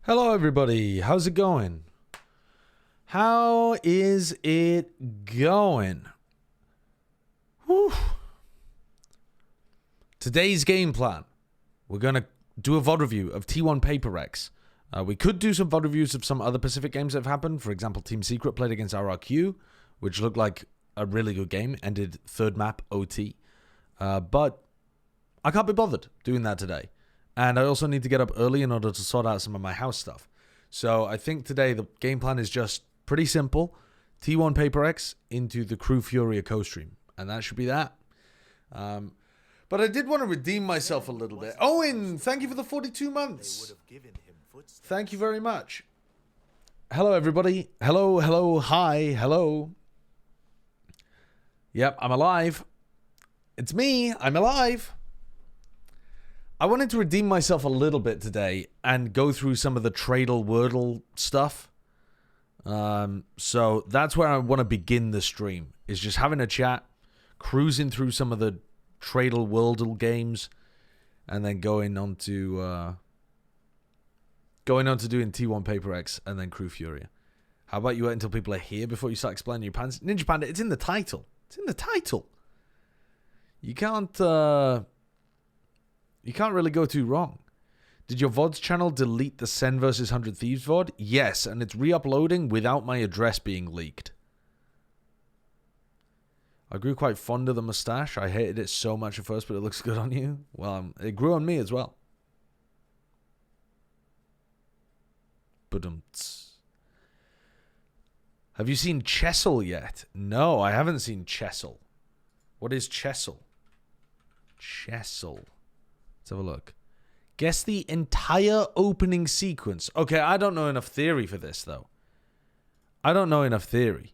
Hello everybody, how's it going? How is it going? Whew. Today's game plan. We're going to do a VOD review of T1 Paper Rex. We could do some VOD reviews of some other Pacific games that have happened. For example, Team Secret played against RRQ, which looked like a really good game, ended third map OT. But I can't be bothered doing that today. And I also need to get up early in order to sort out some of my house stuff. So I think today the game plan is just pretty simple. T1 Paper X into the KRU FURIA co-stream. And that should be that. But I did want to redeem myself a little bit. Owen, thank you for the 42 months. Thank you very much. Hello, everybody. Hello, hello, hi, hello. Yep, I'm alive. It's me. I'm alive. I wanted to redeem myself a little bit today and go through some of the Worldle stuff. So that's where I want to begin the stream, is just having a chat, cruising through some of the Worldle games, and then going on to doing T1 Paper X and then KRU FURIA. How about you wait until people are here before you start explaining your plans? Ninja Panda, it's in the title. It's in the title. You can't really go too wrong. Did your VODs channel delete the Sen vs 100 Thieves VOD? Yes, and it's re-uploading without my address being leaked. I grew quite fond of the mustache. I hated it so much at first, but it looks good on you. Well, it grew on me as well. Badumts. Have you seen Chessel yet? No, I haven't seen Chessel. What is Chessel? Chessel. Let's have a look. Guess the entire opening sequence. Okay, I don't know enough theory for this, though. I don't know enough theory.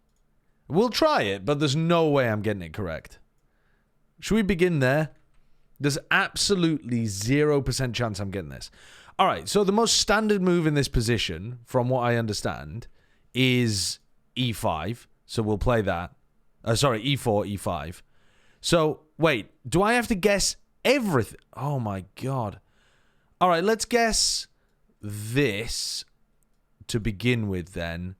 We'll try it, but there's no way I'm getting it correct. Should we begin there? There's absolutely 0% chance I'm getting this. All right, so the most standard move in this position, from what I understand, is E5. So we'll play that. Sorry, E4, E5. So, wait, do I have to guess everything? Oh my god. All right, let's guess this to begin with then.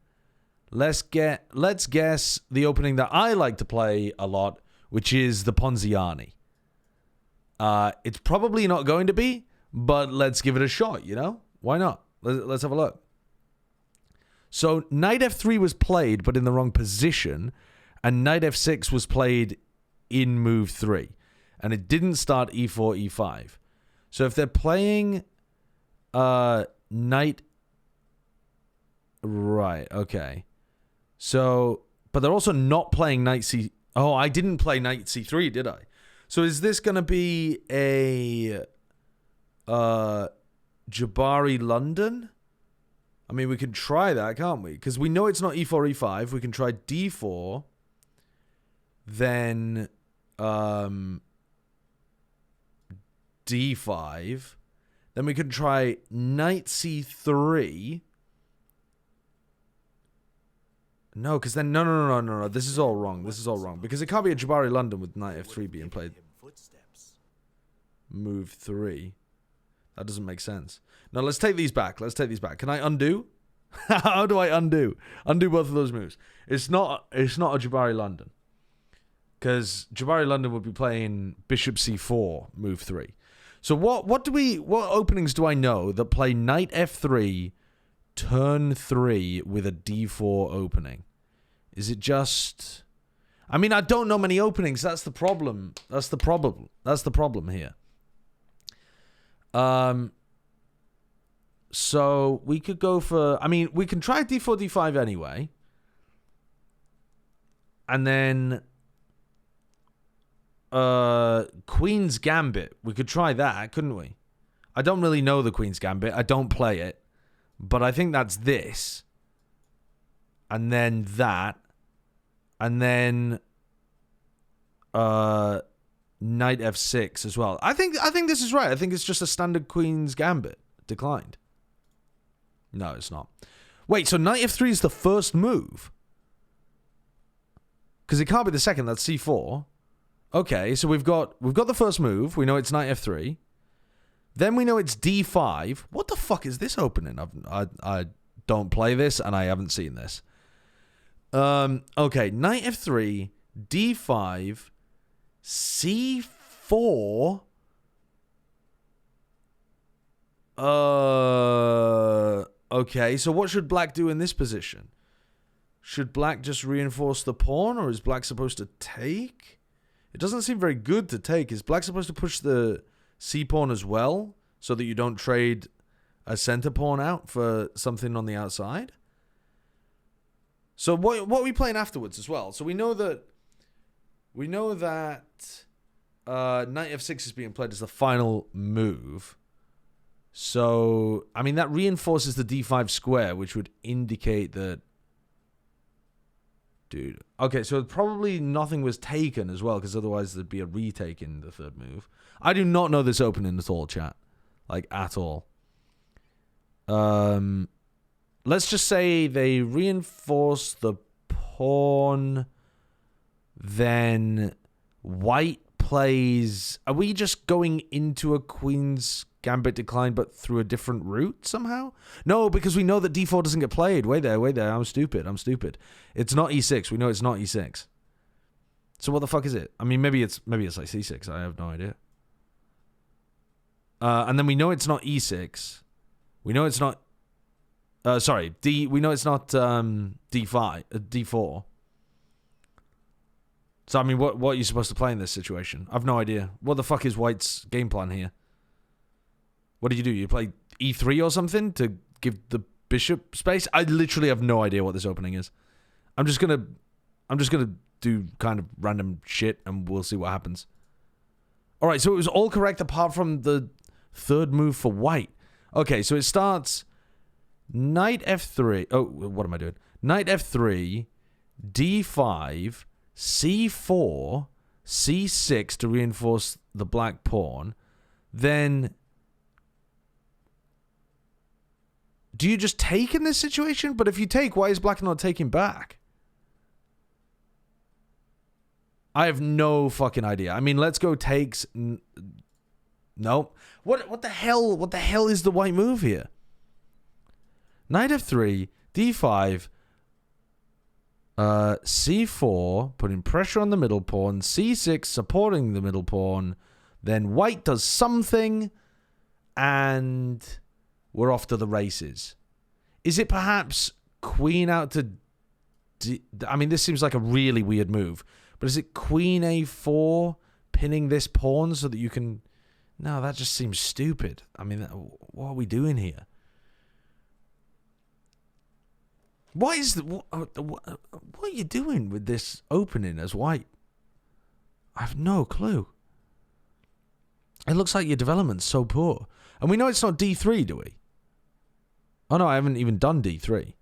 Let's guess the opening that I like to play a lot, which is the Ponziani. It's probably not going to be, but let's give it a shot, you know? Why not? Let's have a look. So knight f3 was played, but in the wrong position, and knight f6 was played in move 3. And it didn't start e4, e5. So if they're playing knight... Right, okay. So, but they're also not playing knight c... Oh, I didn't play knight c3, did I? So is this going to be a Jabari London? I mean, we can try that, can't we? Because we know it's not e4, e5. We can try d4. Then... d5. Then we could try knight c3. No, because then no. This is all wrong. This is all wrong because it can't be a Jabari London with knight f3 being played. Move 3. That doesn't make sense. No, let's take these back. Let's take these back. Can I undo? How do I undo? Undo both of those moves. It's not a Jabari London. Because Jabari London would be playing bishop c4, move 3. So what openings do I know that play knight f3, turn 3 with a d4 opening? Is it just... I mean, I don't know many openings. That's the problem. That's the problem here. So we could go for... I mean, we can try d4, d5 anyway. And then... Queen's Gambit. We could try that, couldn't we? I don't really know the Queen's Gambit. I don't play it. But I think that's this. And then that. And then knight f6 as well. I think this is right. I think it's just a standard Queen's Gambit. Declined. No, it's not. Wait, so knight f3 is the first move? Because it can't be the second. That's c4. Okay, so we've got the first move. We know it's knight f3. Then we know it's d5. What the fuck is this opening? I don't play this, and I haven't seen this. Okay, knight f3, d5, c4. Okay, so what should black do in this position? Should black just reinforce the pawn, or is black supposed to take? It doesn't seem very good to take. Is black supposed to push the c-pawn as well, so that you don't trade a center pawn out for something on the outside? So what are we playing afterwards as well? So we know that knight f6 is being played as the final move. So, I mean, that reinforces the d5 square, which would indicate that... Dude. Okay, so probably nothing was taken as well, because otherwise there'd be a retake in the third move. I do not know this opening at all, chat. Like, at all. Let's just say they reinforce the pawn, then white plays... Are we just going into a queen's gambit decline, but through a different route somehow? No, because we know that d4 doesn't get played. Wait there. I'm stupid. It's not e6. We know it's not e6. So what the fuck is it? I mean, maybe it's like c6. I have no idea. And then we know it's not e6. We know it's not... we know it's not d4. So, I mean, what are you supposed to play in this situation? I've no idea. What the fuck is white's game plan here? What do? You play e3 or something to give the bishop space? I literally have no idea what this opening is. I'm just gonna do kind of random shit, and we'll see what happens. All right, so it was all correct apart from the third move for white. Okay, so it starts knight f3. Oh, what am I doing? Knight f3, d5, c4, c6 to reinforce the black pawn. Then, do you just take in this situation? But if you take, why is black not taking back? I have no fucking idea. I mean, let's go takes. No. What the hell? What the hell is the white move here? Knight f3, d5, c4, putting pressure on the middle pawn, c6, supporting the middle pawn. Then white does something, and we're off to the races. Is it perhaps queen out to... I mean, this seems like a really weird move. But is it queen a4, pinning this pawn so that you can... No, that just seems stupid. I mean, what are we doing here? What are you doing with this opening as white? I have no clue. It looks like your development's so poor. And we know it's not d3, do we? Oh, no, I haven't even done d3.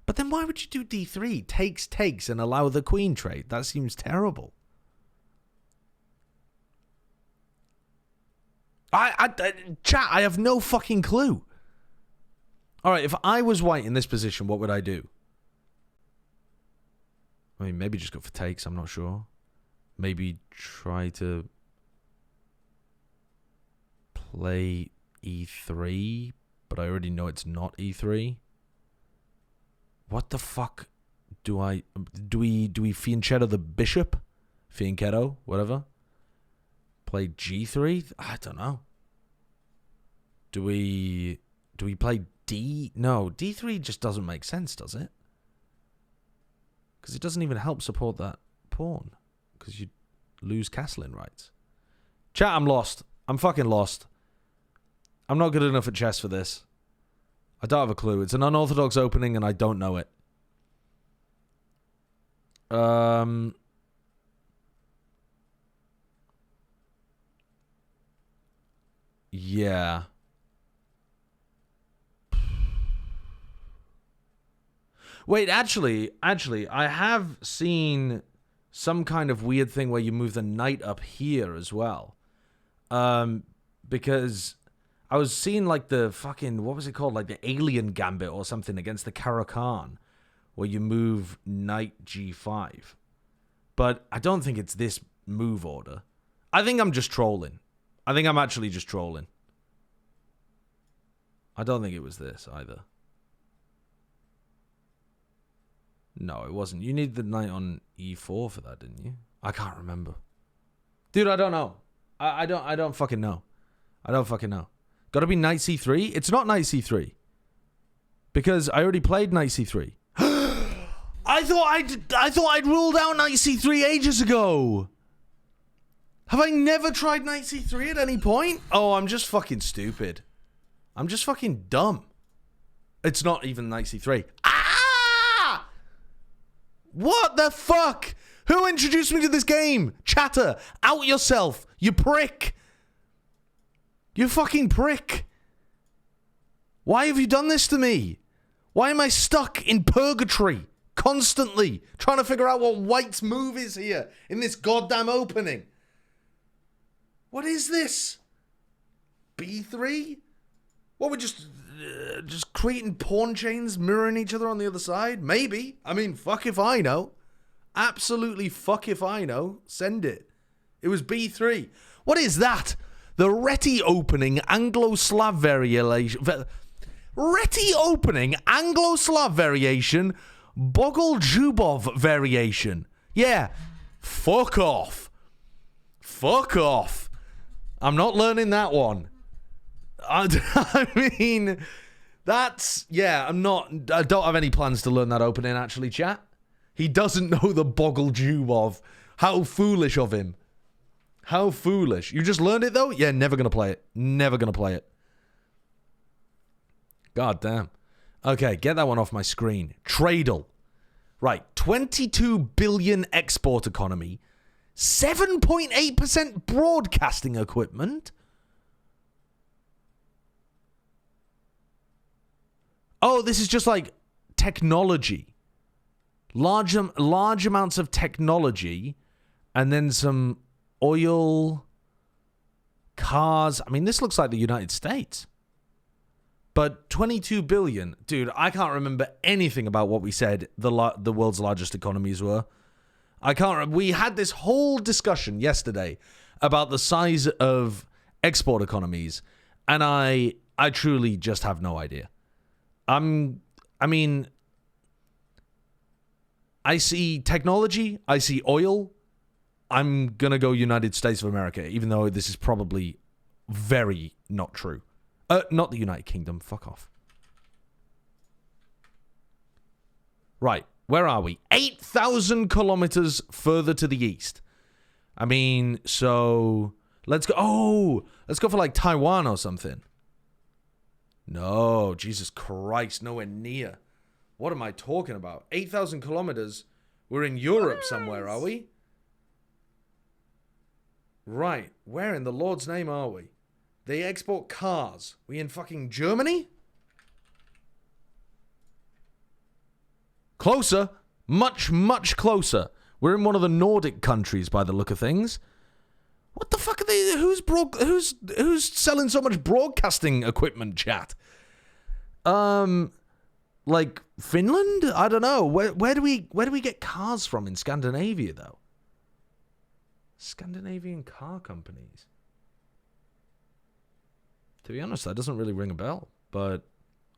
But then why would you do d3? Takes, and allow the queen trade. That seems terrible. Chat, I have no fucking clue. All right, if I was white in this position, what would I do? I mean, maybe just go for takes, I'm not sure. Maybe try to play e3, but I already know it's not e3. What the fuck do we fianchetto the bishop? Fianchetto, whatever. Play g3? I don't know. Do we play d? No, d3 just doesn't make sense, does it? Because it doesn't even help support that pawn. Because you lose castling rights. Chat, I'm lost. I'm fucking lost. I'm not good enough at chess for this. I don't have a clue. It's an unorthodox opening and I don't know it. Yeah. Wait, actually, I have seen some kind of weird thing where you move the knight up here as well. Because I was seeing like the fucking, what was it called? Like the alien gambit or something against the KRU, where you move knight g5. But I don't think it's this move order. I think I'm just trolling. I think I'm actually just trolling. I don't think it was this either. No, it wasn't. You need the knight on e4 for that, didn't you? I can't remember. Dude, I don't know. I don't fucking know. I don't fucking know. Gotta be knight c3? It's not knight c3. Because I already played knight c3. I thought I'd ruled out knight c3 ages ago. Have I never tried knight c3 at any point? Oh, I'm just fucking stupid. I'm just fucking dumb. It's not even knight c3. Ah! What the fuck? Who introduced me to this game? Chatter, out yourself, you prick. You fucking prick. Why have you done this to me? Why am I stuck in purgatory constantly trying to figure out what white's move is here in this goddamn opening? What is this? B3? What, we're just creating pawn chains mirroring each other on the other side? Maybe. I mean, fuck if I know. Absolutely fuck if I know. Send it. It was B3. What is that? The Reti opening Anglo-Slav variation. Reti opening Anglo-Slav variation. Bogol-Zhubov variation. Yeah. Fuck off. Fuck off. I'm not learning that one. I mean, that's... Yeah, I don't have any plans to learn that opening, actually, chat. He doesn't know the Bogol-Zhubov. How foolish of him. How foolish. You just learned it, though? Yeah, never going to play it. Never going to play it. God damn. Okay, get that one off my screen. Tradle. Right, 22 billion export economy. 7.8% broadcasting equipment. Oh, this is just like technology. Large amounts of technology. And then some oil, cars. I mean, this looks like the United States. But 22 billion. Dude, I can't remember anything about what we said the world's largest economies were. I can't remember. We had this whole discussion yesterday about the size of export economies. And I truly just have no idea. I mean, I see technology. I see oil. I'm going to go United States of America, even though this is probably very not true. Not the United Kingdom. Fuck off. Right. Where are we? 8,000 kilometers further to the east. I mean, so let's go. Oh, let's go for like Taiwan or something. No, Jesus Christ. Nowhere near. What am I talking about? 8,000 kilometers. We're in Europe somewhere, are we? Right. Where in the Lord's name are we? They export cars. We in fucking Germany? Closer. Much, much closer. We're in one of the Nordic countries by the look of things. What the fuck are they? Who's selling so much broadcasting equipment, chat? Like Finland? I don't know. Where do we get cars from in Scandinavia though? Scandinavian car companies. To be honest, that doesn't really ring a bell, but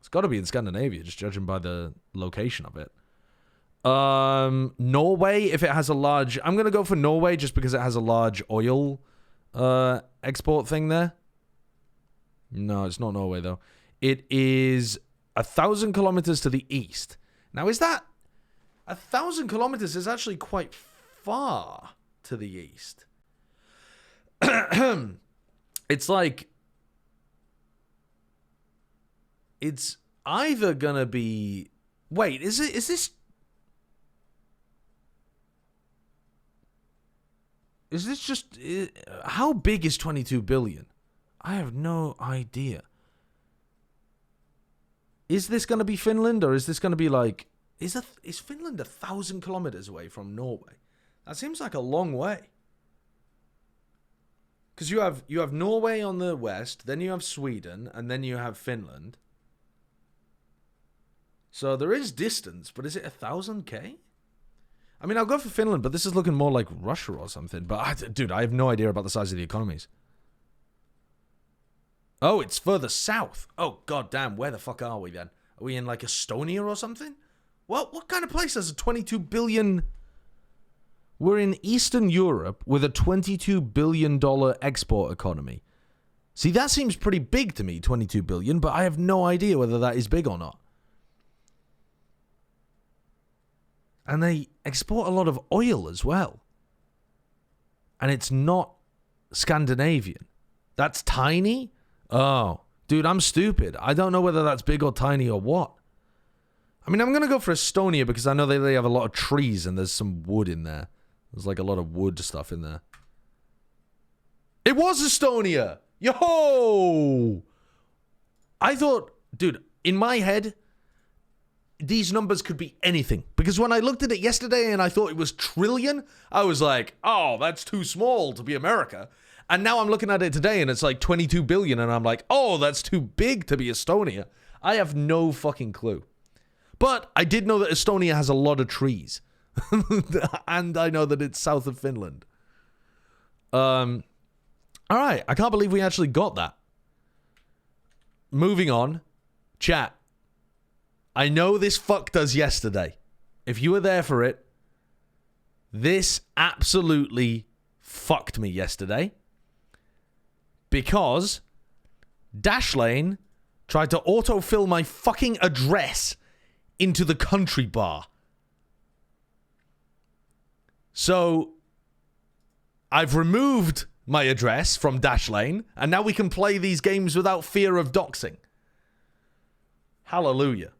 it's got to be in Scandinavia, just judging by the location of it. Norway, if it has a large... I'm going to go for Norway just because it has a large oil export thing there. No, it's not Norway, though. It is 1,000 kilometers to the east. Now, is that... 1,000 kilometers is actually quite far to the east. It's like... It's either gonna be... Wait, is this... Is this just... How big is 22 billion? I have no idea. Is this gonna be Finland, or is this gonna be like... Is Finland 1,000 kilometers away from Norway? That seems like a long way. Because you have Norway on the west, then you have Sweden, and then you have Finland. So there is distance, but is it 1,000k? I mean, I'll go for Finland, but this is looking more like Russia or something. But, dude, I have no idea about the size of the economies. Oh, it's further south. Oh, god damn. Where the fuck are we then? Are we in like Estonia or something? What kind of place has a 22 billion... We're in Eastern Europe with a $22 billion export economy. See, that seems pretty big to me, 22 billion, but I have no idea whether that is big or not. And they export a lot of oil as well. And it's not Scandinavian. That's tiny? Oh, dude, I'm stupid. I don't know whether that's big or tiny or what. I mean, I'm going to go for Estonia because I know they have a lot of trees and there's some wood in there. There's like a lot of wood stuff in there. It was Estonia! Yo! I thought, dude, in my head, these numbers could be anything. Because when I looked at it yesterday and I thought it was trillion, I was like, oh, that's too small to be America. And now I'm looking at it today and it's like 22 billion and I'm like, oh, that's too big to be Estonia. I have no fucking clue. But I did know that Estonia has a lot of trees. And I know that it's south of Finland. Alright, I can't believe we actually got that. Moving on. Chat. I know this fucked us yesterday. If you were there for it, this absolutely fucked me yesterday. Because Dashlane tried to autofill my fucking address into the country bar. So, I've removed my address from Dashlane, and now we can play these games without fear of doxing. Hallelujah.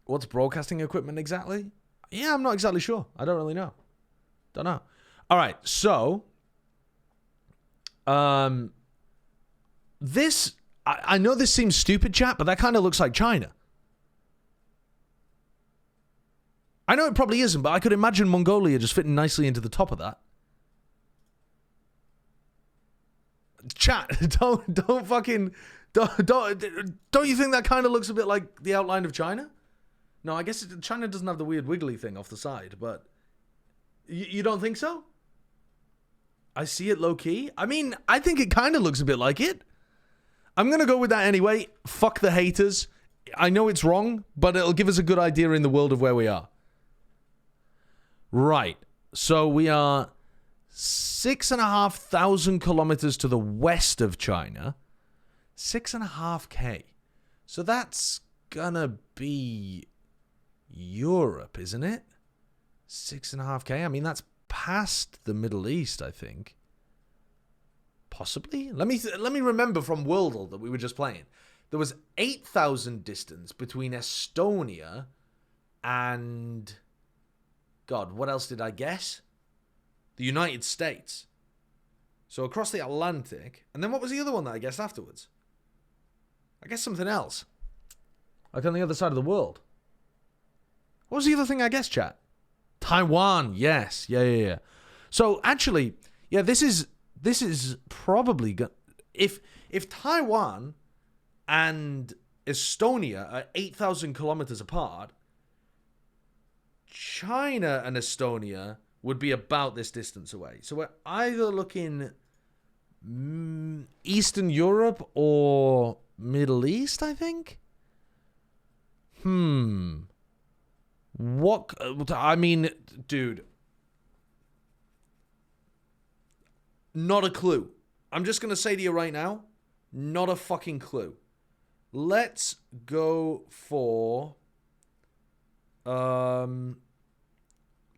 What's broadcasting equipment exactly? Yeah, I'm not exactly sure. I don't really know. Don't know. All right, so, this, I know this seems stupid, chat, but that kind of looks like China. I know it probably isn't, but I could imagine Mongolia just fitting nicely into the top of that. Chat, don't you think that kind of looks a bit like the outline of China? No, I guess China doesn't have the weird wiggly thing off the side, but you don't think so? I see it low key. I mean, I think it kind of looks a bit like it. I'm going to go with that anyway. Fuck the haters. I know it's wrong, but it'll give us a good idea in the world of where we are. Right. So we are 6,500 kilometers to the west of China. 6.5K. So that's gonna be Europe, isn't it? 6.5K. I mean, that's past the Middle East, I think. Possibly. Let me remember from Worldle that we were just playing. There was 8,000 distance between Estonia and... God, what else did I guess? The United States. So across the Atlantic. And then what was the other one that I guessed afterwards? I guess something else. Like on the other side of the world. What was the other thing I guessed, chat? Taiwan. Yes. Yeah. So actually, yeah, this is probably... If Taiwan and Estonia are 8,000 kilometers apart... China and Estonia would be about this distance away. So we're either looking Eastern Europe or Middle East, I think? What? I mean, dude. Not a clue. I'm just going to say to you right now, not a fucking clue. Let's go for...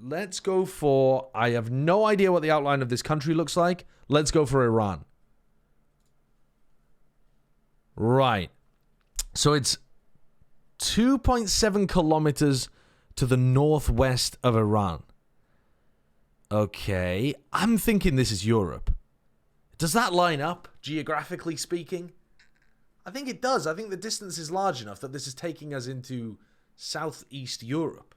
Let's go for... I have no idea what the outline of this country looks like. Let's go for Iran. Right. So it's 2.7 kilometers to the northwest of Iran. Okay. I'm thinking this is Europe. Does that line up, geographically speaking? I think it does. I think the distance is large enough that this is taking us into... Southeast Europe.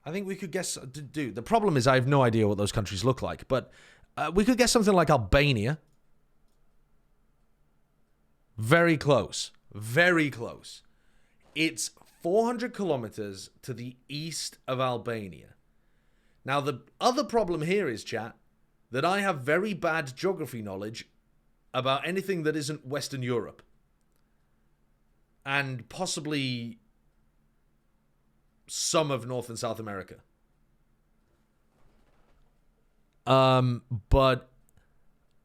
I think we could guess... Dude, the problem is I have no idea what those countries look like, but we could guess something like Albania. Very close. Very close. It's 400 kilometers to the east of Albania. Now, the other problem here is, chat, that I have very bad geography knowledge about anything that isn't Western Europe. And possibly some of North and South America. But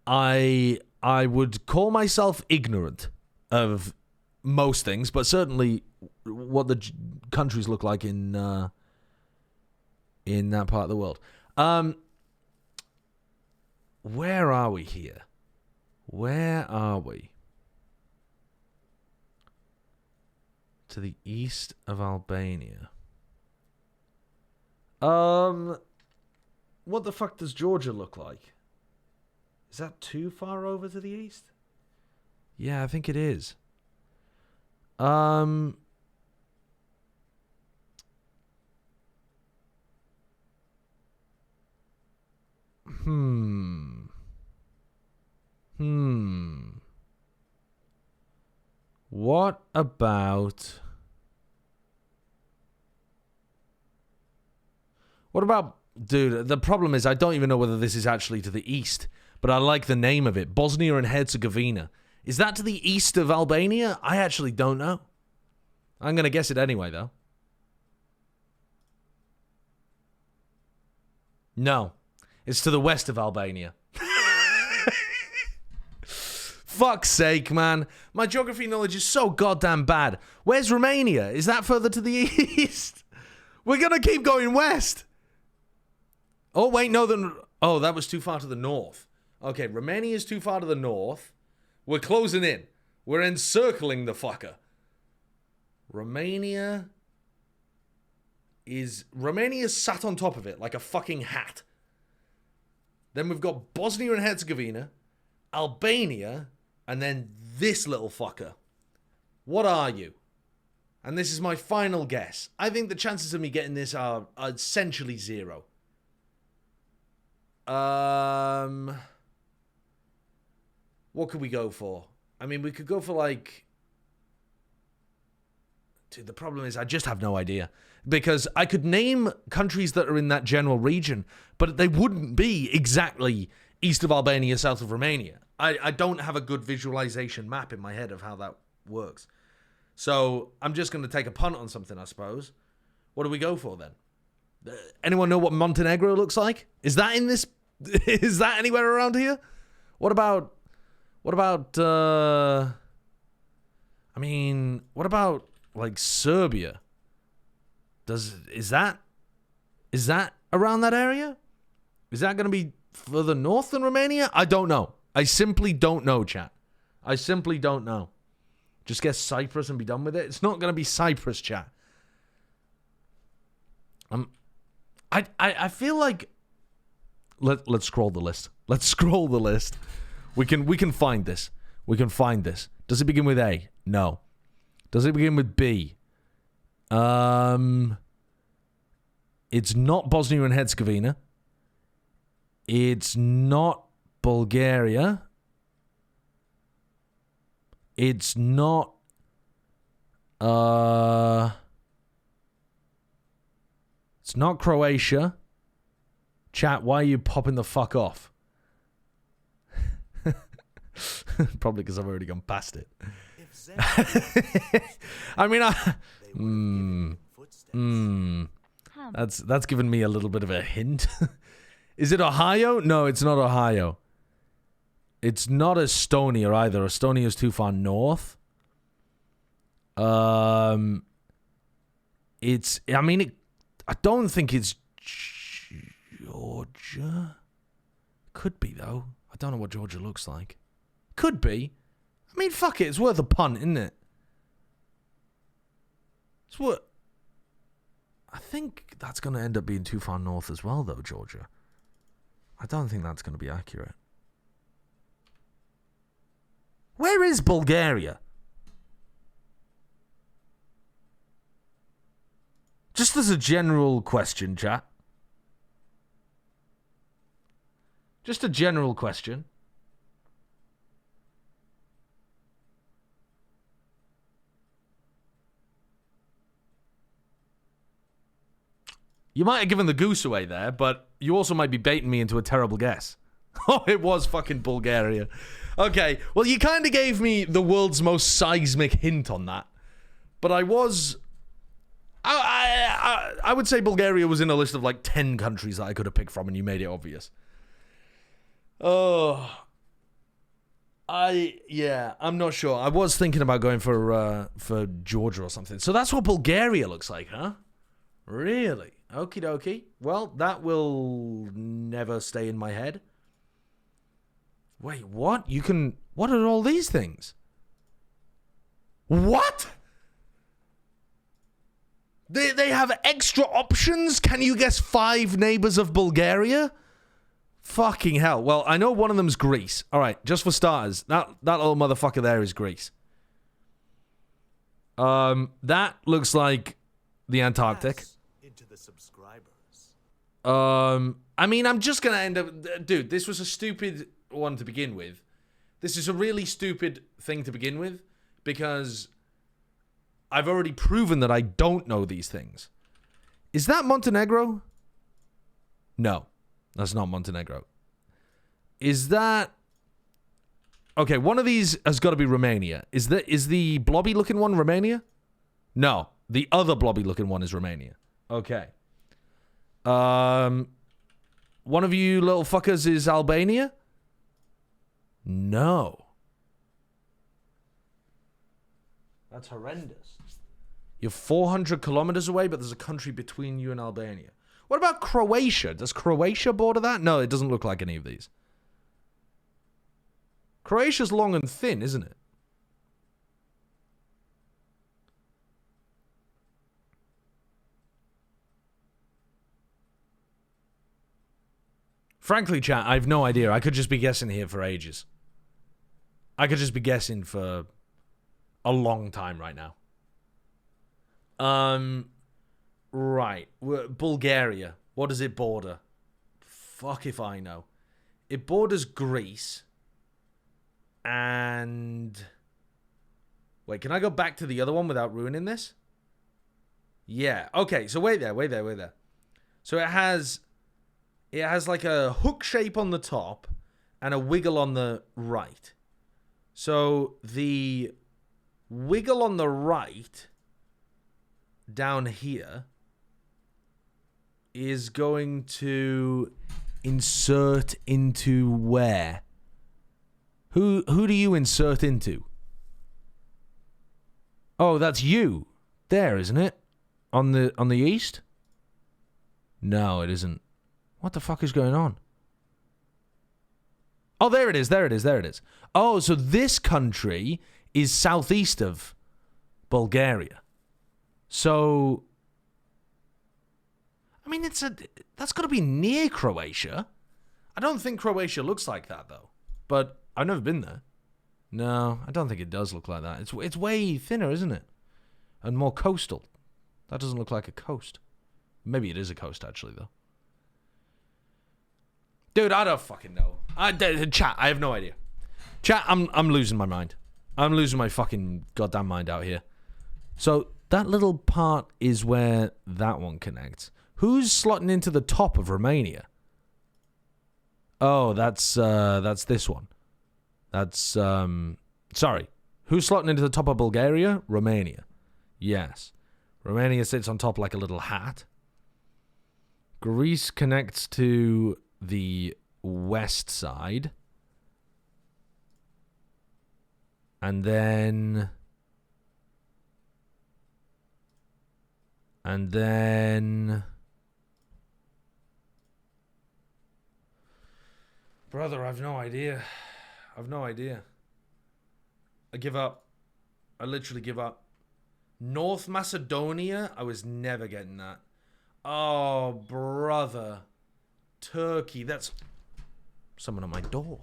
I would call myself ignorant of most things, but certainly what the countries look like in that part of the world. Where are we here? Where are we? To the east of Albania. What the fuck does Georgia look like? Is that too far over to the east? Yeah, I think it is. What about... Dude, the problem is I don't even know whether this is actually to the east, but I like the name of it. Bosnia and Herzegovina. Is that to the east of Albania? I actually don't know. I'm going to guess it anyway, though. No. It's to the west of Albania. Fuck's sake, man. My geography knowledge is so goddamn bad. Where's Romania? Is that further to the east? We're going to keep going west. Oh, wait, no. Oh, that was too far to the north. Okay, Romania is too far to the north. We're closing in. We're encircling the fucker. Romania's sat on top of it like a fucking hat. Then we've got Bosnia and Herzegovina, Albania, and then this little fucker. What are you? And this is my final guess. I think the chances of me getting this are essentially zero. What could we go for? I mean, we could go for like... Dude, the problem is I just have no idea. Because I could name countries that are in that general region, but they wouldn't be exactly east of Albania, south of Romania. I don't have a good visualization map in my head of how that works. So I'm just going to take a punt on something, I suppose. What do we go for then? Anyone know what Montenegro looks like? Is that in this? Is that anywhere around here? What about? What about like Serbia? Is that around that area? Is that going to be further north than Romania? I don't know. I simply don't know, chat. I simply don't know. Just guess Cyprus and be done with it. It's not going to be Cyprus, chat. I feel like let's scroll the list. Let's scroll the list. We can find this. We can find this. Does it begin with A? No. Does it begin with B? It's not Bosnia and Herzegovina. It's not Bulgaria. It's not it's not Croatia. Chat, why are you popping the fuck off? Probably because I've already gone past it. I mean, that's given me a little bit of a hint. Is it Ohio? No, it's not Ohio. It's not Estonia either. Estonia is too far north. I don't think it's Georgia. Could be, though. I don't know what Georgia looks like. Could be. I mean, fuck it. It's worth a punt, isn't it? It's worth... I think that's going to end up being too far north as well, though, Georgia. I don't think that's going to be accurate. Where is Bulgaria? Just as a general question, chat. Just a general question. You might have given the goose away there, but you also might be baiting me into a terrible guess. Oh, it was fucking Bulgaria. Okay, well, you kind of gave me the world's most seismic hint on that. But I was... I would say Bulgaria was in a list of like 10 countries that I could have picked from, and you made it obvious. Oh... I'm not sure. I was thinking about going for Georgia or something. So that's what Bulgaria looks like, huh? Really? Okie dokie. Well, that will never stay in my head. Wait, what? You can... What are all these things? What? They have extra options? Can you guess 5 neighbors of Bulgaria? Fucking hell. Well, I know one of them's Greece. All right, just for starters, that little motherfucker there is Greece. That looks like the Antarctic. Into the subscribers. I mean, I'm just gonna end up... Dude, this was a stupid one to begin with. This is a really stupid thing to begin with, because I've already proven that I don't know these things. Is that Montenegro? No. That's not Montenegro. Is that... Okay, one of these has got to be Romania. Is the blobby-looking one Romania? No. The other blobby-looking one is Romania. Okay. One of you little fuckers is Albania? No. That's horrendous. You're 400 kilometers away, but there's a country between you and Albania. What about Croatia? Does Croatia border that? No, it doesn't look like any of these. Croatia's long and thin, isn't it? Frankly, chat, I have no idea. I could just be guessing here for ages. I could just be guessing for a long time right now. Right. Bulgaria. What does it border? Fuck if I know. It borders Greece. And... Wait, can I go back to the other one without ruining this? Yeah. Okay, so wait there. So it has like a hook shape on the top and a wiggle on the right. So the wiggle on the right down here is going to insert into where? Who do you insert into? Oh, that's you. There, isn't it? On the east? No, it isn't. What the fuck is going on? Oh, there it is. Oh, so this country is southeast of Bulgaria. So, I mean, that's got to be near Croatia. I don't think Croatia looks like that, though. But I've never been there. No, I don't think it does look like that. It's way thinner, isn't it? And more coastal. That doesn't look like a coast. Maybe it is a coast, actually, though. Dude, I don't fucking know. Chat, I have no idea. Chat, I'm losing my mind. I'm losing my fucking goddamn mind out here. So, that little part is where that one connects. Who's slotting into the top of Romania? Oh, that's this one. That's, sorry. Who's slotting into the top of Bulgaria? Romania. Yes. Romania sits on top like a little hat. Greece connects to the west side. And then... Brother, I've no idea. I give up. I literally give up. North Macedonia? I was never getting that. Oh, brother. Turkey. That's someone at my door.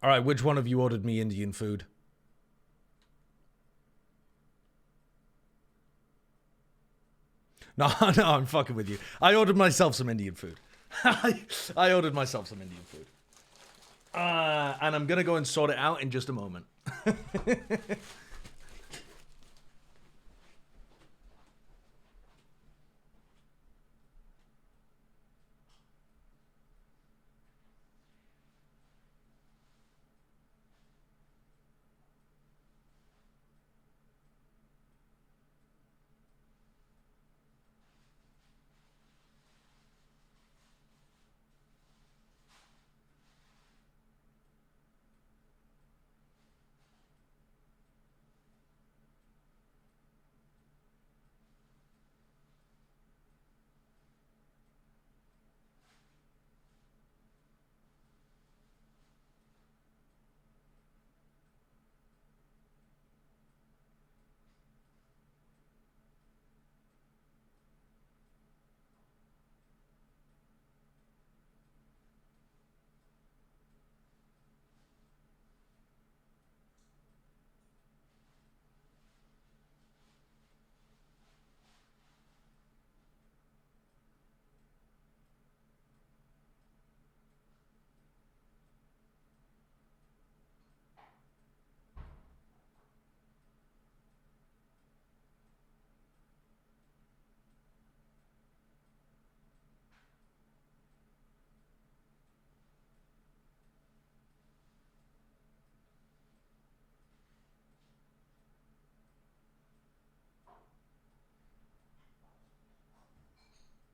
All right, which one of you ordered me Indian food? No, no, I'm fucking with you. I ordered myself some Indian food. I ordered myself some Indian food. And I'm going to go and sort it out in just a moment.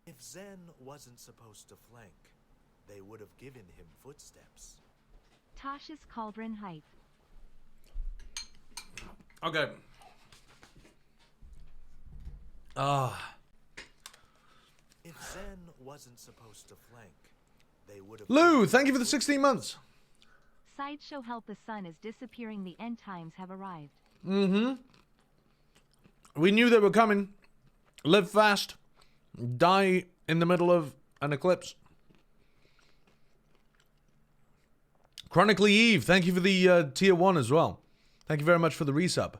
If Zen wasn't supposed to flank, they would have given him footsteps. Tasha's Cauldron hype. Okay. If Zen wasn't supposed to flank, they would have... Lou, thank you for the 16 months. Sideshow help the sun is disappearing. The end times have arrived. Mm-hmm. We knew they were coming. Live fast. Die in the middle of an eclipse. Chronically Eve, thank you for the tier 1 as well. Thank you very much for the resub.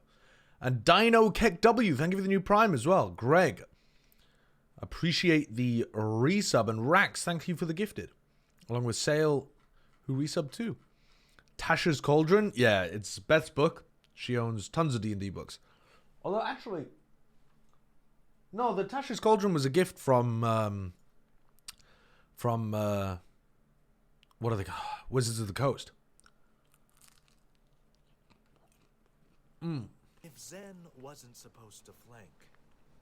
And Dino Keck W, thank you for the new prime as well. Greg, appreciate the resub. And Rax, thank you for the gifted. Along with Sale, who resubbed too. Tasha's Cauldron, yeah, it's Beth's book. She owns tons of D&D books. Although actually, no, the Tasha's Cauldron was a gift from what are they called? Wizards of the Coast. If Zen wasn't supposed to flank,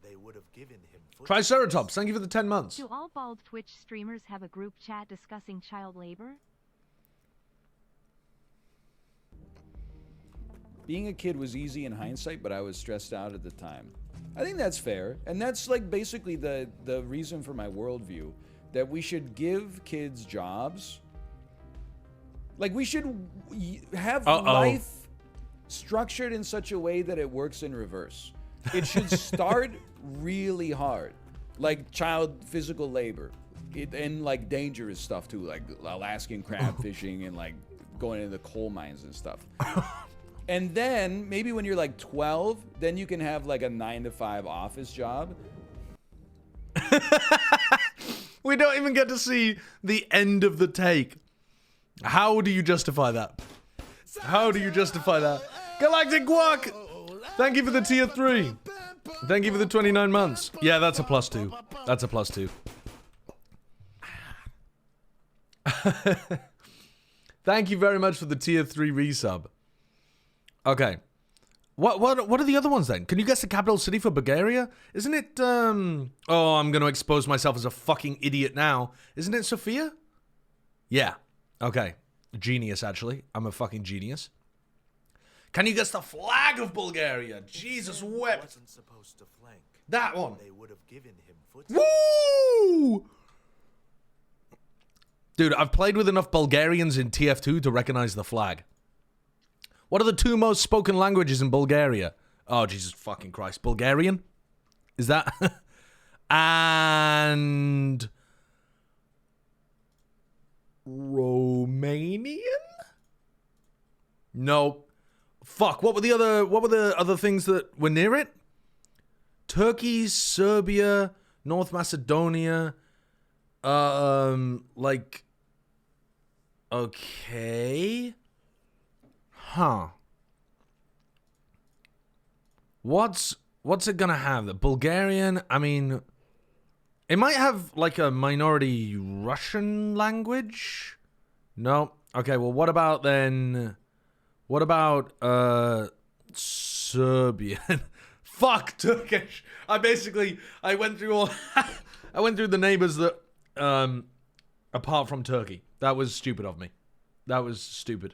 they would have given him footsteps. Triceratops, thank you for the 10 months. Do all bald Twitch streamers have a group chat discussing child labor? Being a kid was easy in hindsight, but I was stressed out at the time. I think that's fair, and that's like basically the reason for my worldview, that we should give kids jobs. Like we should have life structured in such a way that it works in reverse. It should start really hard, like child physical labor, and like dangerous stuff too, like Alaskan crab fishing and like going into the coal mines and stuff. And then maybe when you're like 12, then you can have like a 9-to-5 office job. We don't even get to see the end of the take. How do you justify that? How do you justify that? Galactic Guac! Thank you for the tier 3. Thank you for the 29 months. Yeah, that's a +2. That's a +2. Thank you very much for the tier 3 resub. Okay. What are the other ones then? Can you guess the capital city for Bulgaria? Isn't it, oh, I'm going to expose myself as a fucking idiot now. Isn't it Sofia? Yeah. Okay. Genius, actually. I'm a fucking genius. Can you guess the flag of Bulgaria? Jesus wept. Wasn't supposed to flank. That one. They would have given him footsteps. Woo! Dude, I've played with enough Bulgarians in TF2 to recognize the flag. What are the 2 most spoken languages in Bulgaria? Oh, Jesus fucking Christ. Bulgarian? Is that? And Romanian? No. Fuck, what were the other things that were near it? Turkey, Serbia, North Macedonia, like, okay. Huh. What's it gonna have? The Bulgarian, I mean, it might have like a minority Russian language? No. Okay, well, what about then? What about Serbian? Fuck, Turkish. I went through all I went through the neighbors that apart from Turkey. That was stupid of me. That was stupid.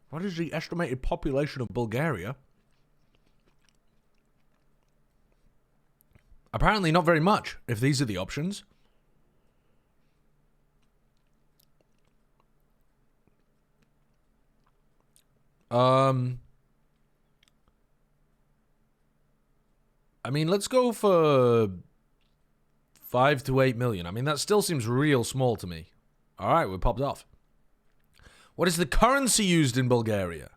What is the estimated population of Bulgaria? Apparently not very much, if these are the options. I mean, let's go for 5 to 8 million. I mean, that still seems real small to me. All right, we're popped off. What is the currency used in Bulgaria?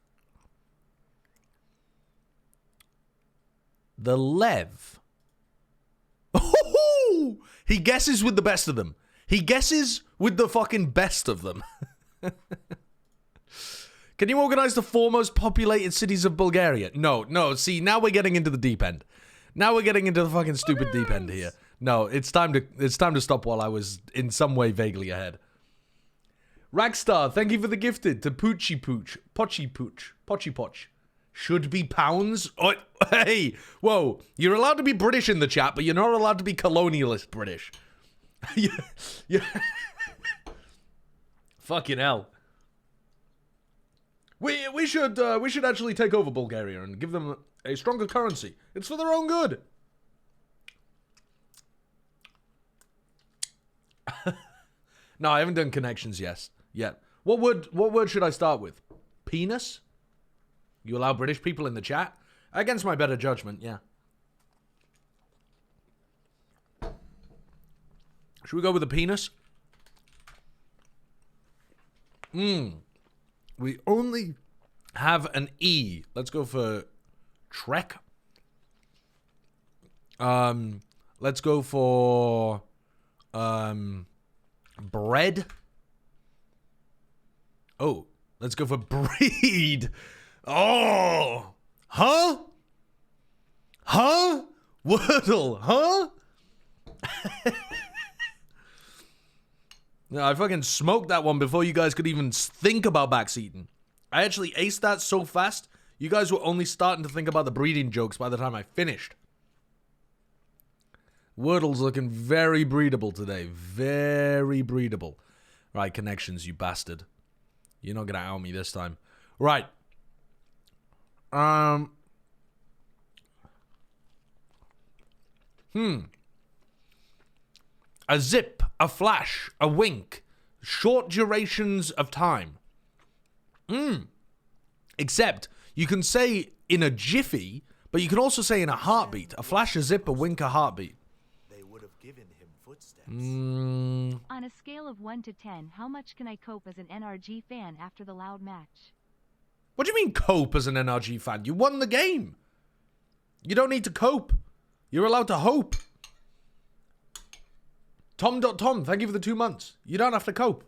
The lev. Oh, he guesses with the best of them. He guesses with the fucking best of them. Can you organize the 4 most populated cities of Bulgaria? No. See, now we're getting into the deep end. Now we're getting into the fucking stupid deep end here. No, it's time to stop while I was in some way vaguely ahead. Ragstar, thank you for the gifted to Poochie Pooch, Pochi Pooch, Pochi Poch. Should be pounds. Oh, hey, whoa! You're allowed to be British in the chat, but you're not allowed to be colonialist British. yeah. Fucking hell. We should actually take over Bulgaria and give them a stronger currency. It's for their own good. No, I haven't done connections yet. What word should I start with? Penis? You allow British people in the chat? Against my better judgment, yeah. Should we go with the penis? We only have an E. Let's go for Trek. Let's go for bread. Oh, let's go for breed. Oh, huh? Worldle, huh? No, I fucking smoked that one before you guys could even think about backseating. I actually aced that so fast, you guys were only starting to think about the breeding jokes by the time I finished. Worldle's looking very breedable today. Very breedable. Right, connections, you bastard. You're not gonna out me this time. Right. A zip, a flash, a wink, short durations of time. Except, you can say in a jiffy, but you can also say in a heartbeat. A flash, a zip, a wink, a heartbeat. They would have given him footsteps. On a scale of 1 to 10, how much can I cope as an NRG fan after the loud match? What do you mean cope as an NRG fan? You won the game. You don't need to cope. You're allowed to hope. Tom, thank you for the 2 months. You don't have to cope.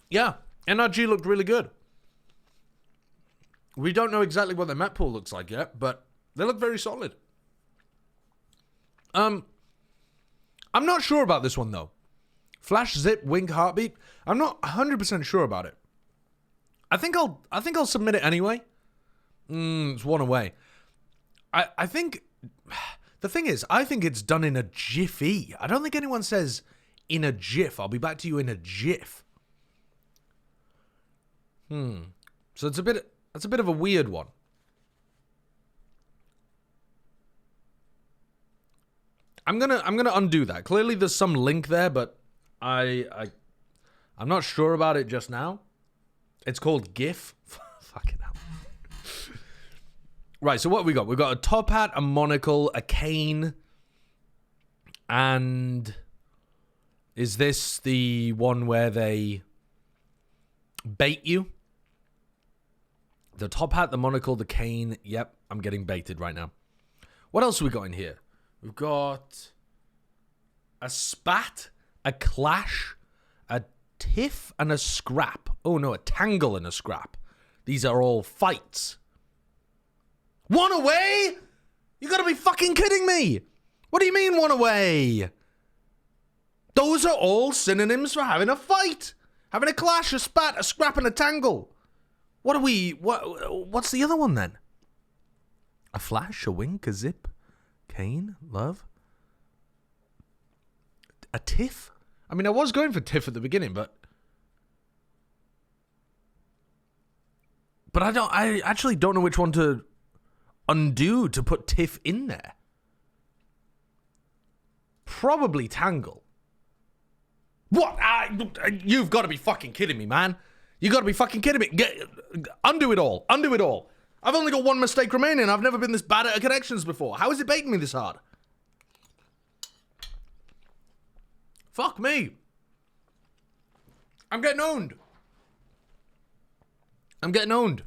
Yeah, NRG looked really good. We don't know exactly what their map pool looks like yet, but they look very solid. I'm not sure about this one though. Flash, zip, wink, heartbeat. I'm not 100% sure about it. I think I'll submit it anyway. It's one away. I think the thing is, I think it's done in a jiffy. I don't think anyone says in a jiff. I'll be back to you in a jiff. So that's a bit of a weird one. I'm gonna undo that. Clearly there's some link there, but I'm not sure about it just now. It's called GIF. Fucking hell. Right, so what have we got? We've got a top hat, a monocle, a cane, and is this the one where they bait you? The top hat, the monocle, the cane. Yep, I'm getting baited right now. What else have we got in here? We've got a spat, a clash, a tiff, and a scrap. Oh no, a tangle and a scrap. These are all fights. One away? You gotta be fucking kidding me! What do you mean one away? Those are all synonyms for having a fight. Having a clash, a spat, a scrap, and a tangle. What's the other one then? A flash, a wink, a zip, cane, love. A tiff? I mean, I was going for tiff at the beginning, but I actually don't know which one to undo to put tiff in there. Probably tangle. What? You've got to be fucking kidding me, man. You got to be fucking kidding me. Undo it all. Undo it all. I've only got one mistake remaining. I've never been this bad at connections before. How is it baiting me this hard? Fuck me. I'm getting owned. I'm getting owned.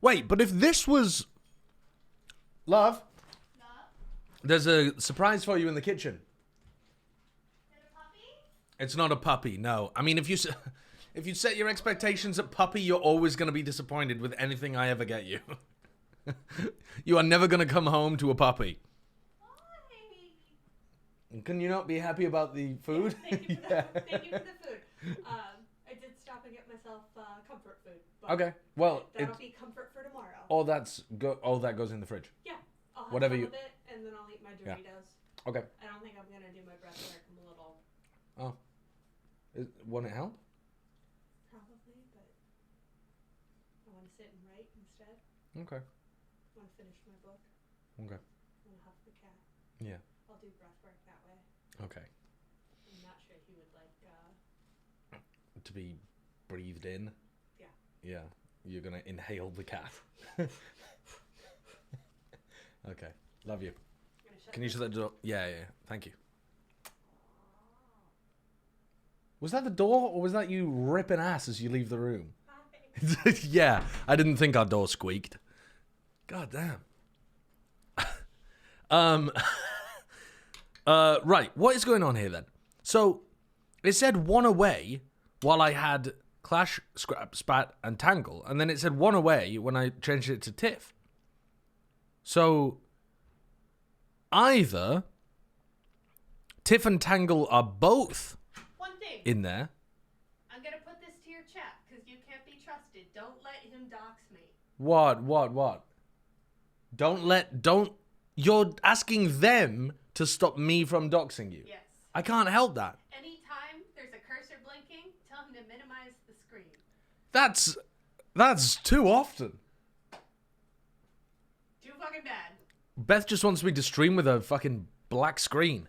Wait, but if this was... Love? No. There's a surprise for you in the kitchen. Is it a puppy? It's not a puppy, no. I mean, if you set your expectations at puppy, you're always going to be disappointed with anything I ever get you. You are never going to come home to a puppy. Why? Can you not be happy about the food? Thank you for thank you for the food. I did stop and get myself comfort food. But Okay, well, that'll be comfort for tomorrow. all that goes in the fridge. Yeah, I'll have Whatever some you- of it, and then I'll eat my Yeah. Doritos. Okay. I don't think I'm gonna do my breath work. I'm a little Oh. Won't it help? probably, but I want to sit and write instead. Okay. I want to finish my book. Okay. I want to huff the cat. Yeah. I'll do breath work that way. Okay. I'm not sure he would like. To be breathed in. Yeah. Yeah. You're gonna inhale the cat. Okay. Love you. I'm gonna shut Can you this- shut that door? Yeah. Thank you. Was that the door, or was that you ripping ass as you leave the room? Hi. Yeah, I didn't think our door squeaked. God damn. Right, what is going on here then? So, it said one away while I had clash, scrap, spat, and tangle, and then it said one away when I changed it to tiff. So, either tiff and tangle are both One thing. in there. I'm gonna put this to your chat because you can't be trusted. Don't let him dox me. What? You're asking them to stop me from doxing you. Yes. I can't help that. Anytime there's a cursor blinking, tell him to minimize the screen. That's too often. Too fucking bad. Beth just wants me to stream with a fucking black screen.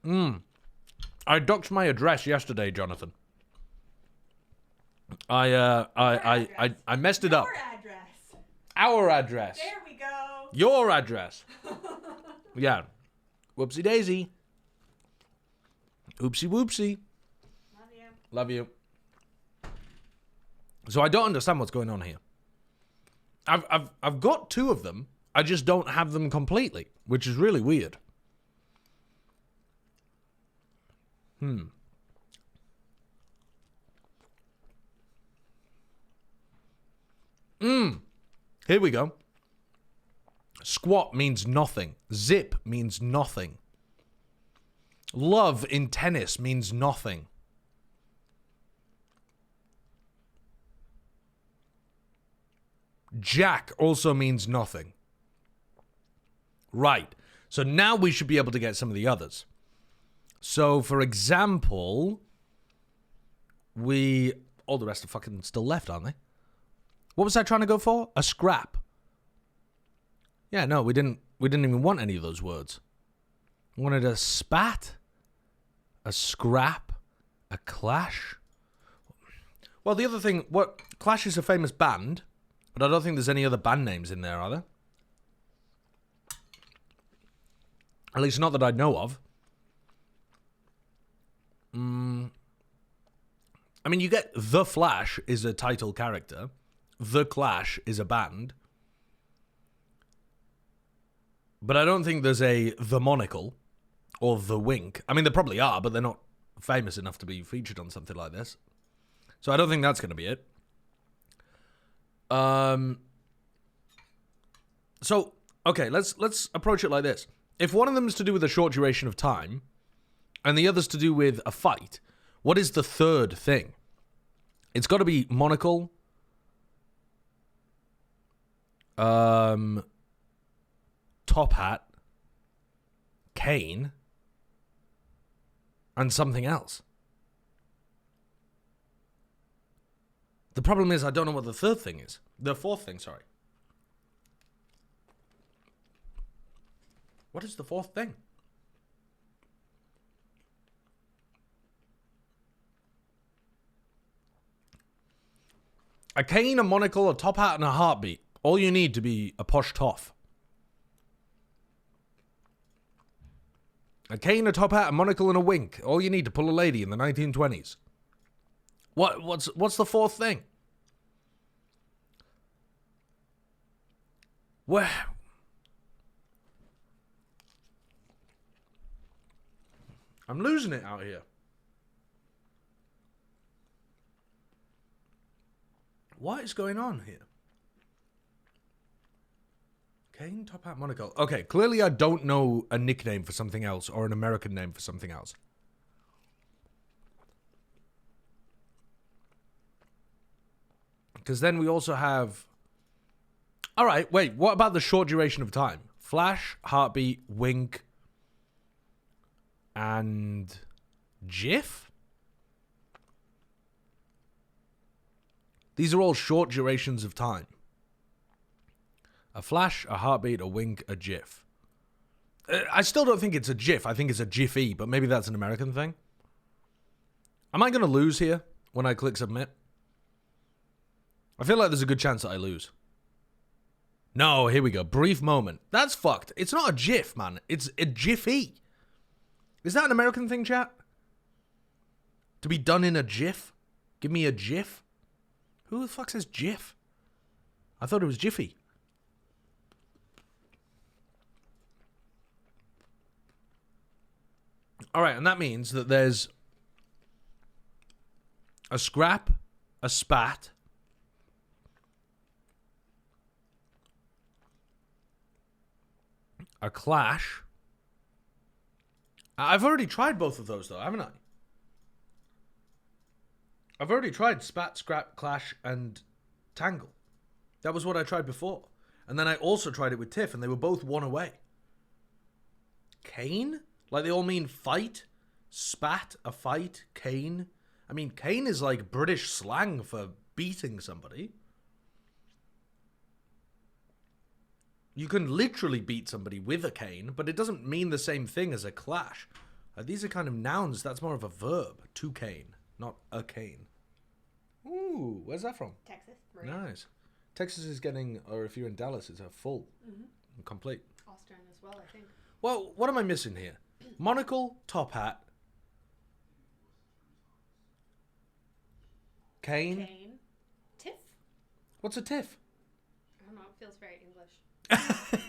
I doxed my address yesterday, Jonathan. I messed it up. Your address. Our address. There we go. Your address. Yeah. Whoopsie daisy. Oopsie whoopsie. Love you. Love you. So I don't understand what's going on here. I've got two of them. I just don't have them completely, which is really weird. Here we go. Squat means nothing. Zip means nothing. Love in tennis means nothing. Jack also means nothing. Right. So now we should be able to get some of the others. So, for example, all the rest are fucking still left, aren't they? What was I trying to go for? A scrap. Yeah, no, we didn't even want any of those words. We wanted a spat, a scrap, a clash. Well, the other thing, Clash is a famous band. But I don't think there's any other band names in there, are there? At least not that I know of. I mean, you get The Flash is a title character. The Clash is a band. But I don't think there's a The Monocle or The Wink. I mean, there probably are, but they're not famous enough to be featured on something like this. So I don't think that's going to be it. So, okay, let's approach it like this. If one of them is to do with a short duration of time, and the other's to do with a fight, what is the third thing? It's got to be monocle, top hat, cane, and something else. The problem is I don't know what the third thing is. The fourth thing, sorry. What is the fourth thing? A cane, a monocle, a top hat, and a heartbeat. All you need to be a posh toff. A cane, a top hat, a monocle, and a wink. All you need to pull a lady in the 1920s. What's the fourth thing? Where? I'm losing it out here. What is going on here? Cane, top hat, monocle. Okay, clearly I don't know a nickname for something else or an American name for something else. Because then we also have... All right, wait, what about the short duration of time? Flash, heartbeat, wink, and GIF? These are all short durations of time. A flash, a heartbeat, a wink, a GIF. I still don't think it's a GIF. I think it's a Jiffy, but maybe that's an American thing. Am I going to lose here when I click submit? I feel like there's a good chance that I lose. No, here we go. Brief moment. That's fucked. It's not a GIF, man. It's a Jiffy. Is that an American thing, chat? To be done in a GIF? Give me a GIF? Who the fuck says GIF? I thought it was Jiffy. Alright, and that means that there's a scrap, a spat, a clash. I've already tried both of those, though, haven't I? I've already tried spat, scrap, clash, and tangle. That was what I tried before. And then I also tried it with Tiff, and they were both one away. Cane? Like, they all mean fight? Spat, a fight, cane. I mean, cane is like British slang for beating somebody. You can literally beat somebody with a cane, but it doesn't mean the same thing as a clash. These are kind of nouns. That's more of a verb. To cane, not a cane. Ooh, where's that from? Texas. Maria. Nice. Texas is getting, or if you're in Dallas, it's a full, complete. Austin as well, I think. Well, what am I missing here? Monocle, top hat, cane. Cane. Tiff? What's a tiff? I don't know. It feels very English.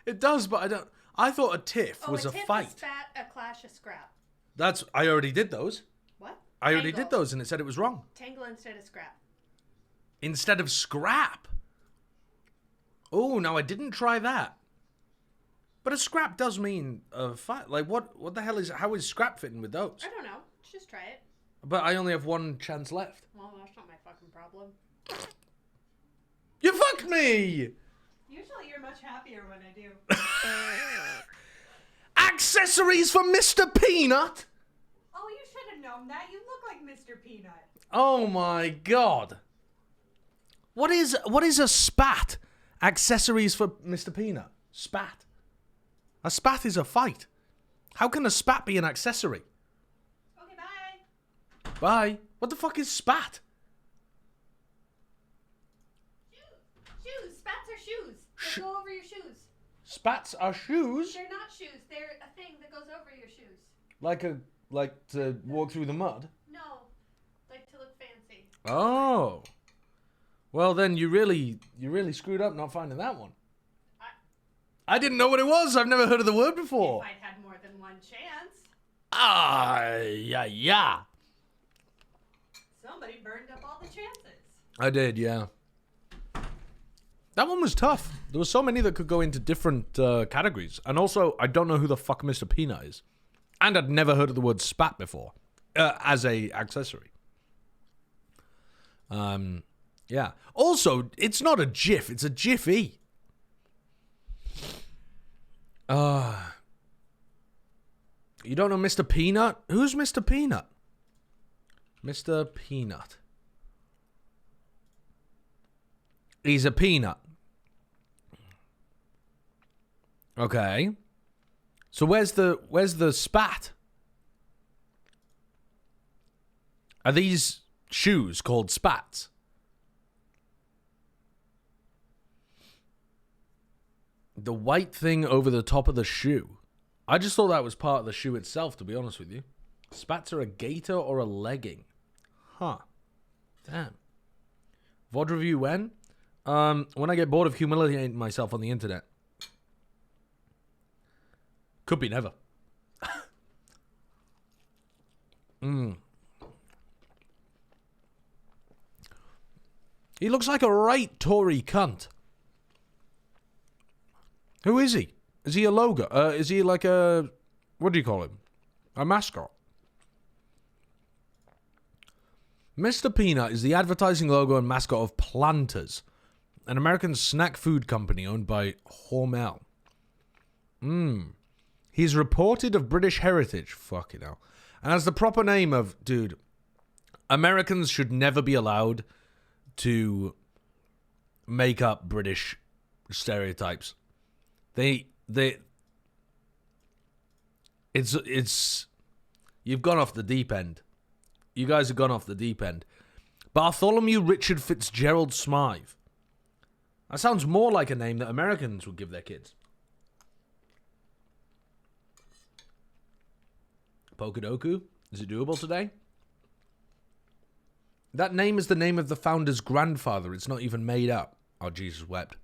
It does, but I don't. I thought a tiff was a tiff, fight. A spat, a clash, a scrap. I already did those. What? I already did those, and it said it was wrong. Tangle instead of scrap. Instead of scrap. Oh, now I didn't try that. But a scrap does mean a fight. Like, what the hell is... How is scrap fitting with those? I don't know. Just try it. But I only have one chance left. Well, that's not my fucking problem. You fucked me! Usually you're much happier when I do. Accessories for Mr. Peanut? Oh, you should have known that. You look like Mr. Peanut. Oh my god. What is a spat? Accessories for Mr. Peanut. Spat. A spat is a fight. How can a spat be an accessory? Okay, bye. Bye. What the fuck is spat? They go over your shoes. Spats are shoes? They're not shoes. They're a thing that goes over your shoes. Like to walk through the mud? No, like to look fancy. Oh. Well, then you really screwed up not finding that one. I didn't know what it was. I've never heard of the word before. If I'd had more than one chance. Yeah. Somebody burned up all the chances. I did, yeah. That one was tough. There were so many that could go into different categories. And also, I don't know who the fuck Mr. Peanut is. And I'd never heard of the word spat before. As a accessory. Yeah. Also, it's not a GIF. It's a Jiffy. You don't know Mr. Peanut? Who's Mr. Peanut? Mr. Peanut. He's a peanut. Okay. So where's the spat? Are these shoes called spats? The white thing over the top of the shoe. I just thought that was part of the shoe itself, to be honest with you. Spats are a gaiter or a legging. Huh. Damn. VOD review when? When I get bored of humiliating myself on the internet. Could be never. He looks like a right Tory cunt. Who is he? Is he a logo? Is he like a... What do you call him? A mascot? Mr. Peanut is the advertising logo and mascot of Planters, an American snack food company owned by Hormel. He's reported of British heritage. Fucking hell. And has the proper name of... Dude, Americans should never be allowed to make up British stereotypes. It's you've gone off the deep end. You guys have gone off the deep end. Bartholomew Richard Fitzgerald Smythe. That sounds more like a name that Americans would give their kids. Pokedoku? Is it doable today? That name is the name of the founder's grandfather. It's not even made up. Oh, Jesus wept.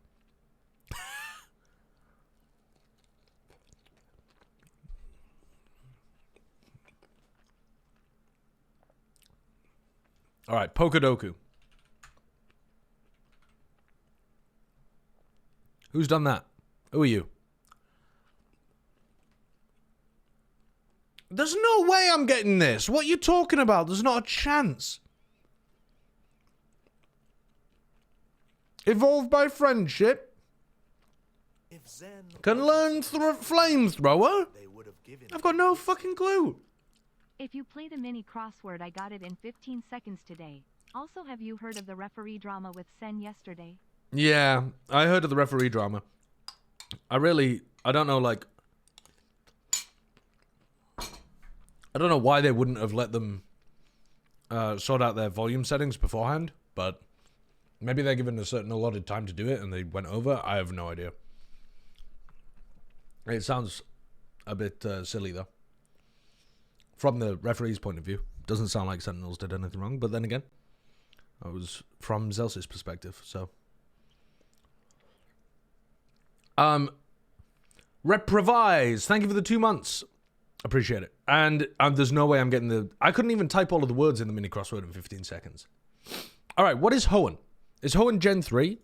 All right, Pokedoku. Who's done that? Who are you? There's no way I'm getting this. What are you talking about? There's not a chance. Evolved by friendship. If Zen Can learn flamethrower. they would have given I've got no fucking clue. If you play the mini crossword, I got it in 15 seconds today. Also, have you heard of the referee drama with Sen yesterday? Yeah, I heard of the referee drama. I don't know, like... I don't know why they wouldn't have let them sort out their volume settings beforehand, but maybe they're given a certain allotted time to do it and they went over. I have no idea. It sounds a bit silly, though. From the referee's point of view. Doesn't sound like Sentinels did anything wrong, but then again, I was from Zels's perspective, so... Reprovise, thank you for the 2 months. Appreciate it. And there's no way I'm getting the... I couldn't even type all of the words in the mini crossword in 15 seconds. All right, what is Hoenn? Is Hoenn Gen 3?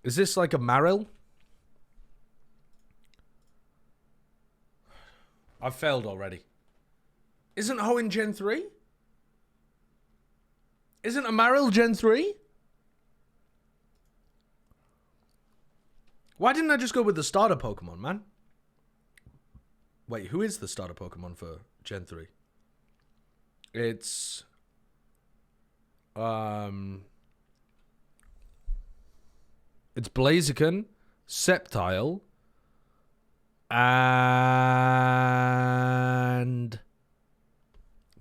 Is this like a Marill? I've failed already. Isn't Hoenn Gen 3? Isn't a Marill Gen 3? Why didn't I just go with the starter Pokemon, man? Wait, who is the starter Pokemon for Gen 3? It's... It's Blaziken, Sceptile, and...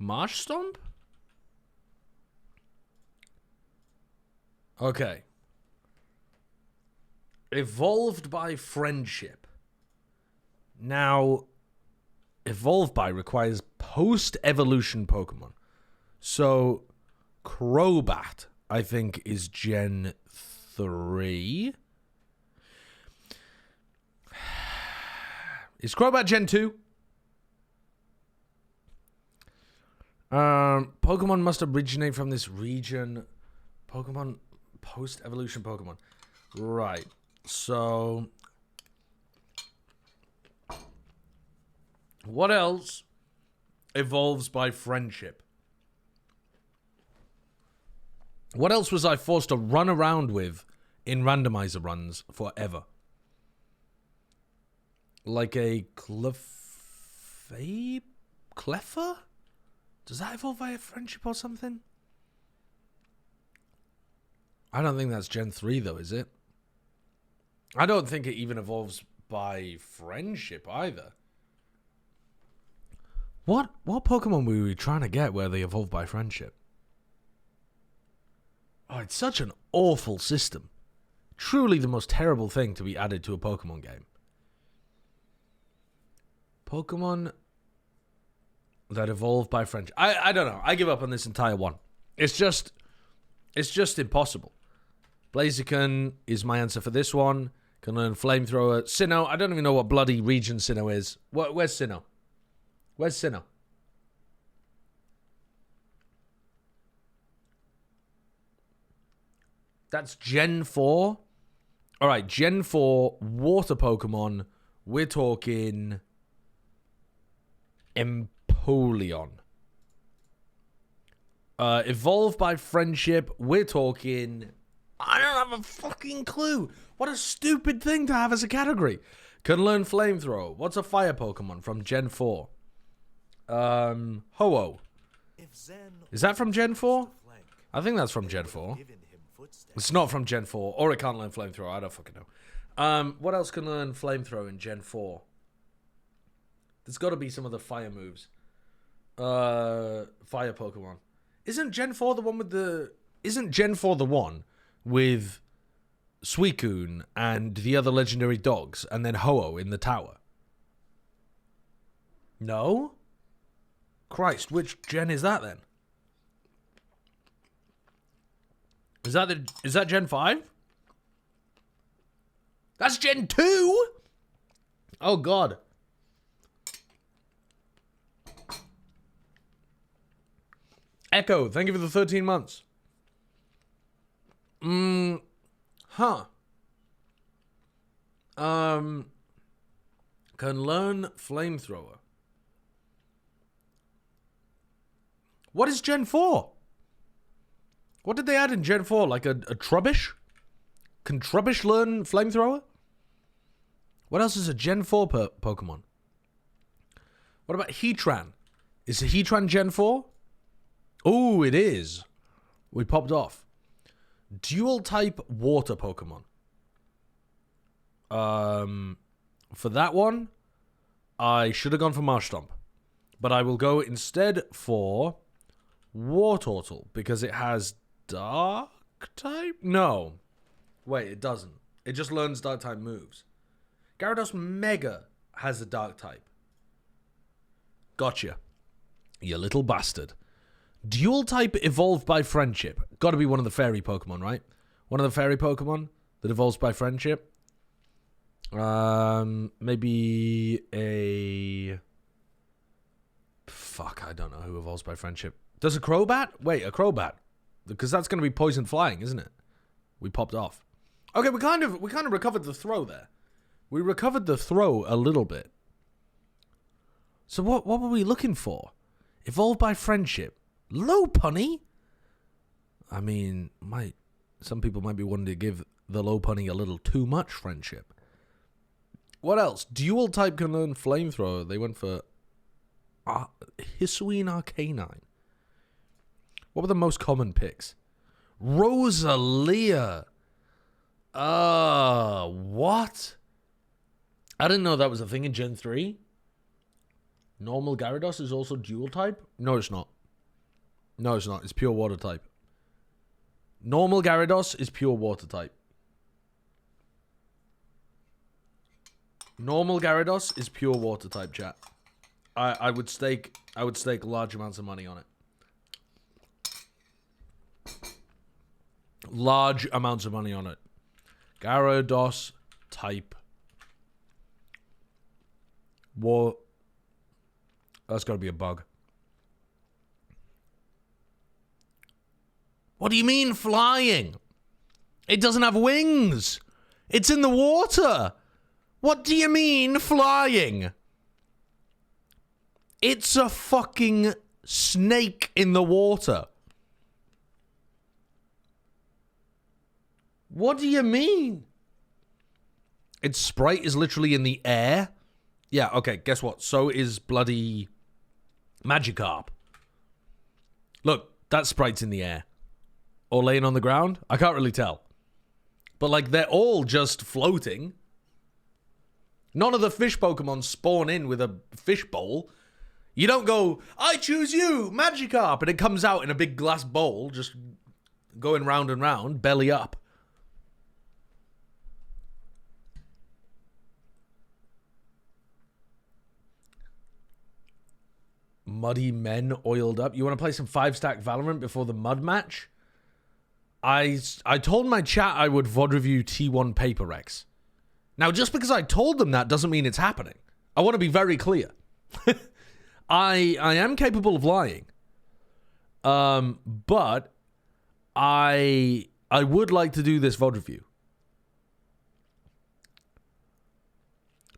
Marshstomp? Okay. Evolved by friendship. Now, evolved by requires post-evolution Pokemon. So, Crobat, I think, is Gen 3. Is Crobat Gen 2? Pokemon must originate from this region. Pokemon, post-evolution Pokemon. Right. So, what else evolves by friendship? What else was I forced to run around with in randomizer runs forever? Like a Cleffa? Does that evolve via friendship or something? I don't think that's Gen 3 though, is it? I don't think it even evolves by friendship either. What Pokemon were we trying to get where they evolve by friendship? Oh, it's such an awful system. Truly the most terrible thing to be added to a Pokemon game. Pokemon that evolve by friendship. I don't know. I give up on this entire one. It's just impossible. Blaziken is my answer for this one. Can learn Flamethrower. Sinnoh. I don't even know what bloody region Sinnoh is. Where's Sinnoh? Where's Sinnoh? That's Gen 4. All right, Gen 4 water Pokemon. We're talking Empoleon. Evolve by friendship. We're talking... I don't have a fucking clue. What a stupid thing to have as a category. Can learn Flamethrower. What's a fire Pokemon from Gen 4? Ho-Oh. Is that from Gen 4? I think that's from Gen 4. It's not from Gen 4. Or it can't learn Flamethrower. I don't fucking know. What else can learn Flamethrower in Gen 4? There's got to be some of the fire moves. Fire Pokemon. Isn't Gen 4 the one with the... Isn't Gen 4 the one with Suicune and the other legendary dogs and then Ho-Oh in the tower? No? Christ, which gen is that then? Is that Gen 5? That's Gen 2? Oh god. Echo, thank you for the 13 months. Huh. Can learn Flamethrower. What is Gen 4? What did they add in Gen 4? Like a Trubbish? Can Trubbish learn Flamethrower? What else is a Gen 4 Pokemon? What about Heatran? Is Heatran Gen 4? Oh, it is. We popped off. Dual type water Pokemon. For that one, I should have gone for Marshtomp. But I will go instead for Wartortle because it has Dark type? No. Wait, it doesn't. It just learns Dark type moves. Gyarados Mega has a Dark type. Gotcha. You little bastard. Dual type evolved by friendship. Got to be one of the fairy Pokemon, right? One of the fairy Pokemon that evolves by friendship. Maybe a... Fuck, I don't know who evolves by friendship. Does a Crobat? Wait, a Crobat. Because that's going to be poison flying, isn't it? We popped off. Okay, we kind of recovered the throw there. We recovered the throw a little bit. So what were we looking for? Evolved by friendship. Lopunny? I mean, some people might be wanting to give the Lopunny a little too much friendship. What else? Dual type can learn Flamethrower. They went for Hisuian Arcanine. What were the most common picks? Rosalia. What? I didn't know that was a thing in Gen 3. Normal Gyarados is also dual type? No, it's not. No, it's not. It's pure water type. Normal Gyarados is pure water type. Normal Gyarados is pure water type, chat. I would stake large amounts of money on it. Large amounts of money on it. Gyarados type. That's got to be a bug. What do you mean flying? It doesn't have wings. It's in the water. What do you mean flying? It's a fucking snake in the water. What do you mean? Its sprite is literally in the air. Yeah, okay, guess what? So is bloody Magikarp. Look, that sprite's in the air. Or laying on the ground. I can't really tell. But, like, they're all just floating. None of the fish Pokemon spawn in with a fish bowl. You don't go, I choose you, Magikarp, and it comes out in a big glass bowl, just going round and round, belly up. Muddy men oiled up. You want to play some 5-stack Valorant before the mud match? I told my chat I would VOD review T1 Paper Rex. Now, just because I told them that doesn't mean it's happening. I want to be very clear. I am capable of lying. But I would like to do this VOD review.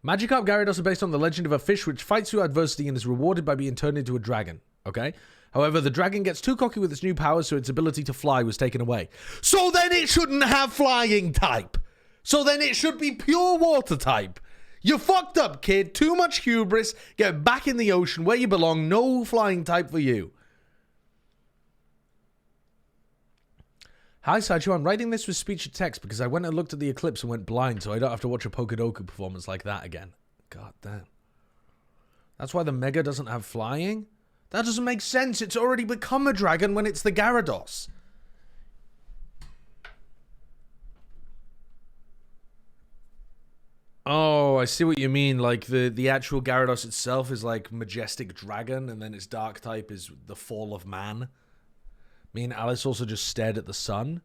Magikarp Gyarados are based on the legend of a fish which fights through adversity and is rewarded by being turned into a dragon. Okay? However, the dragon gets too cocky with its new powers, so its ability to fly was taken away. So then it shouldn't have flying type. So then it should be pure water type. You fucked up, kid. Too much hubris. Get back in the ocean where you belong. No flying type for you. Hi, Sideshow. I'm writing this with speech to text because I went and looked at the eclipse and went blind, so I don't have to watch a Pokedoku performance like that again. God damn. That's why the Mega doesn't have flying? That doesn't make sense. It's already become a dragon when it's the Gyarados. Oh, I see what you mean. Like, the actual Gyarados itself is like Majestic Dragon, and then its Dark type is the Fall of Man. Me and Alice also just stared at the sun.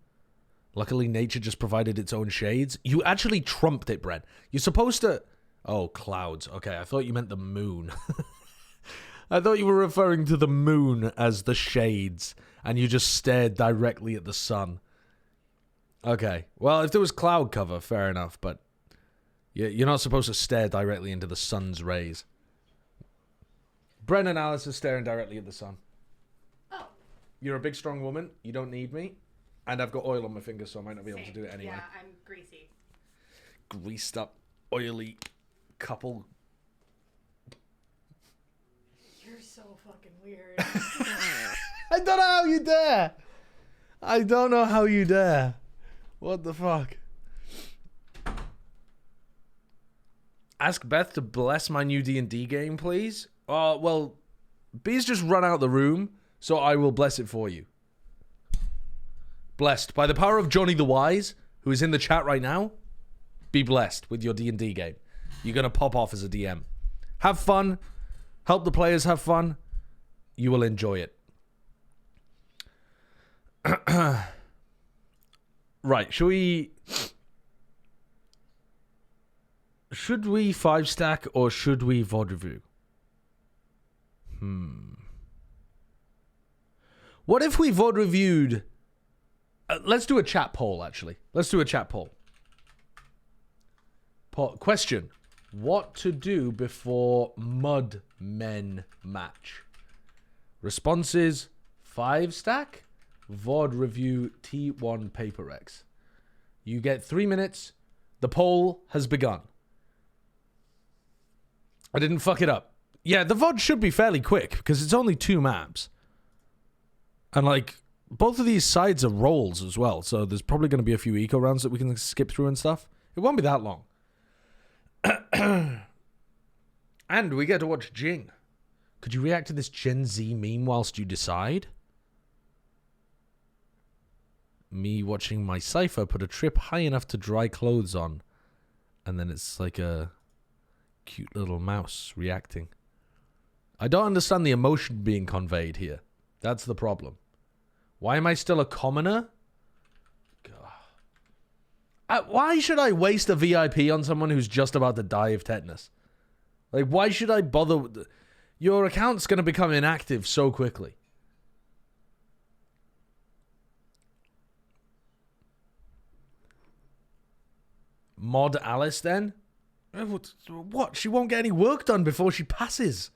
Luckily, nature just provided its own shades. You actually trumped it, Brent. You're supposed to... Oh, clouds. Okay, I thought you meant the moon. I thought you were referring to the moon as the shades, and you just stared directly at the sun. Okay, well, if there was cloud cover, fair enough, but you're not supposed to stare directly into the sun's rays. Bren and Alice are staring directly at the sun. Oh. You're a big, strong woman. You don't need me. And I've got oil on my fingers, so I might not be able to do it anyway. Yeah, I'm greasy. Greased up, oily couple. You're so fucking weird. I don't know how you dare. I don't know how you dare. What the fuck? Ask Beth to bless my new D&D game, please. Well, B's just run out the room, so I will bless it for you. Blessed. By the power of Johnny the Wise, who is in the chat right now, be blessed with your D&D game. You're going to pop off as a DM. Have fun. Help the players have fun. You will enjoy it. Right, should we 5-stack or should we VOD review? What if we VOD reviewed... let's do a chat poll, actually. Let's do a chat poll. Question. What to do before Mud Men match? Responses: 5-stack, VOD review T1 Paper Rex. You get 3 minutes. The poll has begun. I didn't fuck it up. Yeah, the VOD should be fairly quick because it's only 2 maps. And like, both of these sides are rolls as well, so there's probably going to be a few eco rounds that we can skip through and stuff. It won't be that long. And we get to watch Jing. Could you react to this Gen Z meme whilst you decide? Me watching my cipher put a trip high enough to dry clothes on. And then it's like a Cute little mouse reacting. I don't understand the emotion being conveyed here. That's the problem. Why am I still a commoner? Why should I waste a VIP on someone who's just about to die of tetanus? Like, why should I bother? Your account's going to become inactive so quickly. Mod Alice, then? What? She won't get any work done before she passes.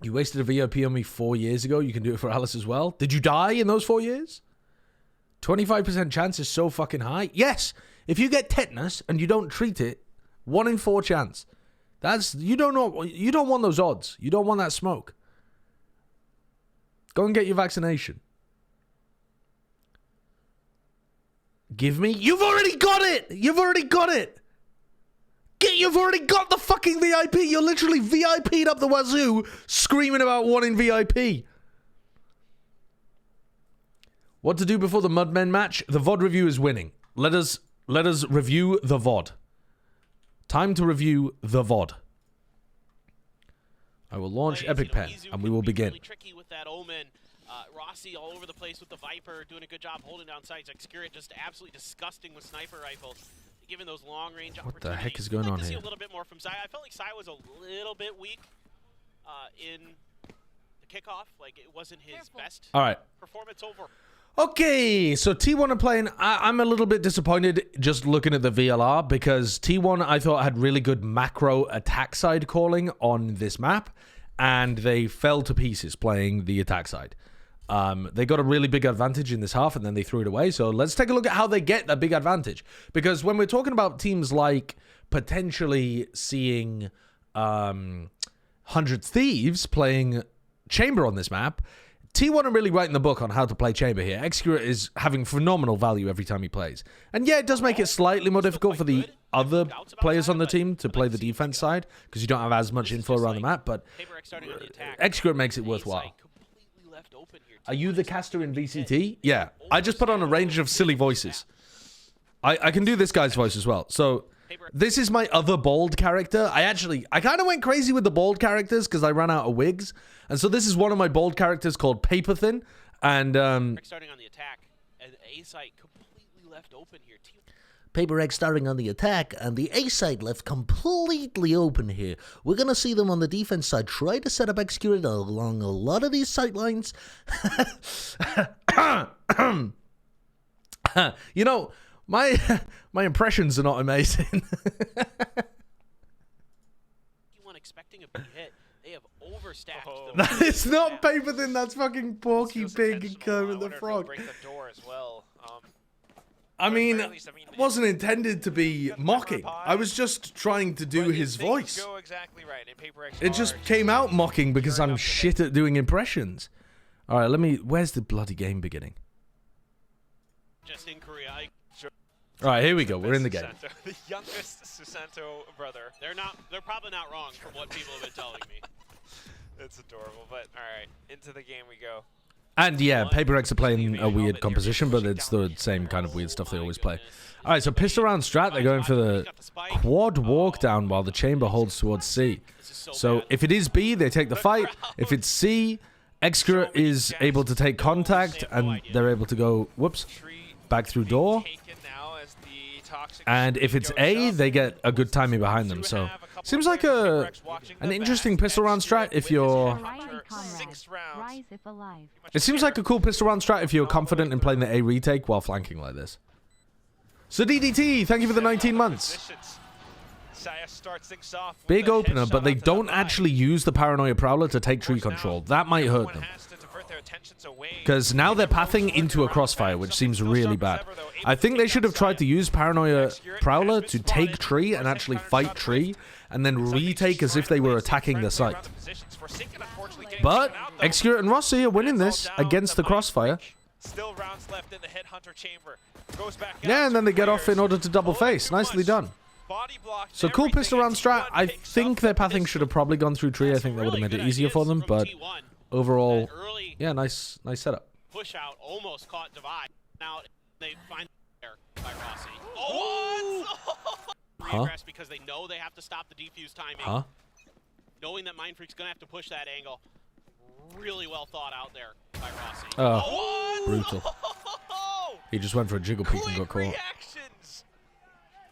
You wasted a VOP on me 4 years ago. You can do it for Alice as well. Did you die in those 4 years? 25% chance is so fucking high. Yes, if you get tetanus and you don't treat it, 1 in 4 chance. That's you don't want those odds. You don't want that smoke. Go and get your vaccination. Give me. You've already got it. You've already got it. You've already got the fucking VIP. You're literally VIP'd up the wazoo, screaming about wanting VIP. What to do before the Mudmen match? The VOD review is winning. Let us review the VOD. Time to review the VOD. I will launch Epic Pen, and we will begin. Really tricky with that Omen. Rossi all over the place with the Viper, doing a good job holding down sights. Xcurate just absolutely disgusting with sniper rifles, given those long range opportunities. What the heck is going on here? See a here? little bit more from Sai. I felt like Sai was a little bit weak in the kickoff. Like it wasn't his best performance over. Okay, so T1 are playing. I'm a little bit disappointed just looking at the VLR because T1 I thought had really good macro attack side calling on this map, and they fell to pieces playing the attack side. They got a really big advantage in this half, and then they threw it away. So let's take a look at how they get that big advantage. Because when we're talking about teams like potentially seeing 100 Thieves playing Chamber on this map, T1 are really writing the book on how to play Chamber here. Xcurate is having phenomenal value every time he plays. And yeah, it does make it slightly more difficult for the other players on the team to play the defense side, because you don't have as much info around the map, but Xcurate makes it worthwhile. Are you the caster in VCT? Yeah. I just put on a range of silly voices. I can do this guy's voice as well. So this is my other bald character. I kind of went crazy with the bald characters because I ran out of wigs. And so this is one of my bald characters called Paper Thin. And starting on the attack, and A site completely left open here. Paper Rex starting on the attack, and the A side left completely open here. We're going to see them on the defense side try to set up Xcurate along a lot of these sight lines. You know, my impressions are not amazing. You weren't expecting a big hit. They have overstacked. That is not Paper Thin. That's fucking Porky Pig and Kermit the Frog. Break the door as well. I mean, it wasn't intended to be mocking. I was just trying to do his voice. Go exactly right. And Paper X It just came out mocking because I'm shit at doing impressions. All right, where's the bloody game beginning? Just in Korea. All right, here we go. We're in the game. The youngest Susanto brother. They're probably not wrong from what people have been telling me. It's adorable, but all right, into the game we go. And yeah, Paper X are playing a weird composition, but it's the same kind of weird stuff they always play. All right, so pistol round strat, they're going for the quad walk down while the chamber holds towards C. So if it is B, they take the fight. If it's C, Xcurate is able to take contact, and they're able to go, whoops, back through door. And if it's A, they get a good timing behind them. So seems like an interesting pistol round strat if you're... It seems like a cool pistol round strat if you're confident in playing the A retake while flanking like this. So DDT, thank you for the 19 months. Big opener, but they don't actually use the Paranoia Prowler to take tree control. That might hurt them. Because now they're pathing into a crossfire, which seems really bad. I think they should have tried to use Paranoia Prowler to take tree and actually fight tree, and then retake as if they were attacking the site. But Xcurate and Rossi are winning this against the crossfire. Yeah, and then they get off in order to double face. Nicely done. So cool pistol round strat. I think their pathing should have probably gone through tree. I think that would have made it easier for them, but overall, yeah, nice setup. Push out almost caught Divide. Now They find there by Rossi. Oh, what? Regress because they know they have to stop the defuse timing. Knowing that Mind Freak's gonna have to push that angle. Really well thought out there by Rossi. Oh, brutal. He just went for a jiggle peek and got caught. Reactions.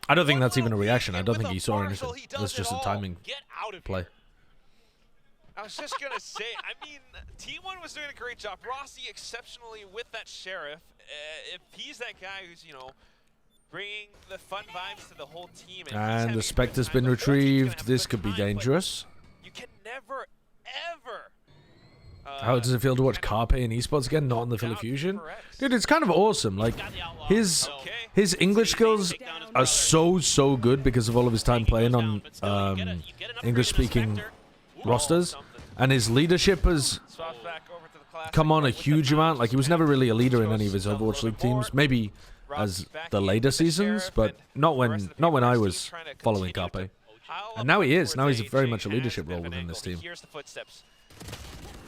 I don't think that's even a reaction. I don't think he saw anything. That's just a timing play. I was just gonna say, I mean, T1 was doing a great job. Rossi exceptionally with that sheriff. If he's that guy who's, you know, bringing the fun vibes to the whole team. And the Spectre's been retrieved. This could be dangerous. You can never, ever. How does it feel to watch Carpe in esports again, not on the Philly Fusion? Dude, it's kind of awesome. Like, his English skills are so good because of all of his time playing on English-speaking rosters. And his leadership has come on a huge amount. Like, he was never really a leader in any of his Overwatch League teams. Maybe as the later seasons, but not when I was following Carpe. And now he is. Now he's very much a leadership role within this team. Here's the footsteps.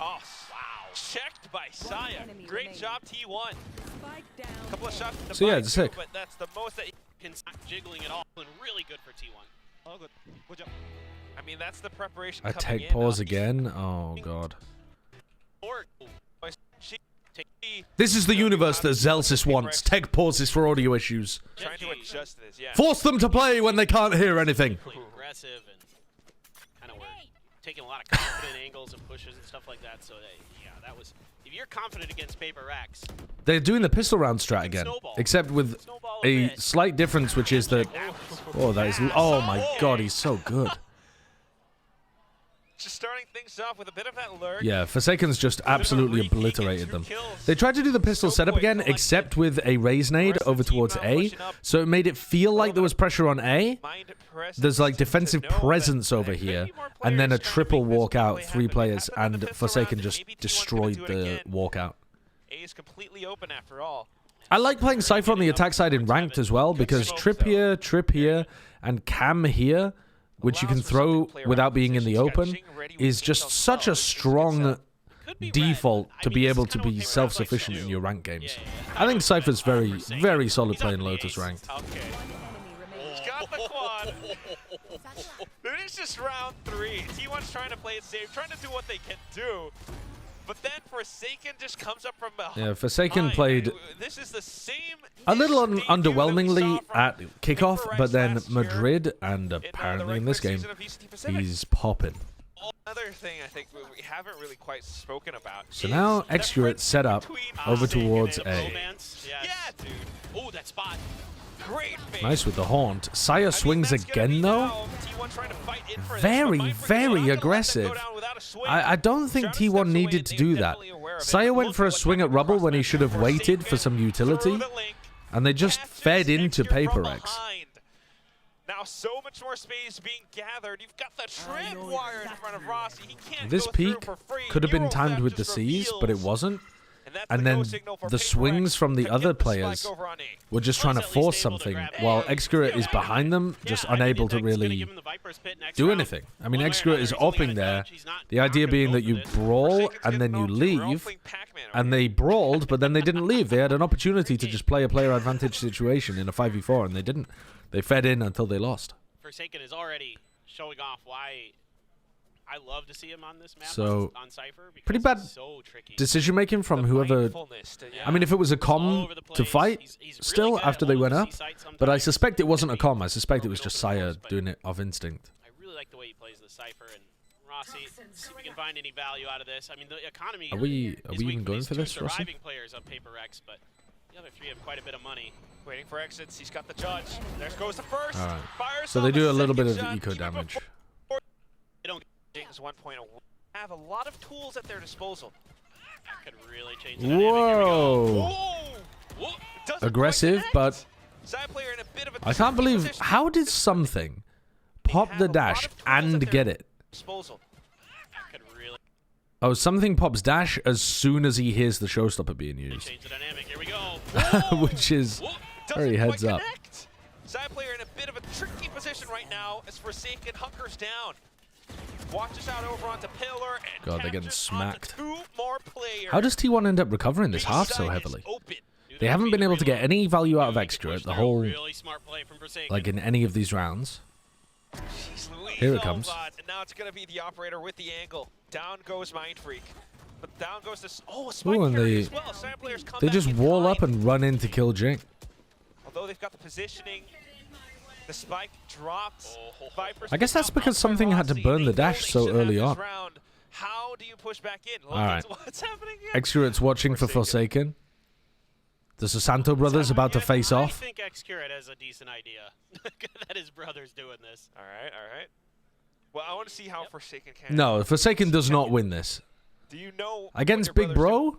Oh, wow. Checked by Saya. Great job, T1. Couple of shots from the So yeah, it's sick. But that's the most that he Can stop jiggling at all, and really good for T1. Oh, good. Good job. I mean, that's the preparation. I coming take in. pause again. Oh god. Or This is the universe that Zelsis wants. Tech pauses for audio issues. Trying to adjust this, yeah. Force them to play when they can't hear anything. aggressive and kind of were taking a lot of confident angles and pushes and stuff like that. So yeah, that was. If you're confident against Paper Rex, they're doing the pistol round strat again, except with a slight difference, which is that. Oh, that is. Oh my god, he's so good. Just starting things off with a bit of that lurk. Yeah, Forsaken's just absolutely obliterated them. They tried to do the pistol setup again, except with a raise nade over towards A, so it made it feel like there was pressure on A. There's like defensive presence over here, and then a triple walkout, 3 players, and Forsaken just destroyed the walkout. A is completely open after all. I like playing Cypher on the attack side in ranked as well, because Trip here, and Cam here, which you can throw without being in the open, is just such a strong default to be able to be self-sufficient in your ranked games. I think Cypher's very, very solid playing Lotus ranked. Okay. He's got the quad. It is just round 3. T1's trying to play it safe, trying to do what they can do. But then Forsaken just comes up from behind. Yeah, Forsaken played this is the same a little underwhelmingly at kickoff, but then Madrid, and apparently in this game, he's popping. Another thing I think we haven't really quite spoken about. So now Excurate set up over towards A. Yeah, dude. oh, that spot. Great face. Nice with the haunt. Saya swings again though. Very, very aggressive. I don't think T1 needed to do that. Saya went for a swing at Rubble when he should have waited for some utility, and they just fed into Paper Rex. Now so much more space being gathered. You've got the trip wire in front of Rossi. He can't This go through peak for free. could have been Euro timed theft with the just C's, but it reveals. wasn't. And And then the Paper swings Rex from the to other get the spike players over on A. were just trying to force something, while Excurate is behind them, just unable to really do anything. I mean, Excurate is opping there, the idea being that you brawl and then you leave, and they brawled, but then they didn't leave. They had an opportunity to just play a player advantage situation in a 5v4, and they didn't. They fed in until they lost. Forsaken is already showing off why I love to see him on this map. So, on Cypher, because pretty bad he's so tricky. decision making from whoever. I mean, if it was a comm to fight, He's really still good at after they holding went the up, C-site sometimes. but I suspect it wasn't a comm. I suspect it was just Saya doing it off instinct. I really like the way he plays the Cypher, and Rossi, see if we can find any value out of this. I mean, the economy Are we is even weak going these for two this, Rossi? surviving players on Paper Rex, but the other 3 have quite a bit of money. Waiting for exits. He's got the judge. There goes the first. All right. Fires So they off do a little bit second of shot, eco even damage. before They don't James 1.0 have a lot of tools at their disposal. could really change the dynamic. Here we go. Whoa! Whoa. Doesn't Aggressive, quite but connect. Side player in a bit of a I can't tricky believe position. how did something pop Have the a lot dash of tools and at their get it? disposal. Could really Oh, something pops dash as soon as he hears the showstopper being used, change the dynamic. Here we go. which is Whoa. very Doesn't heads quite up. connect. Side player in a bit of a tricky position right now as Forsaken hunkers down. Watches out over onto Pillar and God, they're getting captures onto smacked. 2 more players. How does T1 end up recovering this half so Side is heavily? open. They haven't been able to get any value out of Excurate the whole, Really smart play from Forsaken. like in any of these rounds. Jeez Louise, Here it comes. God. And now it's going to be the operator with the angle. Down goes Mind Freak. But down goes this. Oh, a spike Ooh, and carry they- as well. Side players come They back just in wall up time. and run in to kill Jink. Although they've got the positioning, the spike drops. Viper's I guess that's now because up by something had to Rossi. burn the They know dash they so should have early this on. round. How do you push back in? Look All right. at what's happening here. Excurate's watching for Forsaken. The Sasanto brothers about to face I off. think Excurate has a decent idea that his brother's doing this. All right. Well, I want to see how Forsaken can. No, Forsaken does not win this. Do you know Against what your Big brother's doing? Bro?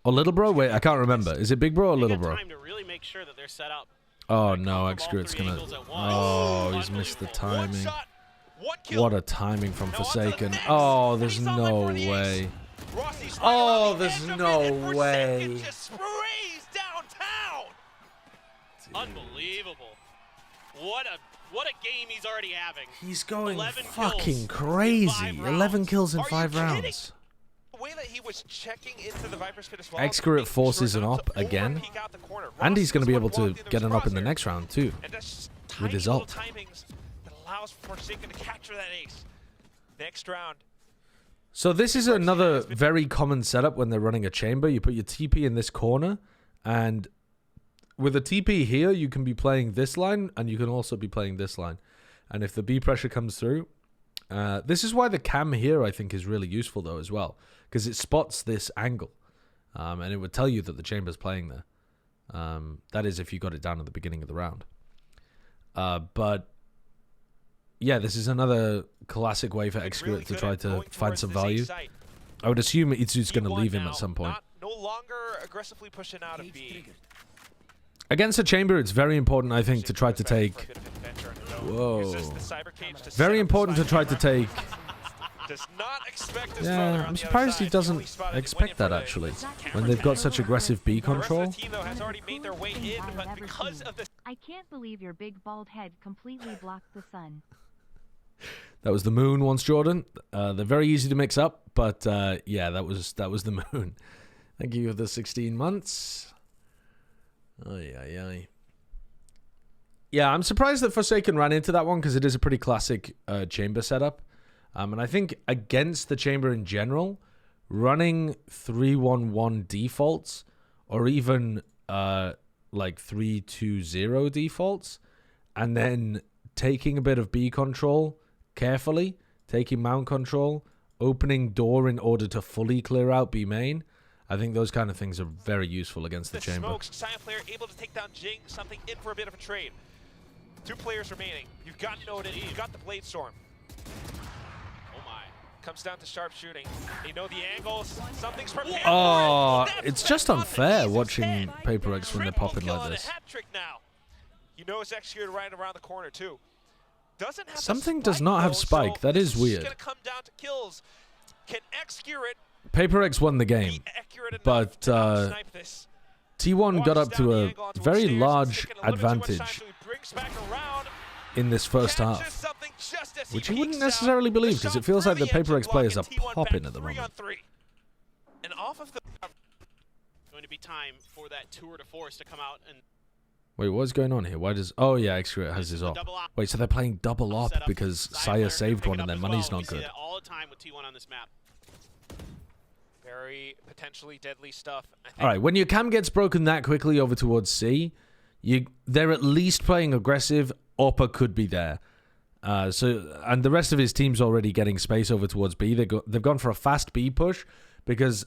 Or Little Bro? Wait, I can't remember. Is it Big Bro or They Little got Bro? time to really make sure that they're set up. Oh Come no, from all Excurate's three gonna... angles at once. Oh, he's missed the Unbelievable. One timing. shot, one kill. What a timing from Now on to the Forsaken. next. Oh, And there's he's on no for the ace. way. Rossi's right Oh, around the there's edge of no it, and Forsaken way. just sprays downtown. Unbelievable. What a game he's already having. He's going 11 fucking kills in crazy. 5 rounds. 11 kills in Are you 5 kidding? rounds. The way that he was checking into the Viper's pit as well. Excurate making forces sure an not op to again. overpeek out the corner. And he's Rossi going to be was able the one to walked into get his an up in the crosshair. next round too. And that's with his tiny ult. little timings that allows Forsaken to capture that ace. Next round. So this is another very common setup when they're running a chamber. You put your TP in this corner, and with a TP here, you can be playing this line, and you can also be playing this line. And if the B pressure comes through, this is why the cam here, I think, is really useful, though, as well. Because it spots this angle, and it would tell you that the chamber's playing there. That is if you got it down at the beginning of the round. But yeah, this is another classic way for Excurate to try to find some value. I would assume Itsu's going to leave him at some point. No longer aggressively pushing out of B. Against a chamber, it's very important, I think, to try to take... Whoa. Very important to try to take... Yeah, I'm surprised he doesn't expect that, actually. When they've got such aggressive B control. I can't believe your big bald head completely blocked the sun. That was the moon once, Jordan. They're very easy to mix up, but yeah, that was the moon. Thank you for the 16 months. Yeah, I'm surprised that Forsaken ran into that one because it is a pretty classic chamber setup. And I think against the chamber in general, running 3-1-1 defaults or even like 3-2-0 defaults and then taking a bit of B control carefully, taking mount control, opening door in order to fully clear out B main. I think those kind of things are very useful against the chamber. Smokes, Silent player able to take down Jing, something in for a bit of a trade. 2 players remaining. You've got Noted, you've got the Blade Storm. Oh my. Comes down to sharp shooting. They know the angles, something's prepared. Oh, for it. it's just unfair watching Paper Rex when they're popping Triple like kill this. and a hat trick now. You know it's executed right around the corner too. Doesn't have Something the does not have though, spike. so That is this weird. Gonna come down to kills. Can Excurate Paper Rex won the be game, accurate enough but to outsnipe this? T1 got up to a very large advantage He brings back around, in this first catches half, something just as he which you wouldn't peeks out. necessarily believe The because shot it feels through like the the Paper engine Rex block players are and T1 popping back at the 3 on moment. 3. And off of the Going to be time for that tour de force to come out and Wait, what's going on here? Why does... Oh, yeah, Excurate has his op. double op. Wait, so they're playing double op set up. because Side Saya player saved pick one it and up their as money's well. not We see good. that all the time with T1 on this map. very potentially deadly stuff. All right, when your cam gets broken that quickly over towards C, they're at least playing aggressive. Oppa could be there. And the rest of his team's already getting space over towards B. They've gone for a fast B push because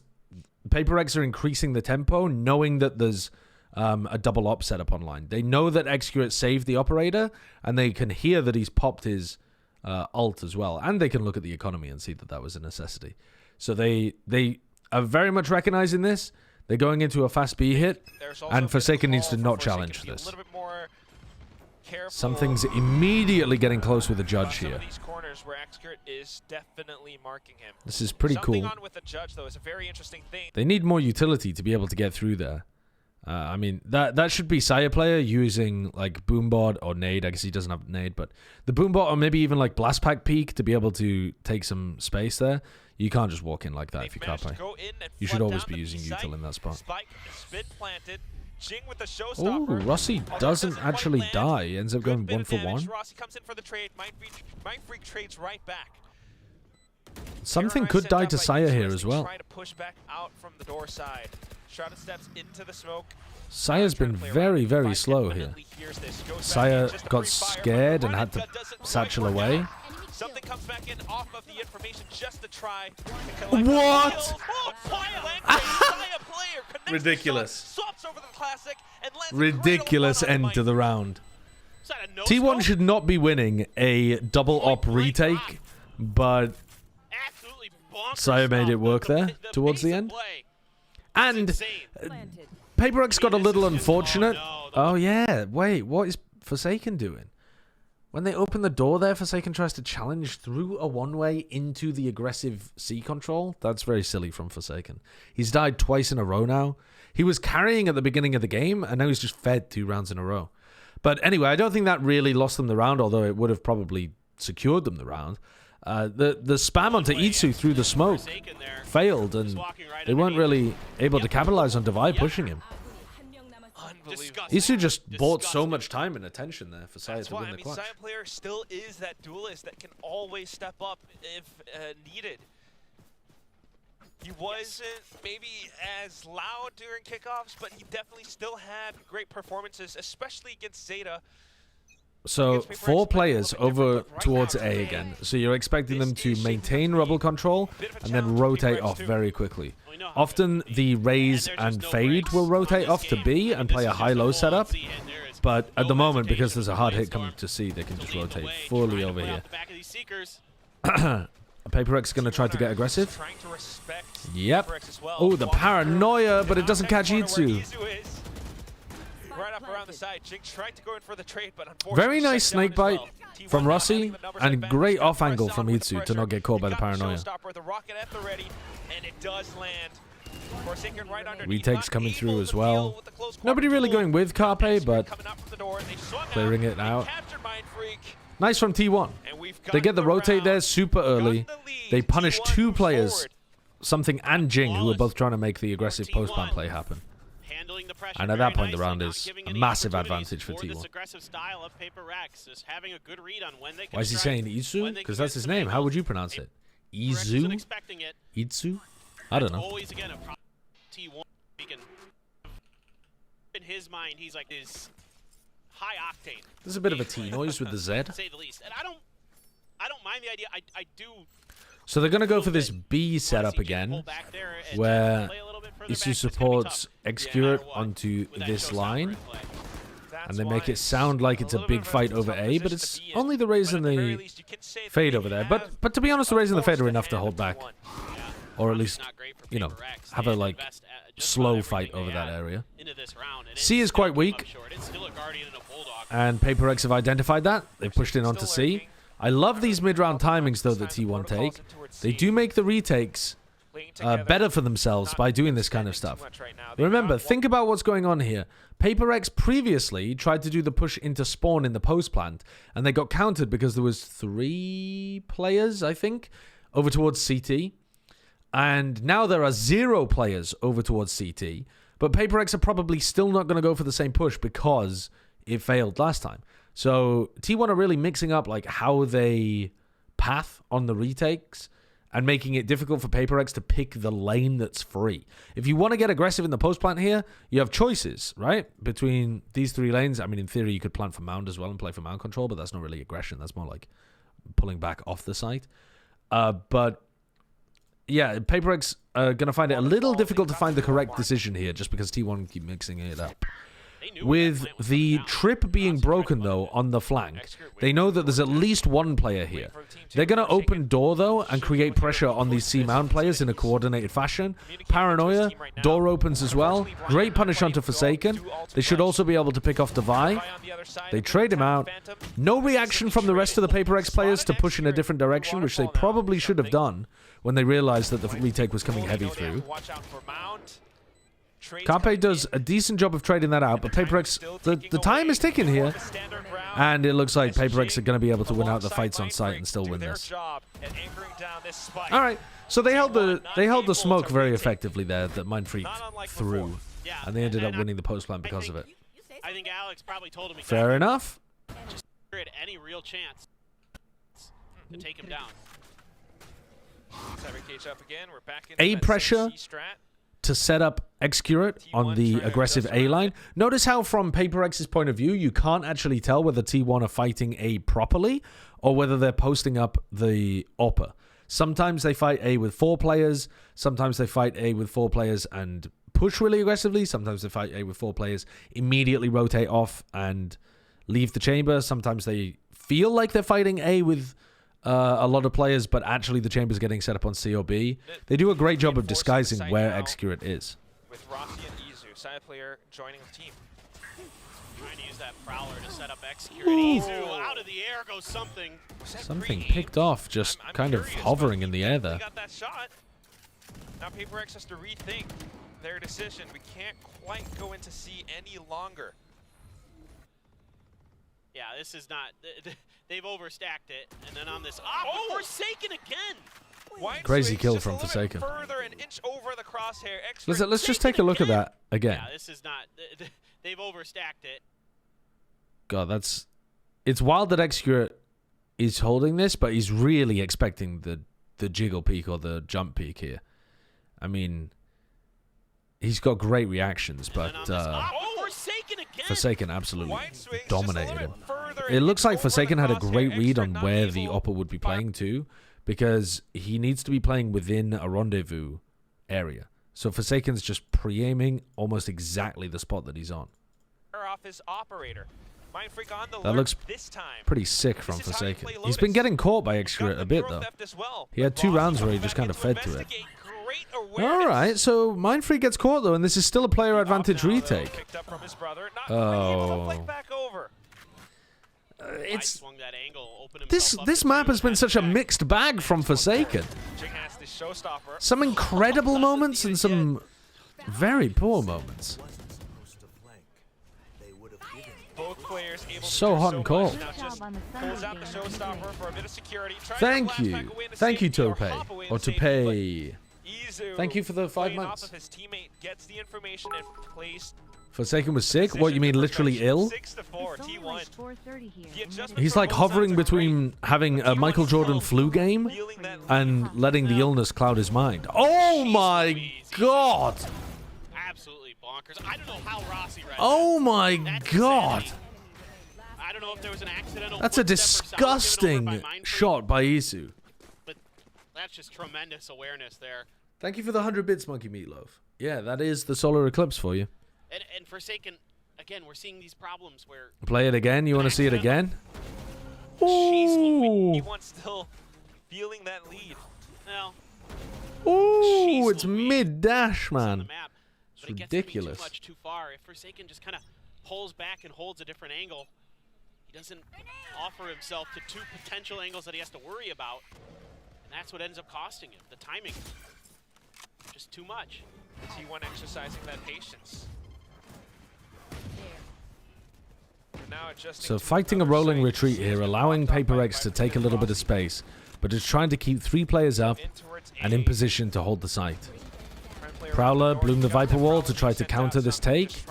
Paper Rex are increasing the tempo, knowing that there's a double op setup online. They know that Excurate saved the operator, and they can hear that he's popped his ult as well. And they can look at the economy and see that that was a necessity. So they are very much recognizing this. They're going into a fast B hit, and Forsaken needs to not challenge this. Something's immediately getting close with the judge here. These corners where Excurate is definitely marking him. This is pretty Something cool. on with the judge though is a very interesting thing. They need more utility to be able to get through there. I mean, that should be Sire player using like Boombot or Nade. I guess he doesn't have Nade, but the Boombot or maybe even like Blast Pack Peak to be able to take some space there. You can't just walk in like that if you can't play. You should always be using Util in that spot. Spike, spin planted. Jing with the Oh, showstopper. Rossi doesn't actually die. He ends up going Good 1 bit for of damage. 1. Rossi comes in for the trade. Mind Freak trades right back. Something KRU could sent die out to by Sire Isu here as as they well. Try to push back out from the door side. Shrouded steps into the smoke. Sire's been very, very slow here. Sire got scared and had to satchel away. Something comes back in off of the information just to try to What? kills. Ridiculous. Swaps over the classic and lands Ridiculous end to the round. T1 should not be winning a double op retake, but Sire made it work there towards the end. And Paper Rex got a little unfortunate. Oh yeah, wait, what is Forsaken doing? When they open the door there, Forsaken tries to challenge through a one-way into the aggressive C control. That's very silly from Forsaken. He's died twice in a row now. He was carrying at the beginning of the game, and now he's just fed 2 rounds in a row. But anyway, I don't think that really lost them the round, although it would have probably secured them the round. The spam onto Itsu through the smoke failed, and they weren't really able to capitalize on Divide pushing him. Itsu just bought so much time and attention there for Sire to win the clutch. Sire player still is that duelist that can always step up if needed. He wasn't maybe as loud during kickoffs, but he definitely still had great performances, especially against Zeta. So 4 players over towards A again. So you're expecting them to maintain rubble control and then rotate off very quickly. Often the raise and fade will rotate off to B and play a high-low setup. But at the moment, because there's a hard hit coming to C, they can just rotate fully over here. Paper Rex is going to try to get aggressive. Yep. Oh, the paranoia, but it doesn't catch Itsu. Right up around the side. Jing tried to go in for the trade, but very nice snake bite from Rossi, and great off angle from Itsu to not get caught by the paranoia. Retakes coming through as well. Nobody really going with Carpe, but clearing it out. Nice from T1. They get the rotate there super early. They punish 2 players, Something and Jing, who are both trying to make the aggressive post-plant play happen. And at that point, the round is a massive advantage for T1. Why is he saying Itsu? Because that's his name. How would you pronounce it? Izu? Itsu? I don't know. In his mind, he's like this high octane. There's a bit of a T noise with the Z. To say the least. And I don't mind the idea. I do. So they're going to go for this B setup again, where Itsu supports Execute onto this line, and they make it sound like it's a big fight over A, but it's only the raise and the fade over there. But to be honest, the raise and the fade are enough to hold back, or at least, you know, have a like slow fight over that area. C is quite weak, and Paper Rex have identified that. They've pushed in onto C. I love these mid-round timings, though, that T1 take. They do make the retakes better for themselves by doing this kind of stuff. Remember, think about what's going on here. Paper Rex previously tried to do the push into spawn in the post plant, and they got countered because there was 3 players, I think, over towards CT. And now there are 0 players over towards CT. But Paper Rex are probably still not going to go for the same push because it failed last time. So T1 are really mixing up like how they path on the retakes and making it difficult for Paper Rex to pick the lane that's free. If you want to get aggressive in the post plant here, you have choices, right? Between these 3 lanes. I mean, in theory, you could plant for mound as well and play for mound control, but that's not really aggression. That's more like pulling back off the site. But yeah, Paper Rex are going to find it a little difficult to find the correct decision here just because T1 keep mixing it up. With the trip being broken, though, on the flank, they know that there's at least 1 player here. They're going to open door, though, and create pressure on these C-mount players in a coordinated fashion. Paranoia, door opens as well. Great punish onto Forsaken. They should also be able to pick off Devi. They trade him out. No reaction from the rest of the Paper X players to push in a different direction, which they probably should have done when they realized that the retake was coming heavy through. Carpe does a decent job of trading that out, but Paper Rex, the time is ticking here, and it looks like Paper Rex are going to be able to win out the fights on site and still win this. All right, so they held the smoke very effectively there that Mindfreak threw, and they ended up winning the post plant because of it. I think Alex probably told him Fair enough. Just had any real chance to take him down. Up again. We're back into A pressure to set up Excurate on the aggressive A line. Notice how from Paper X's point of view, you can't actually tell whether T1 are fighting A properly or whether they're posting up the AWPer. Sometimes they fight A with 4 players. Sometimes they fight A with 4 players and push really aggressively. Sometimes they fight A with 4 players, immediately rotate off and leave the chamber. Sometimes they feel like they're fighting A with a lot of players, but actually the chamber's getting set up on C or B. They do a great job of disguising where Excurate is. With Rossi and Izu, side player joining the team. Trying to use that Prowler to set up Excurate. Izu, out of the air goes something. Something picked off, just kind of hovering in the air there. Got that shot. Now Paper X has to rethink their decision. We can't quite go into C any longer. Yeah, this is not... They've overstacked it, and then on this... Oh, Forsaken again! Crazy kill from Forsaken. Further, an inch over the crosshair. Let's just take a look at that again. Yeah, this is not... They've overstacked it. God, that's... It's wild that Excurate is holding this, but he's really expecting the jiggle peak or the jump peak here. I mean, he's got great reactions, but Forsaken absolutely dominated him. It looks like Forsaken had a great read on where the AWPer would be playing too, because he needs to be playing within a rendezvous area. So Forsaken's just pre-aiming almost exactly the spot that he's on. Off his operator. Mindfreak on the that looks pretty sick from Forsaken. He's been getting caught by Excurate a bit though. He had 2 rounds where he just kind of fed to it. Alright, so Mindfreak gets caught though, and this is still a player advantage retake. Oh. This map has been such a mixed bag from Forsaken. Some incredible moments and some very poor moments. So hot and cold. Thank you. Thank you, Tope. Or Tope. Thank you for the 5 months. Forsaken was sick? What, you mean literally ill? He's like hovering between having a Michael Jordan flu game and letting the illness cloud his mind. Oh my god! Absolutely bonkers. I don't know how Rossi read Oh my god! I don't know if there was an accidental. That's a disgusting shot by Isu. But that's just tremendous awareness there. Thank you for the 100 bits, Monkey Meatloaf. Yeah, that is the solar eclipse for you. And Forsaken, again, we're seeing these problems where... Play it again? You want to see it again? Jeez, he wants still feeling that lead. Well, ooh, it's mid-dash, man. It's ridiculous. Too much too far. If Forsaken just kind of pulls back and holds a different angle, he doesn't offer himself to 2 potential angles that he has to worry about. And that's what ends up costing him. The timing. Just too much. T1 exercising that patience. So fighting a rolling retreat here, allowing Paper X to take a little bit of space, but just trying to keep 3 players up and in position to hold the site. Prowler bloomed the Viper Wall to try to counter this take.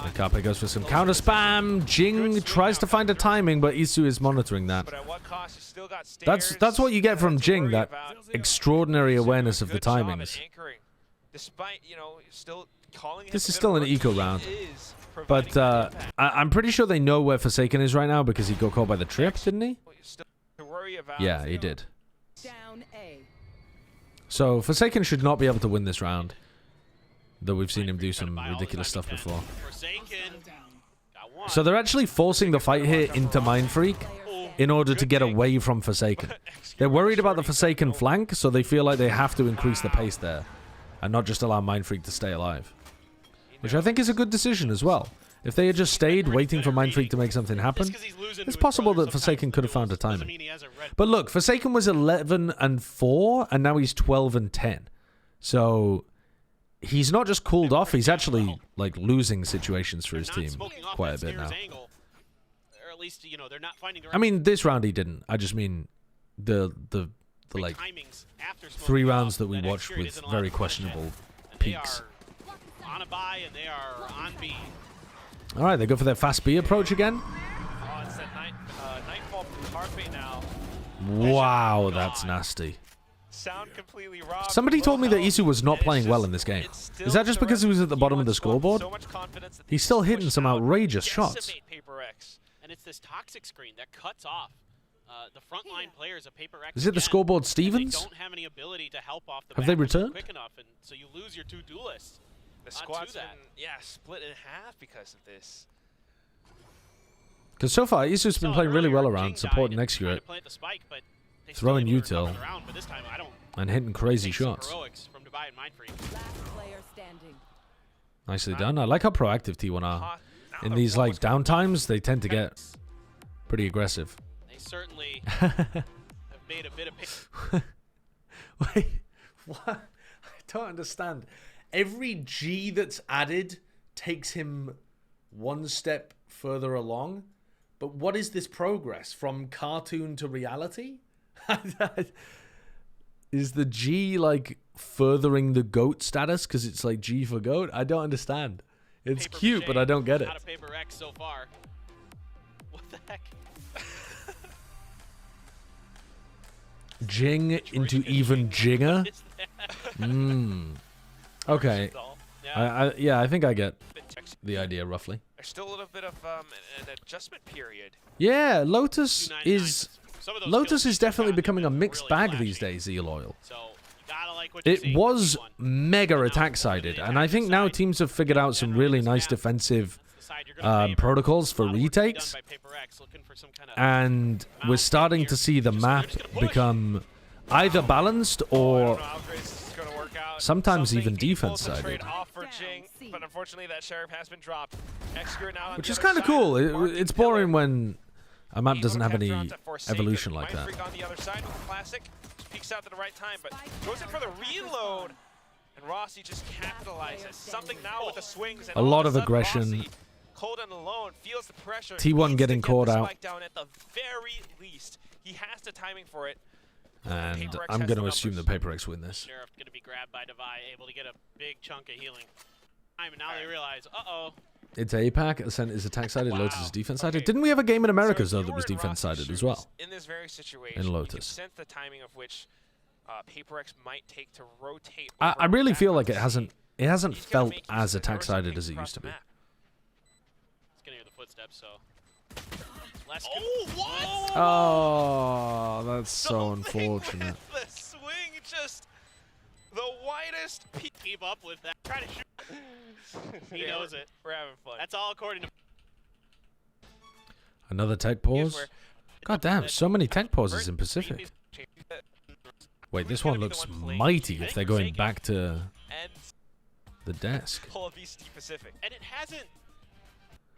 And Carpe goes for some counter spam. Jing tries to find a timing, but Isu is monitoring that. That's what you get from Jing, that extraordinary awareness of the timings. This is still an eco round. But I'm pretty sure they know where Forsaken is right now because he got caught by the trip, didn't he? Yeah, he did. So Forsaken should not be able to win this round. Though we've seen him do some ridiculous stuff before. So they're actually forcing the fight here into Mindfreak in order to get away from Forsaken. They're worried about the Forsaken flank, so they feel like they have to increase the pace there and not just allow Mindfreak to stay alive. Which I think is a good decision as well. If they had just stayed waiting for Mindfreak to make something happen, it's possible that Forsaken could have found a timing. But look, Forsaken was 11-4, and now he's 12-10. So he's not just cooled off, he's actually like losing situations for his Not team smoking off quite that a bit stairs now. angle. Or at least, you know, they're not finding the I right mean, this round he didn't. I just mean the like timings after 3 smoking rounds off. that we That watched Exterior with isn't allowed very to finish it. questionable And they peaks. are on a buy and they are on B. All right, they go for their fast B approach again. Oh, it's that Nightfall Carpe now. Wow, God. that's nasty. Sound completely robbed. Somebody told me that Isu was not And it's playing well just- in this game. it's Is still that just because he was at the bottom of the T1 scored scoreboard? so much confidence that He's they still just hitting pushed some out, outrageous shots. decimate Paper X. And it's this toxic screen that cuts off the frontline players of Paper X. Is it the again, scoreboard and Stevens? They don't have any ability to help off the Have they back returned? quick enough, and so you lose your 2 duelists. The to squad's that. been, split in half because of this. Because so far, Isu's been Saw playing really earlier, well Jing around, died supporting and next trying year to plant the spike, but they throwing still able to util. recover the round, but this time I don't and hitting crazy think some shots. heroics from Dubai and Mindfree. Nicely done. I like how proactive T1 are. Now In the these wall like is coming downtimes, they tend to get pretty aggressive. They certainly have made a bit of Wait, what? I don't understand. Every G that's added takes him 1 step further along. But what is this progress from cartoon to reality? Is the G like furthering the goat status because it's like G for goat? I don't understand. It's Paper cute, mache but I don't get it. out of Paper X so far. What the heck? Jing into even Jinger. Is that? Okay. Yeah. I think I get the idea roughly. There's still a little bit of an adjustment period. Yeah, Lotus 299, is but some of those Lotus kills is still definitely got becoming a them mixed really bag these flashy. days, E-Loyal. So you gotta like what you see It from was T1. mega Now, attack over sided, the and I think now side, teams have figured out some generally really this nice map, defensive that's the side you're gonna favor. protocols for A lot of work to be done retakes, by Paper X, looking for some kind of and we're starting to see the map become either balanced or sometimes even defense sided. But unfortunately, that sheriff has been dropped. Which is kind of cool. It's boring when a map doesn't have any evolution like that. On the other side with the classic, peeks out at the right time, but goes in for the reload. And Rossi just capitalizes. Something now with the swings. And A all lot of of a sudden, aggression. Rossi, cold and alone, feels the pressure. T1 needs to getting get caught the out. spike down at the very least. He has the timing for it. And Paper X I'm has going to the assume that numbers. Paper X win this. Sheriff gonna be grabbed by Devi, able to get a big chunk of healing. And now they realize, uh-oh. It's APAC, Ascent is attack sided, Lotus is defense sided. Okay. Didn't we have a game in Americas So though if that you was were in defense Rossi's sided as shoes, well? In this very situation, In you can Lotus. sense the timing of which Paper X might take to rotate. I over really back feel on like it C. hasn't He's gonna felt make use as of it. attack sided as it Across used to the be. map. It's gonna hear the footsteps, so. Less Oh, what? Oh, that's so Something unfortunate. with the swing, just the widest. Keep up with that. Try to shoot. He Yeah, knows it. We're having fun. That's all according to. Another tech Here's pause? where- God damn, so many tech pauses in First, Pacific. Wait, this Who's gonna one be the looks one playing mighty defense? if they're going Forsaken. back to And the desk. all of East Pacific. And it hasn't.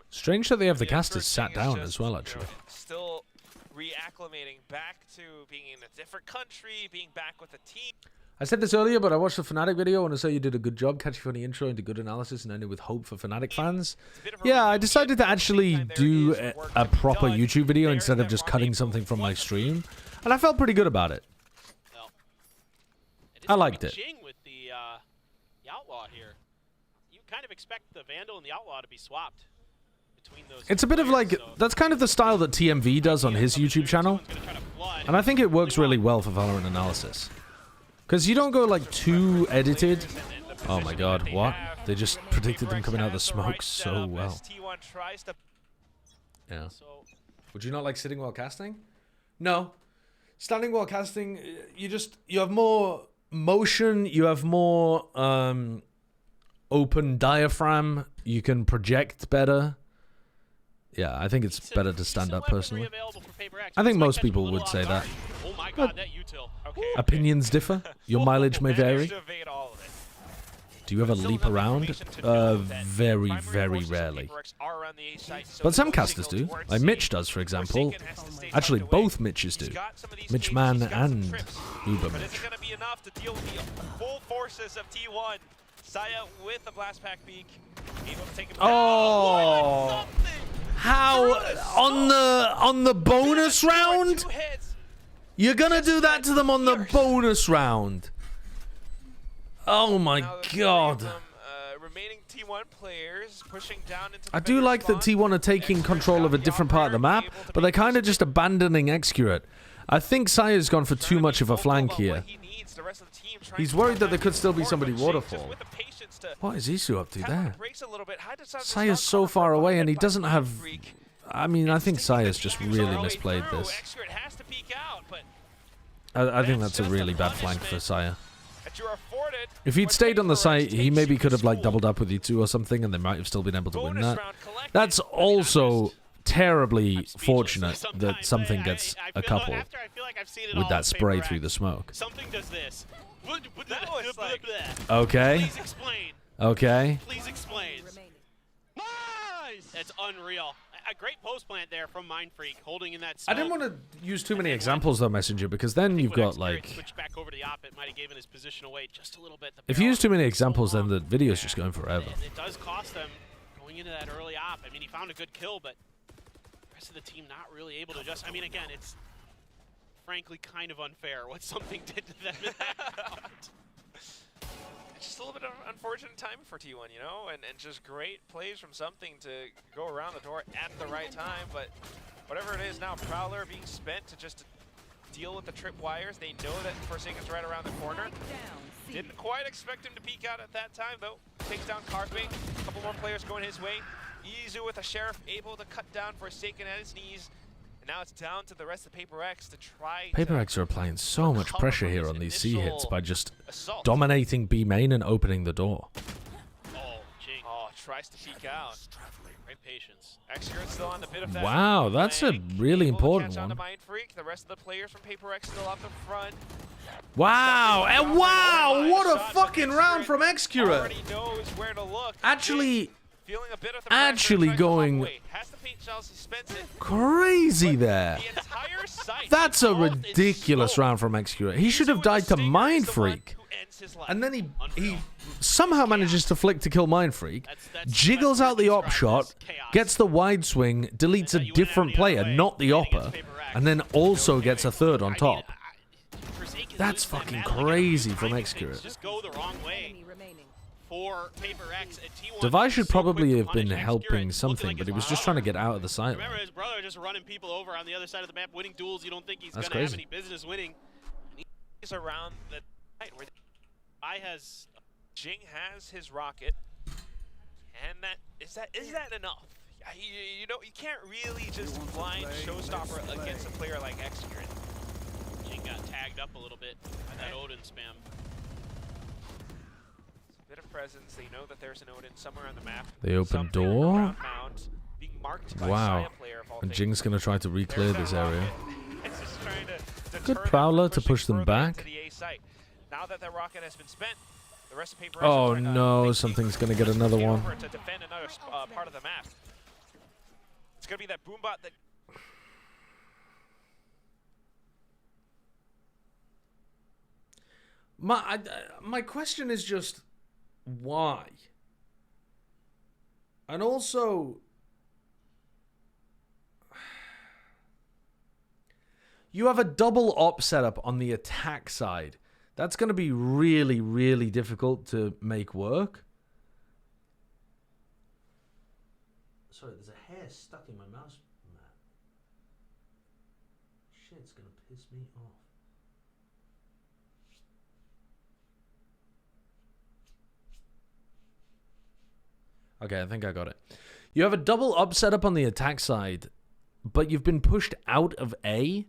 Strange that they have the The casters first sat thing is down just, as well, you know, actually. still reacclimating back to being in a different country, being back with a team. I said this earlier, but I watched the Fnatic video. I want to say you did a good job catching funny intro into good analysis and ending with hope for Fnatic fans. It's a bit of a Yeah, I reunion, decided but to at the same actually time, there do is a work to be proper done. YouTube video Players instead of that just aren't cutting able something to from my want to stream. And I felt pretty good about it. Well, it is I liked it. Ching with the Outlaw here. You kind of expect the Vandal and the Outlaw to be swapped between those. It's a bit of players, like, so that's kind of the style that TMV does on his YouTube channel. someone's gonna try to flood. And I think it works really well for Valorant analysis. Because you don't go like too edited. Oh my god, what? They just predicted them coming out of the smoke so well. T1 tries to Yeah. So Would you not like sitting while casting? No. Standing while casting, you have more motion, you have more open diaphragm, you can project better. Yeah, I think it's better to stand up personally. I think most people would say that. Oh my god, that util. Okay. Opinions differ. Your mileage may vary. Managed to evade all of it. Do you ever Still leap enough around? information to know that Very, primary very forces of rarely. Paper X are around the A site, so But some those casters signals do. weren't Like seen. Mitch does, for example. Forsaken has to stay Actually, tucked away. both Mitches He's do. got some of these Mitch cages, Man he's got some and trips. Uber But is Mitch. it going to be enough to deal with the full forces of T1? Saya with the blast pack peak, able to take him Oh. down. How on the bonus round? 2 hits. You're gonna do that to them on the bonus round? Oh my Now the 3 of god! them, remaining T1 players pushing down into the I do vendor like that spawn. T1 are taking Expert's control of got a the different part of the operator, map, able to but be they're kind of close just abandoning Accurate. I think Sire's gone for too much of a flank here. He's worried that there could still be somebody waterfall. What is Isu up to there? Sire's so far away and he doesn't have... I mean, I think Sire's just really misplayed this. I think that's a really bad flank for Sire. If he'd stayed on the site, he maybe could have like doubled up with E2 or something and they might have still been able to win that. That's also terribly fortunate that something gets a couple with that spray through the smoke. Something does this. That was like... Okay. Please explain. Okay. Please explain. Nice! That's unreal. A great post plant there from Mindfreak, holding in that smoke. I didn't want to use too many examples though, Messenger, because then you've got like... Switched back over to the op, it might have given his position away just a little bit. If you use too many examples, then the video's just going forever. It does cost them going into that early op. I mean, he found a good kill, but the rest of the team not really able to just... I mean, again, it's frankly kind of unfair what something did to them in that round. It's just a little bit of unfortunate timing for T1, you know, and just great plays from something to go around the door at the right time. But whatever it is now, Prowler being spent to just deal with the trip wires. They know that Forsaken's right around the corner. Didn't quite expect him to peek out at that time, though. Takes down Carpe. A couple more players going his way. Izu with a Sheriff able to cut down Forsaken at his knees. And now it's down to the rest of Paper X to try Paper X are applying so much pressure here on these C hits by just dominating B main and opening the door. Oh, Jing. Oh, tries to peek out. Great patience. Execute's still on a bit of that. Wow, that's a really important one. The rest of the players from Paper X still up the front. Wow, and wow, what a fucking round from Excurate. Already knows where to look. Actually, feeling a bit of the actually pressure, tries to walk going away. Has the paint shells, he spends it. crazy there. The entire site That's a involved in ridiculous smoke. round from Excurate. He should have died to Mind Freak. And then he somehow manages to flick to kill Mind Freak, jiggles out the op shot, gets the wide swing, deletes a different player, not the opper, and then also gets a third on top. That's fucking crazy from Excurate. Just go the wrong way for Paper X at T1. Device should So probably quick to have been punish helping Excurate. something, Looked but like he was his just trying to get out of the sight Remember line. his brother just running people over on the other side of the map, winning duels. You don't think he's That's going to have crazy. any business winning. And he's around the site where I has... Jing has his rocket, and is that enough? You know, you can't really just blind showstopper against a player like Execute. Jing got tagged up a little bit by that Odin spam. It's a bit of presence. They know that there's an Odin somewhere on the map. They open Somewhere door. around Mount, being marked by Wow. Saya player of all And things. Jing's going to try to re-clear There's this that area. rocket. It's just trying to Good deter them Prowler from to pushing push them further back. into the A site. Now that that rocket has been spent, the rest of Paper X Oh are trying to no, make something's going to get another get one. over to defend another part of the map. It's going to be that boombot that... My question is just why? And also, you have a double op setup on the attack side. That's going to be really, really difficult to make work. Sorry, there's a hair stuck in my mouse mat. Shit, it's going to piss me off. Okay, I think I got it. You have a double up setup on the attack side, but you've been pushed out of A.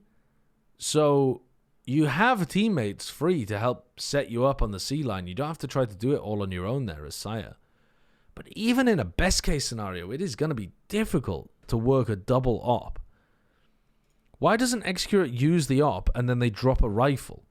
So you have teammates free to help set you up on the C line. You don't have to try to do it all on your own there as Sire. But even in a best case scenario, it is going to be difficult to work a double op. Why doesn't Execute use the op and then they drop a rifle?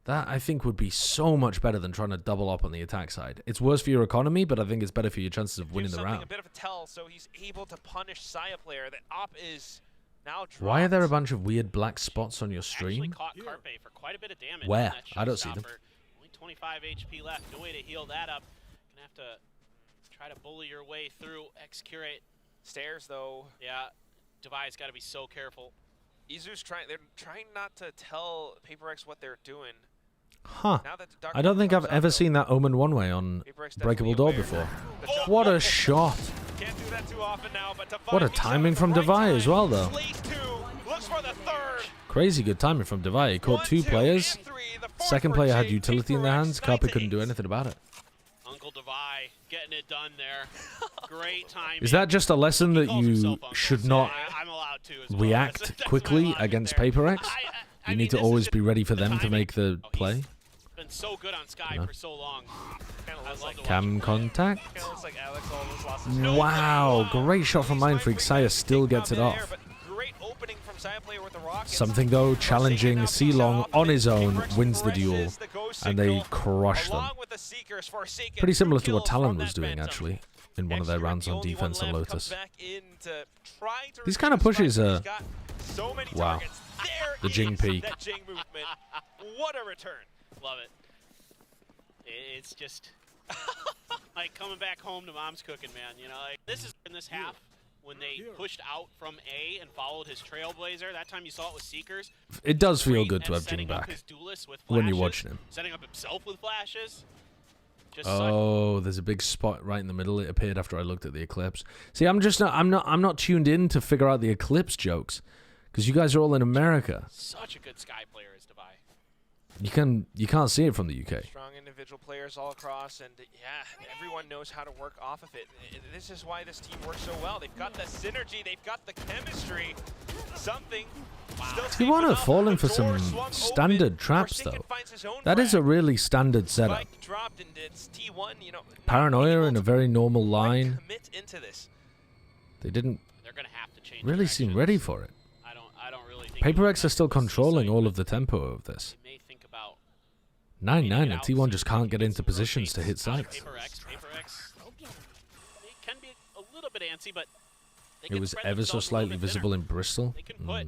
That, I think, would be so much better than trying to double up on the attack side. It's worse for your economy, but I think it's better for your chances of winning the round. a bit of a tell, so he's able to punish Saya player. That op is now dropped. Why are there a bunch of weird black spots on your Actually stream? caught Carpe for quite a bit of damage. Where? On that I don't see them. showstopper. Only 25 HP left. No way to heal that up. have to try to bully your way through X-Curate. Stairs, though. Yeah, Devi's got to be so careful. Izu's they're trying not to tell Paper Rex what they're doing. Huh. Now that the I don't think I've comes ever out, seen that Omen one-way on Paper Rex Breakable definitely Door aware. before. What a shot. Can't do that too often now, but Devi What a meets him timing at from the right Devi time. as well, though. Slays 2, looks for the third. Crazy good timing from Devi. He caught 2 players. And 3, the fourth Second for player had Jake. utility in their Paper hands. Rex, Carpe 9 to couldn't do 8. anything about it. Uncle Devi getting it done there. Great timing. Is that just a lesson that you should not I'm allowed to as well. react That's my quickly logic against there. Paper X? I You mean, need to this is always just be ready for the them to timing. make the Oh, play. he's been so good on Sky Yeah. for so long. I love to watch Cam him play. contact. Kinda looks like Alex almost lost his Wow, great shot from Mindfreak. Saya still gets it off. Great opening from Saya player with the Rockets. Something though, challenging C-Long on his own wins the duel, and they crush them. Pretty similar to what Talon was doing, actually, in one of their rounds on defense on Lotus. These kind of pushes are... Wow. The Jing peak. That Jing movement. What a return. Love it. It's just like coming back home to mom's cooking, man. You know, like this is in this half when they pushed out from A and followed his Trailblazer. That time you saw it with Seekers. It does feel Great good to at have setting Jing up back his duelists with when you're flashes, watching him. setting up himself with flashes. Just Oh, there's a big spot right in the middle. It appeared after I looked at the Eclipse. See, I'm not tuned in to figure out the Eclipse jokes because you guys are all in America. such a good Sky player is Devi. You can't see it from the UK. Strong individual players all across, and yeah, everyone knows how to work off of it. This is why this team works so well. They've got the synergy, they've got the chemistry. Something. You want to fall in for some standard traps, though. That is a really standard setup. Dropped and it's T1, you know, Paranoia in a very normal line. commit into this. They didn't They're gonna have to change. really seem directions. ready for it. I don't really think Paper it'll X are still affect the controlling site, all but of the tempo of this. they may think about 9-9 and out T1 some- just can't get into some positions to hit rotates out of sites. Paper X, they can be a little bit antsy, but they It can was spread ever so themselves a little slightly bit visible thinner. in Bristol. They can put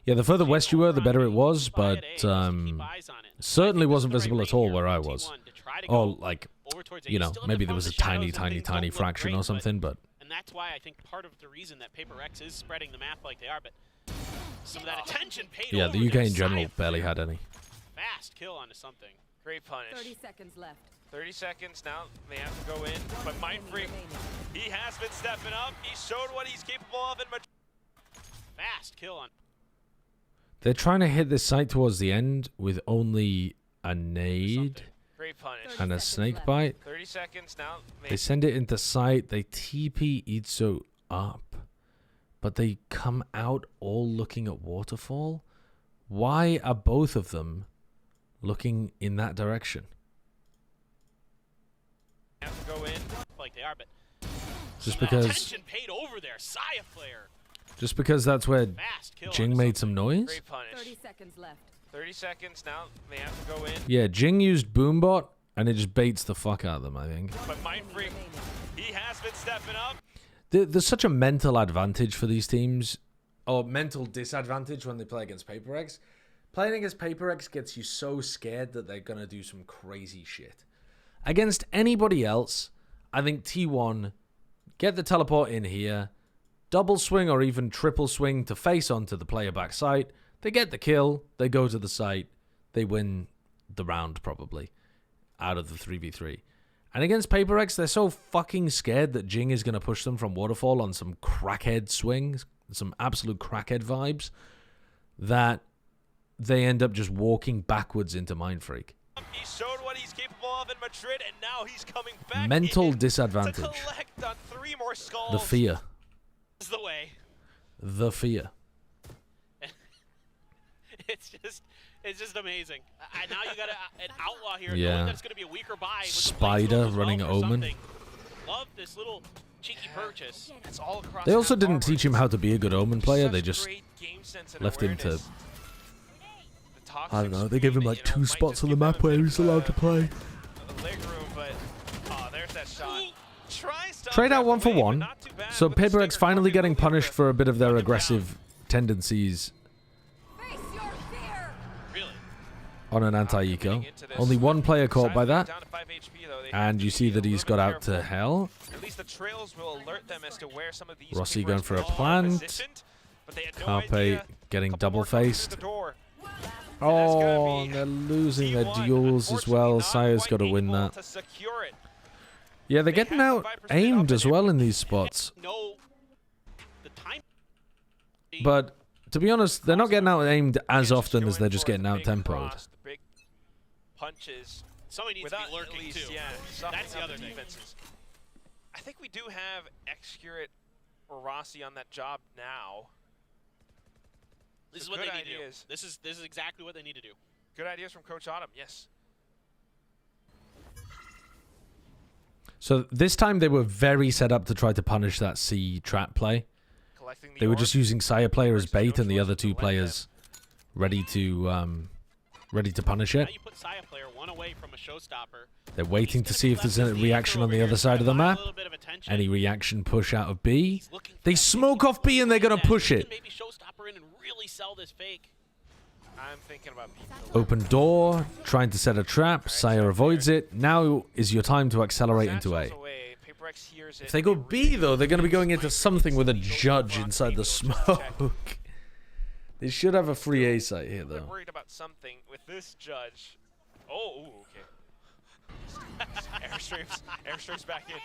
Yeah, the further west you were, the better it was, keep eye but at A, just to keep eyes on it. I certainly think this wasn't is the visible right at all read here where I from was. T1 to try to Oh, go like, over towards A. you know, still have maybe to there follow was the a tiny, shadows and tiny, things tiny don't look fraction or great, something, but and that's why I think part of the reason that Paper X is spreading the map like they are, but some of that attention paid yeah, over the UK there. in general Saya barely had any. fast kill onto something. Great punish. 30 seconds left. 30 seconds now, they have to go in, but Mindfreak, he has been stepping up. He showed what he's capable of in Fast kill on. They're trying to hit this site towards the end with only a nade Great punish. and a 30 snake seconds bite. 30 seconds now. They send it into sight. They TP Itzo up, but they come out all looking at Waterfall. Why are both of them looking in that direction? have to go in. Like they are, but Just some of that because, attention paid over there. Saya player. just because that's where Fast kill Jing onto made some noise. Great punish. 30 seconds left. 30 seconds now. They have to go in. Yeah, Jing used Boombot, and it just baits the fuck out of them, I think. But Mindfreak, he has been stepping up. There's such a mental advantage for these teams, or mental disadvantage when they play against Paper X. Playing against Paper X gets you so scared that they're going to do some crazy shit. Against anybody else, I think T1 get the teleport in here, double swing or even triple swing to face onto the player back site. They get the kill, they go to the site, they win the round probably out of the 3v3. And against Paper X, they're so fucking scared that Jing is going to push them from Waterfall on some crackhead swings, some absolute crackhead vibes, that they end up just walking backwards into Mindfreak. He showed what he's capable of in Madrid, and now he's coming back Mental in disadvantage. to collect on 3 more skulls. The fear. This is the way. The fear. It's just amazing. Now you got an outlaw here, Yeah. knowing that it's going to be a weaker buy. with the Spider placeholder as well running for Omen. something. Love this little cheeky purchase. It's all across They also half didn't armor. teach him how to be a good Omen player. Such They just great game sense and left him to... awareness. The toxic I don't know. They gave him screen, like you know, 2 might spots just on the give them map a where he bit was of, allowed to play. a leg room, but there's that shot. Tries to Trade out unwrap 1 for away, but 1. not too bad So with the Paper X stinger. finally Carpe getting moving punished to for a bit of their put him aggressive tendencies. Face your fear. Really? on an anti-eco. Only one player caught by that. Down to 5 HP, though. They And you see that he's got out to hell. At least the trails will alert them as to where some of these Rossi Paper going X for a players are plant. positioned, but they had no Carpe idea. getting Couple more double-faced. through the door. Oh, be they're losing their T1, duels as well. unfortunately not Sire's got to quite win able that. to secure it. Yeah, they're getting out aimed as well in these spots. No, the time. But to be honest, they're not getting out aimed as Just often as going they're just for getting the out big tempoed. cross, the big punches. Somebody needs to Without be at lurking least, too. yeah, That's softening the up other thing. defenses. I think we do have Excurate or Rossi on that job now. This is So what good they need to do. ideas. This is exactly what they need to do. Good ideas from Coach Autumn, yes. So this time they were very set up to try to punish that C trap play. Collecting the They were orb. just using Sire player as Versus no bait and the choice other but to two let players ready to punish it. Now you put Saya player one away from a showstopper. They're waiting to He's see gonna if be there's left a as the reaction anchor on the over other here. side of the Buy a map. little bit of attention. Any reaction push out of B. He's looking for They that smoke fake off B and they're going to that. push He it. can maybe showstopper in and really sell this fake. I'm thinking about beating Open door, trying to set a trap. Sire avoids it. Now is your time to accelerate into A. If they go B, though, they're going to be going into something with a judge inside the smoke. They should have a free A site here, They're though. worried about something with this judge. Oh, ooh, okay. Airstreams back in.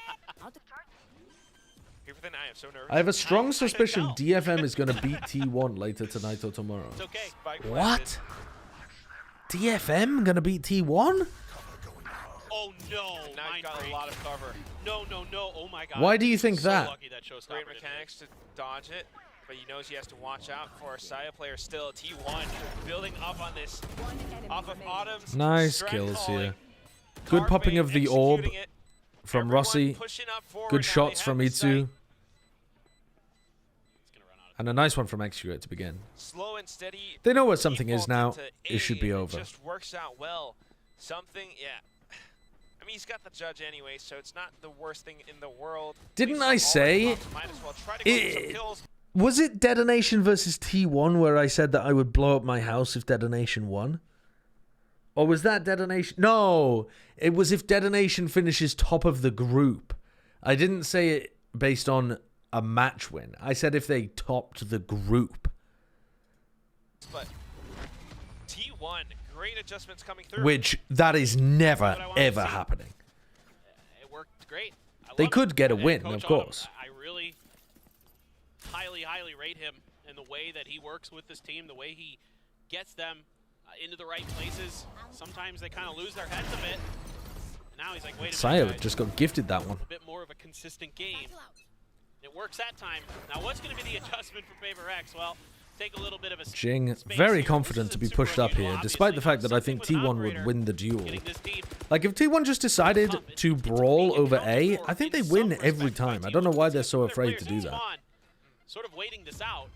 Paper Thin, I am so nervous. I have a strong suspicion DFM is going to beat T1 later tonight or tomorrow. It's okay. What? DFM going to beat T1? Oh no! Now you've got a lot of cover. No, no, no! Oh my God! Why do you think so that? Lucky that showstopper Great didn't mechanics to dodge it, but he knows he has to watch out for a Saya player still. T1 building up on this off of Autumn's Nice strat kills calling. here. Good popping of the orb Executing it. from Everyone Rossi. pushing up forward. Good Now shots they from have the Itsu. sight. It's gonna run out of And a nice one from Excurate to begin. Slow and steady. They know where something is default now. into It should be A, and over. It just works out well. Something, yeah. I mean, he's got the judge anyway, so it's not the worst thing in the world. Didn't He's I all say responsible. Might as well try to go for some kills. Was it Detonation versus T1 where I said that I would blow up my house if Detonation won? Or was that Detonation? No, it was if Detonation finishes top of the group. I didn't say it based on a match win. I said if they topped the group. But T1, great adjustments coming through. Which, that is never, That's what I wanted to ever see. happening. It worked great. I They love could it. get a And win, Coach of Autumn, course. I really highly rate him and the way that he works with this team, the way he gets them into the right places. Sometimes they kind of lose their heads a bit. And now he's like, wait a Sire minute, guys. just got gifted that one. A bit more of a consistent game. It works that time. Now, what's going to be the adjustment for Paper X? Well, take a little bit of a Jing, space very here. confident This to be isn't pushed super up here, unusual, despite the obviously. fact that I Same think thing with T1 Operator. would win the duel. Getting this deep. Like, if T1 just decided Tough. to It's brawl being over accounted A, for I think in they some win every respects by time. I T1. don't know why It's they're so their afraid to players. do that. T1 sort of waiting this out.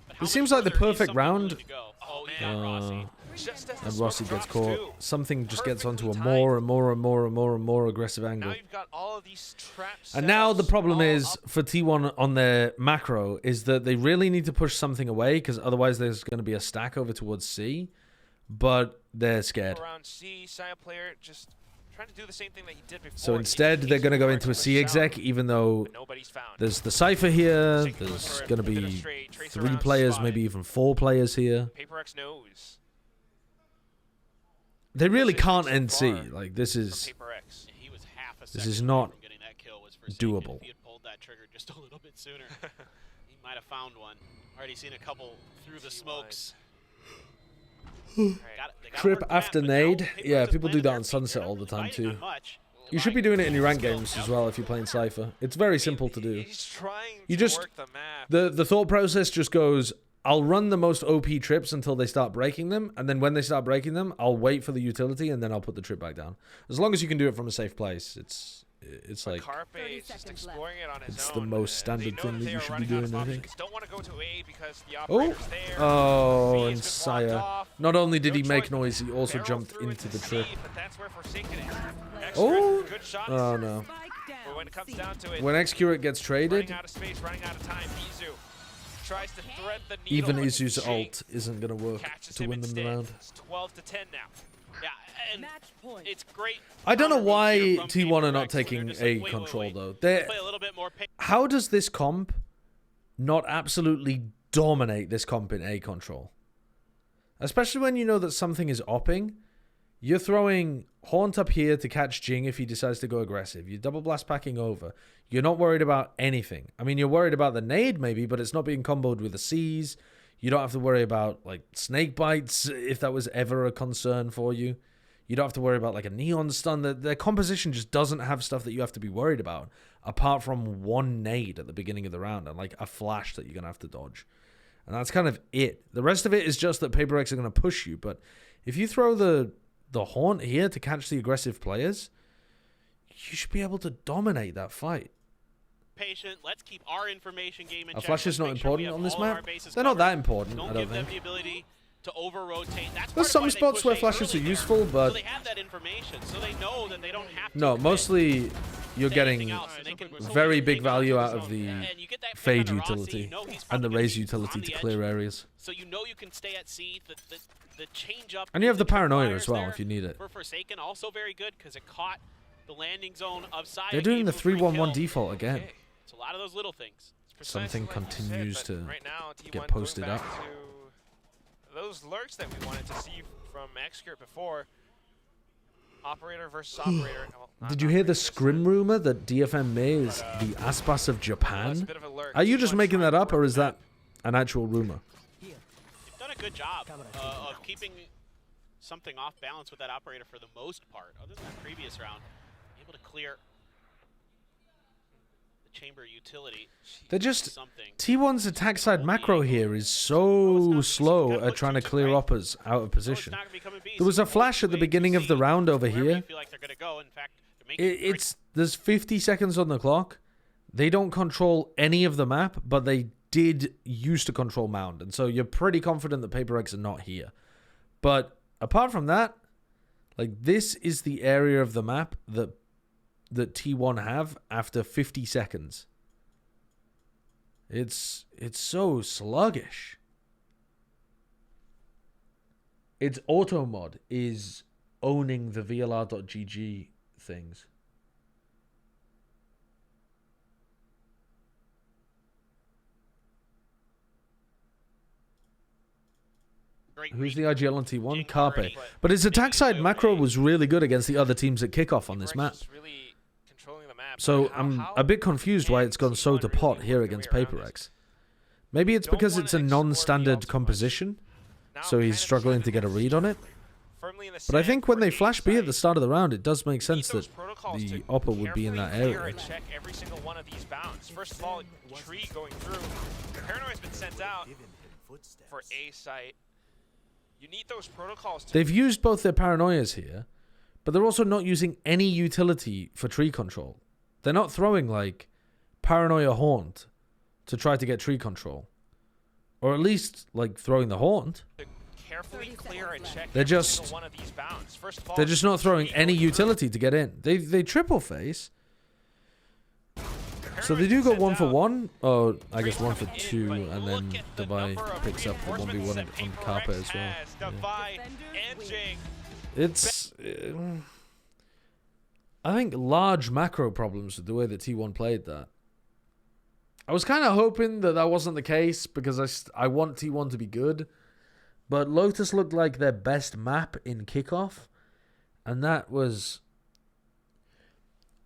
But how This much seems like the further is perfect something round. willing to go? Oh, he got Rossi. Just as the And smoke Rossi gets drops caught. too. Something just gets onto a Perfectly more and more aggressive Now angle. you've got all of these traps. And now the problem all is up for T1 on their macro is that they really need to push something away because otherwise there's going to be a stack over towards C, but they're scared. around C. Saya player just trying to do the same thing that he did before. So He instead just they're takes going to go over into a to C the exec shower, even though but nobody's found. there's the Cypher here, Taking there's for going to a bit of be straight, trace 3 around, players, spotted. maybe even 4 players here. Paper X knows. They really This is can't so end C. far Like, this from is... Paper X. He was half a This second is away not from getting that kill was Forsaken. doable. If he had pulled that trigger just a little bit sooner, he might have found one. Already seen a couple through the smokes. They gotta Trip work after that, but nade. now Paper Yeah, X has people do planted that their on feet. Sunset They're all not the really time fighting too. on much. You should be doing it in your ranked games as well if you're playing Cypher. It's very simple to do. He's trying You to just- work the map. The thought process just goes, I'll run the most OP trips until they start breaking them, and then when they start breaking them, I'll wait for the utility, and then I'll put the trip back down. As long as you can do it from a safe place, it's like... Carpe is just exploring it on his It's own. the most They standard know thing that that they you are should be running out of doing, I options. think. Don't want to go to A because the Oh! operator's there. Oh, B and has been blocked Sire. off. Not only did No he make choice noise, he also barrel jumped through into the C, trip. but that's where Forsaken is. Oh! Good shot. Oh, no. But when it comes down to it, When Excurate gets traded, running out of space, running out of time, Izu tries to thread the needle. Even with Izu's Jake. ult isn't going to work Catches to him win them the instead. round. It's 12 to 10 now. Yeah, and it's great. I don't know counter moves why here from T1 are Paper not Rex, where taking they're just A like, wait, control, wait. though. Play a little bit more How does this comp not absolutely dominate this comp in A control? Especially when you know that something is opping. You're throwing Haunt up here to catch Jing if he decides to go aggressive. You're double blast packing over. You're not worried about anything. I mean, you're worried about the nade maybe, but it's not being comboed with the C's. You don't have to worry about like snake bites if that was ever a concern for you. You don't have to worry about like a neon stun. The composition just doesn't have stuff that you have to be worried about apart from one nade at the beginning of the round and like a flash that you're going to have to dodge. And that's kind of it. The rest of it is just that Paper Rex are going to push you. But if you throw the Haunt here to catch the aggressive players, you should be able to dominate that fight. Patient. Let's keep our information game in A check. flash is Let's not make sure we important have on this all of our map. bases They're not covered. that important, Don't I don't give them think. the ability to over-rotate. That's There's part some of why they spots push where A flashes are early there. useful, but So they have that information, so they know that they don't have to no, commit mostly you're to getting anything else, and they can very solely big hang on value to out his of own. the And you get that pick Fade on the Rossi, utility you know he's and the probably Raise gonna be utility on to the clear edge. areas. So you know you can stay at C. The change up. And you have the into paranoia fires as well there if you need it. For Forsaken, also very good because it caught the landing zone of Saya. They're doing the gave him a free 3-1-1 kill. default again. It's a lot of those little things. It's Something precisely like you continues said, to but right now, T1 get going posted back up. to those lurks that we wanted to see from Excurt before. Operator versus operator. Well, not Did you hear the operator, scrim rumor that DFM May is the Aspas of it's a Japan? bit of a lurk. Are you T1 just making trying that to up, or work is the that an actual rumor? They've done a good job of keeping something off balance with that operator for the most part. Other than that previous round, able to clear the chamber utility. They're just Something. T1's attack side macro here is so slow at trying to clear uppers out of position. There was a flash at the beginning of the round over here. There's 50 seconds on the clock. They don't control any of the map, but they did used to control Mound, and so you're pretty confident that Paper Rex are not here. But apart from that, like this is the area of the map that T1 have after 50 seconds. It's so sluggish. Its auto mod is owning the VLR.gg things. Who's the IGL on T1? Carpe. But his attack side macro was really good against the other teams at kickoff on this map. Really controlling the map. So How- I'm how a bit confused why can it's gone so T1 to really pot here work their against way around Paper this? Rex. Maybe it's Don't because wanna it's a explore non-standard BL too much. composition, Now so kind he's of struggling to trying get a read on it. firmly in the But I sand think when for they A flash B at the side. start of the round, it does make Need sense those that protocols the to Oppa would be in that carefully clear area. and check every single one of these bounds. First of all, tree going through. Paranoia's been sent out Given him footsteps. for A site. You need those protocols to They've used both their paranoias here, but they're also not using any utility for tree control. They're not throwing, like, Paranoia Haunt to try to get tree control. Or at least, like, throwing the Haunt. carefully clear and check They're every just- single one of these bounds. First of all, They're just not throwing tree any going through. utility to get in. They triple face. So they do go Paranoia's 1 for sent 1. Oh, I guess Tree 1 for coming in, 2, but and look then at the Devi number of picks up the reinforcements 1v1 that on Paper Carpe Rex as well. has. Yeah. Devi and Jing. It's... I think large macro problems with the way that T1 played that. I was kind of hoping that that wasn't the case because I want T1 to be good. But Lotus looked like their best map in kickoff. And that was...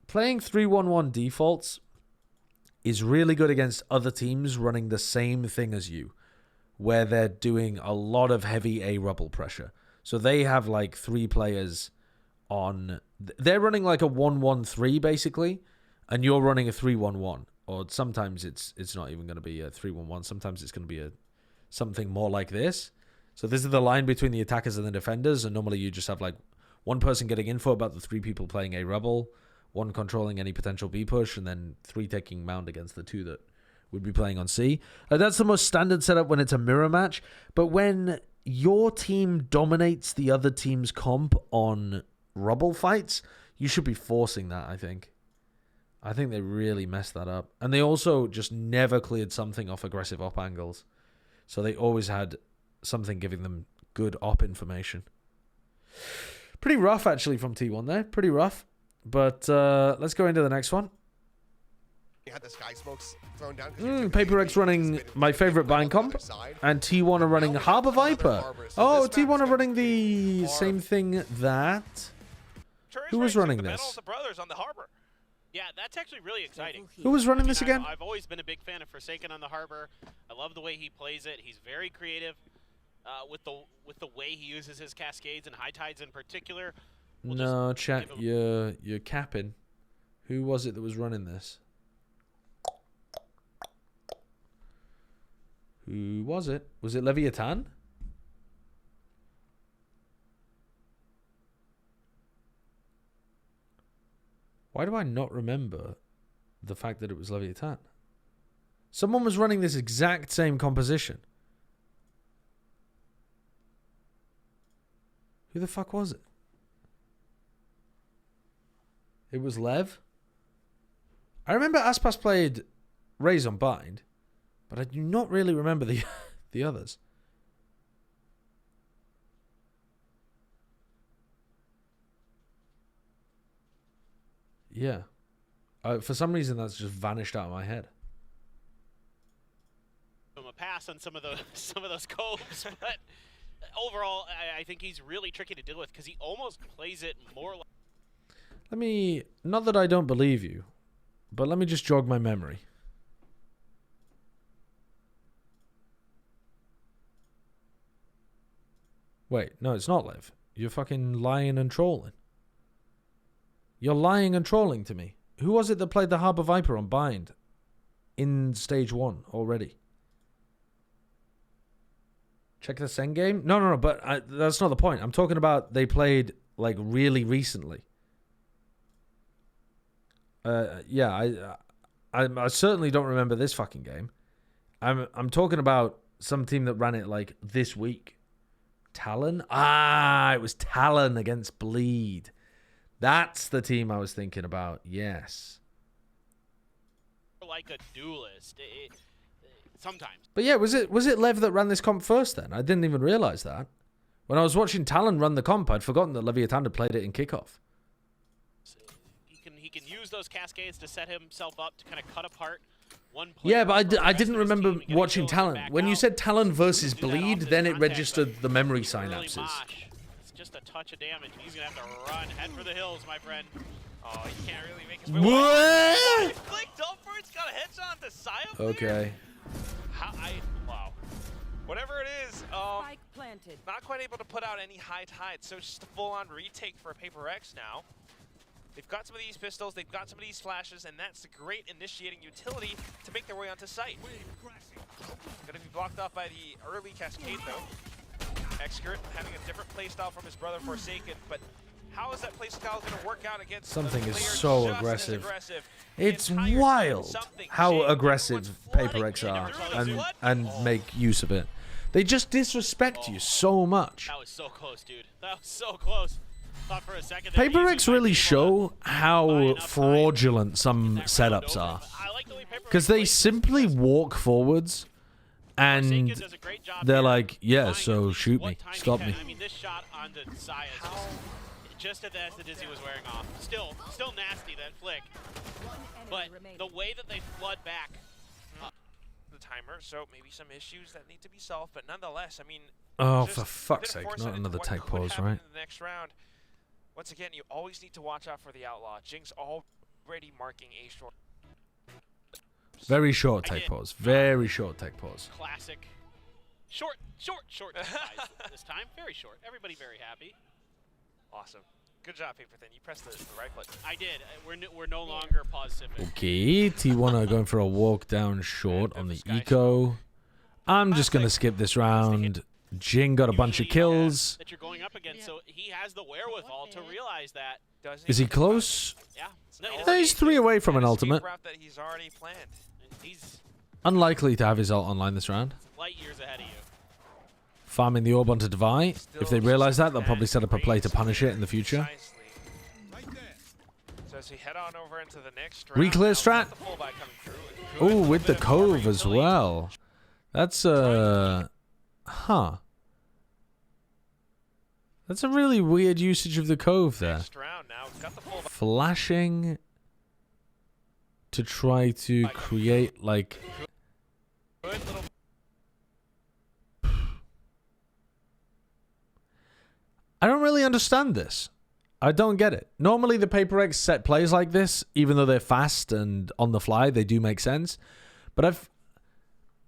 Playing 3-1-1 defaults is really good against other teams running the same thing as you, where they're doing a lot of heavy A rubble pressure. So they have like 3 players on... They're running like a 1-1-3 basically, and you're running a 3-1-1. Or sometimes it's not even going to be a 3-1-1. Sometimes it's going to be something more like this. So this is the line between the attackers and the defenders, and normally you just have like one person getting info about the 3 people playing A rebel, 1 controlling any potential B push, and then 3 taking Mound against the 2 that would be playing on C. That's the most standard setup when it's a mirror match. But when your team dominates the other team's comp on rubble fights, you should be forcing that, I think. I think they really messed that up. And they also just never cleared something off aggressive op angles. So they always had something giving them good op information. Pretty rough, actually, from T1 there. Pretty rough. But let's go into the next one. You had the sky smokes thrown down. Paper Rex running my favorite bind comp, and T1 are running Harbor Viper. Oh, T1 are running the same thing that... Who was running this? The brothers on the harbor. Yeah, that's actually really exciting. Who was running this again? I've always been a big fan of Forsaken on the harbor. I love the way he plays it. He's very creative with the way he uses his cascades and high tides in particular. No, chat, you're capping. Who was it that was running this? Who was it? Was it Leviathan? Why do I not remember the fact that it was Leviathan? Someone was running this exact same composition. Who the fuck was it? It was Lev? I remember Aspas played Raise on Bind, but I do not really remember the others. Yeah. For some reason, that's just vanished out of my head. A pass on some of those coves, but overall, I think he's really tricky to deal with because he almost plays it more like... Let me... Not that I don't believe you, but let me just jog my memory. Wait, no, it's not Lev. You're fucking lying and trolling. You're lying and trolling to me. Who was it that played the Harbor Viper on Bind in stage 1 already? Check the Sen game? No, but that's not the point. I'm talking about they played, like, really recently. Yeah, I certainly don't remember this fucking game. I'm talking about some team that ran it, like, this week. Talon? Ah, it was Talon against Bleed. That's the team I was thinking about. Yes. Like a duelist. Sometimes. But yeah, was it Lev that ran this comp first then? I didn't even realize that. When I was watching Talon run the comp, I'd forgotten that Leviathan had played it in kickoff. He can use those cascades to set himself up to kind of cut apart one player. Yeah, but I didn't remember watching Talon. When you said Talon versus Bleed, then it registered the memory synapses. It's just a touch of damage. He's going to have to run. Head for the hills, my friend. Oh, he can't really make his way. What? He clicked over. It's got a headshot on the side. Okay. Wow. Whatever it is, not quite able to put out any high tide, so it's just a full-on retake for Paper Rex now. They've got some of these pistols, they've got some of these flashes, and that's a great initiating utility to make their way onto site. Gonna be blocked off by the early cascade, though. Excurt having a different playstyle from his brother Forsaken, but how is that playstyle going to work out against something a is player so just aggressive. as aggressive? It's wild how aggressive Paper Rex are and make use of it. They just disrespect you so much. That was so close, dude. That was so close. Thought for a second Paper Rex really show how fraudulent some setups are. Because they simply walk forwards and they're like, yeah, so shoot me, stop me. I mean, this shot onto Saya just as the Dizzy was wearing off. Still nasty, that flick. But the way that they flood back the timer, so maybe some issues that need to be solved, but nonetheless, I mean... Oh, for fuck's sake, not another tech pause, right? In the next round. Once again, you always need to watch out for the Outlaw. Jinx already marking a short... Very short tech pause. Very short tech pause. Classic. Short this time. Very short. Everybody very happy. Awesome. Good job, Paper Thin. You pressed the right button. I did. We're no longer positive. Okay, T1 are going for a walk down short on the eco. I'm just going to skip this round. Jing got a bunch of kills. That you're going up against, so he has the wherewithal to realize that. Is he close? Yeah. No, he's 3 away from an ultimate. That he's already planned. He's unlikely to have his ult online this round. Light years ahead of you. Farming the orb onto Devi. If they realize that, they'll probably set up a play to punish it in the future. So as we head on over into the next round. Reclear strat. Oh, with the cove as well. That's huh. That's a really weird usage of the cove there. Flashing to try to create like. I don't really understand this. I don't get it. Normally the Paper Rex set plays like this, even though they're fast and on the fly, they do make sense. But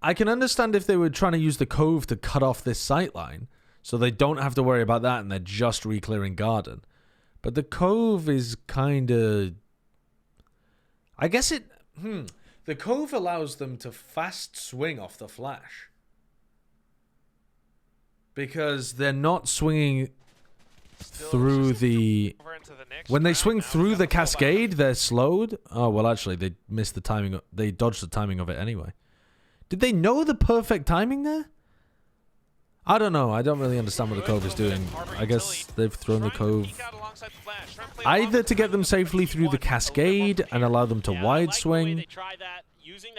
I can understand if they were trying to use the cove to cut off this sightline, so they don't have to worry about that and they're just re-clearing garden. But the cove is kind of... I guess it... The cove allows them to fast swing off the flash. Because they're not swinging through the... When they swing through the cascade, they're slowed. Oh, well, actually, they missed the timing. They dodged the timing of it anyway. Did they know the perfect timing there? I don't know. I don't really understand what the cove is doing. I guess they've thrown the cove either to get them safely through the cascade and allow them to wide swing,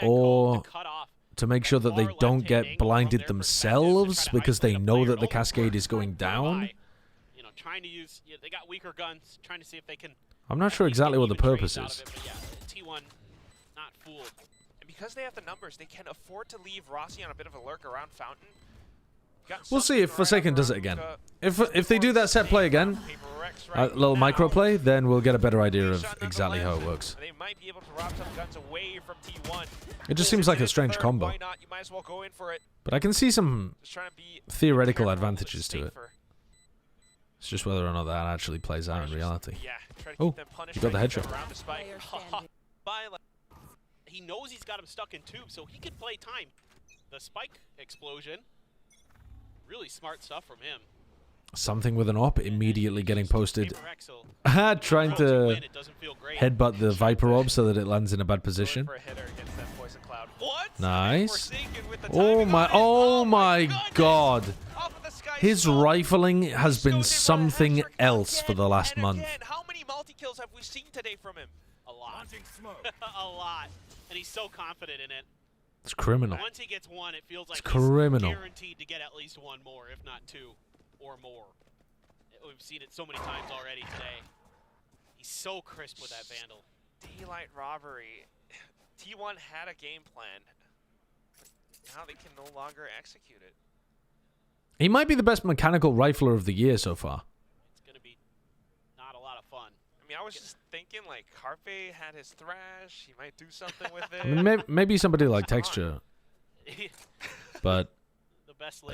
or to make sure that they don't get blinded themselves because they know that the cascade is going down. You know, trying to use, they got weaker guns, trying to see if they can. I'm not sure exactly what the purpose is. T1 not fooled. And because they have the numbers, they can afford to leave Rossi on a bit of a lurk around Fountain. We'll see if Forsaken does it again. If they do that set play again, a little micro play, then we'll get a better idea of exactly how it works. It just seems like a strange combo. But I can see some theoretical advantages to it. It's just whether or not that actually plays out in reality. Oh, you got the headshot. He knows he's got him stuck in tube, so he could play time. The spike explosion. Really smart stuff from him. Something with an op immediately getting posted. Trying to headbutt the Viper orb so that it lands in a bad position. Nice. Oh my god. His rifling has been something else for the last month. How many multi-kills have we seen today from him? A lot. A lot. And he's so confident in it. It's criminal. Once he gets one, it feels like it's criminal. He's guaranteed to get at least one more, if not two or more. We've seen it so many times already today. He's so crisp with that Vandal. Daylight robbery. T1 had a game plan. Now they can no longer execute it. He might be the best mechanical rifler of the year so far. It's going to be not a lot of fun. I mean, I was just thinking, like, Carpe had his thrash. He might do something with it. I mean, maybe somebody like Texture. But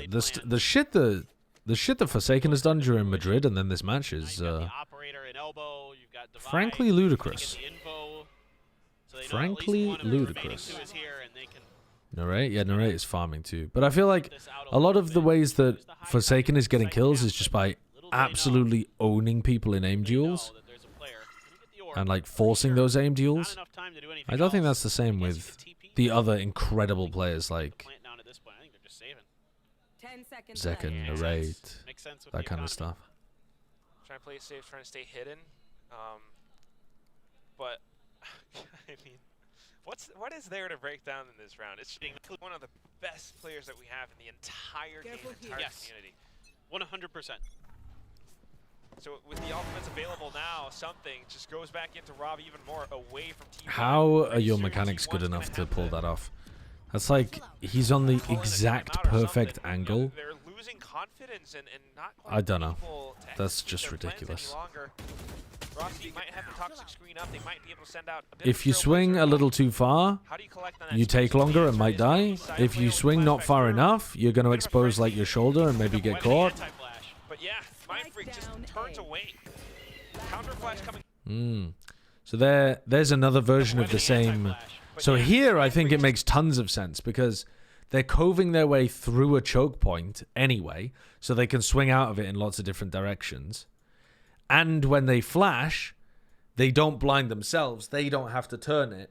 the shit that Forsaken has done during Madrid and then this match is frankly ludicrous. Frankly ludicrous. Narrate? Yeah, Narrate is farming too. But I feel like a lot of the ways that Forsaken is getting kills is just by absolutely owning people in aim duels. And like forcing those aim duels. I don't think that's the same with the other incredible players like Zek and Narrate, that kind of stuff. Trying to play it safe, trying to stay hidden. But I mean, what is there to break down in this round? It's one of the best players that we have in the entire game, entire community. 100%. So with the ultimates available now, something just goes back into Rob even more away from T1. How are your mechanics good enough to pull that off? That's like, he's on the exact perfect angle. They're losing confidence and not I don't know. That's just ridiculous. If you swing a little too far, you take longer and might die. If you swing not far enough, you're going to expose like your shoulder and maybe get caught. But yeah, Mindfreak just turns away. Counterflash coming. So there's another version of the same. So here I think it makes tons of sense because they're coving their way through a choke point anyway, so they can swing out of it in lots of different directions. And when they flash, they don't blind themselves. They don't have to turn it.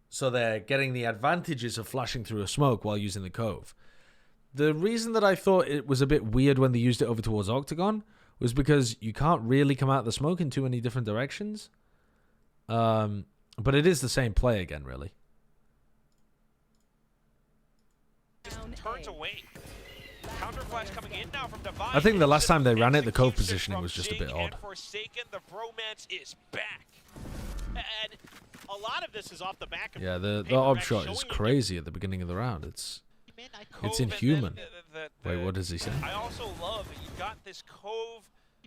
So they're getting the advantages of flashing through a smoke while using the cove. The reason that I thought it was a bit weird when they used it over towards Octagon was because you can't really come out of the smoke in too many different directions. But it is the same play again, really. Just turns away. Counter flash coming in now from Divine. I think the last time they ran it, the cove positioning was just a bit odd. Forsaken, the bromance is back. And a lot of this is off the back of Yeah, the Paper ob Rex shot showing is you crazy at the beginning of the round. It's inhuman. Wait, what does he say? I also love that you got this cove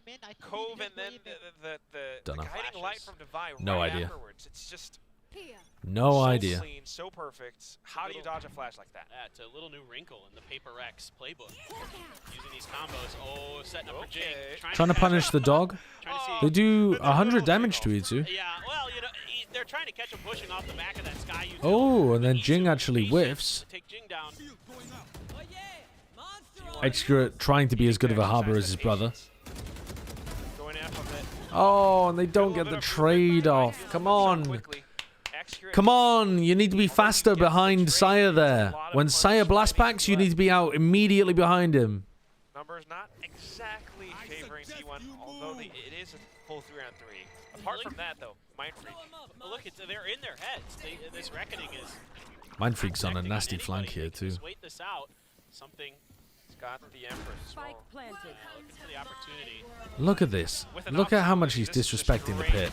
and then the guiding light from Divine No right idea. afterwards. It's just No so idea. clean, so perfect. How do you dodge a flash like that? It's a little new wrinkle in the Paper Rex playbook. Using these combos. Oh, setting up for Jing. Trying to punish the dog. They do 100 damage to Itsu. Yeah, well, you know, they're trying to catch him pushing off the back of that Sky. Oh, and then Jing actually whiffs. Take Jing down. Excurate trying to be as good of a harbor as his brother. Going after it. Oh, and they don't get the trade-off. Come on. Come on. You need to be faster behind Saya there. When Saya blast packs, you need to be out immediately behind him. Numbers not exactly favoring T1, although it is a full 3-on-3. Apart from that, though, Mind Freak. Well, look, they're in their heads. This reckoning is... Mind Freak's on a nasty flank here, too. Just wait this out. Something... Got the Empress. Spike planted. Looking for the opportunity. Look at this. Look at how much he's disrespecting the pit.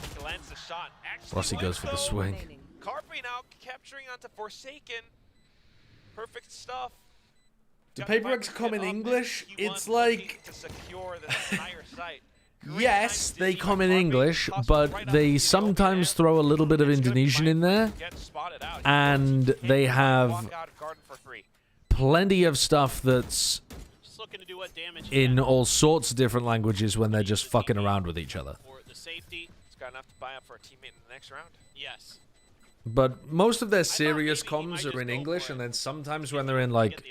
Rossi goes for the swing. Carpe now capturing onto Forsaken. Perfect stuff. Do Paper Rex come in English? It's like... To secure the entire site. Yes, they come in English, but they sometimes throw a little bit of Indonesian in there. And they have plenty of stuff that's in all sorts of different languages when they're just fucking around with each other. He's got enough to buy up for a teammate in the next round. Yes. But most of their serious comms are in English, and then sometimes when they're in, like,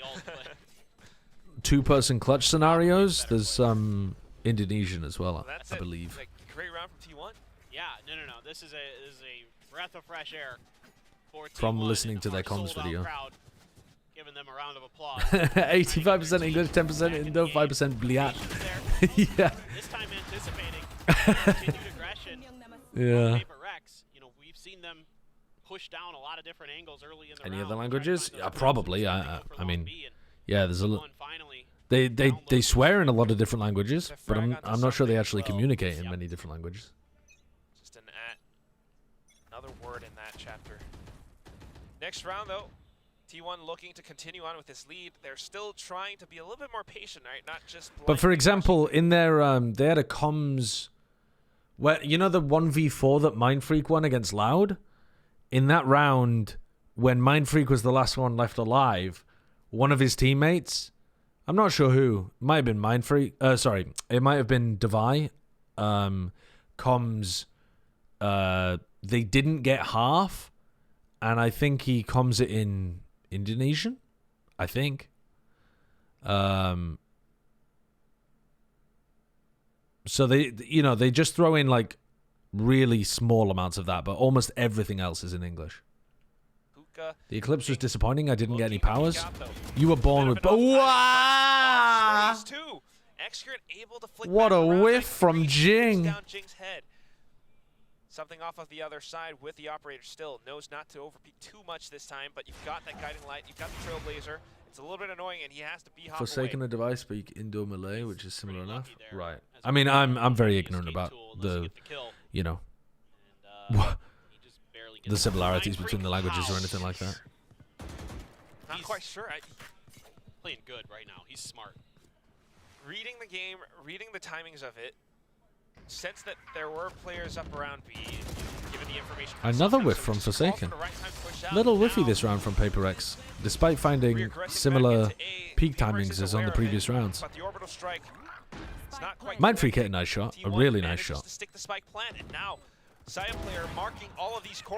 two-person clutch scenarios, there's some Indonesian as well, I believe. Great round from T1. Yeah, no. This is a breath of fresh air for T1 From listening to their comms video. Crowd, giving them a round of applause. 85% English, 10% Indo, 5% Bliat. Yeah. This time anticipating continued aggression. Yeah. Paper Rex, you know, we've seen them push down a lot of different angles early in the round. Any other languages? Yeah, probably. I mean, yeah, there's a they swear in a lot of different languages, but I'm not sure they actually communicate in many different languages. Just an another word in that chapter. Next round though, T1 looking to continue on with this lead. They're still trying to be a little bit more patient, right? Not just. But for example, in their they had a comms, where you know the 1v4 that Mind Freak won against Loud. In that round, when Mind Freak was the last one left alive, one of his teammates, I'm not sure who, might have been Mind Freak. Sorry, it might have been Devi. Comms. They didn't get half, and I think he comms it in Indonesian. I think. So they just throw in like really small amounts of that, but almost everything else is in English. The Eclipse was disappointing. I didn't get any powers. You were born with... Wow! What a whiff from Jing. Something off of the other side with the operator still. Knows not to overpeak too much this time, but you've got that guiding light. You've got the Trailblazer. It's a little bit annoying, and he has to be Forsaken a device speak Indo-Malay, which is similar enough. Right. I mean, I'm very ignorant about the, you know, the similarities between the languages or anything like that. Not quite sure. Playing good right now. He's smart. Reading the game, reading the timings of it. Sense that there were players up around B, given the information. Another whiff from Forsaken. Little whiffy this round from Paper Rex, despite finding similar peak timings as on the previous rounds. Mind Freak hit a nice shot, a really nice shot.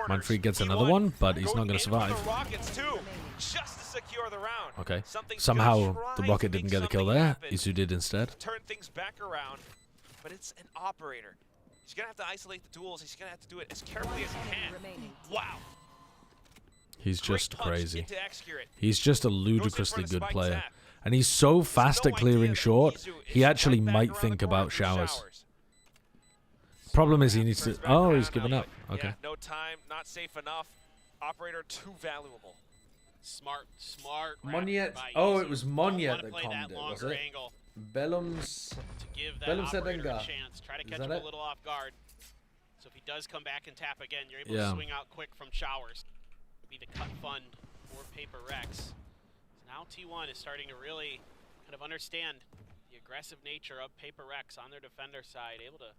Mind Freak gets another one, but he's not going to survive. Okay, somehow the rocket didn't get the kill there. Isu did instead. Turn things back around. But it's an operator. He's going to have to isolate the duels. He's going to have to do it as carefully as he can. Wow. He's just crazy. He's just a ludicrously good player. And he's so fast at clearing short, he actually might think about showers. problem is he needs to. Oh, he's given up. Okay. Yeah, no time, not safe enough. Operator too valuable. Smart. Moniet. Oh, it was Moniet that calmed it, was it? Bellum's. To give that Bellum operator Sedenga. a chance. Try to catch that him it? a little off guard. So if he does come back and tap again, you're able Yeah. to swing out quick from showers. Be the cut fund for Paper Rex. So now T1 is starting to really kind of understand the aggressive nature of Paper Rex on their defender side, able to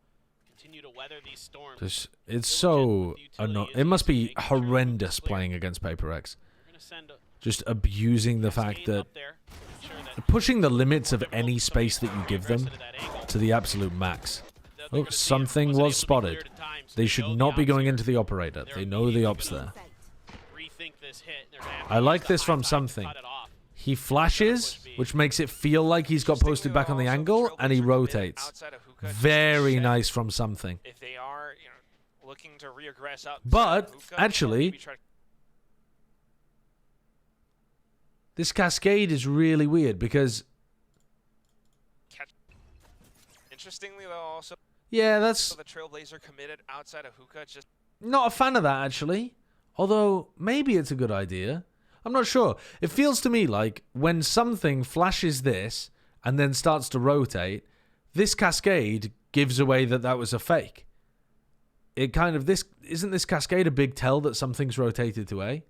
continue to weather these storms. It's so annoying. It must be horrendous playing against Paper X. Just abusing the fact that pushing the limits of any space that you give them to the absolute max. Oh, something was spotted. They should not be going into the operator. They know the op's there. I like this from something. He flashes, which makes it feel like he's got posted back on the angle, and he rotates. Very nice from something. If they are, looking to reaggress out. But actually, this cascade is really weird because. Interestingly, though, also. Yeah, that's. The Trailblazer committed outside of hookah. Just not a fan of that actually. Although maybe it's a good idea. I'm not sure. It feels to me like when something flashes this and then starts to rotate, this cascade gives away that that was a fake. It kind of isn't this cascade a big tell that something's rotated to A?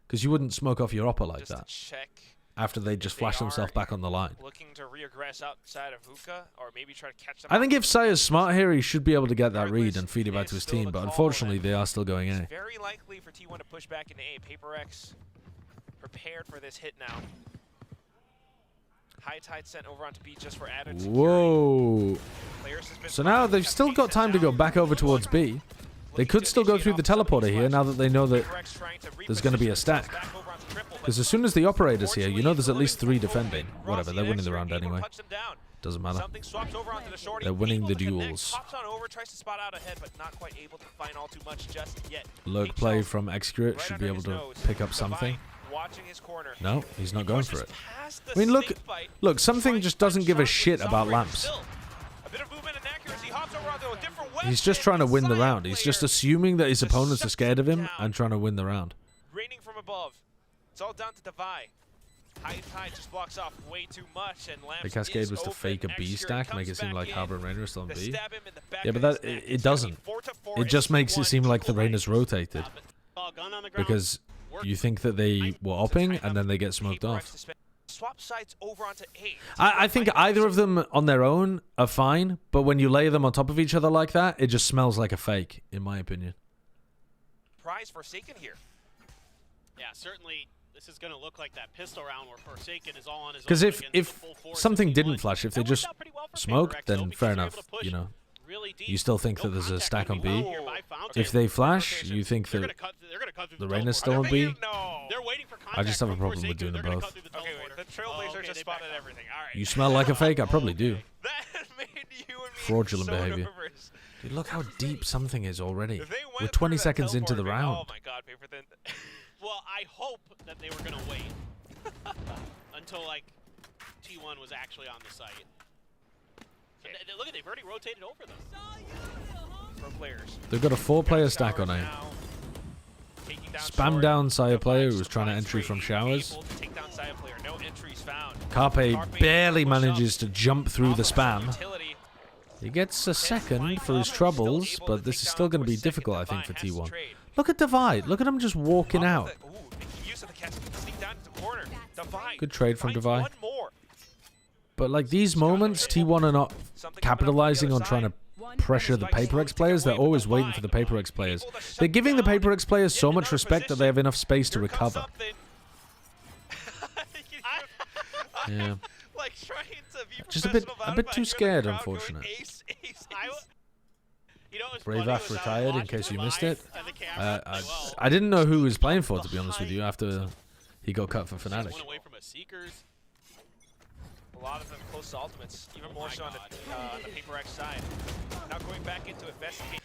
Because you wouldn't smoke off your upper like that. Check after they just flash themselves back on the line. Looking to reaggress outside of hookah, or maybe try to catch them. I think if Saya's smart here, he should be able to get that read and feed it back to his team. But unfortunately, they are still going A. Very likely for T1 to push back into A. Paper X prepared for this hit now. High Tide sent over onto B just for added security. Whoa. So now they've still got time to go back over towards B. They could still go through the teleporter here now that they know that there's going to be a stack. Because as soon as the operator's here, you know there's at least 3 defending. Whatever, they're winning the round anyway. Doesn't matter. They're winning the duels. Lurk play from Execute should be able to pick up something. No, he's not going for it. I mean, look, something just doesn't give a shit about lamps. He's just trying to win the round. He's just assuming that his opponents are scared of him and trying to win the round. Raining from above. It's all down to Devi. High Tide just blocks off way too much, and Lamps the cascade was to open. fake a B stack, make it seem like Harbor and Rainer are still on B. Yeah, but it doesn't. It just makes it seem like the Rainer's rotated. Because you think that they were opping, and then they get smoked off. Swap sides over onto A. I think either of them on their own are fine, but when you lay them on top of each other like that, it just smells like a fake, in my opinion. Prize Forsaken here. Yeah, certainly this is going to look like that pistol round where Forsaken is all on his own. Because if something didn't flash, if they just smoked, then fair enough, you know. You still think that there's a stack on B. If they flash, you think that the Rainer's still on B. I just have a problem with doing them both. Okay, wait, the Trailblazer just spotted everything. All right. You smell like a fake? I probably do. That made you and me Fraudulent so behavior. nervous. Dude, look how deep something is already. We're 20 seconds into the round. Oh my god, Paper Thin. Well, I hope that they were going to wait until, like, T1 was actually on the site. Okay. Look at, they've already rotated over them. For players. They've got a 4-player stack on A. Spam down Saya player who was trying to entry from showers. Carpe barely manages to jump through the spam. He gets a second for his troubles, but this is still going to be difficult, I think, for T1. Look at Divide. Look at him just walking out. Good trade from Divide. But like these moments, T1 are not capitalizing on trying to pressure the Paper X players. They're always waiting for the Paper X players. They're giving the Paper X players so much respect that they have enough space to recover. Yeah. Just a bit too scared, unfortunately. Brave Af retired, in case you missed it. I didn't know who he was playing for, to be honest with you, after he got cut for Fnatic. A lot of them close to ultimates, even more so on the Paper X side. Now going back into investigate.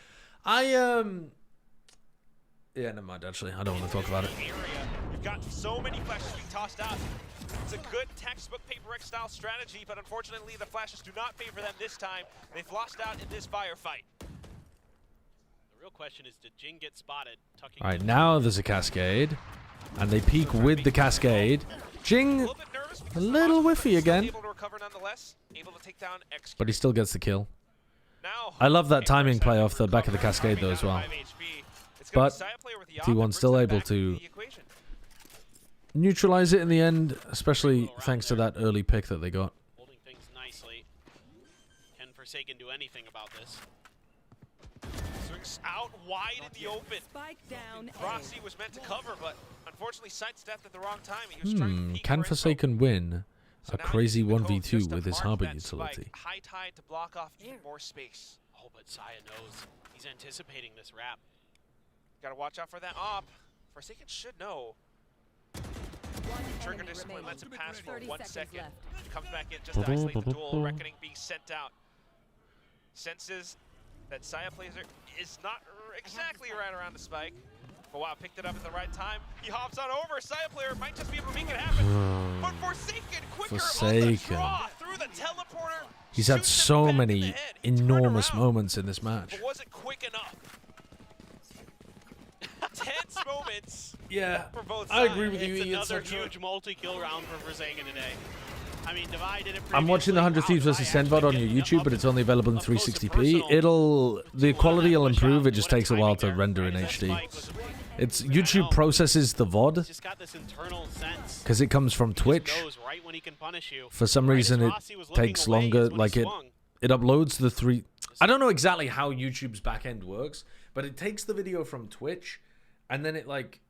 Yeah, never mind, actually. I don't want to talk about it. You've got so many flashes being tossed out. It's a good textbook Paper X style strategy, but unfortunately the flashes do not favor them this time. They've lost out in this firefight. question is, did Jing get spotted? Tucking All right, now there's a cascade, and they peek with the cascade. Jing, a little whiffy again, Able to recover nonetheless. Able to take down X. but he still gets the kill. Now, I love that timing play off the back of the cascade though as well. But T1's still able to neutralize it in the end, especially thanks to that early pick that they got. Holding things nicely. Can Forsaken do anything about this? Swings out wide in the open. Spike down. Rossi was meant to cover, but unfortunately sidestepped at the wrong time. He was trying to peek Can for info. Forsaken win So a now crazy he's using the code 1v2 just to with his mark harbor that spike. utility? High tide to block off even more space. Oh, but Saya knows. He's anticipating this wrap. Gotta watch out for that op. Forsaken should know. Trigger discipline lets him pass for 1 second. Comes back in just to isolate the duel. Reckoning being sent out. Senses that Saya Blazer is not exactly right around the spike. But wow, picked it up at the right time. He hops on over. Saya Player might just be able to make it happen. But Forsaken quicker on the draw through the teleporter. He's had shoots him so back in many the head. He turned enormous around, moments in this match. but wasn't quick enough. Tense moments. Yeah, for both I sides. agree with you. It's Ian, another such a- huge multi-kill round for Forsaken today. I mean, Divide did it I'm watching the 100 Thieves vs. Sen VOD on your YouTube, but it's only available in 360p. The quality will improve. It just takes a while to render in HD. It's YouTube processes the VOD Just got this internal sense. because it comes from Twitch. Knows right when he can punish you. For some reason, it takes longer. Like it uploads the three. I don't know exactly how YouTube's backend works, but it takes the video from Twitch, and then it like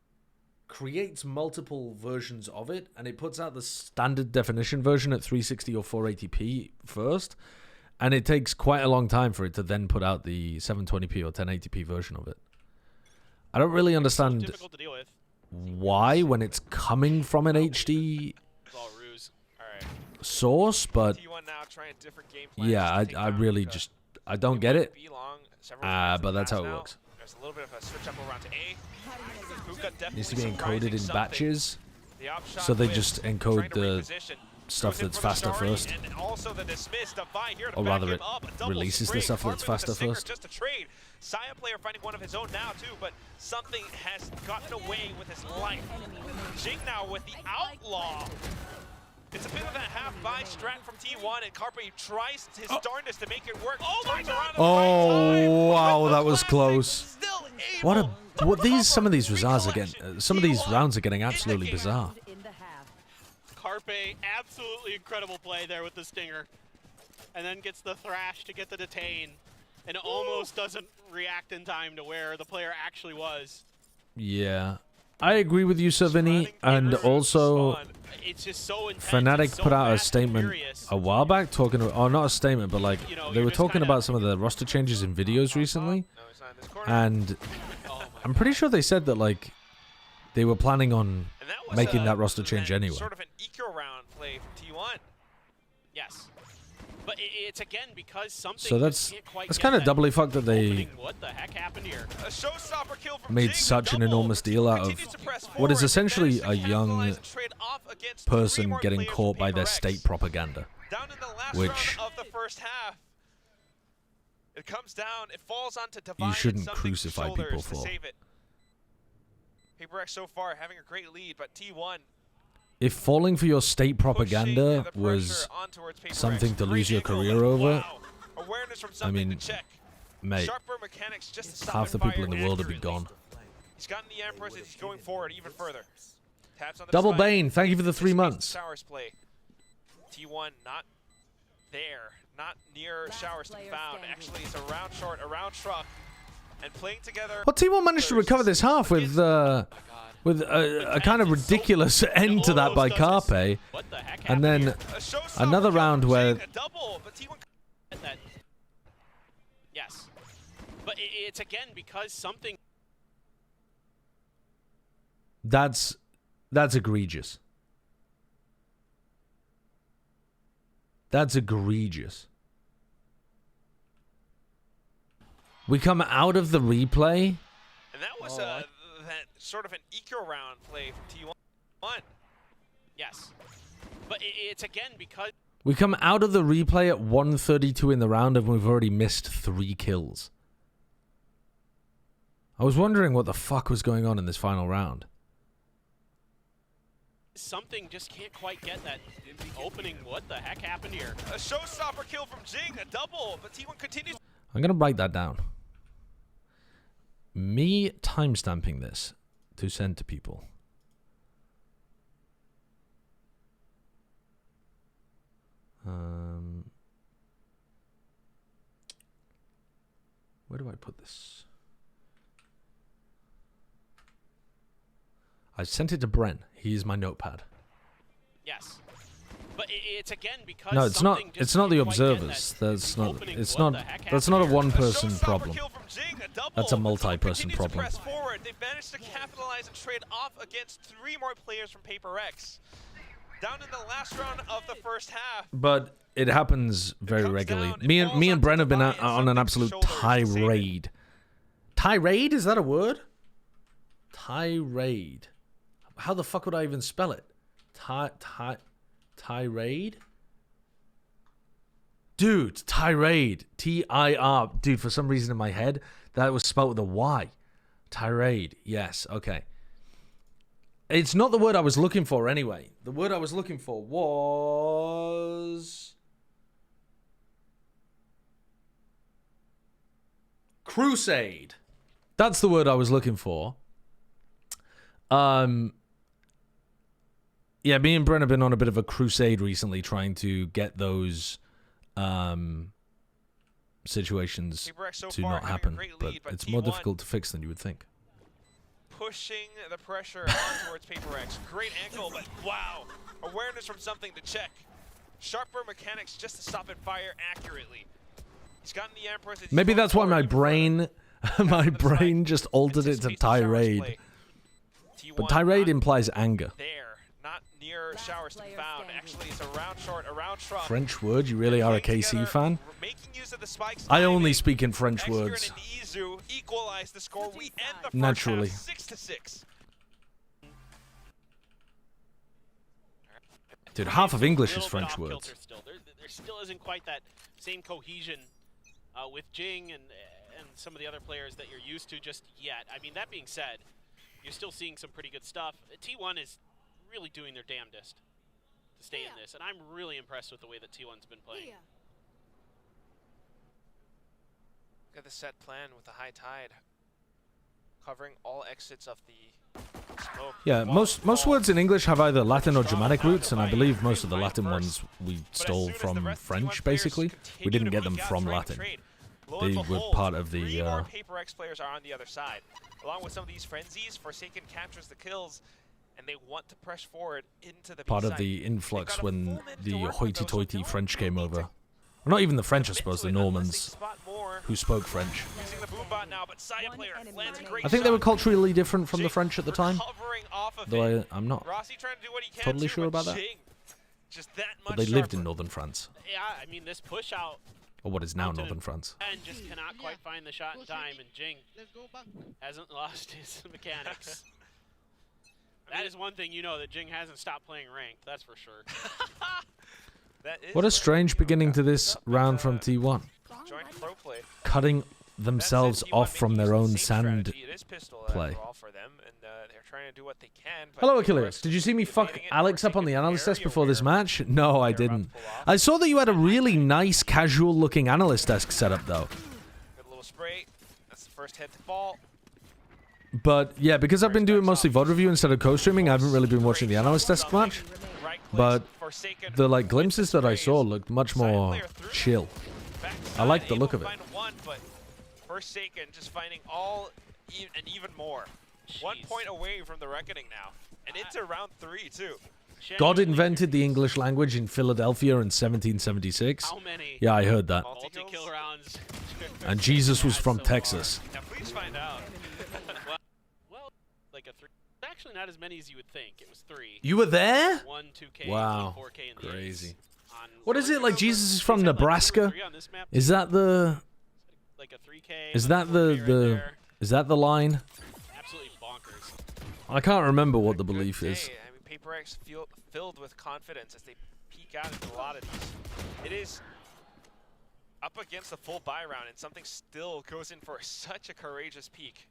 creates multiple versions of it, and it puts out the standard definition version at 360 or 480p first, and it takes quite a long time for it to then put out the 720p or 1080p version of it. I don't really understand Difficult to deal with. why when it's coming from an HD It's all ruse. All right. source, but T1 now trying different game plans yeah, to take I down really Luka. just I don't get it. Be long, several rounds But in the that's how past it now. works. There's a little bit of a switch up around to A. Luka Needs to definitely be encoded surprising in something. batches, The op shot so they with just trying encode to the reposition. stuff Goes in that's for the faster Starry, first. and also the dismiss Divide here to Or back rather him it up. A double releases the spray. stuff that's Cartman with faster the stinger first. Just to trade. Saya Player finding one of his own now too, but something has gotten away with his life. Jing now with the outlaw. It's a bit of a half-buy strat from T1, and Carpe tries his darndest to make it work. Oh my God! Oh wow, that was close. What some of these rounds are getting absolutely bizarre. Carpe, absolutely incredible play there with the stinger. And then gets the thrash to get the detain. And almost doesn't react in time to where the player actually was. Yeah, I agree with you, Savini, and also It's just so intense. Fnatic it's so put out a fast and statement furious. a while back talking, or not a statement, but like they were talking about some of the roster changes in videos recently, and I'm pretty sure they said that like they were planning on making that roster change anyway. Sort of an eco round play from T1. Yes. But it's again because something So just can't quite that's get kind of that doubly fucked that they opening. What the heck happened here? A showstopper kill from made Jing, such an double, enormous but deal T1 out of continues to press what is forward, essentially managed to a young capitalize and trade off against 3 person more getting players caught from by their Paper state X. propaganda. Down in the last which round of the first half. It comes down, it falls onto Divine shouldn't and something's crucify people shoulders for. to save it. Paper X so far having a great lead, but T1 If falling for your state propaganda pushing the was pressure onto its Paper something X. to lose your Great angle, career over, wow. Awareness from I something mean, to check. mate, Sharper mechanics just to stop half the and people in fire the world would be accurately. gone. He's gotten the Empress and he's going forward even further. Taps on the Double spike. Bane, thank you for the 3 Dismisses months. Showers play. T1 not there, not near Showers to be found. Actually, it's a round short, a round truck, and playing together. Well, T1 managed to recover this half with a kind of ridiculous end to that by Carpe, What the heck and happened then here? another round where A double, but T1 That- yes. But it's again because something that's egregious. That's egregious. We come out of the replay. and that was that sort of an eco round play from T1. yes. But it's again because We come out of the replay at 1:32 in the round, and we've already missed 3 kills. I was wondering what the fuck was going on in this final round. Something just can't quite get that opening. What the heck happened here? A showstopper kill from Jing, a double, but T1 continues. I'm going to write that down. Me timestamping this to send to people. Where do I put this? I sent it to Brent. He is my notepad. Yes. But it's again because no, it's not. something just It's not the can't quite get observers. that That's not. opening. It's What not. the heck That's happened not a here? one-person Showstopper problem. kill from Jing, a double, That's a but T1 multi-person continues to problem. press forward. They've managed to capitalize and trade off against 3 more players from Paper X. Down in the last round of the first half. But it happens very comes regularly. down, it Me falls and Brent have been onto on an Defiant, absolute something shoulders to save it. tirade. Tirade? Is that a word? Tirade. How the fuck would I even spell it? Tirade? Dude, tirade. T-I-R. Dude, for some reason in my head, that was spelled with a Y. Tirade. Yes, okay. It's not the word I was looking for anyway. The word I was looking for was... crusade. That's the word I was looking for. Yeah, me and Brent have been on a bit of a crusade recently trying to get those situations Paper X so to far not having a happen. great But lead, but it's more T1 difficult to fix than you would think. pushing the pressure on towards Paper X. Great angle, but wow. Awareness from something to check. Sharper mechanics just to stop and fire accurately. He's gotten the Empress. Maybe that's why my brain just altered it to tirade. But tirade implies anger. There, not near showers to be found. Actually, it's around short, around shrub. French word? You really are a KC fan? Making use of the spikes. I only speak in French Executor words. and Izu equalize the score. We end the first Naturally. half 6-6. Dude, half of English is Little bit French off words. kilter Still. There still isn't quite that same cohesion with Jing and some of the other players that you're used to just yet. I mean, that being said, you're still seeing some pretty good stuff. T1 is really doing their damnedest to stay in this, and I'm really impressed with the way that T1's been playing. Got the set plan with the high tide, covering all exits of the smoke. Yeah, most words in English have either Latin or Germanic roots, and I believe most of the Latin ones we stole from French, basically. We didn't get them from Latin. They were part of the... 3 more Paper X players are on the other side. Along with some of these frenzies, Forsaken captures the kills, and they want to press forward into the part of B-side. the influx They've got a when full minute the to work with, though, so hoity-toity Dylan French will came need over. to Well, not even the French, I commit suppose, to the it unless they Normans spot more. who spoke French. Using the boom bot now, but Saya player lands a great I think they were shot. culturally different from the Jing French at the time, recovering off of though it. I'm not Rossi trying to do what he can totally too, sure but about that. Jing just that much But they lived in sharper. northern France, Yeah, I mean, this push out or what is now Mountain northern France. and just cannot quite find the shot in time, and Jing hasn't lost his mechanics. That is one thing you know, that Jing hasn't stopped playing ranked, that's for sure. That is What a right, strange you know, beginning to got this up, round from T1. joint pro play. Cutting That themselves said, T1 off from making their use of own the same sand strategy. It is pistol play. after all for them, and they're trying to do what they can. But Hello, Paper Achilles. X Did you see me fuck evading it, Alex up on the Forsaken analyst desk very before this aware match? No, I they're about didn't. to pull off. I saw that you had a really nice, casual-looking analyst desk set up, though. Good little spray. That's the first head to fall. But yeah, because I've been doing mostly VOD review instead of co-streaming, I haven't really been watching the analyst desk much. Right But place, Forsaken the like with glimpses the that I sprays. saw looked much Side more player through. chill. Backside, I like the look able of to it. find one, but Forsaken just finding all and even more. 1 Jeez. point away from the reckoning now, and into round 3 too. God Genuinely invented the English language in Philadelphia in 1776. How many Yeah, I heard that. multi-kill rounds? And Jesus was had from so Texas. Now please find out. Well, like a 3. Actually, not as many as you would think. It was 3. You were there? 1, 2K, Wow. 4K, and the Crazy. A's on What is it, like Jesus is They from said, like, 2 or Nebraska? 3 on this map, Is that the... like a 3K, Is and a that 4K the... right the there. is that the line? Absolutely bonkers. I can't remember what the Good belief day. is. I mean, Paper X filled with confidence as they peek out into a lot of these. It is up against the full buy round, and something still goes in for such a courageous peak.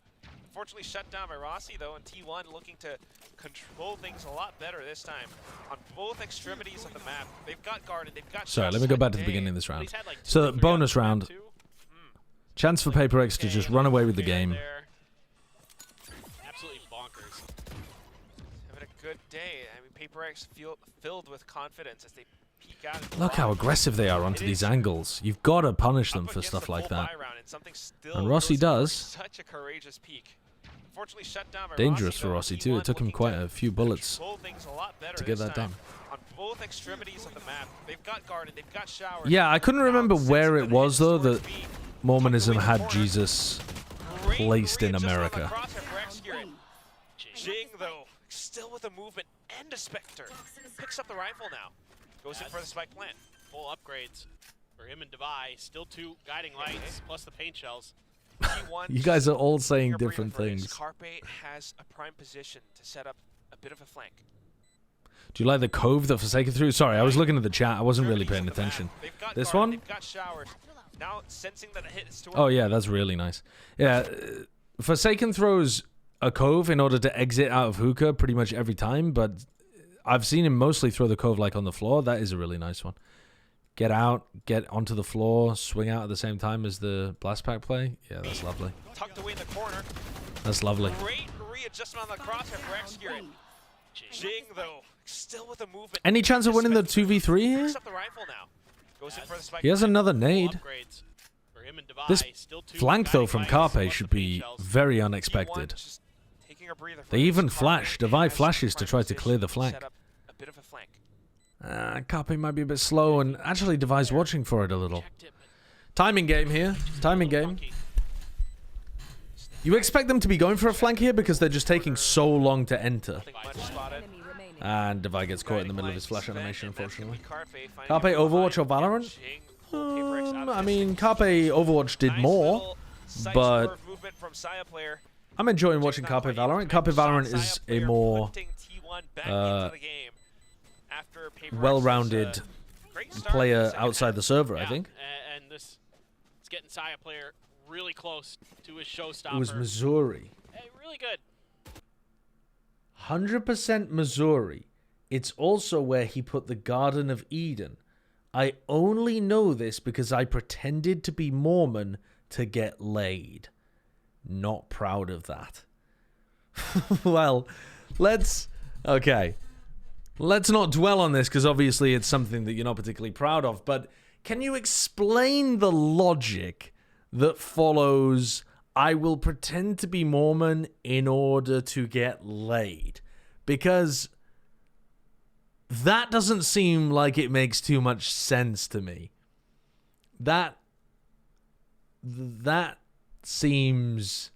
Unfortunately shut down by Rossi though, and T1 looking to control things a lot better this time on both extremities of the map. They've got guarded, they've got. Sorry, let me go back to the beginning of this round. So bonus round. Chance for Paper Rex to just run away with the game. Absolutely bonkers. Having a good day. I mean, Paper Rex filled with confidence as they peek out. Look how aggressive they are onto these angles. You've got to punish them for stuff like that. And Rossi does. Such a courageous peek. Unfortunately shut down by Dangerous for Rossi Rossi too. It took him quite a few bullets to get that done. On both extremities of the map. They've got guarded, they've got showered. Yeah, I couldn't remember where it was though that Mormonism had Jesus placed in America. Jing though, still with a movement and a Spectre. Picks up the rifle now. Goes in for the spike plant. Full upgrades for him and Devi. Still 2 guiding lights plus the paint shells. You guys are all saying different things. Carpe has a prime position to set up a bit of a flank. Do you like the cove that Forsaken threw? Sorry, I was looking at the chat. I wasn't really paying attention. This one? Now sensing that a hit is oh yeah, that's really nice. Yeah, Forsaken throws a cove in order to exit out of hookah pretty much every time, but I've seen him mostly throw the cove like on the floor. That is a really nice one. Get out, get onto the floor, swing out at the same time as the blast pack play. Yeah, that's lovely. Tucked away in the corner. That's lovely. Great readjustment on the crosshair for Execute. Jing though, still with a movement. Any chance of winning the 2v3 here? Picks up the rifle now. Goes in for the spike. He has another nade. This flank though from Carpe should be very unexpected. They even flash. Devi flashes to try to clear the flank. Carpe might be a bit slow, and actually Devi's watching for it a little. Timing game here. Timing game. You expect them to be going for a flank here because they're just taking so long to enter. And Devi gets caught in the middle of his flash animation, unfortunately. Carpe Overwatch or Valorant? I mean, Carpe Overwatch did more, but I'm enjoying watching Carpe Valorant. Carpe Valorant is a more well-rounded player outside the server, I think. And this is getting Saya player really close to his showstopper. It was Missouri. Really good. 100% Missouri. It's also where he put the Garden of Eden. I only know this because I pretended to be Mormon to get laid. Not proud of that. Well, okay. Let's not dwell on this because obviously it's something that you're not particularly proud of, but can you explain the logic that follows I will pretend to be Mormon in order to get laid? Because that doesn't seem like it makes too much sense to me. That seems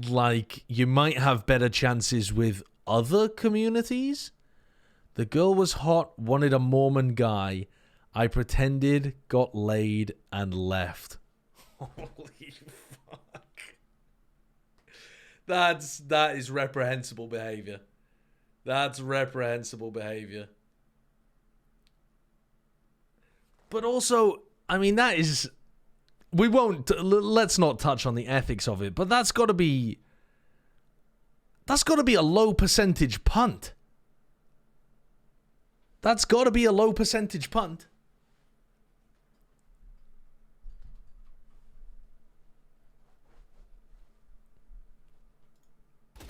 like you might have better chances with other communities. The girl was hot, wanted a Mormon guy. I pretended, got laid, and left. Holy fuck. That is reprehensible behavior. That's reprehensible behavior. But also, I mean, that is... let's not touch on the ethics of it, but that's got to be a low percentage punt. That's got to be a low percentage punt.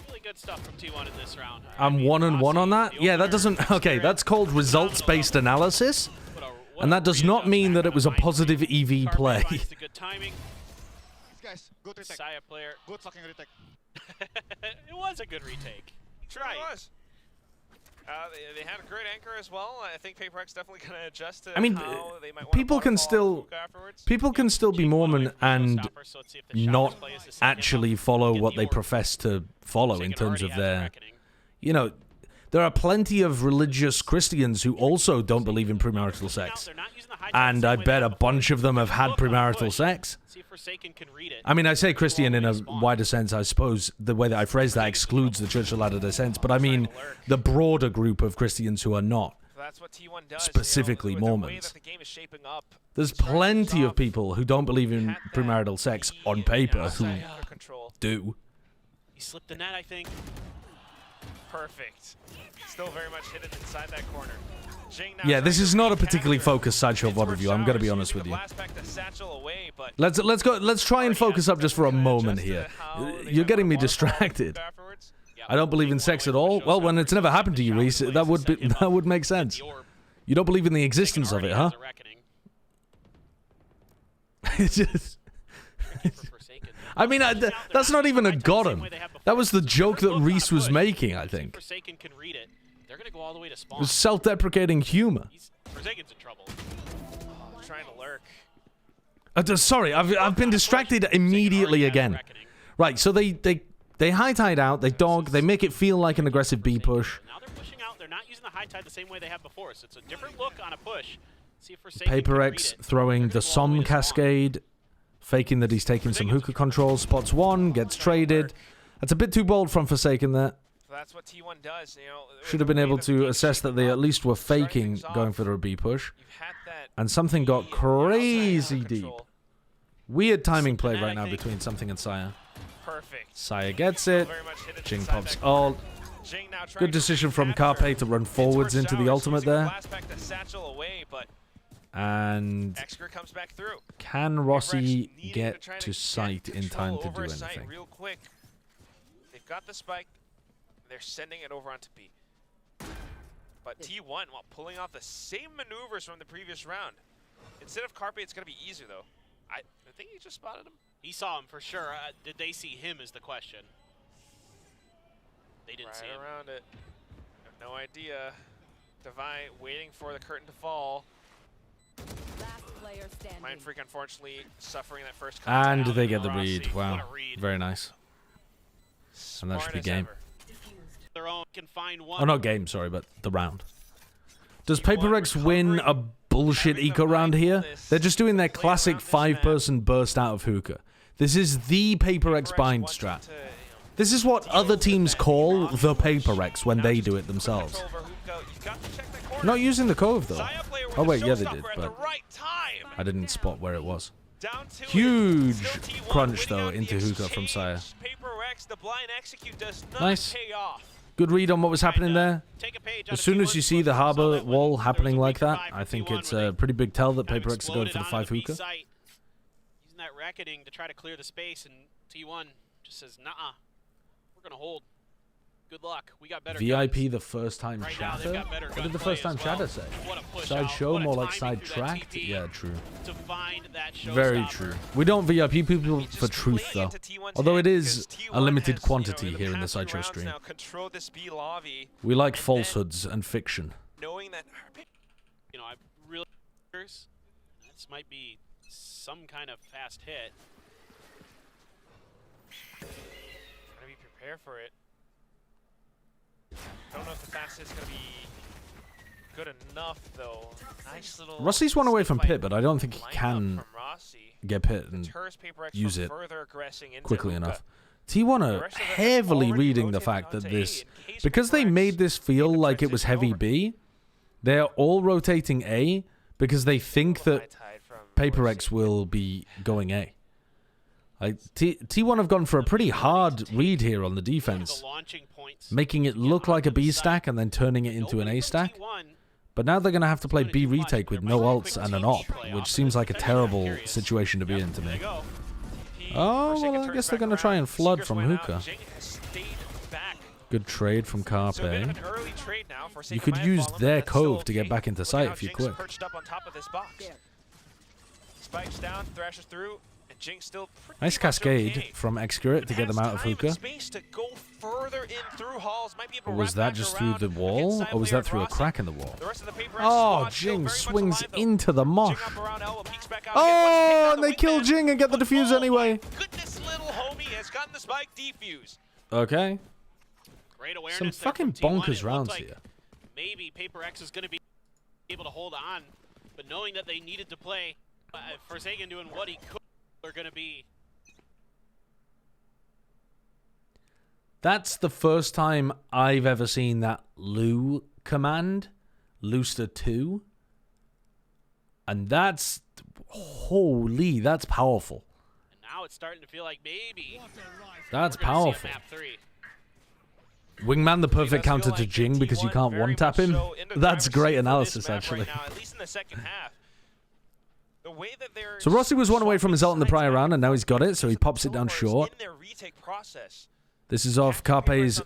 Really good stuff from T1 in this round. I'm 1-1 on that? Yeah, that doesn't... Okay, that's called results-based analysis. And that does not mean that it was a positive EV play. Guys, good retake. Saya player. Good fucking retake. It was a good retake. He tried. It was. They had a great anchor as well. I think Paper X definitely going to adjust to I mean, how they might want people can still be Mormon and not actually follow what they profess to follow in terms of their, you know, there are plenty of religious Christians who also don't believe in premarital sex. And I bet a bunch of them have had premarital sex. I mean, I say Christian in a wider sense. I suppose the way that I phrase that excludes the Church of Latter-day Saints. But I mean the broader group of Christians who are not specifically Mormons. There's plenty of people who don't believe in premarital sex on paper who do. He slipped the net, I think. Perfect. Still very much hidden inside that corner. Yeah, this is not a particularly focused Sideshow VOD review. I'm gonna be honest with you. Let's try and focus up just for a moment here. You're getting me distracted. I don't believe in sex at all. Well, when it's never happened to you, Reese, that would make sense. You don't believe in the existence of it, huh? It's just. I mean, that's not even a got him. That was the joke that Reese was making, I think. Forsaken can read it. They're gonna go all the way to spawn. It was self-deprecating humor. Forsaken's in trouble. Oh, trying to lurk. Sorry, I've been distracted immediately again. Right, so they high tide out, they dog, they make it feel like an aggressive B push. Now they're pushing out. They're not using the high tide the same way they have before, so it's a different look on a push. See if Forsaken Paper X throwing the Som Cascade, faking that he's taking some hookah control. Spots one, gets traded. That's a bit too bold from Forsaken there. So that's what T1 does. You know, should have been able to assess that they at least were faking going for a B push. And something got crazy deep. Weird timing play right now between something and Saya. Perfect. Saya gets it. Jing pops ult. Good decision from Carpe to run forwards into the ultimate there. And can Rossi get to sight in time to do anything? Real quick. They've got the spike. They're sending it over onto B. But T1, while pulling off the same maneuvers from the previous round. Instead of Carpe, it's going to be easier, though. I think he just spotted him. He saw him for sure. Did they see him is the question. They didn't see him. Around it. I have no idea. Divine waiting for the curtain to fall. Mind Freak, unfortunately, suffering that first contact. And they get the read. Wow. Very nice. And that should be game. Their own can find one. Oh, not game, sorry, but the round. Does Paper Rex win a bullshit eco round here? They're just doing their classic 5-person burst out of hookah. This is the Paper X bind strat. This is what other teams call the Paper X when they do it themselves. Not using the Cove, though. Oh, wait, yeah, they did, but I didn't spot where it was. Huge crunch, though, into hookah from Saya. Nice. Good read on what was happening there. As soon as you see the harbor wall happening like that, I think it's a pretty big tell that Paper X is going for the 5 hookah. Using that reckoning to try to clear the space, and T1 just says, "Nah, we're gonna hold. Good luck. We got better VIP guns. the first time Right chatter? now, what did the first time chatter say? Sideshow, more like sidetracked? Yeah, true. Very true. We don't VIP people for truth, though. Although it is a limited quantity here in the Sideshow stream. We like falsehoods and fiction. Knowing that, you know, I really, this might be some kind of fast hit. Gotta be prepared for it. Don't know if the fast hit's gonna be good enough, though. Nice little. Rossi's one away from Pit, but I don't think he can get Pit and use it quickly enough. T1 are heavily reading the fact that this, because they made this feel like it was heavy B, they're all rotating A because they think that Paper X will be going A. T1 have gone for a pretty hard read here on the defense, making it look like a B stack and then turning it into an A stack. But now they're going to have to play B retake with no ults and an op, which seems like a terrible situation to be in to me. Oh, well, I guess they're going to try and flood from hookah. Good trade from Carpe. You could use their Cove to get back into sight if you're quick. Spikes down, thrashes through. Nice cascade from Excurate to get them out of hookah. Or was that just through the wall? Or was that through a crack in the wall? Oh, Jing swings into the mosh. Oh, and they kill Jing and get the defuse anyway. Okay. Some fucking bonkers rounds here. Maybe Paper X is going to be able to hold on, but knowing that they needed to play, Forsaken doing what he could. Are going to be. That's the first time I've ever seen that Lu command, Looster 2. And that's, holy, that's powerful. now it's starting to feel like maybe That's we're gonna see a powerful. map 3. Wingman, the perfect Does feel counter to like Jing because you T1 can't very one-tap much him. so in the That's driver's great seat for analysis, this map actually. right now, at least in the second half. The way that they're So Rossi was one away from his ult in the swapping prior sides round, and now he's got back it, so he and pops it down forth short. in their retake process. This is off Carpe's,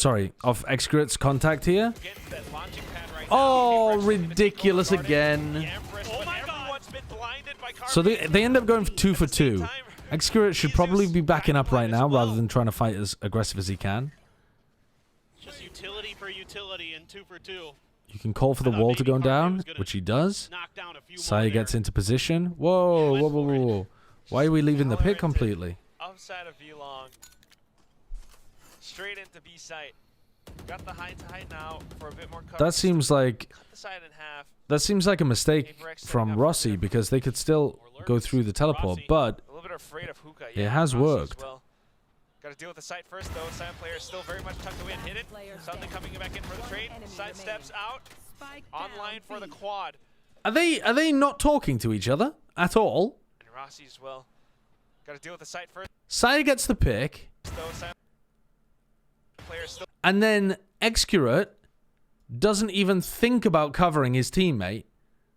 sorry, off Excruit's contact here. Against that launching pad right Oh, now, ridiculous again. Oh my God. Been blinded by So they end up going for 2 for 2. Excruit should probably be backing up right now rather than trying to fight as aggressive as he can. Just utility for utility and 2 for 2. You can call for the wall to go down, which he does. Knock down a few more Saya there. gets into position. Whoa, whoa, whoa, whoa, whoa. Why are we leaving the pit completely? Outside of V-Long. Straight into B site. Got the high to height now for a bit more cover. That seems like Cut the side in half. that seems like a mistake from Rossi because they could still go through the teleport, but A little bit afraid of Hookah. it has Rossi as worked. well. Got to deal with the site first though. Side player is still very much tucked away and hidden. Suddenly coming back in for the trade. Side steps out. Online for the quad. Are they not talking to each other at all? And Rossi as well. Got to deal with the site first Saya gets the pick, though. Side player is still and then Excurate doesn't even think about covering his teammate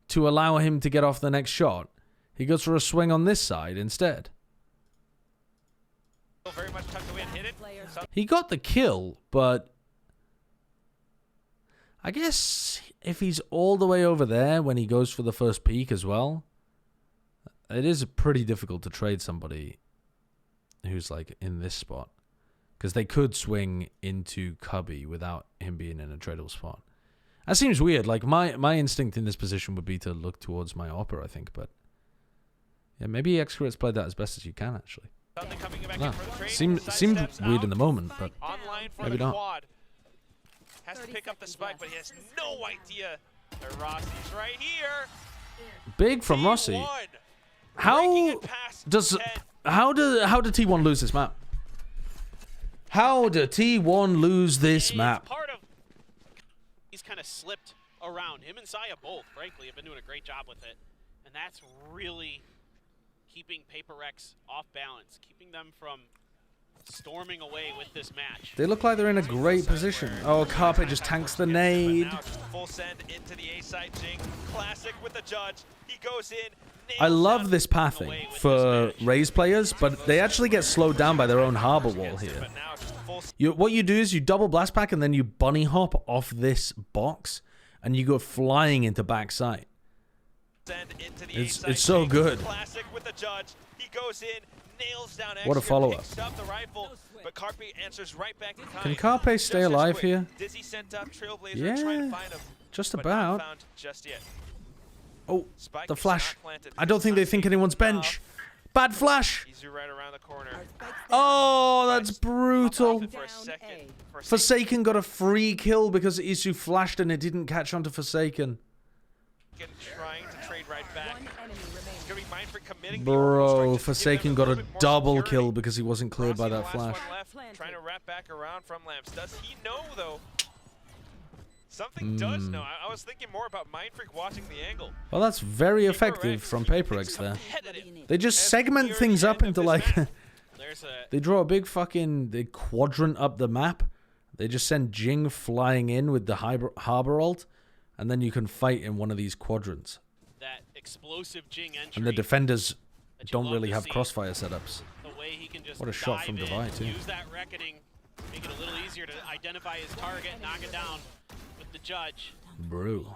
to allow him to get off the next shot. He goes for a swing on this side instead. very much tucked away and hidden. He got the kill, but I guess if he's all the way over there when he goes for the first peak as well, it is pretty difficult to trade somebody who's like in this spot. Because they could swing into Cubby without him being in a tradable spot. That seems weird. Like my instinct in this position would be to look towards my Opera, I think, but yeah, maybe Excurate's played that as best as you can actually. No. Seemed weird in the moment, but maybe not. Quad. Has to pick up the spike, but he has no idea that Rossi's right here. Big from Rossi. T1 How does T1 lose this map? How did T1 lose this map? Part of he's kind of slipped around. Him and Saya both, frankly, have been doing a great job with it, and that's really keeping Paper Rex off balance, keeping them from storming away with this match. They look like they're in a great position. Oh, Carpe just tanks the nade. Full send into the A side. Jing classic with the judge. He goes in. I love this pathing for Raze players, but they actually get slowed down by their own harbor wall here. What you do is you double blast pack and then you bunny hop off this box and you go flying into backside. It's so good. Classic with the judge. He goes in, nails down. What a follow-up. Picks up the rifle, but Carpe answers right back in time. Can Carpe stay alive here? Dizzy sent up Trailblazer Yeah, trying to find him, just but about. not found just yet. Oh, Spike the is flash. not planted. I don't think they think anyone's bench. Bad flash. Izu right around the corner. Oh, that's brutal. For a second. Forsaken got a free kill because Isu flashed and it didn't catch onto Forsaken. Trying to trade right back. It's gonna be Mindfreak committing Bro, Forsaken got a double kill because he wasn't cleared by that Last flash. one left, trying to wrap back around from Lamps. Does he know though? Something does know. I was thinking more about Mindfreak watching the angle. Well, that's very effective from Paper Rex there. They just segment things up into like... They draw a big fucking quadrant up the map. They just send Jing flying in with the harbor ult, and then you can fight in one of these quadrants. That explosive Jing entry. And the defenders that you don't love really to have see. crossfire setups. The way he can just What a shot dive from in, Devi, too. Use that reckoning, make it a little easier to identify his target, knock it down with the judge. Bro.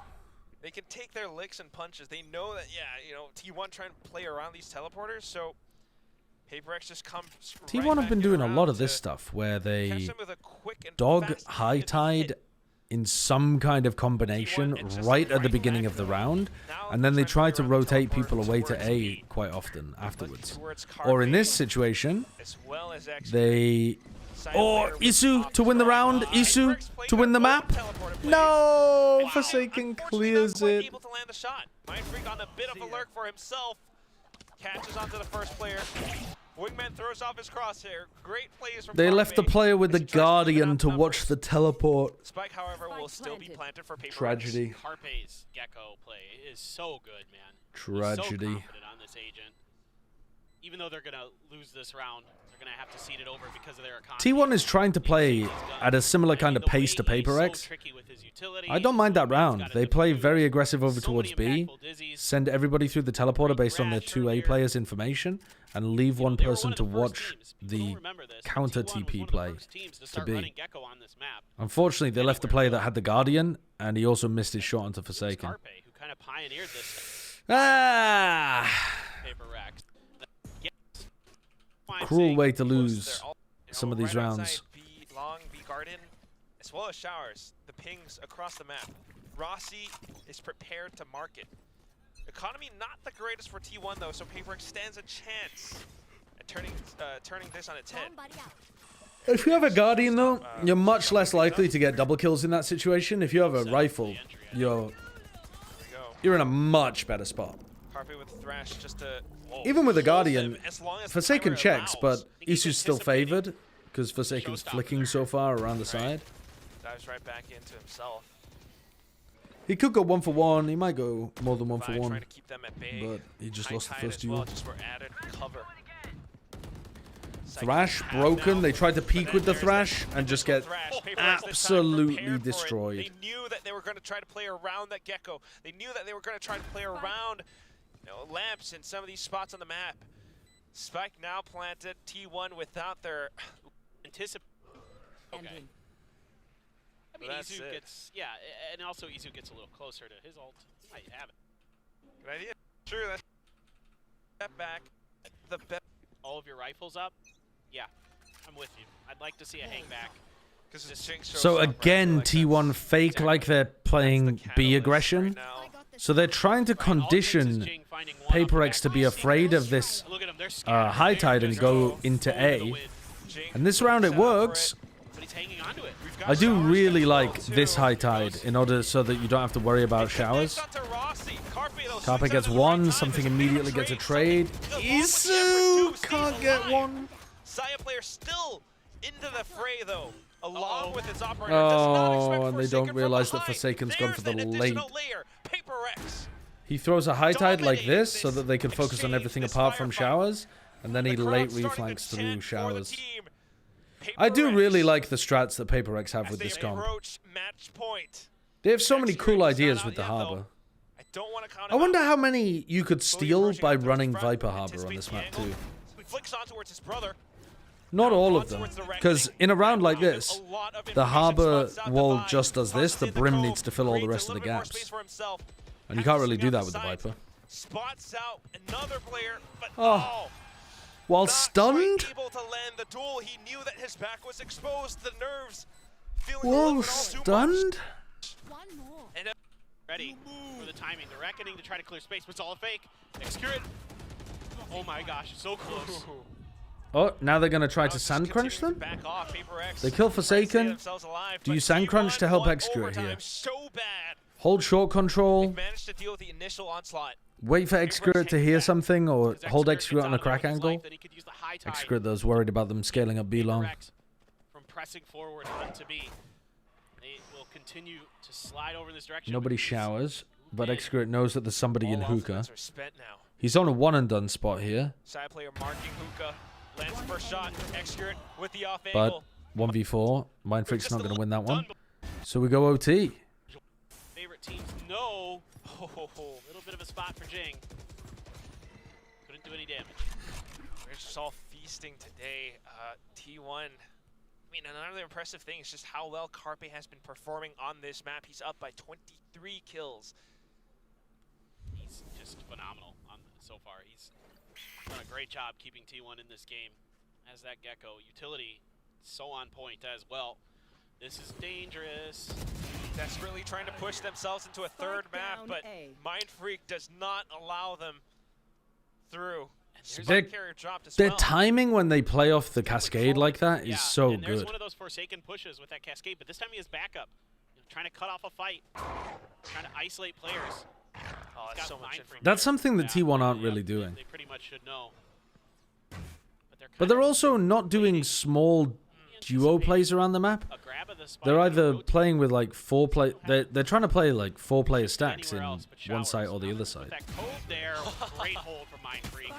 They can take their licks and punches. They know that, yeah, you know, T1 trying to play around these teleporters, so Paper Rex just comes T1 right have been back doing a lot around of this to stuff where catch they them with a quick and dog fast high hit. tide in some kind of combination right at the beginning of the round, and then they try to rotate people away to A quite often afterwards. Or in this situation, as well as they... Or Isu to win the round, Isu to win the map. No, Forsaken clears it. Able to land the shot. Mindfreak on a bit of a lurk for himself. Catches onto the first player. Wingman throws off his crosshair. Great plays from They left the Carpe player with the as he tries to even Guardian out to numbers. watch the teleport. Spike, however, will still be planted for Paper Tragedy. Carpe's Gecko play is so good, man. Tragedy. He's so confident on this agent. even though they're going to lose this round, they're going to have to cede it over because of their economy. T1 is trying to play at a similar kind of pace to Paper X. I don't mind that round. They play very aggressive over towards B, send everybody through the teleporter based on their 2A players' information, and leave one person to watch the counter TP play to B. Unfortunately, they left the player that had the Guardian, and he also missed his shot onto Forsaken. Cruel way to lose some of these rounds. Long, B Garden, as well as Showers. The pings across the map. Rossi is prepared to market. Economy not the greatest for T1 though, so Paper Rex stands a chance at turning this on its head. If you have a Guardian though, you're much less likely to get double kills in that situation. If you have a rifle, you're in a much better spot. With Thrash just to, even with a Guardian, Forsaken checks, but Isu's still favored because Forsaken's flicking so far around the side. Dives right back into himself. He could go 1 for 1. He might go more than 1 for 1. Trying to keep them at bay. But he just lost the first well, duel. just for added cover. Thrash broken. They tried to peek with the Thrash and just get absolutely destroyed. They knew that they were going to try to play around that Gecko. They knew that they were going to try to play around lamps in some of these spots on the map. Spike now planted. T1 without their anticipation. Okay. I mean, Isu gets, and also Isu gets a little closer to his ult. He might have it. Good idea. True. That's step back. The all of your rifles up. Yeah, I'm with you. I'd like to see a hang back. So again, T1 fake like they're playing B aggression. So they're trying to condition Paper Rex to be afraid of this high tide and go into A. And this round it works. I do really like this high tide in order so that you don't have to worry about Showers. Carpe gets 1, something immediately gets a trade. Isu can't get 1. Saya player still into the fray though. Along with its operator. And they don't realize that Forsaken's gone for the late. He throws a high tide like this so that they can focus on everything apart from Showers, and then he late reflanks through Showers. I do really like the strats that Paper Rex have with this comp. They have so many cool ideas with the Harbor. I wonder how many you could steal by running Viper Harbor on this map too. Not all of them, because in a round like this, the Harbor wall just does this, the Brim needs to fill all the rest of the gaps. And you can't really do that with the Viper. Oh. While stunned? Whoa, stunned? Ready for the timing, the reckoning to try to clear space, but it's all a fake. Execute it. Oh my gosh, so close. Oh, now they're going to try to sand crunch them? They kill Forsaken. Do you sand crunch to help execute here? Hold short control. Wait for execute to hear something, or hold execute on a crack angle. Execute those worried about them scaling up B long. From pressing forward onto B. They will continue to slide over in this direction. Nobody Showers, but execute knows that there's somebody in hookah. He's on a one and done spot here. Side player marking hookah. Lands first shot, execute with the off angle. But 1v4, Mindfreak's not going to win that one. So we go OT. Favorite teams know. Little bit of a spot for Jing. Couldn't do any damage. We're just all feasting today. T1. I mean, another impressive thing is just how well Carpe has been performing on this map. He's up by 23 kills. He's just phenomenal so far. He's done a great job keeping T1 in this game. As that Gecko utility, so on point as well. This is dangerous. Desperately trying to push themselves into a third map, but Mindfreak does not allow them through. Their timing when they play off the cascade like that is so good. There's one of those Forsaken pushes with that cascade, but this time he has backup. Trying to cut off a fight. Trying to isolate players. Oh, that's so much That's something that T1 aren't really doing. They pretty much should know. But they're also not doing small duo plays around the map. grab of the spike. They're either rotate. playing with like they're trying to play like 4-player stacks in Anywhere else but one showers. side or the other With side. that cove there, great hold from Mind Freak.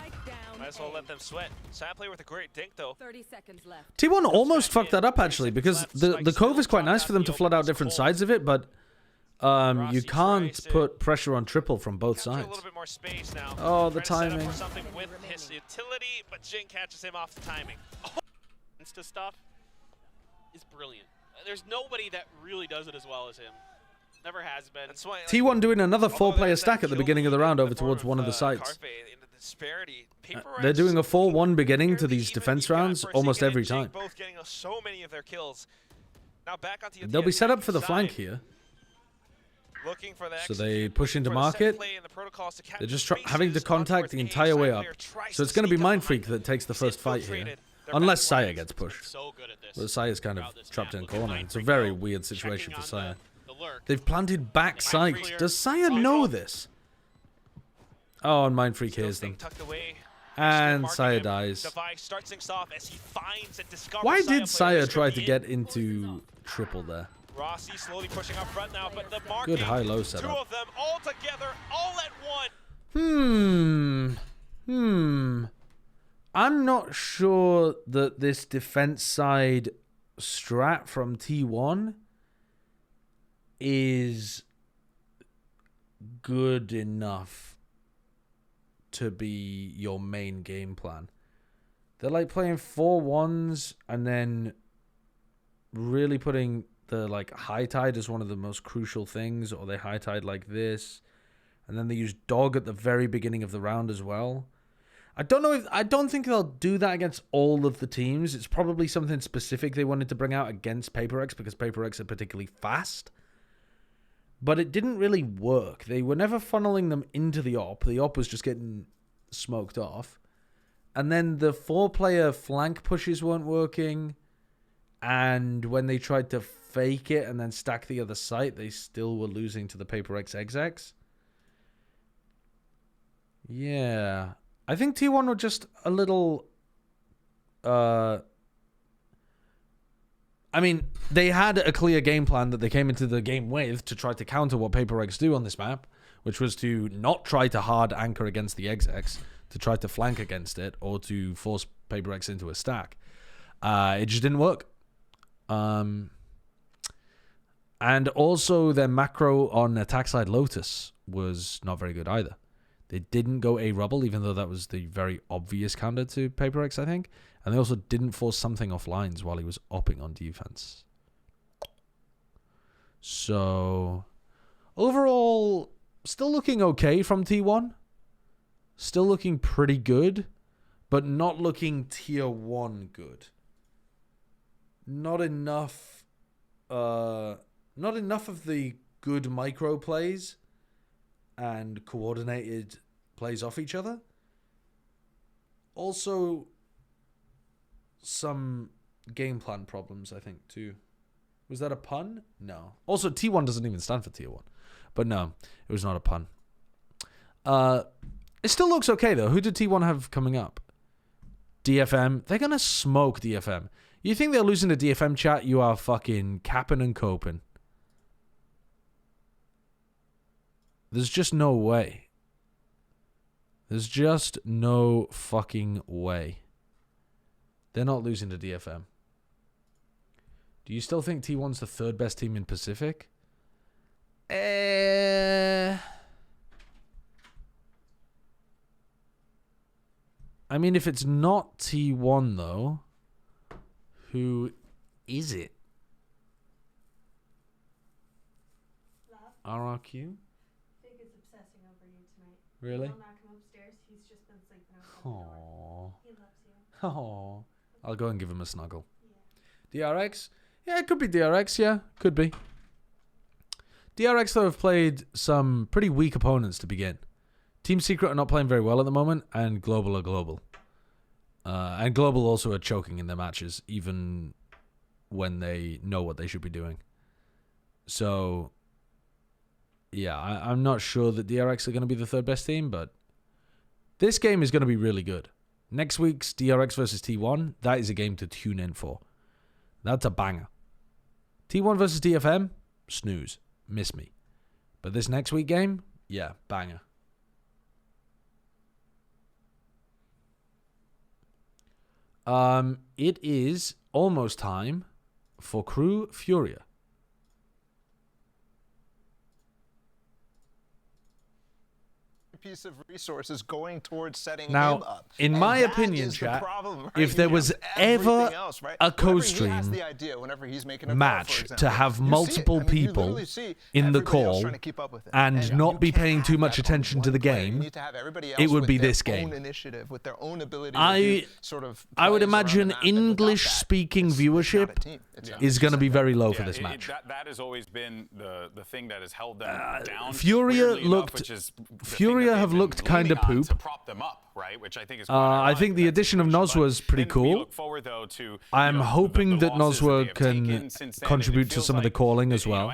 Might as well let them sweat. Sad player with a great dink, though. 30 seconds left. T1 almost fucked that up actually, because the cove is quite nice for them to flood out different sides of it, but you can't put pressure on triple from both A sides. little bit more space now. Oh, the Trying to set up timing. for something with his utility, but Jin catches him off the timing. Insta stuff is brilliant. There's nobody that really does it as well as him. Never has been. That's why, like, T1 doing another although 4-player there's that stack at the kill beginning of the lead round in over form towards one of the sides. Carpe in the disparity, Paper They're Rex doing a 4-1 beginning to fairly these even. defense You've got rounds Forsaken almost and every Jing time. both getting so many of their kills. Now back onto They'll be set up for the flank here. Looking for the So they execute, push looking into for the set market. play and the protocols to capture They're just spaces having to on contact towards the A. entire way Side up. player tries So it's to going to be sneak up Mind behind Freak them. that takes the He's first fight here. infiltrated. They're Unless back Saya right. gets pushed. So good at this. But Saya's kind of throughout this trapped map. in Look at corner. Mind It's a Freak very go, weird situation checking for on Saya. the lurk. They've planted back Mind sight. Freak Does Saya here. know this? Oh, and Mind Freak Still hears staying them. tucked away. And Marking Saya him. dies. Device starts things off as he finds and discovers Why Saya did Saya players try to coming get in. into triple there? Rossi slowly pushing up front now, but the marking, Good high-low two setup. of them all together, all at once. I'm not sure that this defense side strat from T1 is good enough to be your main game plan. They're like playing 4-1s and then really putting the like high tide as one of the most crucial things, or they high tide like this. And then they use dog at the very beginning of the round as well. I don't think they'll do that against all of the teams. It's probably something specific they wanted to bring out against Paper Rex because Paper Rex are particularly fast. But it didn't really work. They were never funneling them into the op. The op was just getting smoked off. And then the 4-player flank pushes weren't working. And when they tried to fake it and then stack the other site, they still were losing to the Paper Rex execs. Yeah. I think T1 were just a little... I mean, they had a clear game plan that they came into the game with to try to counter what Paper Rex do on this map, which was to not try to hard anchor against the execs, to try to flank against it, or to force Paper Rex into a stack. It just didn't work. And also their macro on attack side Lotus was not very good either. They didn't go a rubble, even though that was the very obvious counter to Paper Rex, I think. And they also didn't force something off lines while he was opping on defense. So, overall, still looking okay from T1. Still looking pretty good, but not looking tier 1 good. Not enough of the good micro plays and coordinated plays off each other. Also, some game plan problems, I think, too. Was that a pun? No. Also, T1 doesn't even stand for tier 1. But no, it was not a pun. It still looks okay, though. Who did T1 have coming up? DFM. They're going to smoke DFM. You think they're losing to DFM, chat? You are fucking capping and coping. There's just no way. There's just no fucking way. They're not losing to DFM. Do you still think T1's the third best team in Pacific? I mean, if it's not T1, though, who is it? Love. RRQ? Fig is obsessing over you tonight. Really? You will not come upstairs. He's just been sleeping outside the door. Aww. He loves you. Aww. I'll go and give him a snuggle. Yeah. DRX? Yeah, it could be DRX, yeah. Could be. DRX, though, have played some pretty weak opponents to begin. Team Secret are not playing very well at the moment, and Global are Global. And Global also are choking in their matches, even when they know what they should be doing. So, yeah, I'm not sure that DRX are going to be the third best team, but this game is going to be really good. Next week's DRX versus T1, that is a game to tune in for. That's a banger. T1 versus DFM, snooze. Miss me. But this next week game, yeah, banger. It is almost time for KRU FURIA. Piece of resources going towards setting now, him up. In And my that opinion, is the chat, problem, right? if there was ever else, right? a Whenever he co-stream has the idea, whenever he's making a match call, for to have example, you see it. multiple I mean, you people literally see in the everybody else call trying to keep up with it. and not you be can't paying too have much that on attention to one the player. game, You need to have everybody else it would with be their this game. own initiative, with their own ability to do sort of I would plays around imagine the map, and without English-speaking viewership is going to be very low for this match. That has always been the thing that has held them down. Furia have looked kind of poop. To prop them up, right? Which I think is I think the addition of Nozwa is pretty cool. I'm hoping that Nozwa can contribute to some of the calling as well.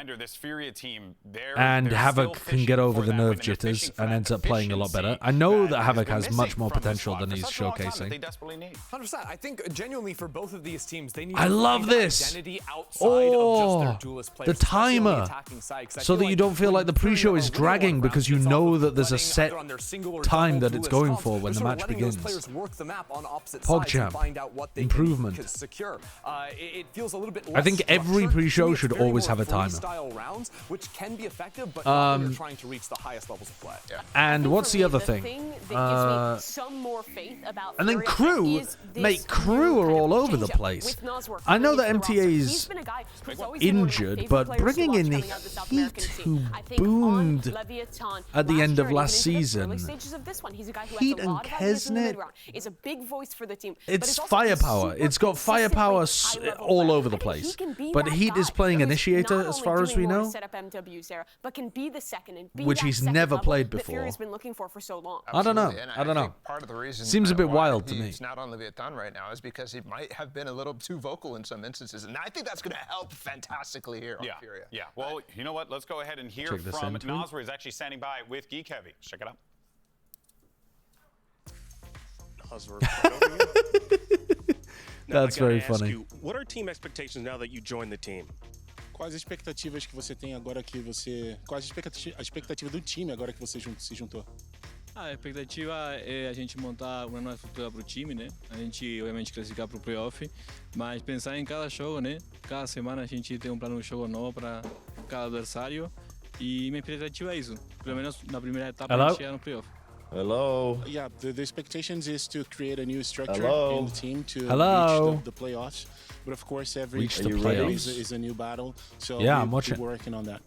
And Havoc can get over the nerve jitters and ends up playing a lot better. I know that Havoc has much more potential than he's showcasing. 100%. I think genuinely for both of these teams, they need I love this. Oh, the timer. So that you don't feel like the pre-show is dragging because you know that there's a set time that it's going for when the match begins. PogChamp. Improvement. I think every pre-show should always have a timer. And what's the other thing? And then KRU, mate, KRU are all over the place. I know that MTA is injured, but bringing in Heat, who boomed at the end of last season, Heat and Kesnet, it's firepower. It's got firepower all over the place. But Heat is playing Initiator as far as we know, which he's never played before. I don't know. I don't know. Part of the reason seems a bit wild to me. He's not on Leviathan right now is because he might have been a little too vocal in some instances, and I think that's going to help fantastically here on Furia. Yeah. Well, you know what? Let's go ahead and hear from Nozwa. He's actually standing by with Geek Heavy. Check it out. That's very funny. What are team expectations now that you joined the team? Quais as expectativas que você tem agora que você... Quais a expectativa do time agora que você se juntou? A expectativa é a gente montar uma nova estrutura para o time, né? A gente, obviamente, classificar para o playoff, mas pensar em cada jogo, né? Cada semana a gente tem plano de jogo novo para cada adversário e minha expectativa é isso. Pelo menos na primeira etapa a gente chegar no playoff. Hello. Yeah, the expectations is to create a new structure in the team to reach the playoffs. But of course, every is a new battle. So I'm watching. We're working on that.